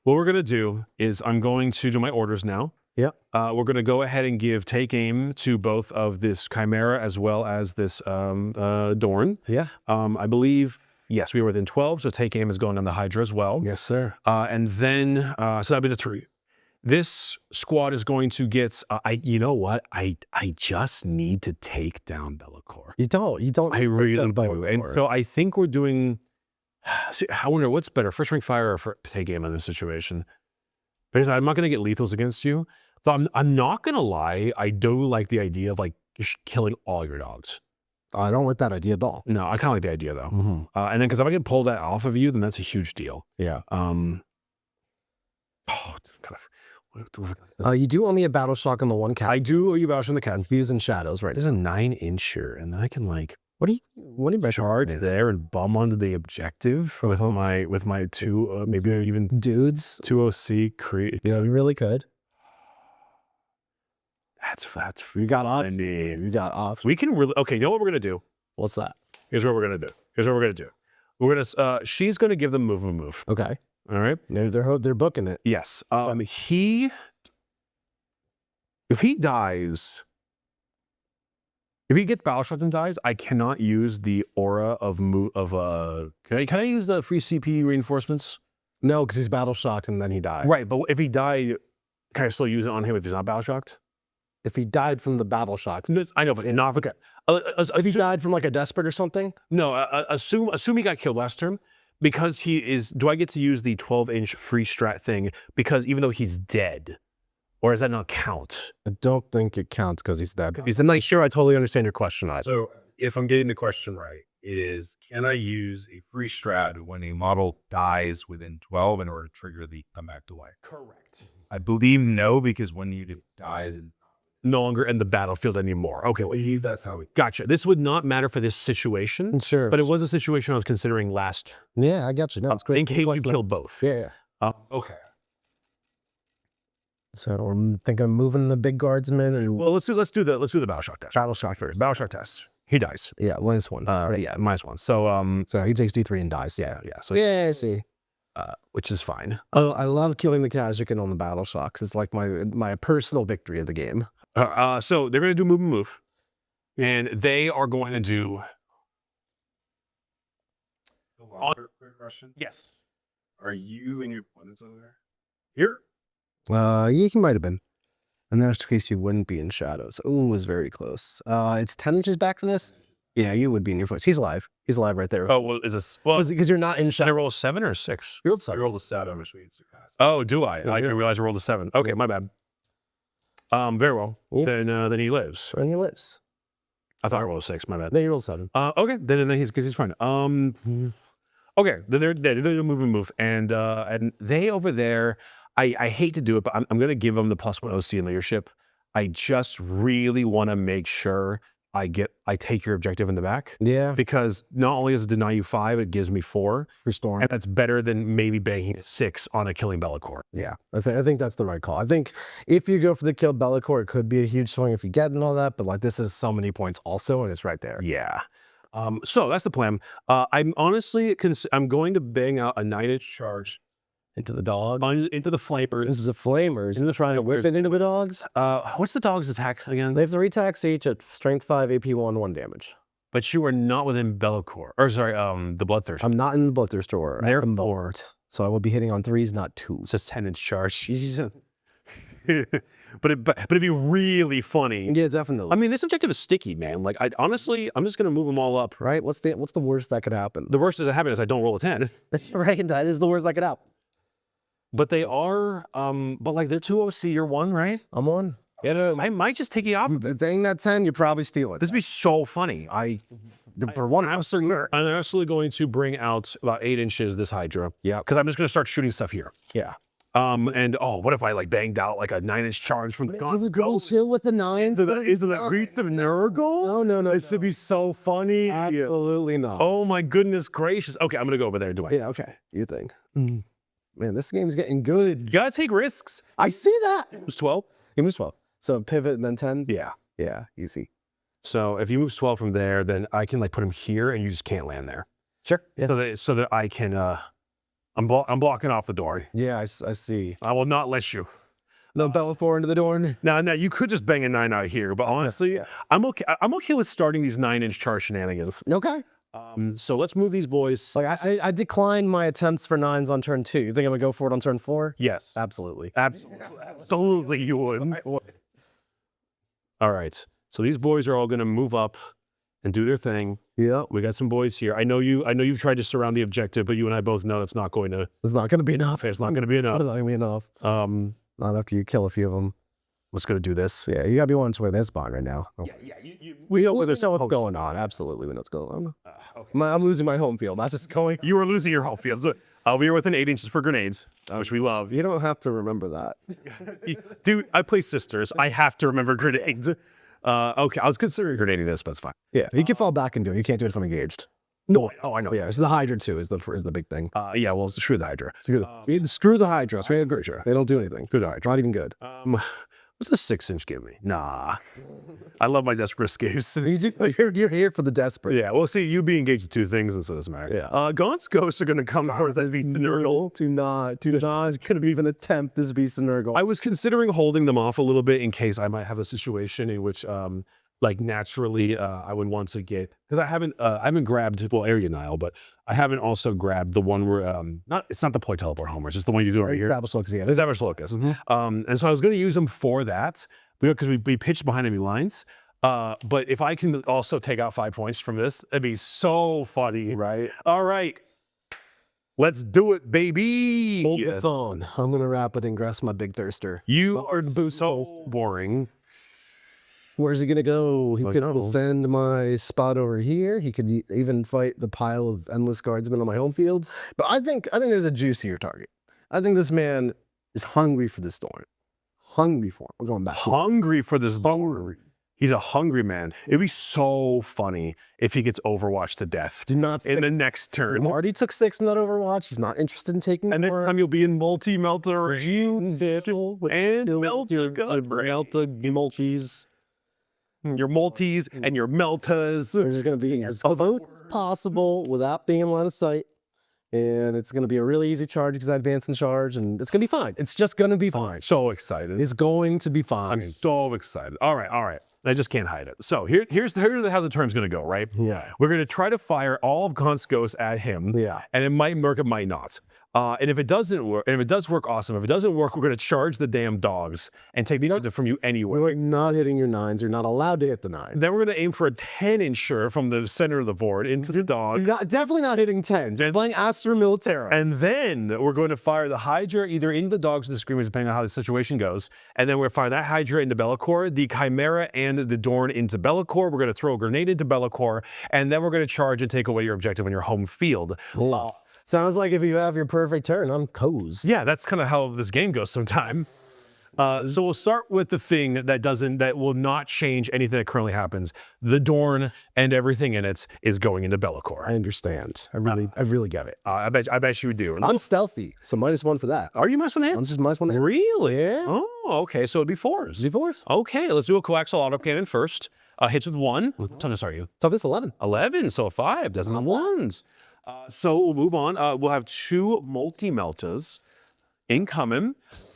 [SPEAKER 3] What we're going to do is I'm going to do my orders now.
[SPEAKER 2] Yep.
[SPEAKER 3] We're going to go ahead and take aim to both of this Chimera as well as this Dorn.
[SPEAKER 2] Yeah.
[SPEAKER 3] I believe, yes, we were within 12, so take aim is going on the Hydra as well.
[SPEAKER 2] Yes, sir.
[SPEAKER 3] And then, so that'll be the 3. This squad is going to get, you know what? I just need to take down Bellicor.
[SPEAKER 2] You don't.
[SPEAKER 3] I really do. And so I think we're doing, see, I wonder what's better, first ring fire or take aim in this situation? Because I'm not going to get lethals against you. So I'm not going to lie. I do like the idea of like just killing all your dogs.
[SPEAKER 2] I don't like that idea at all.
[SPEAKER 3] No, I kind of like the idea though. And then because if I can pull that off of you, then that's a huge deal.
[SPEAKER 2] Yeah.
[SPEAKER 3] Oh,
[SPEAKER 2] You do owe me a battle shock on the one cat.
[SPEAKER 3] I do owe you Bausch in the cat.
[SPEAKER 2] He's in shadows right
[SPEAKER 3] There's a 9-incher, and then I can like
[SPEAKER 2] What are you
[SPEAKER 3] charge there and bum onto the objective with my 2 maybe even
[SPEAKER 2] dudes?
[SPEAKER 3] 2 OC create.
[SPEAKER 2] Yeah, you really could.
[SPEAKER 3] That's
[SPEAKER 2] You got off.
[SPEAKER 3] I mean,
[SPEAKER 2] You got off.
[SPEAKER 3] we can really okay. You know what we're gonna do?
[SPEAKER 2] What's that?
[SPEAKER 3] Here's what we're gonna do. We're gonna she's gonna give them move.
[SPEAKER 2] Okay.
[SPEAKER 3] All right.
[SPEAKER 2] They're booking it.
[SPEAKER 3] Yes. If he dies, if he gets battle shocked and dies, I cannot use the aura of can I use the free CP reinforcements?
[SPEAKER 2] No, because he's battle shocked and then he died.
[SPEAKER 3] Right, but if he died, can I still use it on him if he's not battle shocked?
[SPEAKER 2] If he died from the battle shock.
[SPEAKER 3] I know, but not okay.
[SPEAKER 2] If he died from like a desperate or something?
[SPEAKER 3] No, assume he got killed last term. Because he is, do I get to use the 12-inch free strat thing because even though he's dead? Or does that not count?
[SPEAKER 2] I don't think it counts because he's dead. I'm not sure I totally understand your question either.
[SPEAKER 7] So if I'm getting the question right, it is, can I use a free strat when a model dies within 12 in order to trigger the come back to life?
[SPEAKER 3] Correct.
[SPEAKER 7] I believe no, because when you dies and
[SPEAKER 3] No longer in the battlefield anymore. Okay, well,
[SPEAKER 7] that's how it.
[SPEAKER 3] gotcha. This would not matter for this situation,
[SPEAKER 2] Sure.
[SPEAKER 3] but it was a situation I was considering last.
[SPEAKER 2] Yeah, I got you. No, it's great.
[SPEAKER 3] In case you killed both.
[SPEAKER 2] Yeah.
[SPEAKER 3] Okay.
[SPEAKER 2] So I think I'm moving the big guardsmen and
[SPEAKER 3] Well, let's do the battle shock test.
[SPEAKER 2] battle shock first.
[SPEAKER 3] Battle shock test. He dies.
[SPEAKER 2] Yeah, -1.
[SPEAKER 3] Yeah, -1. So
[SPEAKER 2] So he takes D3 and dies.
[SPEAKER 3] yeah. So
[SPEAKER 2] Yeah, I see.
[SPEAKER 3] which is fine.
[SPEAKER 2] Oh, I love killing the Kazakin on the battle shocks. It's like my personal victory of the game.
[SPEAKER 3] So they're gonna do move, and they are going to do.
[SPEAKER 7] Quick question.
[SPEAKER 3] Yes.
[SPEAKER 7] Are you and your opponents over there? Here?
[SPEAKER 2] Yeah, he might have been. In that case, you wouldn't be in shadows. Oh, it was very close. It's 10 inches back from this. Yeah, you would be in your foot. He's alive. He's alive right there.
[SPEAKER 3] Oh, well, is this? Well,
[SPEAKER 2] Because you're not in
[SPEAKER 3] should I
[SPEAKER 2] shadow.
[SPEAKER 3] roll a 7 or a 6?
[SPEAKER 2] You rolled
[SPEAKER 7] I
[SPEAKER 2] 7.
[SPEAKER 7] rolled a 7, which means it passes.
[SPEAKER 3] Oh, do I? I didn't realize I rolled a 7. Okay, my bad. Very well.
[SPEAKER 2] Yeah.
[SPEAKER 3] Then he lives.
[SPEAKER 2] And he lives.
[SPEAKER 3] I thought I rolled a 6. My bad.
[SPEAKER 2] Then you rolled 7.
[SPEAKER 3] Okay, then he's fine. Okay, then they're move, and they over there. I hate to do it, but I'm gonna give them the +1 OC in leadership. I just really want to make sure I take your objective in the back,
[SPEAKER 2] Yeah.
[SPEAKER 3] because not only does it deny you 5, it gives me 4,
[SPEAKER 2] Restore.
[SPEAKER 3] and that's better than maybe banking a 6 on a killing Bellicor.
[SPEAKER 2] Yeah, I think that's the right call. I think if you go for the kill Bellicor, it could be a huge swing if you get and all that, but like this is so many points also, and it's right there.
[SPEAKER 3] Yeah. So that's the plan. I'm honestly I'm going to bang out a 9-inch charge
[SPEAKER 2] Into the dog.
[SPEAKER 3] into the flamers.
[SPEAKER 2] This is a flamers.
[SPEAKER 3] Into the triangle.
[SPEAKER 2] Whip it into the dogs.
[SPEAKER 3] What's the dog's attack again?
[SPEAKER 2] They have 3 attacks each at strength 5, AP 1, 1 damage.
[SPEAKER 3] But you are not within Bellicor. Or sorry, the Bloodthirst.
[SPEAKER 2] I'm not in the Bloodthirst store.
[SPEAKER 3] Therefore,
[SPEAKER 2] So I will be hitting on 3s, not 2s.
[SPEAKER 3] it's just 10-inch charge. but it'd be really funny.
[SPEAKER 2] Yeah, definitely.
[SPEAKER 3] I mean, this objective is sticky, man. Like, honestly, I'm just gonna move them all up.
[SPEAKER 2] Right? What's the worst that could happen?
[SPEAKER 3] The worst that happens is I don't roll a 10.
[SPEAKER 2] Right, that is the worst that could happen.
[SPEAKER 3] But they are, but like they're 2 OC, you're 1, right?
[SPEAKER 2] I'm on.
[SPEAKER 3] Yeah, I might just take you off.
[SPEAKER 2] Dang that 10, you probably steal it.
[SPEAKER 3] This would be so funny.
[SPEAKER 2] For one,
[SPEAKER 3] I'm absolutely going to bring out about 8 inches this Hydra.
[SPEAKER 2] Yeah.
[SPEAKER 3] Because I'm just gonna start shooting stuff here.
[SPEAKER 2] Yeah.
[SPEAKER 3] And what if I like banged out like a 9-inch charge from the guns?
[SPEAKER 2] Go chill with the 9s.
[SPEAKER 3] Isn't that Reach of Nurgle?
[SPEAKER 2] No.
[SPEAKER 3] This would be so funny.
[SPEAKER 2] Absolutely not.
[SPEAKER 3] Oh my goodness gracious. Okay, I'm gonna go over there and do it.
[SPEAKER 2] Yeah, okay. You think. Man, this game's getting good.
[SPEAKER 3] You gotta take risks.
[SPEAKER 2] I see that.
[SPEAKER 3] It was 12.
[SPEAKER 2] He moves 12. So pivot and then 10?
[SPEAKER 3] Yeah.
[SPEAKER 2] Yeah, easy.
[SPEAKER 3] So if he moves 12 from there, then I can like put him here and you just can't land there.
[SPEAKER 2] Sure. Yeah.
[SPEAKER 3] So that I can, I'm blocking off the door.
[SPEAKER 2] Yeah, I see.
[SPEAKER 3] I will not let you.
[SPEAKER 2] No Bellifor into the door.
[SPEAKER 3] Now you could just bang a 9 out here, but honestly, I'm okay with starting these 9-inch charge shenanigans.
[SPEAKER 2] Okay.
[SPEAKER 3] So let's move these boys.
[SPEAKER 2] Like I declined my attempts for 9s on turn 2. You think I'm gonna go for it on turn 4?
[SPEAKER 3] Yes.
[SPEAKER 2] Absolutely.
[SPEAKER 3] Absolutely you would. All right. So these boys are all going to move up and do their thing.
[SPEAKER 2] Yeah.
[SPEAKER 3] We got some boys here. I know you've tried to surround the objective, but you and I both know it's not going to.
[SPEAKER 2] It's not gonna be enough.
[SPEAKER 3] It's not going to be enough.
[SPEAKER 2] It's not gonna be enough. Not after you kill a few of them.
[SPEAKER 3] Let's go do this.
[SPEAKER 2] Yeah, you gotta be wanting to win this bond right now.
[SPEAKER 3] Yeah.
[SPEAKER 2] We know what's going on. Absolutely, we know what's going on.
[SPEAKER 3] Okay.
[SPEAKER 2] I'm losing my home field. That's just going.
[SPEAKER 3] You are losing your home field. So, we are within 8 inches for grenades, which we love.
[SPEAKER 2] You don't have to remember that.
[SPEAKER 3] Dude, I play Sisters. I have to remember grenades. Okay, I was considering grenading this, but it's fine.
[SPEAKER 2] Yeah, you can fall back and do it. You can't do it if I'm engaged.
[SPEAKER 3] No, I know.
[SPEAKER 2] Yeah, so the Hydra too is the big thing.
[SPEAKER 3] Yeah, well, screw the Hydra.
[SPEAKER 2] Screw the Hydra. Screw the Hydra. They don't do anything. Screw the Hydra. Not even good.
[SPEAKER 3] What's a 6-inch give me? Nah. I love my desperate escapes.
[SPEAKER 2] You're here for the desperate.
[SPEAKER 3] Yeah, well, see, you be engaged in 2 things, and so it doesn't matter.
[SPEAKER 2] Yeah.
[SPEAKER 3] Gaunt's ghosts are going to come towards that beast and Nurgle.
[SPEAKER 2] To not could even attempt this beast and Nurgle.
[SPEAKER 3] I was considering holding them off a little bit in case I might have a situation in which, like, naturally, I would want to get, because I haven't grabbed, well, Area Nile, but I haven't also grabbed the one where, it's not the Poi Teleport Homer, it's just the one you do right here.
[SPEAKER 2] Established Locus, yeah.
[SPEAKER 3] It's Established Locus. And so I was going to use them for that, because we pitched behind enemy lines. But if I can also take out 5 points from this, it'd be so funny.
[SPEAKER 2] Right.
[SPEAKER 3] All right. Let's do it, baby.
[SPEAKER 2] Hold the phone. I'm gonna rapid ingress my big thirster.
[SPEAKER 3] You are so boring.
[SPEAKER 2] Where's he gonna go? He
[SPEAKER 3] Like,
[SPEAKER 2] could
[SPEAKER 3] oh.
[SPEAKER 2] defend my spot over here. He could even fight the pile of endless guardsmen on my home field. But I think there's a juicier target. I think this man is hungry for this thorn. Hungry for it. We're going back.
[SPEAKER 3] Hungry for this. He's a hungry man. It'd be so funny if he gets Overwatched to death.
[SPEAKER 2] Do not
[SPEAKER 3] in the next turn.
[SPEAKER 2] Already took 6 minute Overwatch. He's not interested in taking
[SPEAKER 3] And next
[SPEAKER 2] more.
[SPEAKER 3] time you'll be in multi-melter and melt your gut.
[SPEAKER 2] Melta multis.
[SPEAKER 3] your multis and your meltas.
[SPEAKER 2] They're just going to be as close as possible without being in line of sight. And it's going to be a really easy charge because I advance and charge, and it's going to be fine. It's just going to be fine.
[SPEAKER 3] So excited.
[SPEAKER 2] It's going to be fine.
[SPEAKER 3] I'm so excited. All right. I just can't hide it. So here's how the turn's gonna go, right?
[SPEAKER 2] Yeah.
[SPEAKER 3] We're gonna try to fire all of Gun's ghosts at him.
[SPEAKER 2] Yeah.
[SPEAKER 3] And it might work, it might not. And if it doesn't work, and if it does work, awesome. If it doesn't work, we're gonna charge the damn dogs and take the objective from you anyway.
[SPEAKER 2] We're not hitting your 9s. You're not allowed to hit the 9s.
[SPEAKER 3] Then we're gonna aim for a 10-incher from the center of the board into the dog.
[SPEAKER 2] Definitely not hitting 10s. You're playing Astra Militarum.
[SPEAKER 3] And then we're going to fire the Hydra either into the dogs or the Screamers, depending on how the situation goes. And then we're fire that Hydra into Be'lakor, the Chimera and the Dorn into Be'lakor. We're going to throw a grenade into Be'lakor, and then we're going to charge and take away your objective on your home field.
[SPEAKER 2] Sounds like if you have your perfect turn, I'm cozy.
[SPEAKER 3] Yeah, that's kind of how this game goes sometime. So we'll start with the thing that will not change anything that currently happens. The Dorn and everything in it is going into Be'lakor.
[SPEAKER 2] I understand. I really get it.
[SPEAKER 3] I bet you do.
[SPEAKER 2] I'm stealthy, so -1 for that.
[SPEAKER 3] Are you -1
[SPEAKER 2] I'm just -1.
[SPEAKER 3] Really?
[SPEAKER 2] Yeah.
[SPEAKER 3] Oh, okay. So it'd be 4s.
[SPEAKER 2] Z4s?
[SPEAKER 3] Okay, let's do a coaxial autocannon first. Hits with 1. What toughness are you?
[SPEAKER 2] Toughness 11.
[SPEAKER 3] 11, so 5. Doesn't have 1s. So we'll move on. We'll have 2 multi-meltas incoming.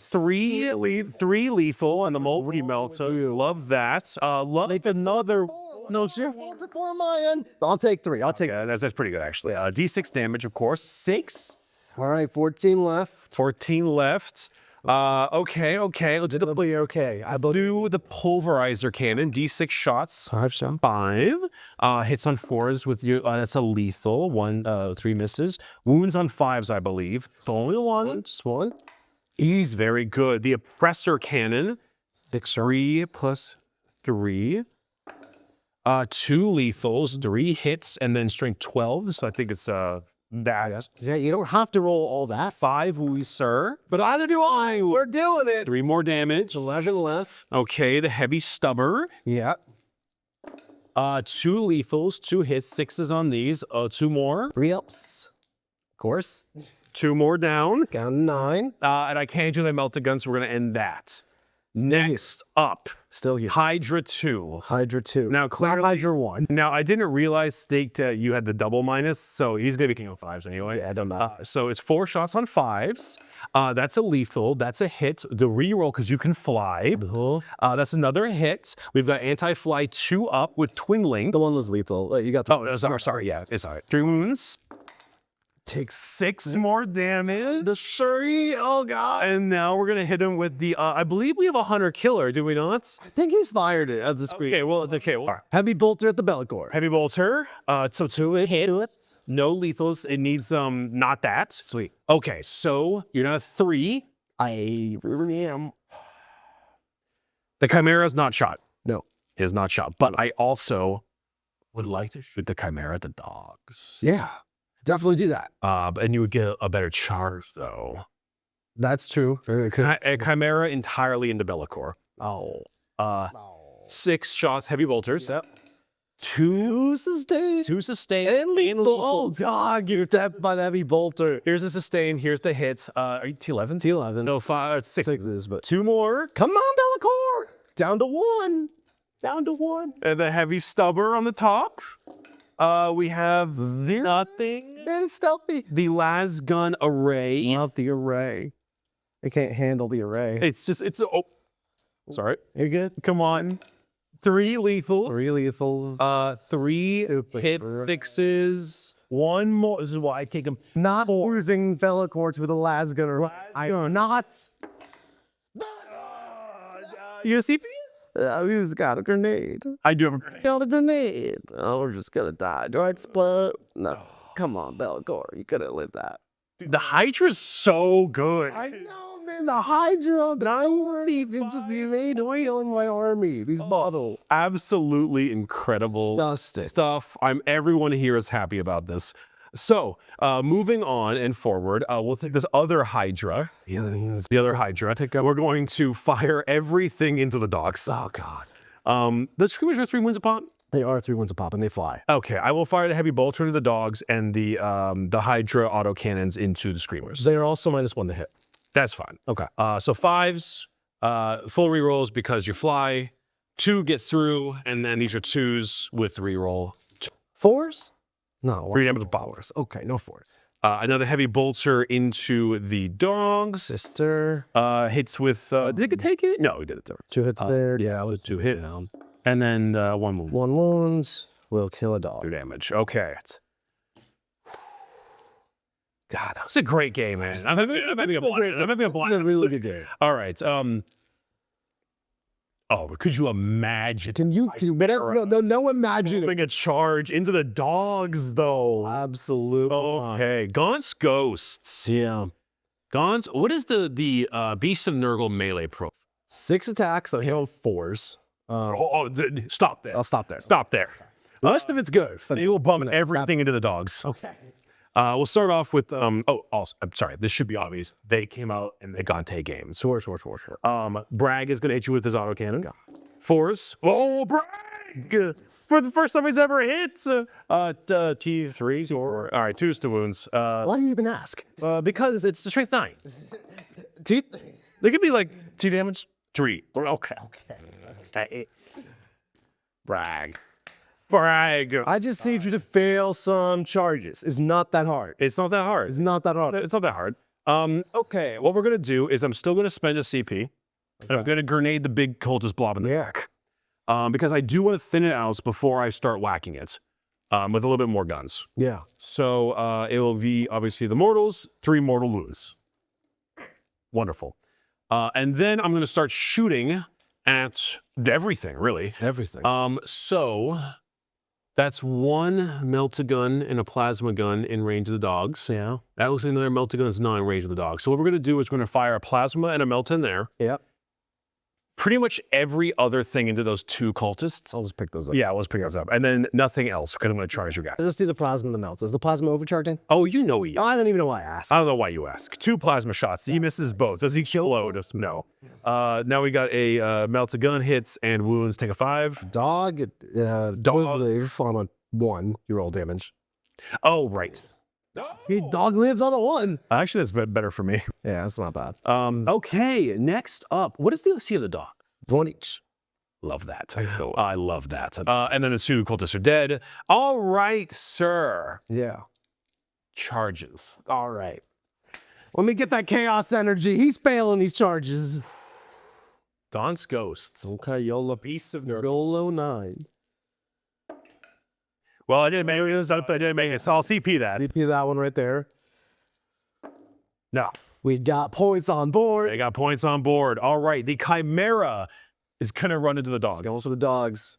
[SPEAKER 3] 3 lethal and the multi-melta. Love that. Like another... No, sir.
[SPEAKER 2] For my end. I'll take 3. I'll take it.
[SPEAKER 3] That's pretty good, actually. D6 damage, of course. 6.
[SPEAKER 2] All right, 14 left.
[SPEAKER 3] 14 left. Okay. Legitimately okay. I do the pulverizer cannon. D6 shots. 5 shots. 5. Hits on 4s with you. That's a lethal. 3 misses. Wounds on 5s, I believe. So only 1.
[SPEAKER 2] Just 1.
[SPEAKER 3] He's very good. The oppressor cannon. 3 plus 3. 2 lethals, 3 hits, and then strength 12. So I think it's that.
[SPEAKER 2] Yeah, you don't have to roll all that.
[SPEAKER 3] 5, oui, sir.
[SPEAKER 2] But either do I. We're doing it.
[SPEAKER 3] 3 more damage.
[SPEAKER 2] 11 left.
[SPEAKER 3] Okay, the heavy stubber.
[SPEAKER 2] Yeah.
[SPEAKER 3] 2 lethals, 2 hits, 6s on these. 2 more.
[SPEAKER 2] 3 ups. Of course.
[SPEAKER 3] 2 more down.
[SPEAKER 2] Down to 9.
[SPEAKER 3] And I can't do the melted gun, so we're gonna end that. Next up,
[SPEAKER 2] Still here.
[SPEAKER 3] Hydra 2.
[SPEAKER 2] Hydra 2.
[SPEAKER 3] Now, clearly,
[SPEAKER 2] Hydra 1.
[SPEAKER 3] Now, I didn't realize, Staked, you had the double minus, so he's going to be king of 5s anyway.
[SPEAKER 2] Yeah, I don't know.
[SPEAKER 3] So it's 4 shots on 5s. That's a lethal. That's a hit. The reroll, because you can fly. That's another hit. We've got anti-fly 2 up with Twin Link.
[SPEAKER 2] The one was lethal. You got the
[SPEAKER 3] Sorry. Yeah, it's all right. 3 wounds. Takes 6 more damage.
[SPEAKER 2] The Shuri. Oh, God.
[SPEAKER 3] And now we're going to hit him with the, I believe we have a Hunter Killer, do we not?
[SPEAKER 2] I think he's fired it at the screen.
[SPEAKER 3] Okay, well, all right.
[SPEAKER 2] Heavy bolter at the Be'lakor.
[SPEAKER 3] Heavy bolter. So 2 hits. No lethals. It needs not that.
[SPEAKER 2] Sweet.
[SPEAKER 3] Okay, so you're not a 3.
[SPEAKER 2] I really am.
[SPEAKER 3] The Chimera is not shot.
[SPEAKER 2] No.
[SPEAKER 3] It is not shot. But I also would like to shoot the Chimera at the dogs.
[SPEAKER 2] Yeah. Definitely do that.
[SPEAKER 3] And you would get a better charge, though.
[SPEAKER 2] That's true. Very good.
[SPEAKER 3] A Chimera entirely into Be'lakor. 6 shots, heavy bolters. Yep. 2 sustain. 2 sustain.
[SPEAKER 2] And lethal. Oh, God, you're tapped by the heavy bolter.
[SPEAKER 3] Here's the sustain. Here's the hit. Are you T11?
[SPEAKER 2] T11.
[SPEAKER 3] No, 5, 6.
[SPEAKER 2] 6s, but
[SPEAKER 3] 2 more.
[SPEAKER 2] come on, Be'lakor. Down to 1.
[SPEAKER 3] Down to 1. And the heavy stubber on the top. We have nothing.
[SPEAKER 2] Man, it's stealthy.
[SPEAKER 3] The las gun array.
[SPEAKER 2] Not the array. I can't handle the array.
[SPEAKER 3] It's sorry.
[SPEAKER 2] You're good.
[SPEAKER 3] Come on. 3 lethal.
[SPEAKER 2] 3 lethal.
[SPEAKER 3] 3 hit 6s. 1 more. This is why I take him.
[SPEAKER 2] Not losing Be'lakor with a lasgunner. I am not.
[SPEAKER 3] You a CP?
[SPEAKER 2] Who's got a grenade?
[SPEAKER 3] I do have a grenade.
[SPEAKER 2] Got a grenade. Oh, we're just gonna die. Do I explode? No. Come on, Be'lakor. You couldn't live that.
[SPEAKER 3] Dude, the Hydra's so good.
[SPEAKER 2] I know, man. The Hydra. I weren't even just made oil in my army. These bottles.
[SPEAKER 3] Absolutely incredible
[SPEAKER 2] Disgusting.
[SPEAKER 3] stuff. Everyone here is happy about this. So, moving on and forward, we'll take this other Hydra. The other Hydra. We're going to fire everything into the dogs.
[SPEAKER 2] Oh, God.
[SPEAKER 3] The Screamers are 3 wounds a pop.
[SPEAKER 2] They are 3 wounds a pop, and they fly.
[SPEAKER 3] Okay, I will fire the heavy bolter into the dogs and the Hydra autocannons into the Screamers.
[SPEAKER 2] They are also -1 to hit.
[SPEAKER 3] That's fine.
[SPEAKER 2] Okay.
[SPEAKER 3] So 5s, full rerolls because you fly. 2 gets through, and then these are 2s with reroll.
[SPEAKER 2] 4s? No.
[SPEAKER 3] 3 damage with powers.
[SPEAKER 2] Okay, no 4s.
[SPEAKER 3] Another heavy bolter into the dogs.
[SPEAKER 2] Sister.
[SPEAKER 3] Hits with. Did it take it? No, he did it.
[SPEAKER 2] 2 hits there. Yeah, it was
[SPEAKER 3] 2 hits. And then 1 wound.
[SPEAKER 2] 1 wound will kill a dog.
[SPEAKER 3] 2 damage. Okay. God, that was a great game, man. I'm having a blast.
[SPEAKER 2] Really good game.
[SPEAKER 3] All right. Oh, but could you imagine?
[SPEAKER 2] Can you no imagine
[SPEAKER 3] Moving a charge into the dogs, though.
[SPEAKER 2] Absolutely.
[SPEAKER 3] Okay. Gaunt's Ghosts.
[SPEAKER 2] Yeah.
[SPEAKER 3] Gaunt's. What is the Beast of Nurgle melee pro?
[SPEAKER 2] 6 attacks, so he'll 4s.
[SPEAKER 3] Stop there.
[SPEAKER 2] I'll stop there.
[SPEAKER 3] Stop there.
[SPEAKER 2] The rest of it's good.
[SPEAKER 3] They will bump everything into the dogs.
[SPEAKER 2] Okay.
[SPEAKER 3] We'll start off with also, I'm sorry, this should be obvious. They came out and they Gante game.
[SPEAKER 2] Sure.
[SPEAKER 3] Bragg is gonna hit you with his autocannon. 4s. Oh, Bragg! For the first time he's ever hit. T3s or all right, 2s to wounds.
[SPEAKER 2] Why do you even ask?
[SPEAKER 3] Because it's the strength 9.
[SPEAKER 2] Teeth?
[SPEAKER 3] They could be like 2 damage. 3. Okay. Bragg.
[SPEAKER 2] I just need you to fail some charges. It's not that hard.
[SPEAKER 3] It's not that hard.
[SPEAKER 2] It's not that hard.
[SPEAKER 3] It's not that hard. Okay, what we're gonna do is I'm still gonna spend a CP. And I'm gonna grenade the big cultist blob in the back. Because I do want to thin it out before I start whacking it. With a little bit more guns.
[SPEAKER 2] Yeah.
[SPEAKER 3] So it will be obviously the mortals, 3 mortal wounds. Wonderful. And then I'm gonna start shooting at everything, really.
[SPEAKER 2] Everything.
[SPEAKER 3] So that's 1 melt-a-gun and a plasma gun in range of the dogs. Yeah. That was another melt-a-gun that's not in range of the dogs. So what we're gonna do is we're gonna fire a plasma and a melt in there.
[SPEAKER 2] Yep.
[SPEAKER 3] Pretty much every other thing into those 2 cultists.
[SPEAKER 2] I'll just pick those up.
[SPEAKER 3] Yeah, let's pick those up. And then nothing else, because I'm gonna charge you guys.
[SPEAKER 2] Let's do the plasma and the melts. Is the plasma overcharging?
[SPEAKER 3] Oh, you know he.
[SPEAKER 2] I don't even know why I asked.
[SPEAKER 3] I don't know why you ask. 2 plasma shots. He misses both. Does he kill load? No. Now we got a melt a gun hits and wounds. Take a 5.
[SPEAKER 2] Dog. Dog live on a 1. You roll damage.
[SPEAKER 3] Oh, right.
[SPEAKER 2] Dog lives on a 1.
[SPEAKER 3] Actually, that's better for me.
[SPEAKER 2] Yeah, that's not bad.
[SPEAKER 3] Okay. Next up, what is the OC of the dog?
[SPEAKER 2] 1 each.
[SPEAKER 3] Love that. I love that. And then the 2 cultists are dead. All right, sir.
[SPEAKER 2] Yeah.
[SPEAKER 3] Charges.
[SPEAKER 2] All right. Let me get that chaos energy. He's failing these charges.
[SPEAKER 3] Gaunt's Ghosts.
[SPEAKER 2] Okay, YOLO. Beast of Nurgle 9.
[SPEAKER 3] Well, I didn't make it. So I'll CP that.
[SPEAKER 2] CP that one right there.
[SPEAKER 3] No.
[SPEAKER 2] We got points on board.
[SPEAKER 3] They got points on board. All right. The Chimera is going to run into the dogs.
[SPEAKER 2] Goes for the dogs.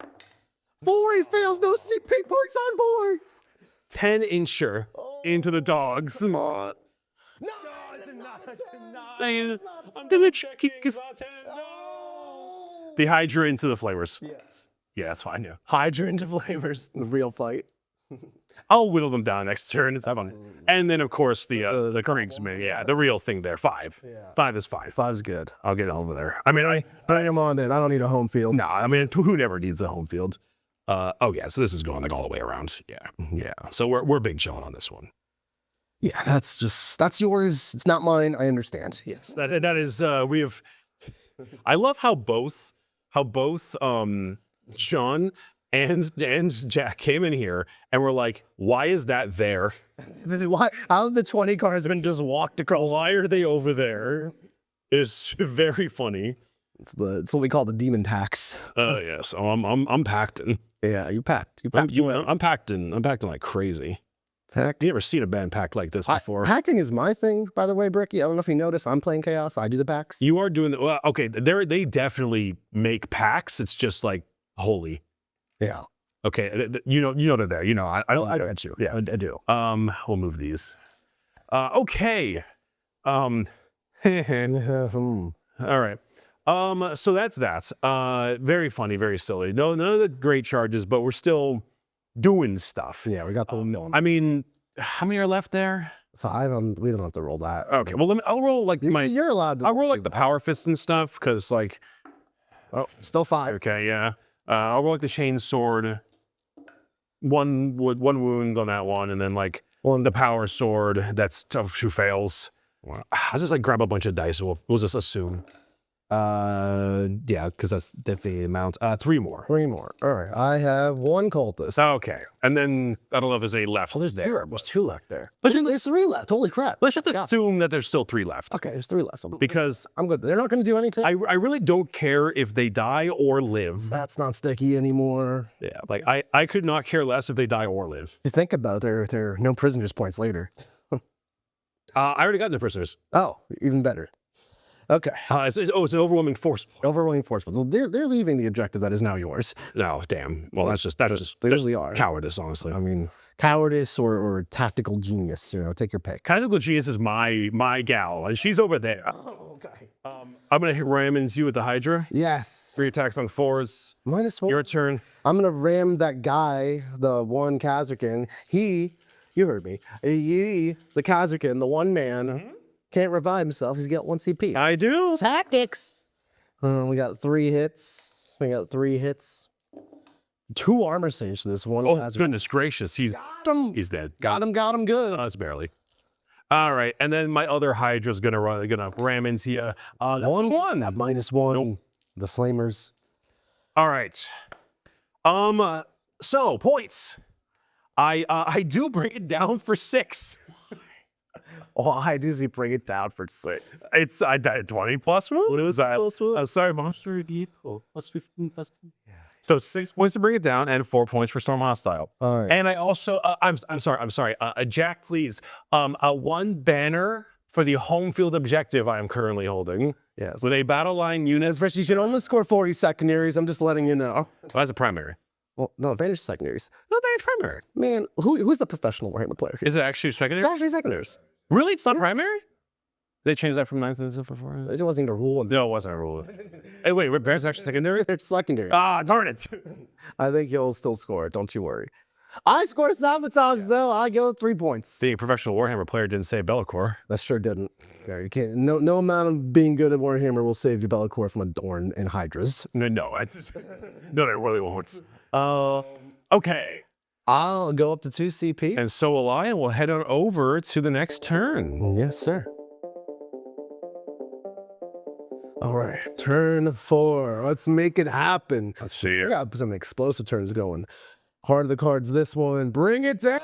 [SPEAKER 2] 4, he fails. No CP points on board.
[SPEAKER 3] 10 incher into the dogs. Come on.
[SPEAKER 2] No,
[SPEAKER 3] I'm going to check the Hydra into the flavors.
[SPEAKER 2] Yes.
[SPEAKER 3] Yeah, that's fine. Yeah.
[SPEAKER 2] Hydra into flavors. The real fight.
[SPEAKER 3] I'll whittle them down next turn. It's fun. And then, of course, the Kriegsman. Yeah, the real thing there. 5.
[SPEAKER 2] Yeah.
[SPEAKER 3] 5 is 5.
[SPEAKER 2] 5's good.
[SPEAKER 3] I'll get it over there. I mean, I
[SPEAKER 2] am on it. I don't need a home field.
[SPEAKER 3] No, I mean, who never needs a home field? Oh yeah, so this is going like all the way around. Yeah. So we're big chilling on this one.
[SPEAKER 2] Yeah, that's yours. It's not mine. I understand.
[SPEAKER 3] Yes, that is. We have. I love how both Sean and Jack came in here and were like, "Why is that there?
[SPEAKER 2] Why? How have the 20 cars been just walked across?
[SPEAKER 3] Why are they over there?" It's very funny.
[SPEAKER 2] It's what we call the demon tax.
[SPEAKER 3] Yes. Oh, I'm packed in.
[SPEAKER 2] Yeah, you packed.
[SPEAKER 3] I'm packed in. I'm packed in like crazy.
[SPEAKER 2] Packed?
[SPEAKER 3] You ever seen a band packed like this before?
[SPEAKER 2] Pacting is my thing, by the way, Bricky. I don't know if you noticed. I'm playing Chaos. I do the packs.
[SPEAKER 3] You are doing the well. Okay, they definitely make packs. It's just like holy.
[SPEAKER 2] Yeah.
[SPEAKER 3] Okay. You know they're there. You know I don't. Yeah, I do. We'll move these. Okay. All right. So that's that. Very funny, very silly. None of the great charges, but we're still doing stuff.
[SPEAKER 2] Yeah, we got the
[SPEAKER 3] I mean, how many are left there?
[SPEAKER 2] 5. We don't have to roll that.
[SPEAKER 3] Okay. Well, I'll roll like
[SPEAKER 2] You're allowed to.
[SPEAKER 3] I'll roll like the power fists and stuff because like.
[SPEAKER 2] Oh, still 5.
[SPEAKER 3] Okay. Yeah. I'll roll like the chain sword. One wound on that one, and then like the power sword. That's tough. 2 fails. I'll just like grab a bunch of dice. We'll just assume. Yeah, because that's definitely the amount. 3 more.
[SPEAKER 2] 3 more. All right. I have 1 cultist.
[SPEAKER 3] Okay. And then I don't know if there's any left. Well, there's 2 left there.
[SPEAKER 2] But there's 3 left. Holy crap.
[SPEAKER 3] Let's just assume that there's still 3 left.
[SPEAKER 2] Okay, there's 3 left.
[SPEAKER 3] Because
[SPEAKER 2] I'm good. They're not going to do anything.
[SPEAKER 3] I really don't care if they die or live.
[SPEAKER 2] That's not sticky anymore.
[SPEAKER 3] Yeah, like I could not care less if they die or live.
[SPEAKER 2] If you think about it, there are no prisoners points later.
[SPEAKER 3] I already got the prisoners.
[SPEAKER 2] Oh, even better. Okay.
[SPEAKER 3] It's an overwhelming force.
[SPEAKER 2] Overwhelming force. Well, they're leaving the objective that is now yours.
[SPEAKER 3] No, damn. Well, that's just
[SPEAKER 2] They usually are.
[SPEAKER 3] cowardice, honestly.
[SPEAKER 2] I mean, cowardice or tactical genius. You know, take your pick.
[SPEAKER 3] Tactical genius is my gal, and she's over there.
[SPEAKER 2] Oh, okay.
[SPEAKER 3] I'm gonna hit Rammons you with the Hydra.
[SPEAKER 2] Yes.
[SPEAKER 3] 3 attacks on 4s.
[SPEAKER 2] -1.
[SPEAKER 3] Your turn.
[SPEAKER 2] I'm gonna ram that guy, the one Kazakin. You heard me. The Kazakin, the one man, can't revive himself. He's got 1 CP.
[SPEAKER 3] I do.
[SPEAKER 2] Tactics. We got 3 hits. 2 armor saves to this one.
[SPEAKER 3] Oh,
[SPEAKER 2] Kazakin.
[SPEAKER 3] goodness gracious. He's dead.
[SPEAKER 2] Got him good.
[SPEAKER 3] That's barely. All right, and then my other Hydra's gonna ram into you.
[SPEAKER 2] 1/1. That -1.
[SPEAKER 3] No.
[SPEAKER 2] The flamers.
[SPEAKER 3] All right. So points. I do bring it down for 6.
[SPEAKER 2] Oh, I do see bring it down for 6.
[SPEAKER 3] It's I died 20 plus one. What was that? Sorry, monster plus 15 plus. So 6 points to bring it down, and 4 points for storm hostile.
[SPEAKER 2] All right.
[SPEAKER 3] And I also I'm sorry. Jack, please. 1 banner for the home field objective I am currently holding.
[SPEAKER 2] Yes.
[SPEAKER 3] With a battle line unit.
[SPEAKER 2] Especially, you can only score 40 secondaries. I'm just letting you know.
[SPEAKER 3] That's a primary.
[SPEAKER 2] Well, no, advantage secondaries.
[SPEAKER 3] No, that's primary.
[SPEAKER 2] Man, who's the professional Warhammer player?
[SPEAKER 3] Is it actually secondary?
[SPEAKER 2] It's actually secondaries.
[SPEAKER 3] Really? It's not primary? They changed that from 9th and stuff before?
[SPEAKER 2] It wasn't even a rule.
[SPEAKER 3] No, it wasn't a rule. Hey, wait, Bear's actually secondary?
[SPEAKER 2] They're secondary.
[SPEAKER 3] Ah, darn it.
[SPEAKER 2] I think you'll still score. Don't you worry. I score sabotage though. I go 3 points.
[SPEAKER 3] Being a professional Warhammer player didn't say Bellacore.
[SPEAKER 2] That sure didn't. Yeah, you can't. No amount of being good at Warhammer will save you Bellacore from a Dorn and Hydras.
[SPEAKER 3] No, no, they really won't. Okay.
[SPEAKER 2] I'll go up to 2 CP.
[SPEAKER 3] And so will I, and we'll head on over to the next turn.
[SPEAKER 2] Yes, sir. All right, turn 4. Let's make it happen.
[SPEAKER 3] Let's see
[SPEAKER 2] We
[SPEAKER 3] it.
[SPEAKER 2] got some explosive turns going. Heart of the cards, this one. Bring it down.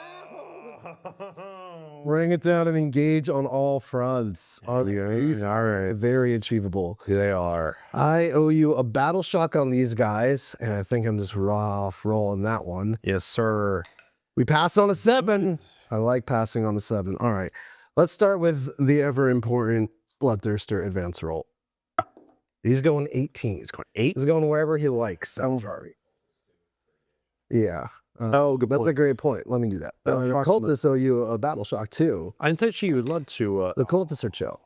[SPEAKER 2] Bring it down and engage on all fronts. All right, very achievable.
[SPEAKER 4] They are.
[SPEAKER 2] I owe you a battle shock on these guys, and I think I'm just off rolling that one.
[SPEAKER 4] Yes, sir.
[SPEAKER 2] We pass on a 7. I like passing on the 7. All right, let's start with the ever important Bloodthirster advance roll. He's going 18. He's going 8. He's going wherever he likes. I'm sorry. Yeah.
[SPEAKER 3] Good
[SPEAKER 2] That's
[SPEAKER 3] point.
[SPEAKER 2] a great point. Let me do that. The cultists owe you a battle shock too.
[SPEAKER 3] I thought you would love to.
[SPEAKER 2] The cultists are chill.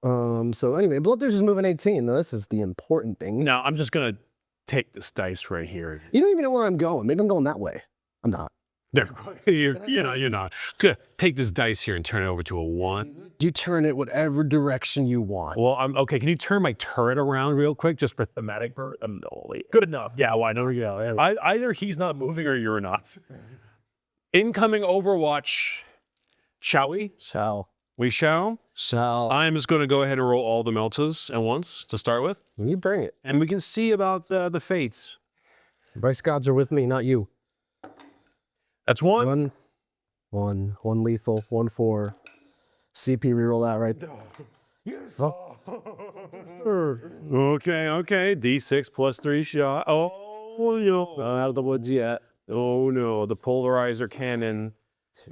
[SPEAKER 2] So anyway, Bloodthirster's moving 18. Now this is the important thing.
[SPEAKER 3] No, I'm just going to take this dice right here.
[SPEAKER 2] You don't even know where I'm going. Maybe I'm going that way. I'm not.
[SPEAKER 3] You're not. Good. Take this dice here and turn it over to a 1.
[SPEAKER 2] You turn it whatever direction you want.
[SPEAKER 3] Well, okay. Can you turn my turret around real quick, just for thematic? Good enough. Yeah. Well, I know. Yeah. Either he's not moving or you're not. Incoming Overwatch. Shall we?
[SPEAKER 2] Shall.
[SPEAKER 3] We shall. I'm just going to go ahead and roll all the meltas at once to start with,
[SPEAKER 2] You bring it.
[SPEAKER 3] and we can see about the fates.
[SPEAKER 2] Bryce gods are with me, not you.
[SPEAKER 3] That's 1.
[SPEAKER 2] One lethal, 1/4. CP reroll that right there. Yes. Oh.
[SPEAKER 3] Okay. D6 plus 3 shot. Oh, no. Not out of the woods yet. Oh, no. The polarizer cannon.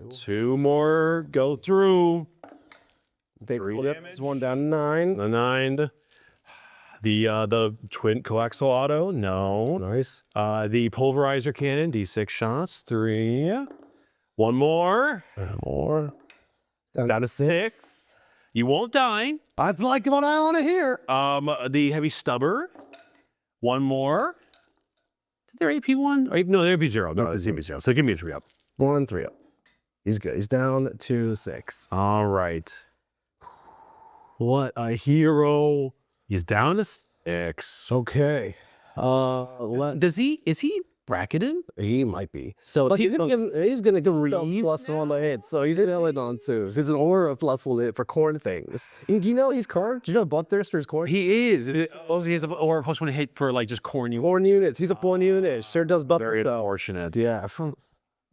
[SPEAKER 3] 2 more. Go through.
[SPEAKER 2] Big
[SPEAKER 3] 3
[SPEAKER 2] flip.
[SPEAKER 3] damage.
[SPEAKER 2] It's 1 down to 9.
[SPEAKER 3] The 9. The twin coaxial auto. No.
[SPEAKER 2] Nice.
[SPEAKER 3] The pulverizer cannon. D6 shots. 3. 1 more.
[SPEAKER 2] More.
[SPEAKER 3] Down to 6. You won't die.
[SPEAKER 2] That's like what I want to hear.
[SPEAKER 3] The heavy stubber. 1 more. Is there AP 1? No, there AP 0. No, it's AP 0. So give me a 3 up.
[SPEAKER 2] 1, 3 up. He's good. He's down to 6.
[SPEAKER 3] All right. What a hero. He's down to 6.
[SPEAKER 2] Okay.
[SPEAKER 3] Is he
[SPEAKER 2] bracketed? He might be.
[SPEAKER 1] So
[SPEAKER 2] But he's gonna give him +1 to hit, so he's gonna hit on 2s. He's an aura +1 hit for corn things. And do you know he's carved? Do you know Bloodthirster's corn?
[SPEAKER 3] He is. Also, he has or +1 hit for like just corn.
[SPEAKER 2] Corn units. He's a corn unit. Sure does butter.
[SPEAKER 3] Very
[SPEAKER 2] so.
[SPEAKER 3] unfortunate.
[SPEAKER 2] Yeah.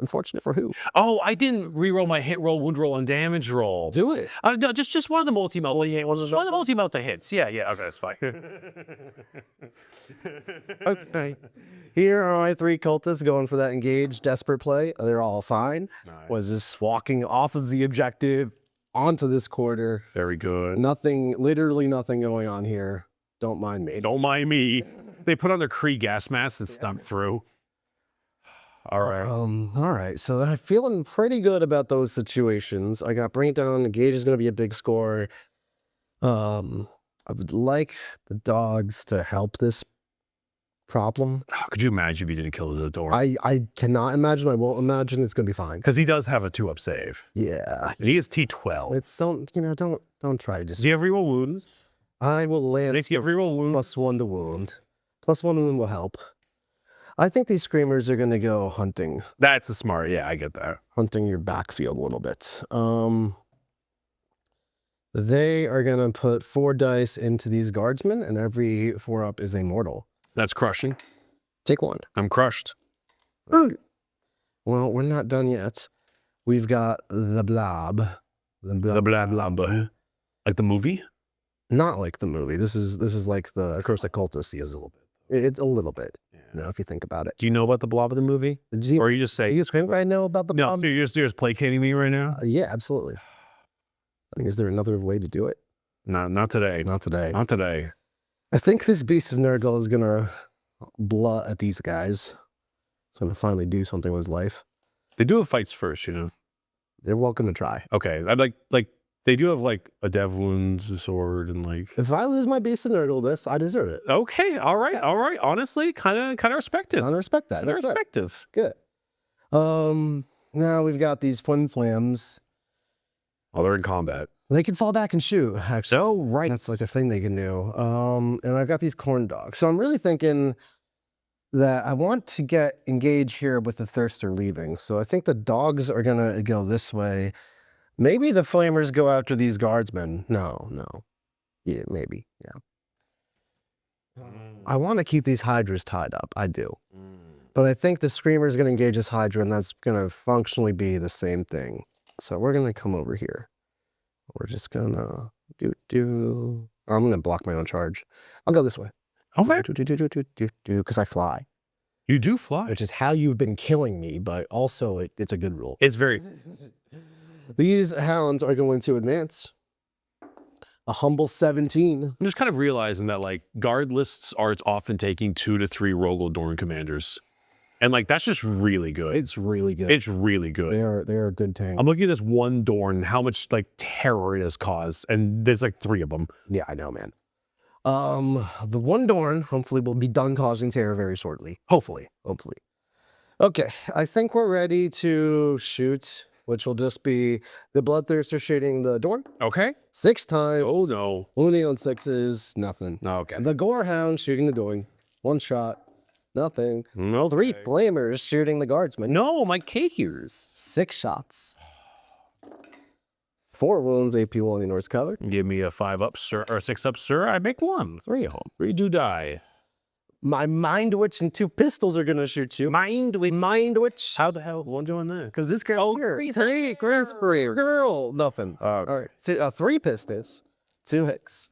[SPEAKER 2] Unfortunate for who?
[SPEAKER 3] Oh, I didn't reroll my hit roll, wound roll, and damage roll.
[SPEAKER 2] Do it.
[SPEAKER 3] No, just one of the multi-melt. One of the multi-melt hits. Yeah. Okay, that's fine.
[SPEAKER 2] Okay. Here are my 3 cultists going for that engaged desperate play. They're all fine.
[SPEAKER 3] Nice.
[SPEAKER 2] Was just walking off of the objective onto this quarter.
[SPEAKER 3] Very good.
[SPEAKER 2] Nothing, literally nothing going on here. Don't mind me.
[SPEAKER 3] Don't mind me. They put on their Kree gas masks and stumped through. All right.
[SPEAKER 2] All right. So I'm feeling pretty good about those situations. I got bring it down. Engage is going to be a big score. I would like the dogs to help this problem.
[SPEAKER 3] Could you imagine if you didn't kill the door?
[SPEAKER 2] I cannot imagine. I won't imagine. It's going to be fine.
[SPEAKER 4] Because he does have a 2-up save.
[SPEAKER 2] Yeah.
[SPEAKER 4] And he is T12.
[SPEAKER 2] It's don't try. Just
[SPEAKER 3] Do you have reroll wounds?
[SPEAKER 2] I will land
[SPEAKER 3] Nick, you have reroll wounds?
[SPEAKER 2] +1 to wound. +1 wound will help. I think these screamers are going to go hunting
[SPEAKER 3] That's a smart. Yeah, I get that.
[SPEAKER 2] your backfield a little bit. They are going to put 4 dice into these guardsmen, and every 4-up is a mortal.
[SPEAKER 3] That's crushing.
[SPEAKER 2] Take 1.
[SPEAKER 3] I'm crushed.
[SPEAKER 2] Well, we're not done yet. We've got the blob.
[SPEAKER 3] The blob. Like the movie?
[SPEAKER 2] Not like the movie. This is like the Accursed Cultist. He is a little bit. It's a little bit. You know, if you think about it.
[SPEAKER 3] Do you know about the blob of the movie? Or you just
[SPEAKER 2] Do
[SPEAKER 3] say,
[SPEAKER 2] you scream I know about the
[SPEAKER 3] no,
[SPEAKER 2] blob?
[SPEAKER 3] so you're just placating me right now?
[SPEAKER 2] Yeah, absolutely. I mean, is there another way to do it?
[SPEAKER 3] No, not today.
[SPEAKER 2] Not today.
[SPEAKER 3] Not today.
[SPEAKER 2] I think this Beast of Nurgle is gonna blunt at these guys. It's gonna finally do something with his life.
[SPEAKER 3] They do have fights first, you know?
[SPEAKER 2] They're welcome to try.
[SPEAKER 3] Okay. I'd like they do have like a dev wounds, a sword, and like.
[SPEAKER 2] If I lose my Beast of Nurgle, I deserve it.
[SPEAKER 3] Okay. All right. Honestly, kind of respective.
[SPEAKER 2] I respect that.
[SPEAKER 3] Kind of respective.
[SPEAKER 2] Good. Now we've got these Flim Flams.
[SPEAKER 3] Oh, they're in combat.
[SPEAKER 2] They can fall back and shoot, actually. Oh, right. That's like a thing they can do. And I've got these corn dogs. So I'm really thinking that I want to get engaged here with the Thirster leaving. So I think the dogs are going to go this way. Maybe the Flamers go after these guardsmen. No. Yeah, maybe. Yeah. I want to keep these Hydras tied up. I do. But I think the Screamer is going to engage this Hydra, and that's going to functionally be the same thing. So we're going to come over here. We're just going to I'm going to block my own charge. I'll go this way.
[SPEAKER 3] Okay.
[SPEAKER 2] Because I fly.
[SPEAKER 3] You do fly.
[SPEAKER 2] Which is how you've been killing me, but also it's a good rule.
[SPEAKER 3] It's very.
[SPEAKER 2] These hounds are going to advance. A humble 17.
[SPEAKER 3] I'm just kind of realizing that like guard lists are often taking 2 to 3 Rogodorn commanders. And like that's just really good.
[SPEAKER 2] It's really good.
[SPEAKER 3] It's really good.
[SPEAKER 2] They are a good tank.
[SPEAKER 3] I'm looking at this one Dorn, how much like terror it has caused, and there's like 3 of them.
[SPEAKER 2] Yeah, I know, man. The one Dorn hopefully will be done causing terror very shortly. Hopefully. Okay, I think we're ready to shoot, which will just be the Bloodthirster shooting the Dorn.
[SPEAKER 3] Okay.
[SPEAKER 2] 6 times.
[SPEAKER 3] Oh no.
[SPEAKER 2] Wounding on 6s, nothing.
[SPEAKER 3] Okay.
[SPEAKER 2] The Gorehound shooting the Dorn. 1 shot, nothing.
[SPEAKER 3] No.
[SPEAKER 2] 3 Flamers shooting the Guardsman.
[SPEAKER 3] No, my K-Hears.
[SPEAKER 2] 6 shots. 4 wounds, AP1 in Norse cover.
[SPEAKER 3] Give me a 5-up, sir, or 6-up, sir. I make 1. 3 of them. 3 do die.
[SPEAKER 2] My Mind Witch and 2 pistols are gonna shoot you. Mind Witch.
[SPEAKER 3] How the hell? What am I doing that?
[SPEAKER 2] Because this girl here. 3 girl. Nothing. All right. So, 3 pistols, 2 hits,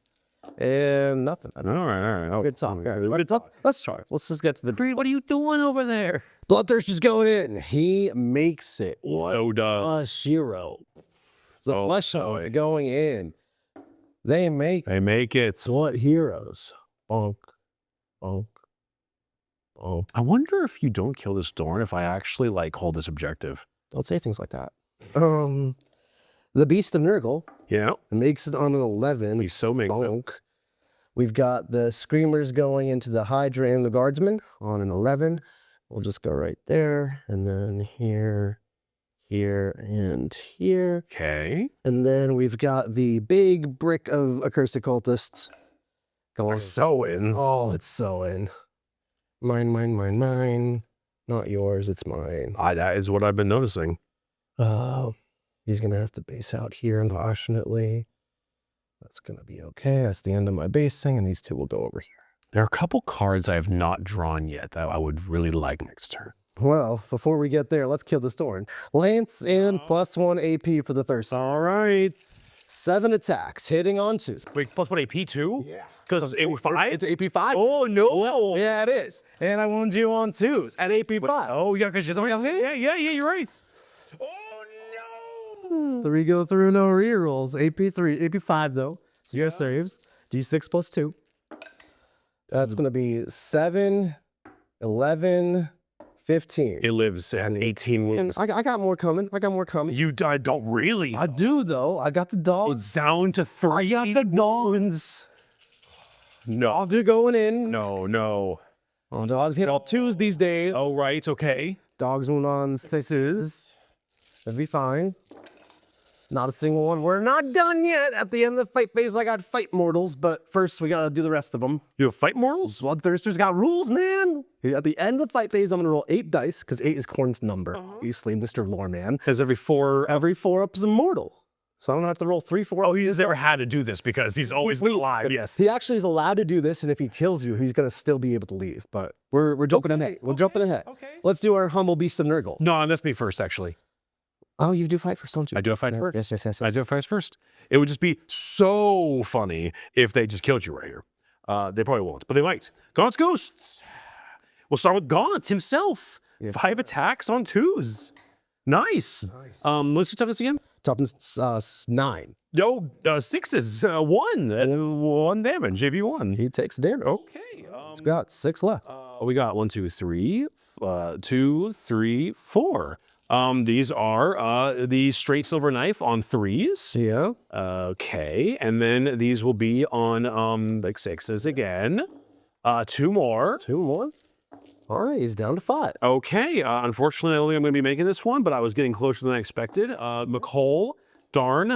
[SPEAKER 2] and nothing.
[SPEAKER 3] All right. Oh,
[SPEAKER 2] Good talk. Good talk. Let's try. Let's just get to the.
[SPEAKER 3] What are you doing over there?
[SPEAKER 2] Bloodthirster's going in. He makes it.
[SPEAKER 3] So does.
[SPEAKER 2] A Shiro. The
[SPEAKER 3] Oh,
[SPEAKER 2] flesh
[SPEAKER 3] boy.
[SPEAKER 2] hounds going in. They make
[SPEAKER 3] They make it.
[SPEAKER 2] what heroes? Bonk.
[SPEAKER 3] I wonder if you don't kill this Dorn, if I actually like hold this objective.
[SPEAKER 2] Don't say things like that. The Beast of Nurgle
[SPEAKER 3] Yeah.
[SPEAKER 2] makes it on an 11.
[SPEAKER 3] He's so makes it.
[SPEAKER 2] Bonk. We've got the Screamers going into the Hydra and the Guardsmen on an 11. We'll just go right there, and then here, and here.
[SPEAKER 3] Okay.
[SPEAKER 2] And then we've got the big brick of Accursed Cultists going
[SPEAKER 3] So in.
[SPEAKER 2] Oh, it's so in. Mine. Not yours, it's mine.
[SPEAKER 3] That is what I've been noticing.
[SPEAKER 2] Oh, he's going to have to base out here, unfortunately. That's going to be okay. That's the end of my basing, and these two will go over here.
[SPEAKER 3] There are a couple cards I have not drawn yet that I would really like next turn.
[SPEAKER 2] Well, before we get there, let's kill this Thorn. Lance and +1 AP for the Thirst.
[SPEAKER 3] All right.
[SPEAKER 2] 7 attacks, hitting on 2.
[SPEAKER 3] Wait, +1 AP too? Yeah. Because it was 5?
[SPEAKER 2] It's AP 5.
[SPEAKER 3] Oh, no.
[SPEAKER 2] Yeah, it is. And I wound you on 2s at AP 5.
[SPEAKER 3] Oh, yeah, because somebody else. Yeah, you're right. Oh, no.
[SPEAKER 2] 3 go through, no rerolls. AP 3, AP 5 though. So your saves. D6 + 2. That's going to be 7, 11, 15.
[SPEAKER 3] It lives at 18 wounds.
[SPEAKER 2] I got more coming. I got more coming.
[SPEAKER 3] You don't really?
[SPEAKER 2] I do though. I got the dogs.
[SPEAKER 3] It's down to 3.
[SPEAKER 2] I got the dogs.
[SPEAKER 3] No.
[SPEAKER 2] Dogs are going in.
[SPEAKER 3] No.
[SPEAKER 2] Oh, dogs hit all 2s these days.
[SPEAKER 3] Oh, right, okay.
[SPEAKER 2] Dogs went on 6s. That'd be fine. Not a single one. We're not done yet. At the end of the fight phase, I got fight mortals, but first we gotta do the rest of them.
[SPEAKER 3] You have fight mortals?
[SPEAKER 2] Bloodthirster's got rules, man. At the end of the fight phase, I'm gonna roll 8 dice, because 8 is Corn's number. Obviously, Mr. Loreman.
[SPEAKER 3] Because every 4...
[SPEAKER 2] Every 4 up is immortal. So I don't have to roll 3, 4.
[SPEAKER 3] Oh, he's never had to do this because he's always alive. Yes.
[SPEAKER 2] He actually is allowed to do this, and if he kills you, he's gonna still be able to leave. But we're jumping ahead. We're jumping ahead.
[SPEAKER 3] Okay.
[SPEAKER 2] Let's do our humble beast of Nurgle.
[SPEAKER 3] No, that's me first, actually.
[SPEAKER 2] Oh, you do fight first, don't you?
[SPEAKER 3] I do have fight first.
[SPEAKER 2] Yes.
[SPEAKER 3] I do have fight first. It would just be so funny if they just killed you right here. They probably won't, but they might. Gaunt's Ghosts. We'll start with Gaunt himself. 5 attacks on 2s. Nice. Let's do toughness again.
[SPEAKER 2] Toughness 9.
[SPEAKER 3] No, 6s. 1 damage. JV1.
[SPEAKER 2] He takes damage.
[SPEAKER 3] Okay.
[SPEAKER 2] He's got 6 left.
[SPEAKER 3] We got 1, 2, 3, 2, 3, 4. These are the straight silver knife on 3s.
[SPEAKER 2] Yeah.
[SPEAKER 3] Okay, and then these will be on like 6s again. 2 more.
[SPEAKER 2] 2 more. All right, he's down to 5.
[SPEAKER 3] Okay, unfortunately, I don't think I'm going to be making this one, but I was getting closer than I expected. McCole, darn,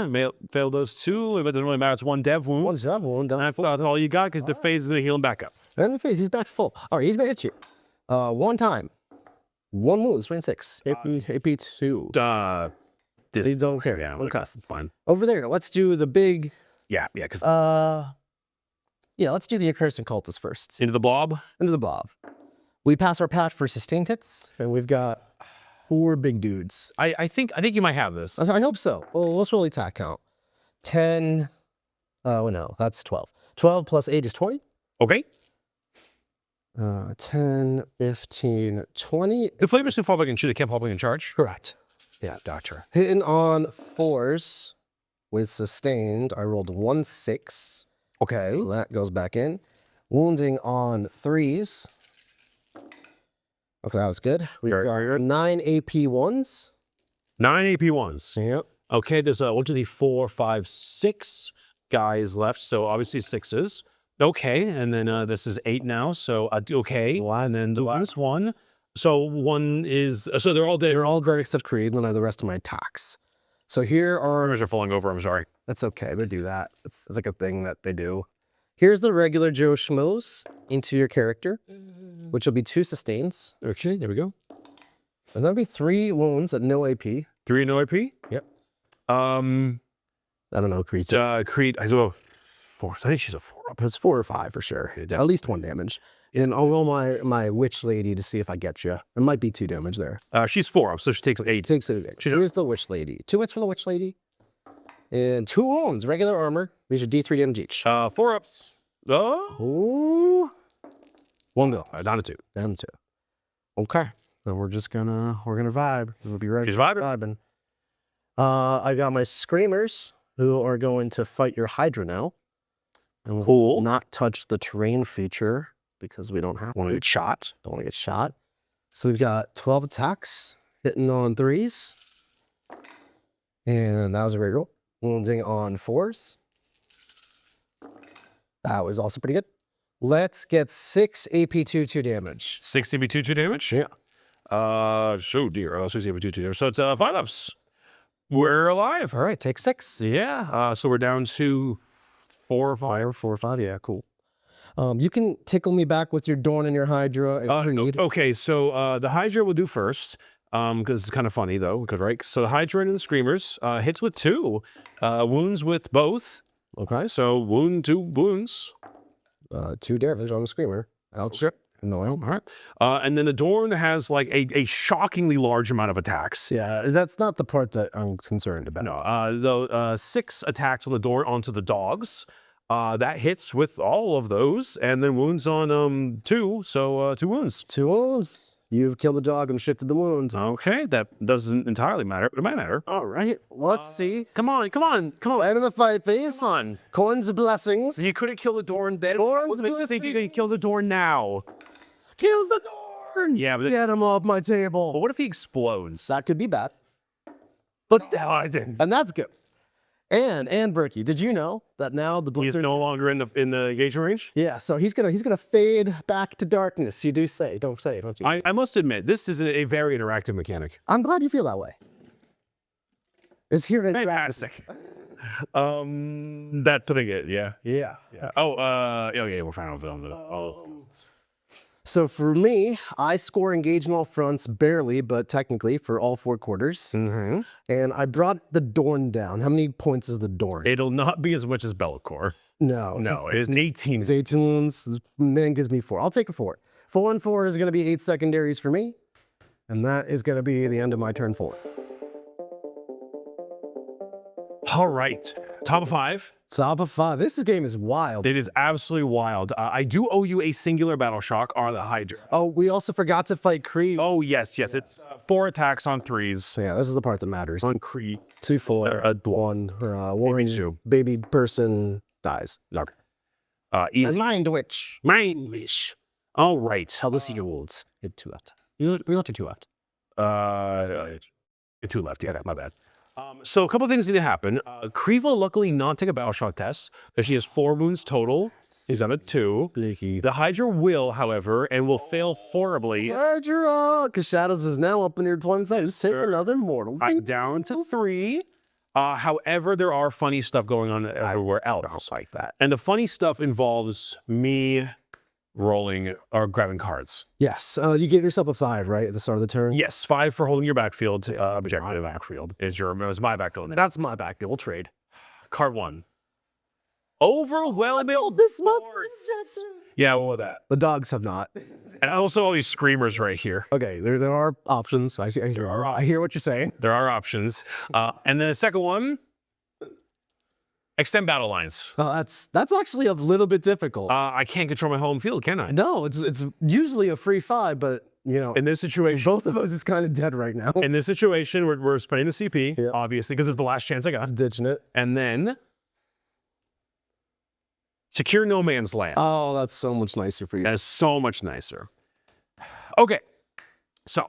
[SPEAKER 3] failed those 2, but it doesn't really matter. It's 1 dev wound.
[SPEAKER 2] 1 dev wound.
[SPEAKER 3] That's all you got because the phase is going to heal him back up.
[SPEAKER 2] And the face, he's back to full. All right, he's gonna hit you. 1 time. 1 wound, swing 6. AP 2. Leads over here.
[SPEAKER 3] Yeah,
[SPEAKER 2] one cuss.
[SPEAKER 3] Fine.
[SPEAKER 2] Over there, let's do the big.
[SPEAKER 3] Yeah, because
[SPEAKER 2] Yeah, let's do the accursed cultist first.
[SPEAKER 3] into the blob.
[SPEAKER 2] Into the blob. We pass our pat for sustained hits, and we've got 4 big dudes.
[SPEAKER 3] I think you might have this.
[SPEAKER 2] I hope so. Well, let's roll attack count. 10. Oh no, that's 12. 12 plus 8 is 20.
[SPEAKER 3] Okay.
[SPEAKER 2] 10, 15, 20.
[SPEAKER 3] The flavors can fall back and shoot. They can't fall back in charge.
[SPEAKER 2] Correct.
[SPEAKER 3] Yeah, doctor.
[SPEAKER 2] Hitting on 4s with sustained. I rolled 1 6.
[SPEAKER 3] Okay.
[SPEAKER 2] So that goes back in. Wounding on 3s. Okay, that was good. We are 9 AP 1s.
[SPEAKER 3] 9 AP 1s.
[SPEAKER 2] Yep.
[SPEAKER 3] Okay, there's 1, 2, 3, 4, 5, 6 guys left. So obviously 6s. Okay, and then this is 8 now. So okay, and then the last one. So 1 is so they're all dead.
[SPEAKER 2] They're all dead except Creed, and then I have the rest of my attacks. So here are.
[SPEAKER 3] Are falling over. I'm sorry.
[SPEAKER 2] That's okay. They do that. It's like a thing that they do. Here's the regular Joe Schmoes into your character, which will be 2 sustains.
[SPEAKER 3] Okay, there we go.
[SPEAKER 2] And that'll be 3 wounds at no AP.
[SPEAKER 3] 3 no AP.
[SPEAKER 2] Yep.
[SPEAKER 3] I
[SPEAKER 2] don't know Creed.
[SPEAKER 3] Creed. I go 4. I think she's a 4 up.
[SPEAKER 2] It's 4 or 5 for sure.
[SPEAKER 3] Yeah,
[SPEAKER 2] at least 1 damage. And I'll roll my witch lady to see if I get you. It might be 2 damage there.
[SPEAKER 3] She's 4 up, so she takes 8.
[SPEAKER 2] Takes it. Here's the witch lady. 2 hits for the witch lady. And 2 wounds, regular armor. These are D3 damage each.
[SPEAKER 3] 4 ups.
[SPEAKER 2] Ooh.
[SPEAKER 3] 1 go. Down to 2.
[SPEAKER 2] Down to 2. Okay. Then we're gonna vibe. We'll be ready.
[SPEAKER 3] She's vibing.
[SPEAKER 2] I got my screamers who are going to fight your Hydra now. And we'll
[SPEAKER 3] Cool.
[SPEAKER 2] not touch the terrain feature because we don't have
[SPEAKER 3] Want to get shot?
[SPEAKER 2] Don't want to get shot. So we've got 12 attacks, hitting on 3s. And that was a great roll. Wounding on 4s. That was also pretty good. Let's get 6 AP 2 damage.
[SPEAKER 3] 6 AP 2 damage?
[SPEAKER 2] Yeah.
[SPEAKER 3] So dear. 6 AP 2 damage. So it's 5 ups. We're alive.
[SPEAKER 2] All right, take 6.
[SPEAKER 3] Yeah. So we're down to 4 or 5.
[SPEAKER 2] 4 or 5, yeah, cool. You can tickle me back with your Dorn and your Hydra if you need.
[SPEAKER 3] Okay, so the Hydra will do first. Because it's kind of funny though, right? So the Hydra and the Screamers hits with 2, wounds with both.
[SPEAKER 2] Okay.
[SPEAKER 3] So 2 wounds.
[SPEAKER 2] 2 damage on the Screamer. Ouch. No,
[SPEAKER 3] All right. And then the Dorn has like a shockingly large amount of attacks.
[SPEAKER 2] yeah, that's not the part that I'm concerned about.
[SPEAKER 3] No, 6 attacks on the Dorn onto the dogs. That hits with all of those, and then wounds on 2. So 2 wounds.
[SPEAKER 2] 2 wounds. You've killed the dog and shifted the wound.
[SPEAKER 3] Okay, that doesn't entirely matter, but it might matter.
[SPEAKER 2] All right, let's see.
[SPEAKER 3] Come on.
[SPEAKER 2] End of the fight, please.
[SPEAKER 3] Come on.
[SPEAKER 2] Coins of blessings.
[SPEAKER 3] You couldn't kill the Dorn then.
[SPEAKER 2] Dorn's
[SPEAKER 3] What makes you think you can
[SPEAKER 2] blessings.
[SPEAKER 3] kill the Dorn now?
[SPEAKER 2] Kills the Dorn.
[SPEAKER 3] Yeah, but
[SPEAKER 2] Get him off my table.
[SPEAKER 3] but what if he explodes?
[SPEAKER 2] That could be bad. But
[SPEAKER 3] I didn't.
[SPEAKER 2] and that's good. And Bricky, did you know that now the
[SPEAKER 3] He's
[SPEAKER 2] Blizzard?
[SPEAKER 3] no longer in the engagement range.
[SPEAKER 2] Yeah, so he's gonna fade back to darkness. You do say, don't you?
[SPEAKER 3] I must admit, this is a very interactive mechanic.
[SPEAKER 2] I'm glad you feel that way. It's here to
[SPEAKER 3] Fantastic. That's the thing. Yeah. Oh, yeah, we're fine with them.
[SPEAKER 2] So for me, I score engage on all fronts barely, but technically for all 4 quarters. And I brought the Dorn down. How many points is the Dorn?
[SPEAKER 3] It'll not be as much as Bellicor.
[SPEAKER 2] No,
[SPEAKER 3] It's an 18.
[SPEAKER 2] It's 8 wounds. Man gives me 4. I'll take a 4. 4 and 4 is going to be 8 secondaries for me. And that is going to be the end of my turn 4.
[SPEAKER 3] All right. Top of 5.
[SPEAKER 2] Top of 5. This game is wild.
[SPEAKER 3] It is absolutely wild. I do owe you a singular battle shock on the Hydra.
[SPEAKER 2] Oh, we also forgot to fight Kree.
[SPEAKER 3] Oh, yes. It's 4 attacks on 3s.
[SPEAKER 2] So yeah, this is the part that matters.
[SPEAKER 3] On Kree.
[SPEAKER 2] 2, 4, 1, warring baby person dies.
[SPEAKER 3] Okay. Easy.
[SPEAKER 2] Mind witch.
[SPEAKER 3] Mind wish. All right.
[SPEAKER 1] How let's see your wolves. You had 2 left. We left you 2 left.
[SPEAKER 3] 2 left. Yeah, my bad. So a couple things need to happen. Kree will luckily not take a battle shock test, because she has 4 wounds total. He's on a 2. The Hydra will, however, and will fail horribly.
[SPEAKER 2] Hydra! Because Shadows is now up in your deployment site. Let's take another mortal.
[SPEAKER 3] I'm down to 3. However, there are funny stuff going on everywhere else. I don't like that. And the funny stuff involves me rolling or grabbing cards.
[SPEAKER 2] Yes, you get yourself a 5, right, at the start of the turn?
[SPEAKER 3] Yes, 5 for holding your backfield. Objective backfield is my backfield.
[SPEAKER 2] That's my back. We'll trade.
[SPEAKER 3] Card 1. Overwhelming.
[SPEAKER 2] This month.
[SPEAKER 3] Yeah, what was that?
[SPEAKER 2] The dogs have not.
[SPEAKER 3] And also all these screamers right here.
[SPEAKER 2] Okay, there are options. I hear what you're saying.
[SPEAKER 3] There are options. And then the second one, extend battle lines.
[SPEAKER 2] That's actually a little bit difficult.
[SPEAKER 3] I can't control my home field, can I?
[SPEAKER 2] No, it's usually a free 5, but you know,
[SPEAKER 3] In this situation,
[SPEAKER 2] both of us is kind of dead right now.
[SPEAKER 3] in this situation, we're spending the CP,
[SPEAKER 2] Yeah.
[SPEAKER 3] obviously, because it's the last chance I got.
[SPEAKER 2] Just ditching it.
[SPEAKER 3] And then secure no man's land.
[SPEAKER 2] Oh, that's so much nicer for you.
[SPEAKER 3] That is so much nicer. Okay, so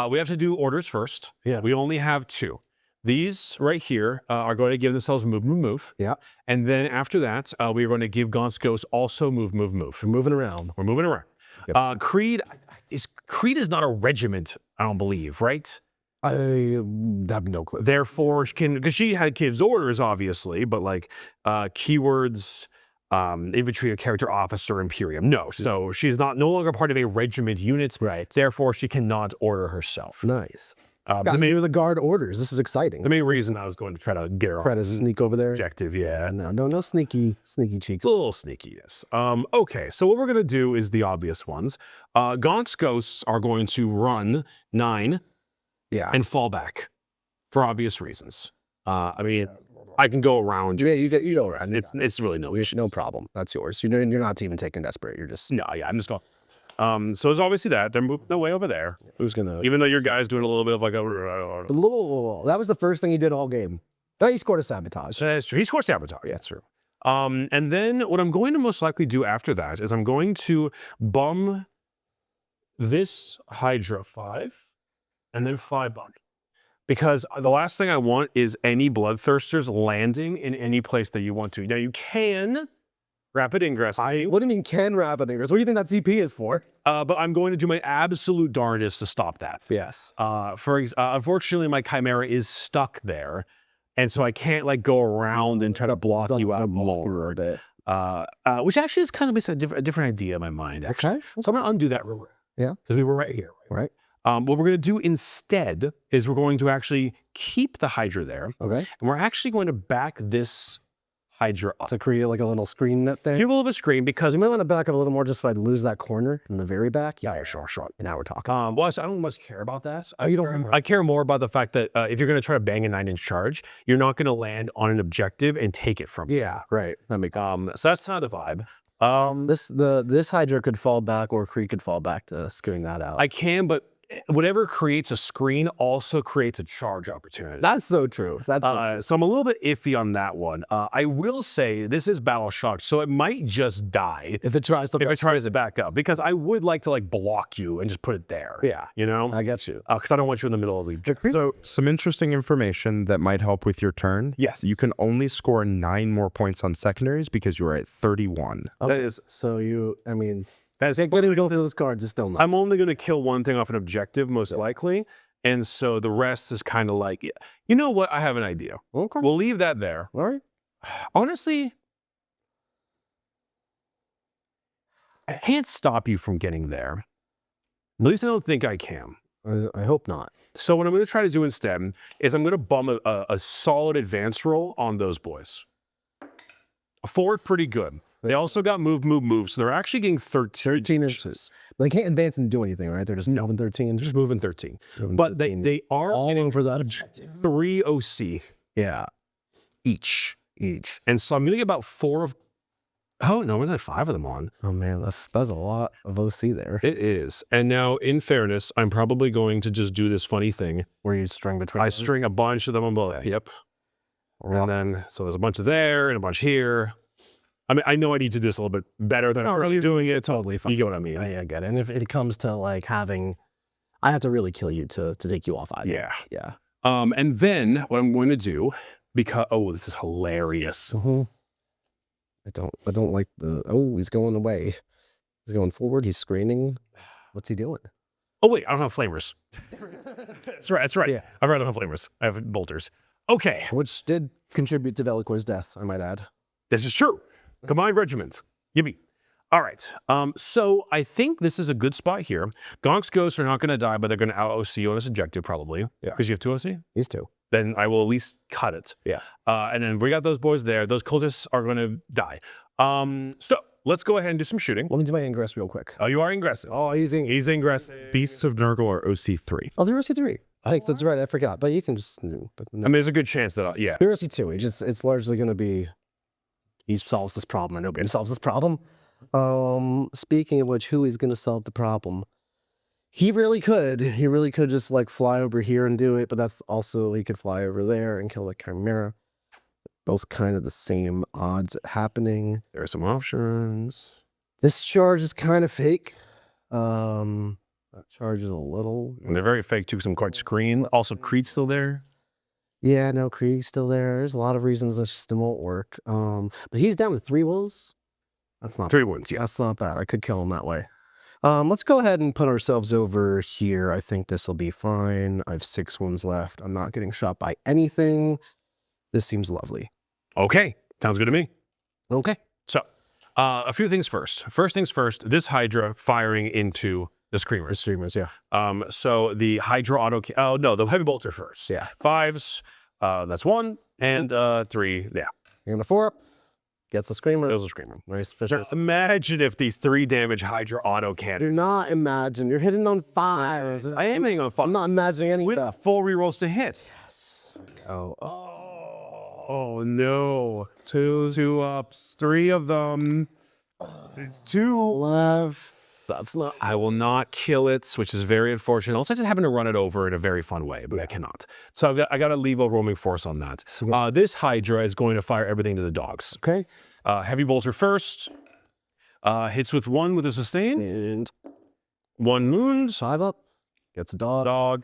[SPEAKER 3] we have to do orders first.
[SPEAKER 2] Yeah.
[SPEAKER 3] We only have 2. These right here are going to give themselves move.
[SPEAKER 2] Yeah.
[SPEAKER 3] And then after that, we're going to give Gaunt's Ghost also move.
[SPEAKER 2] We're moving around.
[SPEAKER 3] We're moving around. Creed is not a regiment, I don't believe, right?
[SPEAKER 2] I have no clue.
[SPEAKER 3] Therefore, because she gives orders, obviously, but like keywords, infantry, character officer, Imperium. No, so she's no longer part of a regiment unit.
[SPEAKER 2] Right.
[SPEAKER 3] Therefore, she cannot order herself.
[SPEAKER 2] Nice. Maybe the guard orders. This is exciting.
[SPEAKER 3] The main reason I was going to try to get her
[SPEAKER 2] Try to sneak over there.
[SPEAKER 3] objective, yeah.
[SPEAKER 2] No sneaky cheeks.
[SPEAKER 3] A little sneakiness. Okay, so what we're going to do is the obvious ones. Gaunt's Ghosts are going to run 9
[SPEAKER 2] Yeah.
[SPEAKER 3] and fall back for obvious reasons. I mean, I can go around.
[SPEAKER 2] you go around.
[SPEAKER 3] It's really no issue.
[SPEAKER 2] No problem. That's yours. You're not even taking desperate. You're just.
[SPEAKER 3] No, yeah, I'm just going. So there's obviously that. They're moving their way over there.
[SPEAKER 2] Who's gonna?
[SPEAKER 3] Even though your guy's doing a little bit of like a.
[SPEAKER 2] That was the first thing he did all game. He scored a sabotage.
[SPEAKER 3] That's true. He scores sabotage. Yeah, that's true. And then what I'm going to most likely do after that is I'm going to bum this Hydra 5 and then 5 bump. Because the last thing I want is any bloodthirsters landing in any place that you want to. Now you can rapid ingress.
[SPEAKER 2] What do you mean can rapid ingress? What do you think that CP is for?
[SPEAKER 3] But I'm going to do my absolute darndest to stop that.
[SPEAKER 2] Yes.
[SPEAKER 3] Unfortunately, my Chimera is stuck there. And so I can't like go around and try to block you out more. which actually is kind of a different idea in my mind. Actually.
[SPEAKER 2] Okay.
[SPEAKER 3] So I'm going to undo that real quick.
[SPEAKER 2] Yeah.
[SPEAKER 3] Because we were right here.
[SPEAKER 2] Right.
[SPEAKER 3] What we're going to do instead is we're going to actually keep the Hydra there.
[SPEAKER 2] Okay.
[SPEAKER 3] And we're actually going to back this Hydra up.
[SPEAKER 2] To create like a little screen net there.
[SPEAKER 3] Give a little bit of screen because
[SPEAKER 2] You might want to back up a little more just if I lose that corner in the very back.
[SPEAKER 3] yeah, sure.
[SPEAKER 2] And now we're talking.
[SPEAKER 3] Well, I don't much care about that.
[SPEAKER 2] Oh, you don't care?
[SPEAKER 3] I care more about the fact that if you're going to try to bang a 9-inch charge, you're not going to land on an objective and take it from you.
[SPEAKER 2] Yeah, right. That makes
[SPEAKER 3] So that's kind of the vibe.
[SPEAKER 2] this Hydra could fall back or Kree could fall back to screwing that out.
[SPEAKER 3] I can, but whatever creates a screen also creates a charge opportunity.
[SPEAKER 2] That's so true. That's
[SPEAKER 3] So I'm a little bit iffy on that one. I will say this is battle shock, so it might just die
[SPEAKER 2] if it tries to.
[SPEAKER 3] if it tries to back up, because I would like to like block you and just put it there.
[SPEAKER 2] Yeah.
[SPEAKER 3] You know?
[SPEAKER 2] I get you.
[SPEAKER 3] Because I don't want you in the middle of the...
[SPEAKER 4] So some interesting information that might help with your turn.
[SPEAKER 3] Yes.
[SPEAKER 4] You can only score 9 more points on secondaries because you are at 31.
[SPEAKER 3] That is...
[SPEAKER 2] So I mean,
[SPEAKER 3] That's
[SPEAKER 2] when we go through those cards, it's still not.
[SPEAKER 3] I'm only going to kill one thing off an objective, most likely. And so the rest is kind of like, you know what? I have an idea.
[SPEAKER 2] Okay.
[SPEAKER 3] We'll leave that there.
[SPEAKER 2] All right.
[SPEAKER 3] Honestly, I can't stop you from getting there. At least I don't think I can.
[SPEAKER 2] I hope not.
[SPEAKER 3] So what I'm going to try to do instead is I'm going to bum a solid advance roll on those boys. A forward pretty good. They also got move, so they're actually getting 13 inches.
[SPEAKER 2] They can't advance and do anything, right? They're just moving 13.
[SPEAKER 3] They're just moving 13. But they are
[SPEAKER 2] all
[SPEAKER 3] getting
[SPEAKER 2] over that objective.
[SPEAKER 3] 3 OC
[SPEAKER 2] Yeah.
[SPEAKER 3] each. And so I'm going to get about 4 of... Oh, no, we're not 5 of them on.
[SPEAKER 2] Oh man, that's a lot of OC there.
[SPEAKER 3] It is. And now, in fairness, I'm probably going to just do this funny thing.
[SPEAKER 2] Where you string between.
[SPEAKER 3] I string a bunch of them on both. Yep. And then, so there's a bunch of there and a bunch here. I mean, I know I need to do this a little bit better than I'm really doing it. Totally fine. You get what I mean?
[SPEAKER 2] I get it. And if it comes to like having, I have to really kill you to take you off.
[SPEAKER 3] Yeah.
[SPEAKER 2] Yeah.
[SPEAKER 3] And then what I'm going to do, because, oh, this is hilarious.
[SPEAKER 2] I don't like he's going away. He's going forward. He's screening. What's he doing?
[SPEAKER 3] Oh, wait, I don't have flamers. That's right.
[SPEAKER 2] Yeah.
[SPEAKER 3] I don't have flamers. I have bolters. Okay.
[SPEAKER 2] Which did contribute to Velikor's death, I might add.
[SPEAKER 3] This is true. Combined regiments. Yippee. All right. So I think this is a good spot here. Gonk's ghosts are not going to die, but they're going to out-OC on this objective probably. Yeah. Because you have 2 OC?
[SPEAKER 2] He's 2.
[SPEAKER 3] Then I will at least cut it. Yeah. And then we got those boys there. Those cultists are going to die. So let's go ahead and do some shooting.
[SPEAKER 2] Let me do my ingress real quick.
[SPEAKER 3] Oh, you are ingressive. Oh, he's ingressive.
[SPEAKER 4] Beasts of Nurgle are OC3.
[SPEAKER 2] Oh, they're OC3. I think that's right. I forgot. But you can just. But
[SPEAKER 3] I mean, there's a good chance that, yeah.
[SPEAKER 2] They're OC2. It's largely going to be. He solves this problem, and nobody solves this problem. Speaking of which, who is going to solve the problem? He really could. He really could just like fly over here and do it, but that's also he could fly over there and kill the Chimera. Both kind of the same odds happening.
[SPEAKER 3] There are some options.
[SPEAKER 2] This charge is kind of fake. That charge is a little.
[SPEAKER 3] And they're very fake too, because I'm quite screen. Also, Creed's still there.
[SPEAKER 2] Yeah, no, Krieg's still there. There's a lot of reasons this system won't work. But he's down with 3 wolves. That's not
[SPEAKER 3] 3 wounds, yeah.
[SPEAKER 2] That's not bad. I could kill him that way. Let's go ahead and put ourselves over here. I think this will be fine. I have 6 wounds left. I'm not getting shot by anything. This seems lovely.
[SPEAKER 3] Okay. Sounds good to me.
[SPEAKER 2] Okay.
[SPEAKER 3] So, a few things first. First things first, this Hydra firing into the Screamers.
[SPEAKER 2] Streamers, yeah.
[SPEAKER 3] So the Hydra auto... Oh, no, the Heavy Bolter first.
[SPEAKER 2] Yeah.
[SPEAKER 3] 5s, that's 1, and 3, yeah.
[SPEAKER 2] You're gonna 4 up. Gets the Screamer.
[SPEAKER 3] Those are Screamer.
[SPEAKER 2] Nice fish.
[SPEAKER 3] Imagine if these 3 damage Hydra auto cannon...
[SPEAKER 2] Do not imagine. You're hitting on 5s.
[SPEAKER 3] I am hitting on 5.
[SPEAKER 2] I'm not imagining any
[SPEAKER 3] With
[SPEAKER 2] stuff.
[SPEAKER 3] full rerolls to hit.
[SPEAKER 2] Oh,
[SPEAKER 3] no. 2 ups. 3 of them. It's 2 left.
[SPEAKER 2] that's not.
[SPEAKER 3] I will not kill it, which is very unfortunate. Also, I just happen to run it over in a very fun way, but I cannot. So I got to leave a roaming force on that. This Hydra is going to fire everything to the dogs.
[SPEAKER 2] Okay.
[SPEAKER 3] Heavy bolter first. Hits with 1 with a sustain.
[SPEAKER 2] And
[SPEAKER 3] 1 wound.
[SPEAKER 2] 5 up. Gets a dog.
[SPEAKER 3] Dog.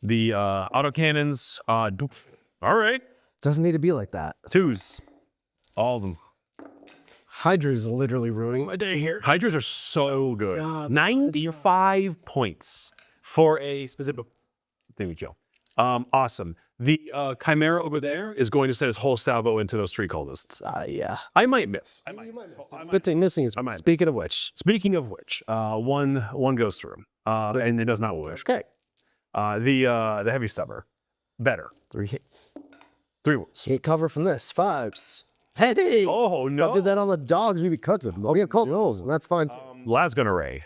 [SPEAKER 3] The autocannons. All right.
[SPEAKER 2] Doesn't need to be like that.
[SPEAKER 3] 2s. All of them.
[SPEAKER 2] Hydra's literally ruining my day here.
[SPEAKER 3] Hydras are so good.
[SPEAKER 2] God.
[SPEAKER 3] 95 points for a specific thing we kill. Awesome. The Chimera over there is going to send his whole salvo into those 3 cultists.
[SPEAKER 2] Yeah.
[SPEAKER 3] I might miss. I might
[SPEAKER 2] You might
[SPEAKER 3] miss.
[SPEAKER 2] miss.
[SPEAKER 3] I might
[SPEAKER 2] But missing is
[SPEAKER 3] I might
[SPEAKER 2] speaking of which.
[SPEAKER 3] Speaking of which, one goes through, and it does not wish.
[SPEAKER 2] Okay.
[SPEAKER 3] The heavy stubber, better.
[SPEAKER 2] 3 hit.
[SPEAKER 3] 3 wounds.
[SPEAKER 2] Can't cover from this. 5s. Hey!
[SPEAKER 3] Oh
[SPEAKER 2] I
[SPEAKER 3] no!
[SPEAKER 2] did that on the dogs. We cut them. Oh, yeah, cool. That's fine.
[SPEAKER 3] Lad's gonna ray.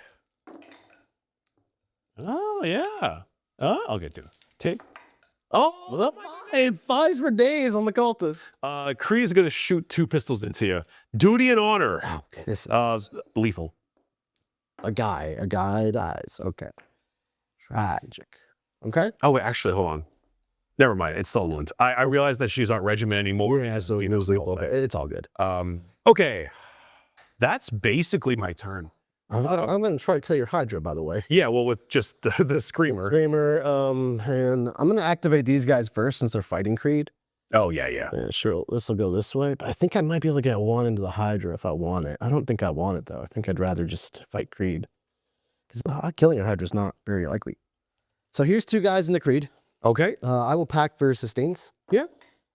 [SPEAKER 3] Oh yeah. I'll get to it. Take.
[SPEAKER 2] Oh, 5s for days on the cultists.
[SPEAKER 3] Kree's gonna shoot 2 pistols into you. Duty and honor.
[SPEAKER 2] Wow, this
[SPEAKER 3] Lethal.
[SPEAKER 2] a guy dies. Okay. Tragic. Okay.
[SPEAKER 3] Oh wait, actually, hold on. Never mind. It's still a wound. I realize that she's not regiment anymore. Yeah, so he knows the whole thing.
[SPEAKER 2] It's all good.
[SPEAKER 3] Okay. That's basically my turn.
[SPEAKER 2] I'm gonna try to kill your Hydra, by the way.
[SPEAKER 3] Yeah, well, with just the screamer.
[SPEAKER 2] Screamer. And I'm gonna activate these guys first since they're fighting Creed.
[SPEAKER 3] Oh yeah.
[SPEAKER 2] Yeah, sure. This will go this way, but I think I might be able to get 1 into the Hydra if I want it. I don't think I want it though. I think I'd rather just fight Creed because killing your Hydra is not very likely. So here's 2 guys in the Creed.
[SPEAKER 3] Okay.
[SPEAKER 2] I will pack for sustains.
[SPEAKER 3] Yeah.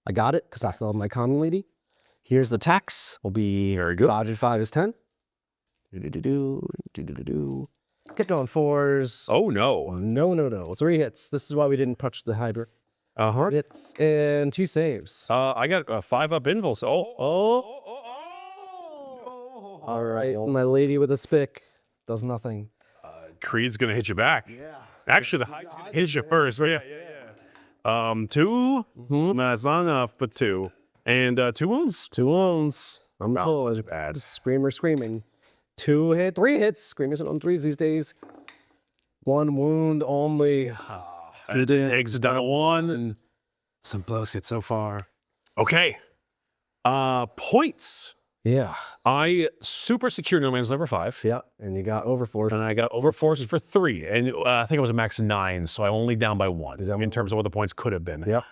[SPEAKER 2] I got it because I still have my common lady. Here's the tax. Will be
[SPEAKER 3] Very good.
[SPEAKER 2] 5 and 5 is 10. Get on 4s.
[SPEAKER 3] Oh no.
[SPEAKER 2] No. 3 hits. This is why we didn't touch the Hydra. Hits and 2 saves.
[SPEAKER 3] I got a 5-up invul. So
[SPEAKER 2] All right. My lady with a spick does nothing.
[SPEAKER 3] Creed's gonna hit you back.
[SPEAKER 2] Yeah.
[SPEAKER 3] Actually, the high hits you first. Right? Yeah. 2. That's not enough, but 2 and 2 wounds.
[SPEAKER 2] 2 wounds. I'm
[SPEAKER 3] Wow,
[SPEAKER 2] cool.
[SPEAKER 3] that's bad.
[SPEAKER 2] Screamer screaming. 2 hit, 3 hits. Screamers on 3s these days. 1 wound only.
[SPEAKER 3] Eggs down to 1.
[SPEAKER 2] And some close hits so far.
[SPEAKER 3] Okay. Points.
[SPEAKER 2] Yeah.
[SPEAKER 3] I super secure no man's level 5.
[SPEAKER 2] Yeah. And you got overforce.
[SPEAKER 3] And I got overforces for 3. And I think it was a max of 9, so I'm only down by 1 in terms of what the points could have been.
[SPEAKER 2] Yep.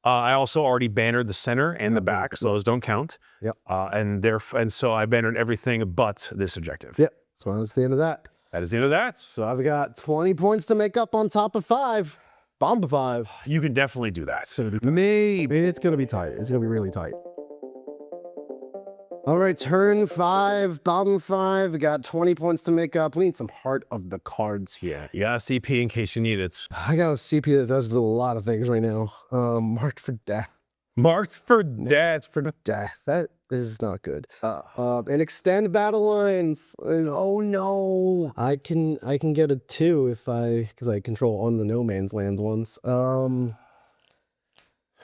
[SPEAKER 3] I also already bannered the center and the back, so those don't count.
[SPEAKER 2] Yep.
[SPEAKER 3] And so I bannered everything but this objective.
[SPEAKER 2] Yep. So that's the end of that.
[SPEAKER 3] That is the end of that.
[SPEAKER 2] So I've got 20 points to make up on top of 5. Bomb to 5.
[SPEAKER 3] You can definitely do that.
[SPEAKER 2] Maybe. It's going to be tight. It's going to be really tight. All right, turn 5, bottom 5. We got 20 points to make up. We need some heart of the cards here.
[SPEAKER 3] You got a CP in case you need it.
[SPEAKER 2] I got a CP that does a lot of things right now. Marked for death.
[SPEAKER 3] Marked for death.
[SPEAKER 2] Death. That is not good. And extend battle lines. Oh no. I can get a 2 because I control on the no man's lands ones.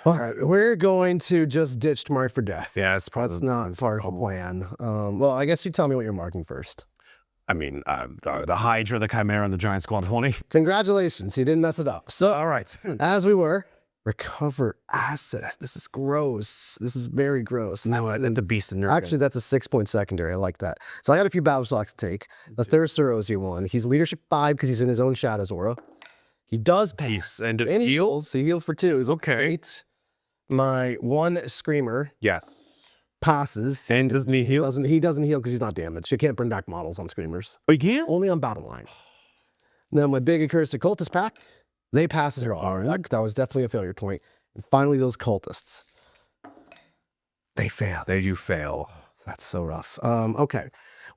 [SPEAKER 2] All right, we're going to just ditch Mark for death.
[SPEAKER 3] Yeah,
[SPEAKER 2] That's not part of the plan. Well, I guess you tell me what you're marking first.
[SPEAKER 3] I mean, the Hydra, the Chimera, and the Giant Squad 20.
[SPEAKER 2] Congratulations, you didn't mess it up. So,
[SPEAKER 3] All right.
[SPEAKER 2] as we were, recover assets. This is gross. This is very gross.
[SPEAKER 3] Now and the Beast and Nurgle.
[SPEAKER 2] Actually, that's a 6-point secondary. I like that. So I got a few battle stocks to take. That's Theraceros you won. He's leadership 5 because he's in his own Shadows aura. He does
[SPEAKER 3] Peace and
[SPEAKER 2] and he heals. He heals for 2. He's
[SPEAKER 3] Okay.
[SPEAKER 2] great. My 1 Screamer
[SPEAKER 3] Yes.
[SPEAKER 2] passes.
[SPEAKER 3] And doesn't he heal?
[SPEAKER 2] He doesn't heal because he's not damaged. You can't bring back models on Screamers.
[SPEAKER 3] Oh, you can't?
[SPEAKER 2] Only on battle line. Then my big accursed cultist pack, they pass as all. That was definitely a failure point. And finally, those cultists. They fail.
[SPEAKER 3] They do fail.
[SPEAKER 2] That's so rough. Okay.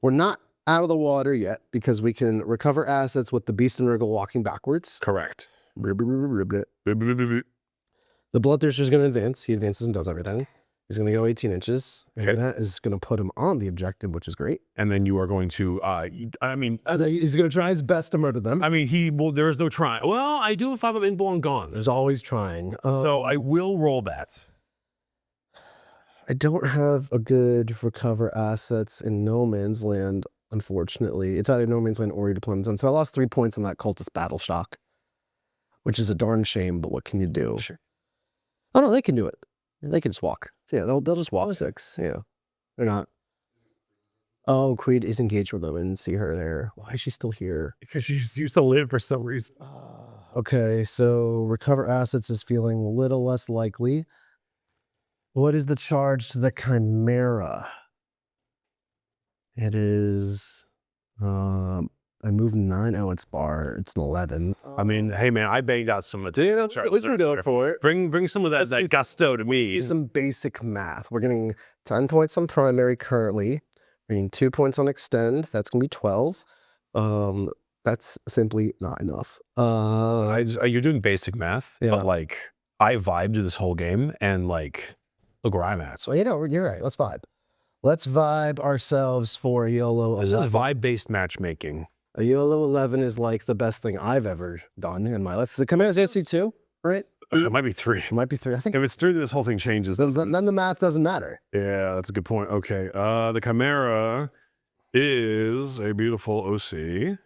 [SPEAKER 2] We're not out of the water yet because we can recover assets with the Beast and Nurgle walking backwards.
[SPEAKER 3] Correct.
[SPEAKER 2] The Bloodthirster is going to advance. He advances and does everything. He's going to go 18 inches. And
[SPEAKER 3] Okay.
[SPEAKER 2] that is going to put him on the objective, which is great.
[SPEAKER 3] And then you are going to,
[SPEAKER 2] He's going to try his best to murder them.
[SPEAKER 3] there is no trying. Well, I do have 5 of Inborn Gone.
[SPEAKER 2] There's always trying.
[SPEAKER 3] So I will roll that.
[SPEAKER 2] I don't have a good recover assets in No Man's Land, unfortunately. It's either No Man's Land or your deployment zone. So I lost 3 points on that cultist battle shock, which is a darn shame, but what can you do?
[SPEAKER 3] Sure.
[SPEAKER 2] Oh, no, they can do it. They can just walk. So, yeah, they'll just walk 6. Yeah. They're not. Oh, Creed is engaged with them. I didn't see her there. Why is she still here?
[SPEAKER 3] Because she used to live for some reason.
[SPEAKER 2] Okay, so recover assets is feeling a little less likely. What is the charge to the Chimera? It is I moved 9. Oh, it's bar. It's an 11.
[SPEAKER 3] I mean, hey man, I banged out some material. We're going for it. Bring some of that gusto to me.
[SPEAKER 2] Do some basic math. We're getting 10 points on primary currently. We're getting 2 points on extend. That's gonna be 12. That's simply not enough.
[SPEAKER 3] You're doing basic math,
[SPEAKER 2] Yeah.
[SPEAKER 3] but like I vibed this whole game, and like look where I'm at. So
[SPEAKER 2] So you're right. Let's vibe. Let's vibe ourselves for a YOLO.
[SPEAKER 3] this is
[SPEAKER 2] 11.
[SPEAKER 3] vibe-based matchmaking.
[SPEAKER 2] A YOLO 11 is like the best thing I've ever done in my life. The Commander's AC2, right?
[SPEAKER 3] It might be 3.
[SPEAKER 2] It might be 3. I think
[SPEAKER 3] If it's 3, then this whole thing changes.
[SPEAKER 2] then the math doesn't matter.
[SPEAKER 3] Yeah, that's a good point. Okay, the Chimera is a beautiful OC.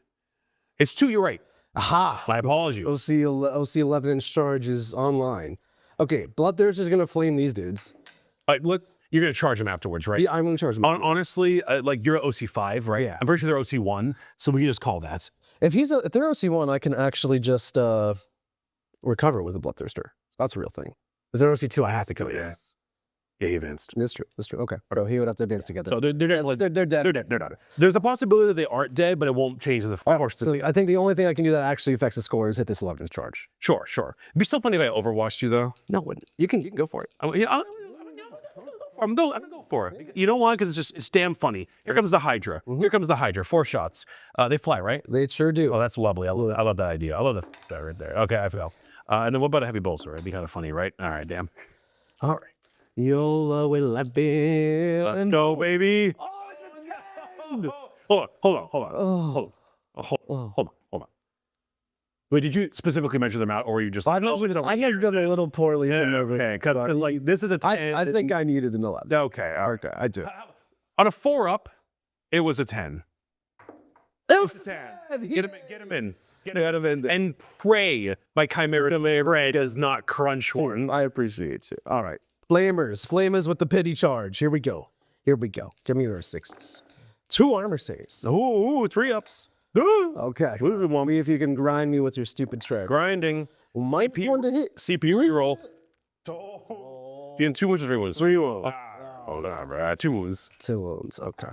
[SPEAKER 3] It's 2. You're right.
[SPEAKER 2] Aha!
[SPEAKER 3] My apologies.
[SPEAKER 2] OC 11 inch charge is online. Okay, Bloodthirster is gonna flame these dudes.
[SPEAKER 3] Look, you're gonna charge them afterwards, right?
[SPEAKER 2] Yeah, I'm gonna charge them.
[SPEAKER 3] Honestly, like you're OC 5, right?
[SPEAKER 2] Yeah.
[SPEAKER 3] I'm pretty sure they're OC 1, so we can just call that.
[SPEAKER 2] If they're OC 1, I can actually just recover with a Bloodthirster. That's a real thing. If they're OC 2, I have to kill you.
[SPEAKER 3] Yes. Yeah, he advanced.
[SPEAKER 2] That's true. That's true. Okay. So he would have to advance together.
[SPEAKER 3] So they're dead.
[SPEAKER 2] They're dead.
[SPEAKER 3] They're dead. They're not. There's a possibility that they aren't dead, but it won't change the force.
[SPEAKER 2] So I think the only thing I can do that actually affects the score is hit this 11 inch charge.
[SPEAKER 3] Sure. It'd be so funny if I overwatched you, though.
[SPEAKER 2] No, it wouldn't. You can go for it.
[SPEAKER 3] I'm gonna go for it. You know why? Because it's damn funny. Here comes the Hydra. Here comes the Hydra. 4 shots. They fly, right?
[SPEAKER 2] They sure do.
[SPEAKER 3] Oh, that's lovely. I love that idea. I love that right there. Okay, I fell. And then what about a heavy bolster? It'd be kind of funny, right? All right, damn.
[SPEAKER 2] All right. YOLO 11.
[SPEAKER 3] Let's go, baby. Hold on. Wait, did you specifically measure them out, or were you just?
[SPEAKER 2] I guess done a little poorly.
[SPEAKER 3] Okay, because like this is a 10.
[SPEAKER 2] I think I needed an 11.
[SPEAKER 3] Okay, all right.
[SPEAKER 2] Okay, I do.
[SPEAKER 3] On a 4-up, it was a 10.
[SPEAKER 2] It was
[SPEAKER 3] Sad. Get him in. Get out of it. And pray my Chimera does not crunch one.
[SPEAKER 2] I appreciate you. All right. Flamers with the pity charge. Here we go. Give me your 6s. 2 armor saves.
[SPEAKER 3] Ooh, 3-ups.
[SPEAKER 2] Okay. Me if you can grind me with your stupid trick.
[SPEAKER 3] Grinding.
[SPEAKER 2] Might be one to hit.
[SPEAKER 3] CPU reroll. Being 2 wounds or 3 wounds? 3 wounds. Hold on, bro. 2 wounds.
[SPEAKER 2] 2 wounds. Okay.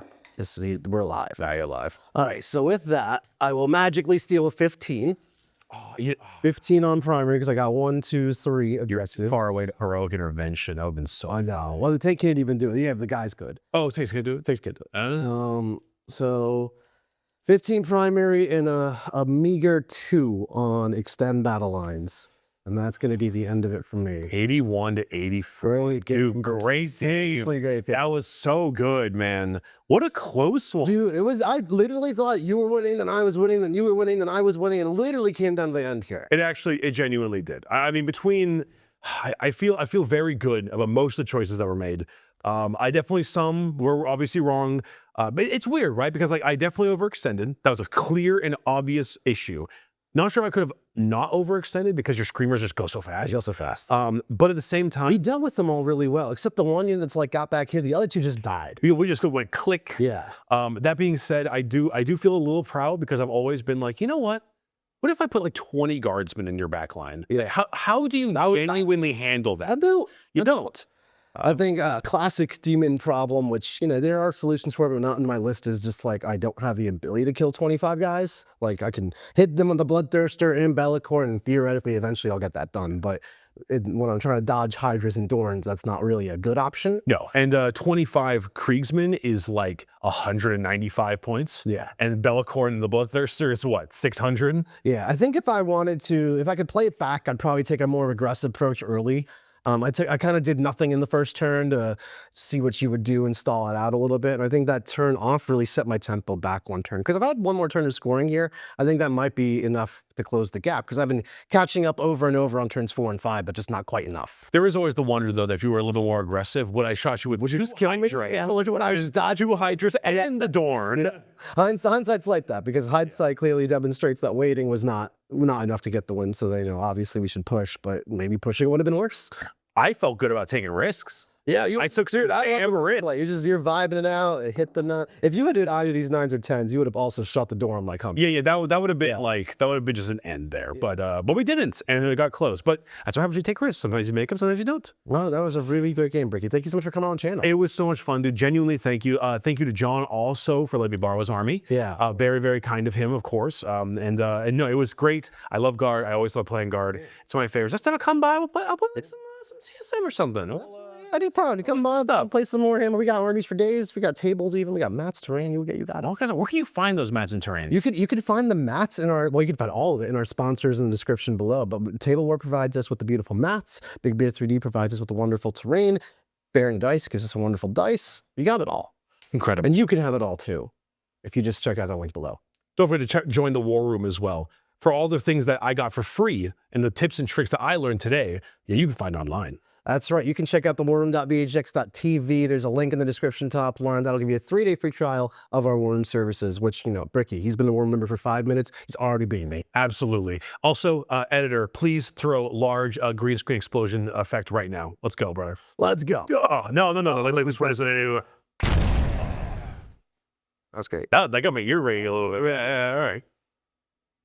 [SPEAKER 2] We're alive.
[SPEAKER 3] Now you're alive.
[SPEAKER 2] All right. So with that, I will magically steal a 15. 15 on primary because I got 1, 2, 3 aggressive.
[SPEAKER 3] Far away to heroic intervention. That would have been so.
[SPEAKER 2] I know. Well, the tank can't even do it. Yeah, the guy's good.
[SPEAKER 3] Oh, takes kid do it.
[SPEAKER 2] Takes kid to it. So 15 primary and a meager 2 on extend battle lines. And that's going to be the end of it for me.
[SPEAKER 3] 81 to 84. Dude, great save.
[SPEAKER 2] Great.
[SPEAKER 3] That was so good, man. What a close one.
[SPEAKER 2] Dude, I literally thought you were winning, then I was winning, then you were winning, then I was winning, and it literally came down to the end here.
[SPEAKER 3] It genuinely did. I mean, I feel very good about most of the choices that were made. Some were obviously wrong, but it's weird, right? Because like I definitely overextended. That was a clear and obvious issue. Not sure if I could have not overextended because your screamers just go so fast.
[SPEAKER 2] They go so fast.
[SPEAKER 3] But at the same time,
[SPEAKER 2] We dealt with them all really well, except the one unit that's like got back here. The other 2 just died.
[SPEAKER 3] we just went click.
[SPEAKER 2] Yeah.
[SPEAKER 3] That being said, I do feel a little proud because I've always been like, you know what? What if I put like 20 guardsmen in your back line?
[SPEAKER 2] Yeah.
[SPEAKER 3] How do you genuinely handle that? You don't.
[SPEAKER 2] I think a classic demon problem, which, there are solutions for it, but not in my list, is just like I don't have the ability to kill 25 guys. Like I can hit them with the Bloodthirster and Bellicor, and theoretically, eventually I'll get that done. But when I'm trying to dodge Hydras and Dorns, that's not really a good option.
[SPEAKER 3] No, and 25 Kriegsman is like 195 points.
[SPEAKER 2] Yeah.
[SPEAKER 3] And Bellicor and the Bloodthirster is what, 600?
[SPEAKER 2] Yeah, I think if I could play it back, I'd probably take a more aggressive approach early. I kind of did nothing in the first turn to see what you would do and stall it out a little bit. And I think that turn off really set my tempo back 1 turn. Because if I had 1 more turn of scoring here, I think that might be enough to close the gap. Because I've been catching up over and over on turns 4 and 5, but just not quite enough.
[SPEAKER 3] There is always the wonder, though, that if you were a little more aggressive, would I shot you with
[SPEAKER 2] Would you just kill me?
[SPEAKER 3] Yeah, when I was just dodging 2 Hydras and the Dorn.
[SPEAKER 2] Hindsight's like that, because hindsight clearly demonstrates that waiting was not enough to get the win. So they obviously we should push, but maybe pushing would have been worse.
[SPEAKER 3] I felt good about taking risks.
[SPEAKER 2] Yeah, you.
[SPEAKER 3] I took serious. I am rich.
[SPEAKER 2] Like you're vibing it out. It hit the nut. If you had did either of these 9s or 10s, you would have also shut the door on my company.
[SPEAKER 3] Yeah, that would have been like that would have been just an end there, but we didn't, and it got close. But that's what happens. You take risks. Sometimes you make them, sometimes you don't.
[SPEAKER 2] Well, that was a really great game, Bricky. Thank you so much for coming on the channel.
[SPEAKER 3] It was so much fun, dude. Genuinely, thank you. Thank you to John also for letting me borrow his army.
[SPEAKER 2] Yeah.
[SPEAKER 3] Very, very kind of him, of course. And no, it was great. I love guard. I always love playing guard. It's one of my favorites. Next time I come by, I'll put some CSM or something.
[SPEAKER 2] Anytime, come by, play some more Hammer. We got armies for days. We got tables even. We got mats, terrain. You got
[SPEAKER 3] all kinds of. Where can you find those mats and terrain?
[SPEAKER 2] You could find the mats in our. Well, you can find all of it in our sponsors in the description below. But Tableware provides us with the beautiful mats. Big Beer 3D provides us with the wonderful terrain. Baron Dice gives us a wonderful dice. You got it all.
[SPEAKER 3] Incredible.
[SPEAKER 2] And you can have it all too, if you just check out the link below.
[SPEAKER 3] Don't forget to join the War Room as well. For all the things that I got for free and the tips and tricks that I learned today, you can find online.
[SPEAKER 2] That's right. You can check out the warroom.bhx.tv. There's a link in the description top line. That'll give you a 3-day free trial of our War Room services, which, Bricky, he's been a War Room member for 5 minutes. He's already beaten me.
[SPEAKER 3] Absolutely. Also, editor, please throw large green screen explosion effect right now. Let's go, brother.
[SPEAKER 2] Let's go.
[SPEAKER 3] Oh, no. Like this one.
[SPEAKER 2] That's great.
[SPEAKER 3] That got my ear ringing a little bit. All right.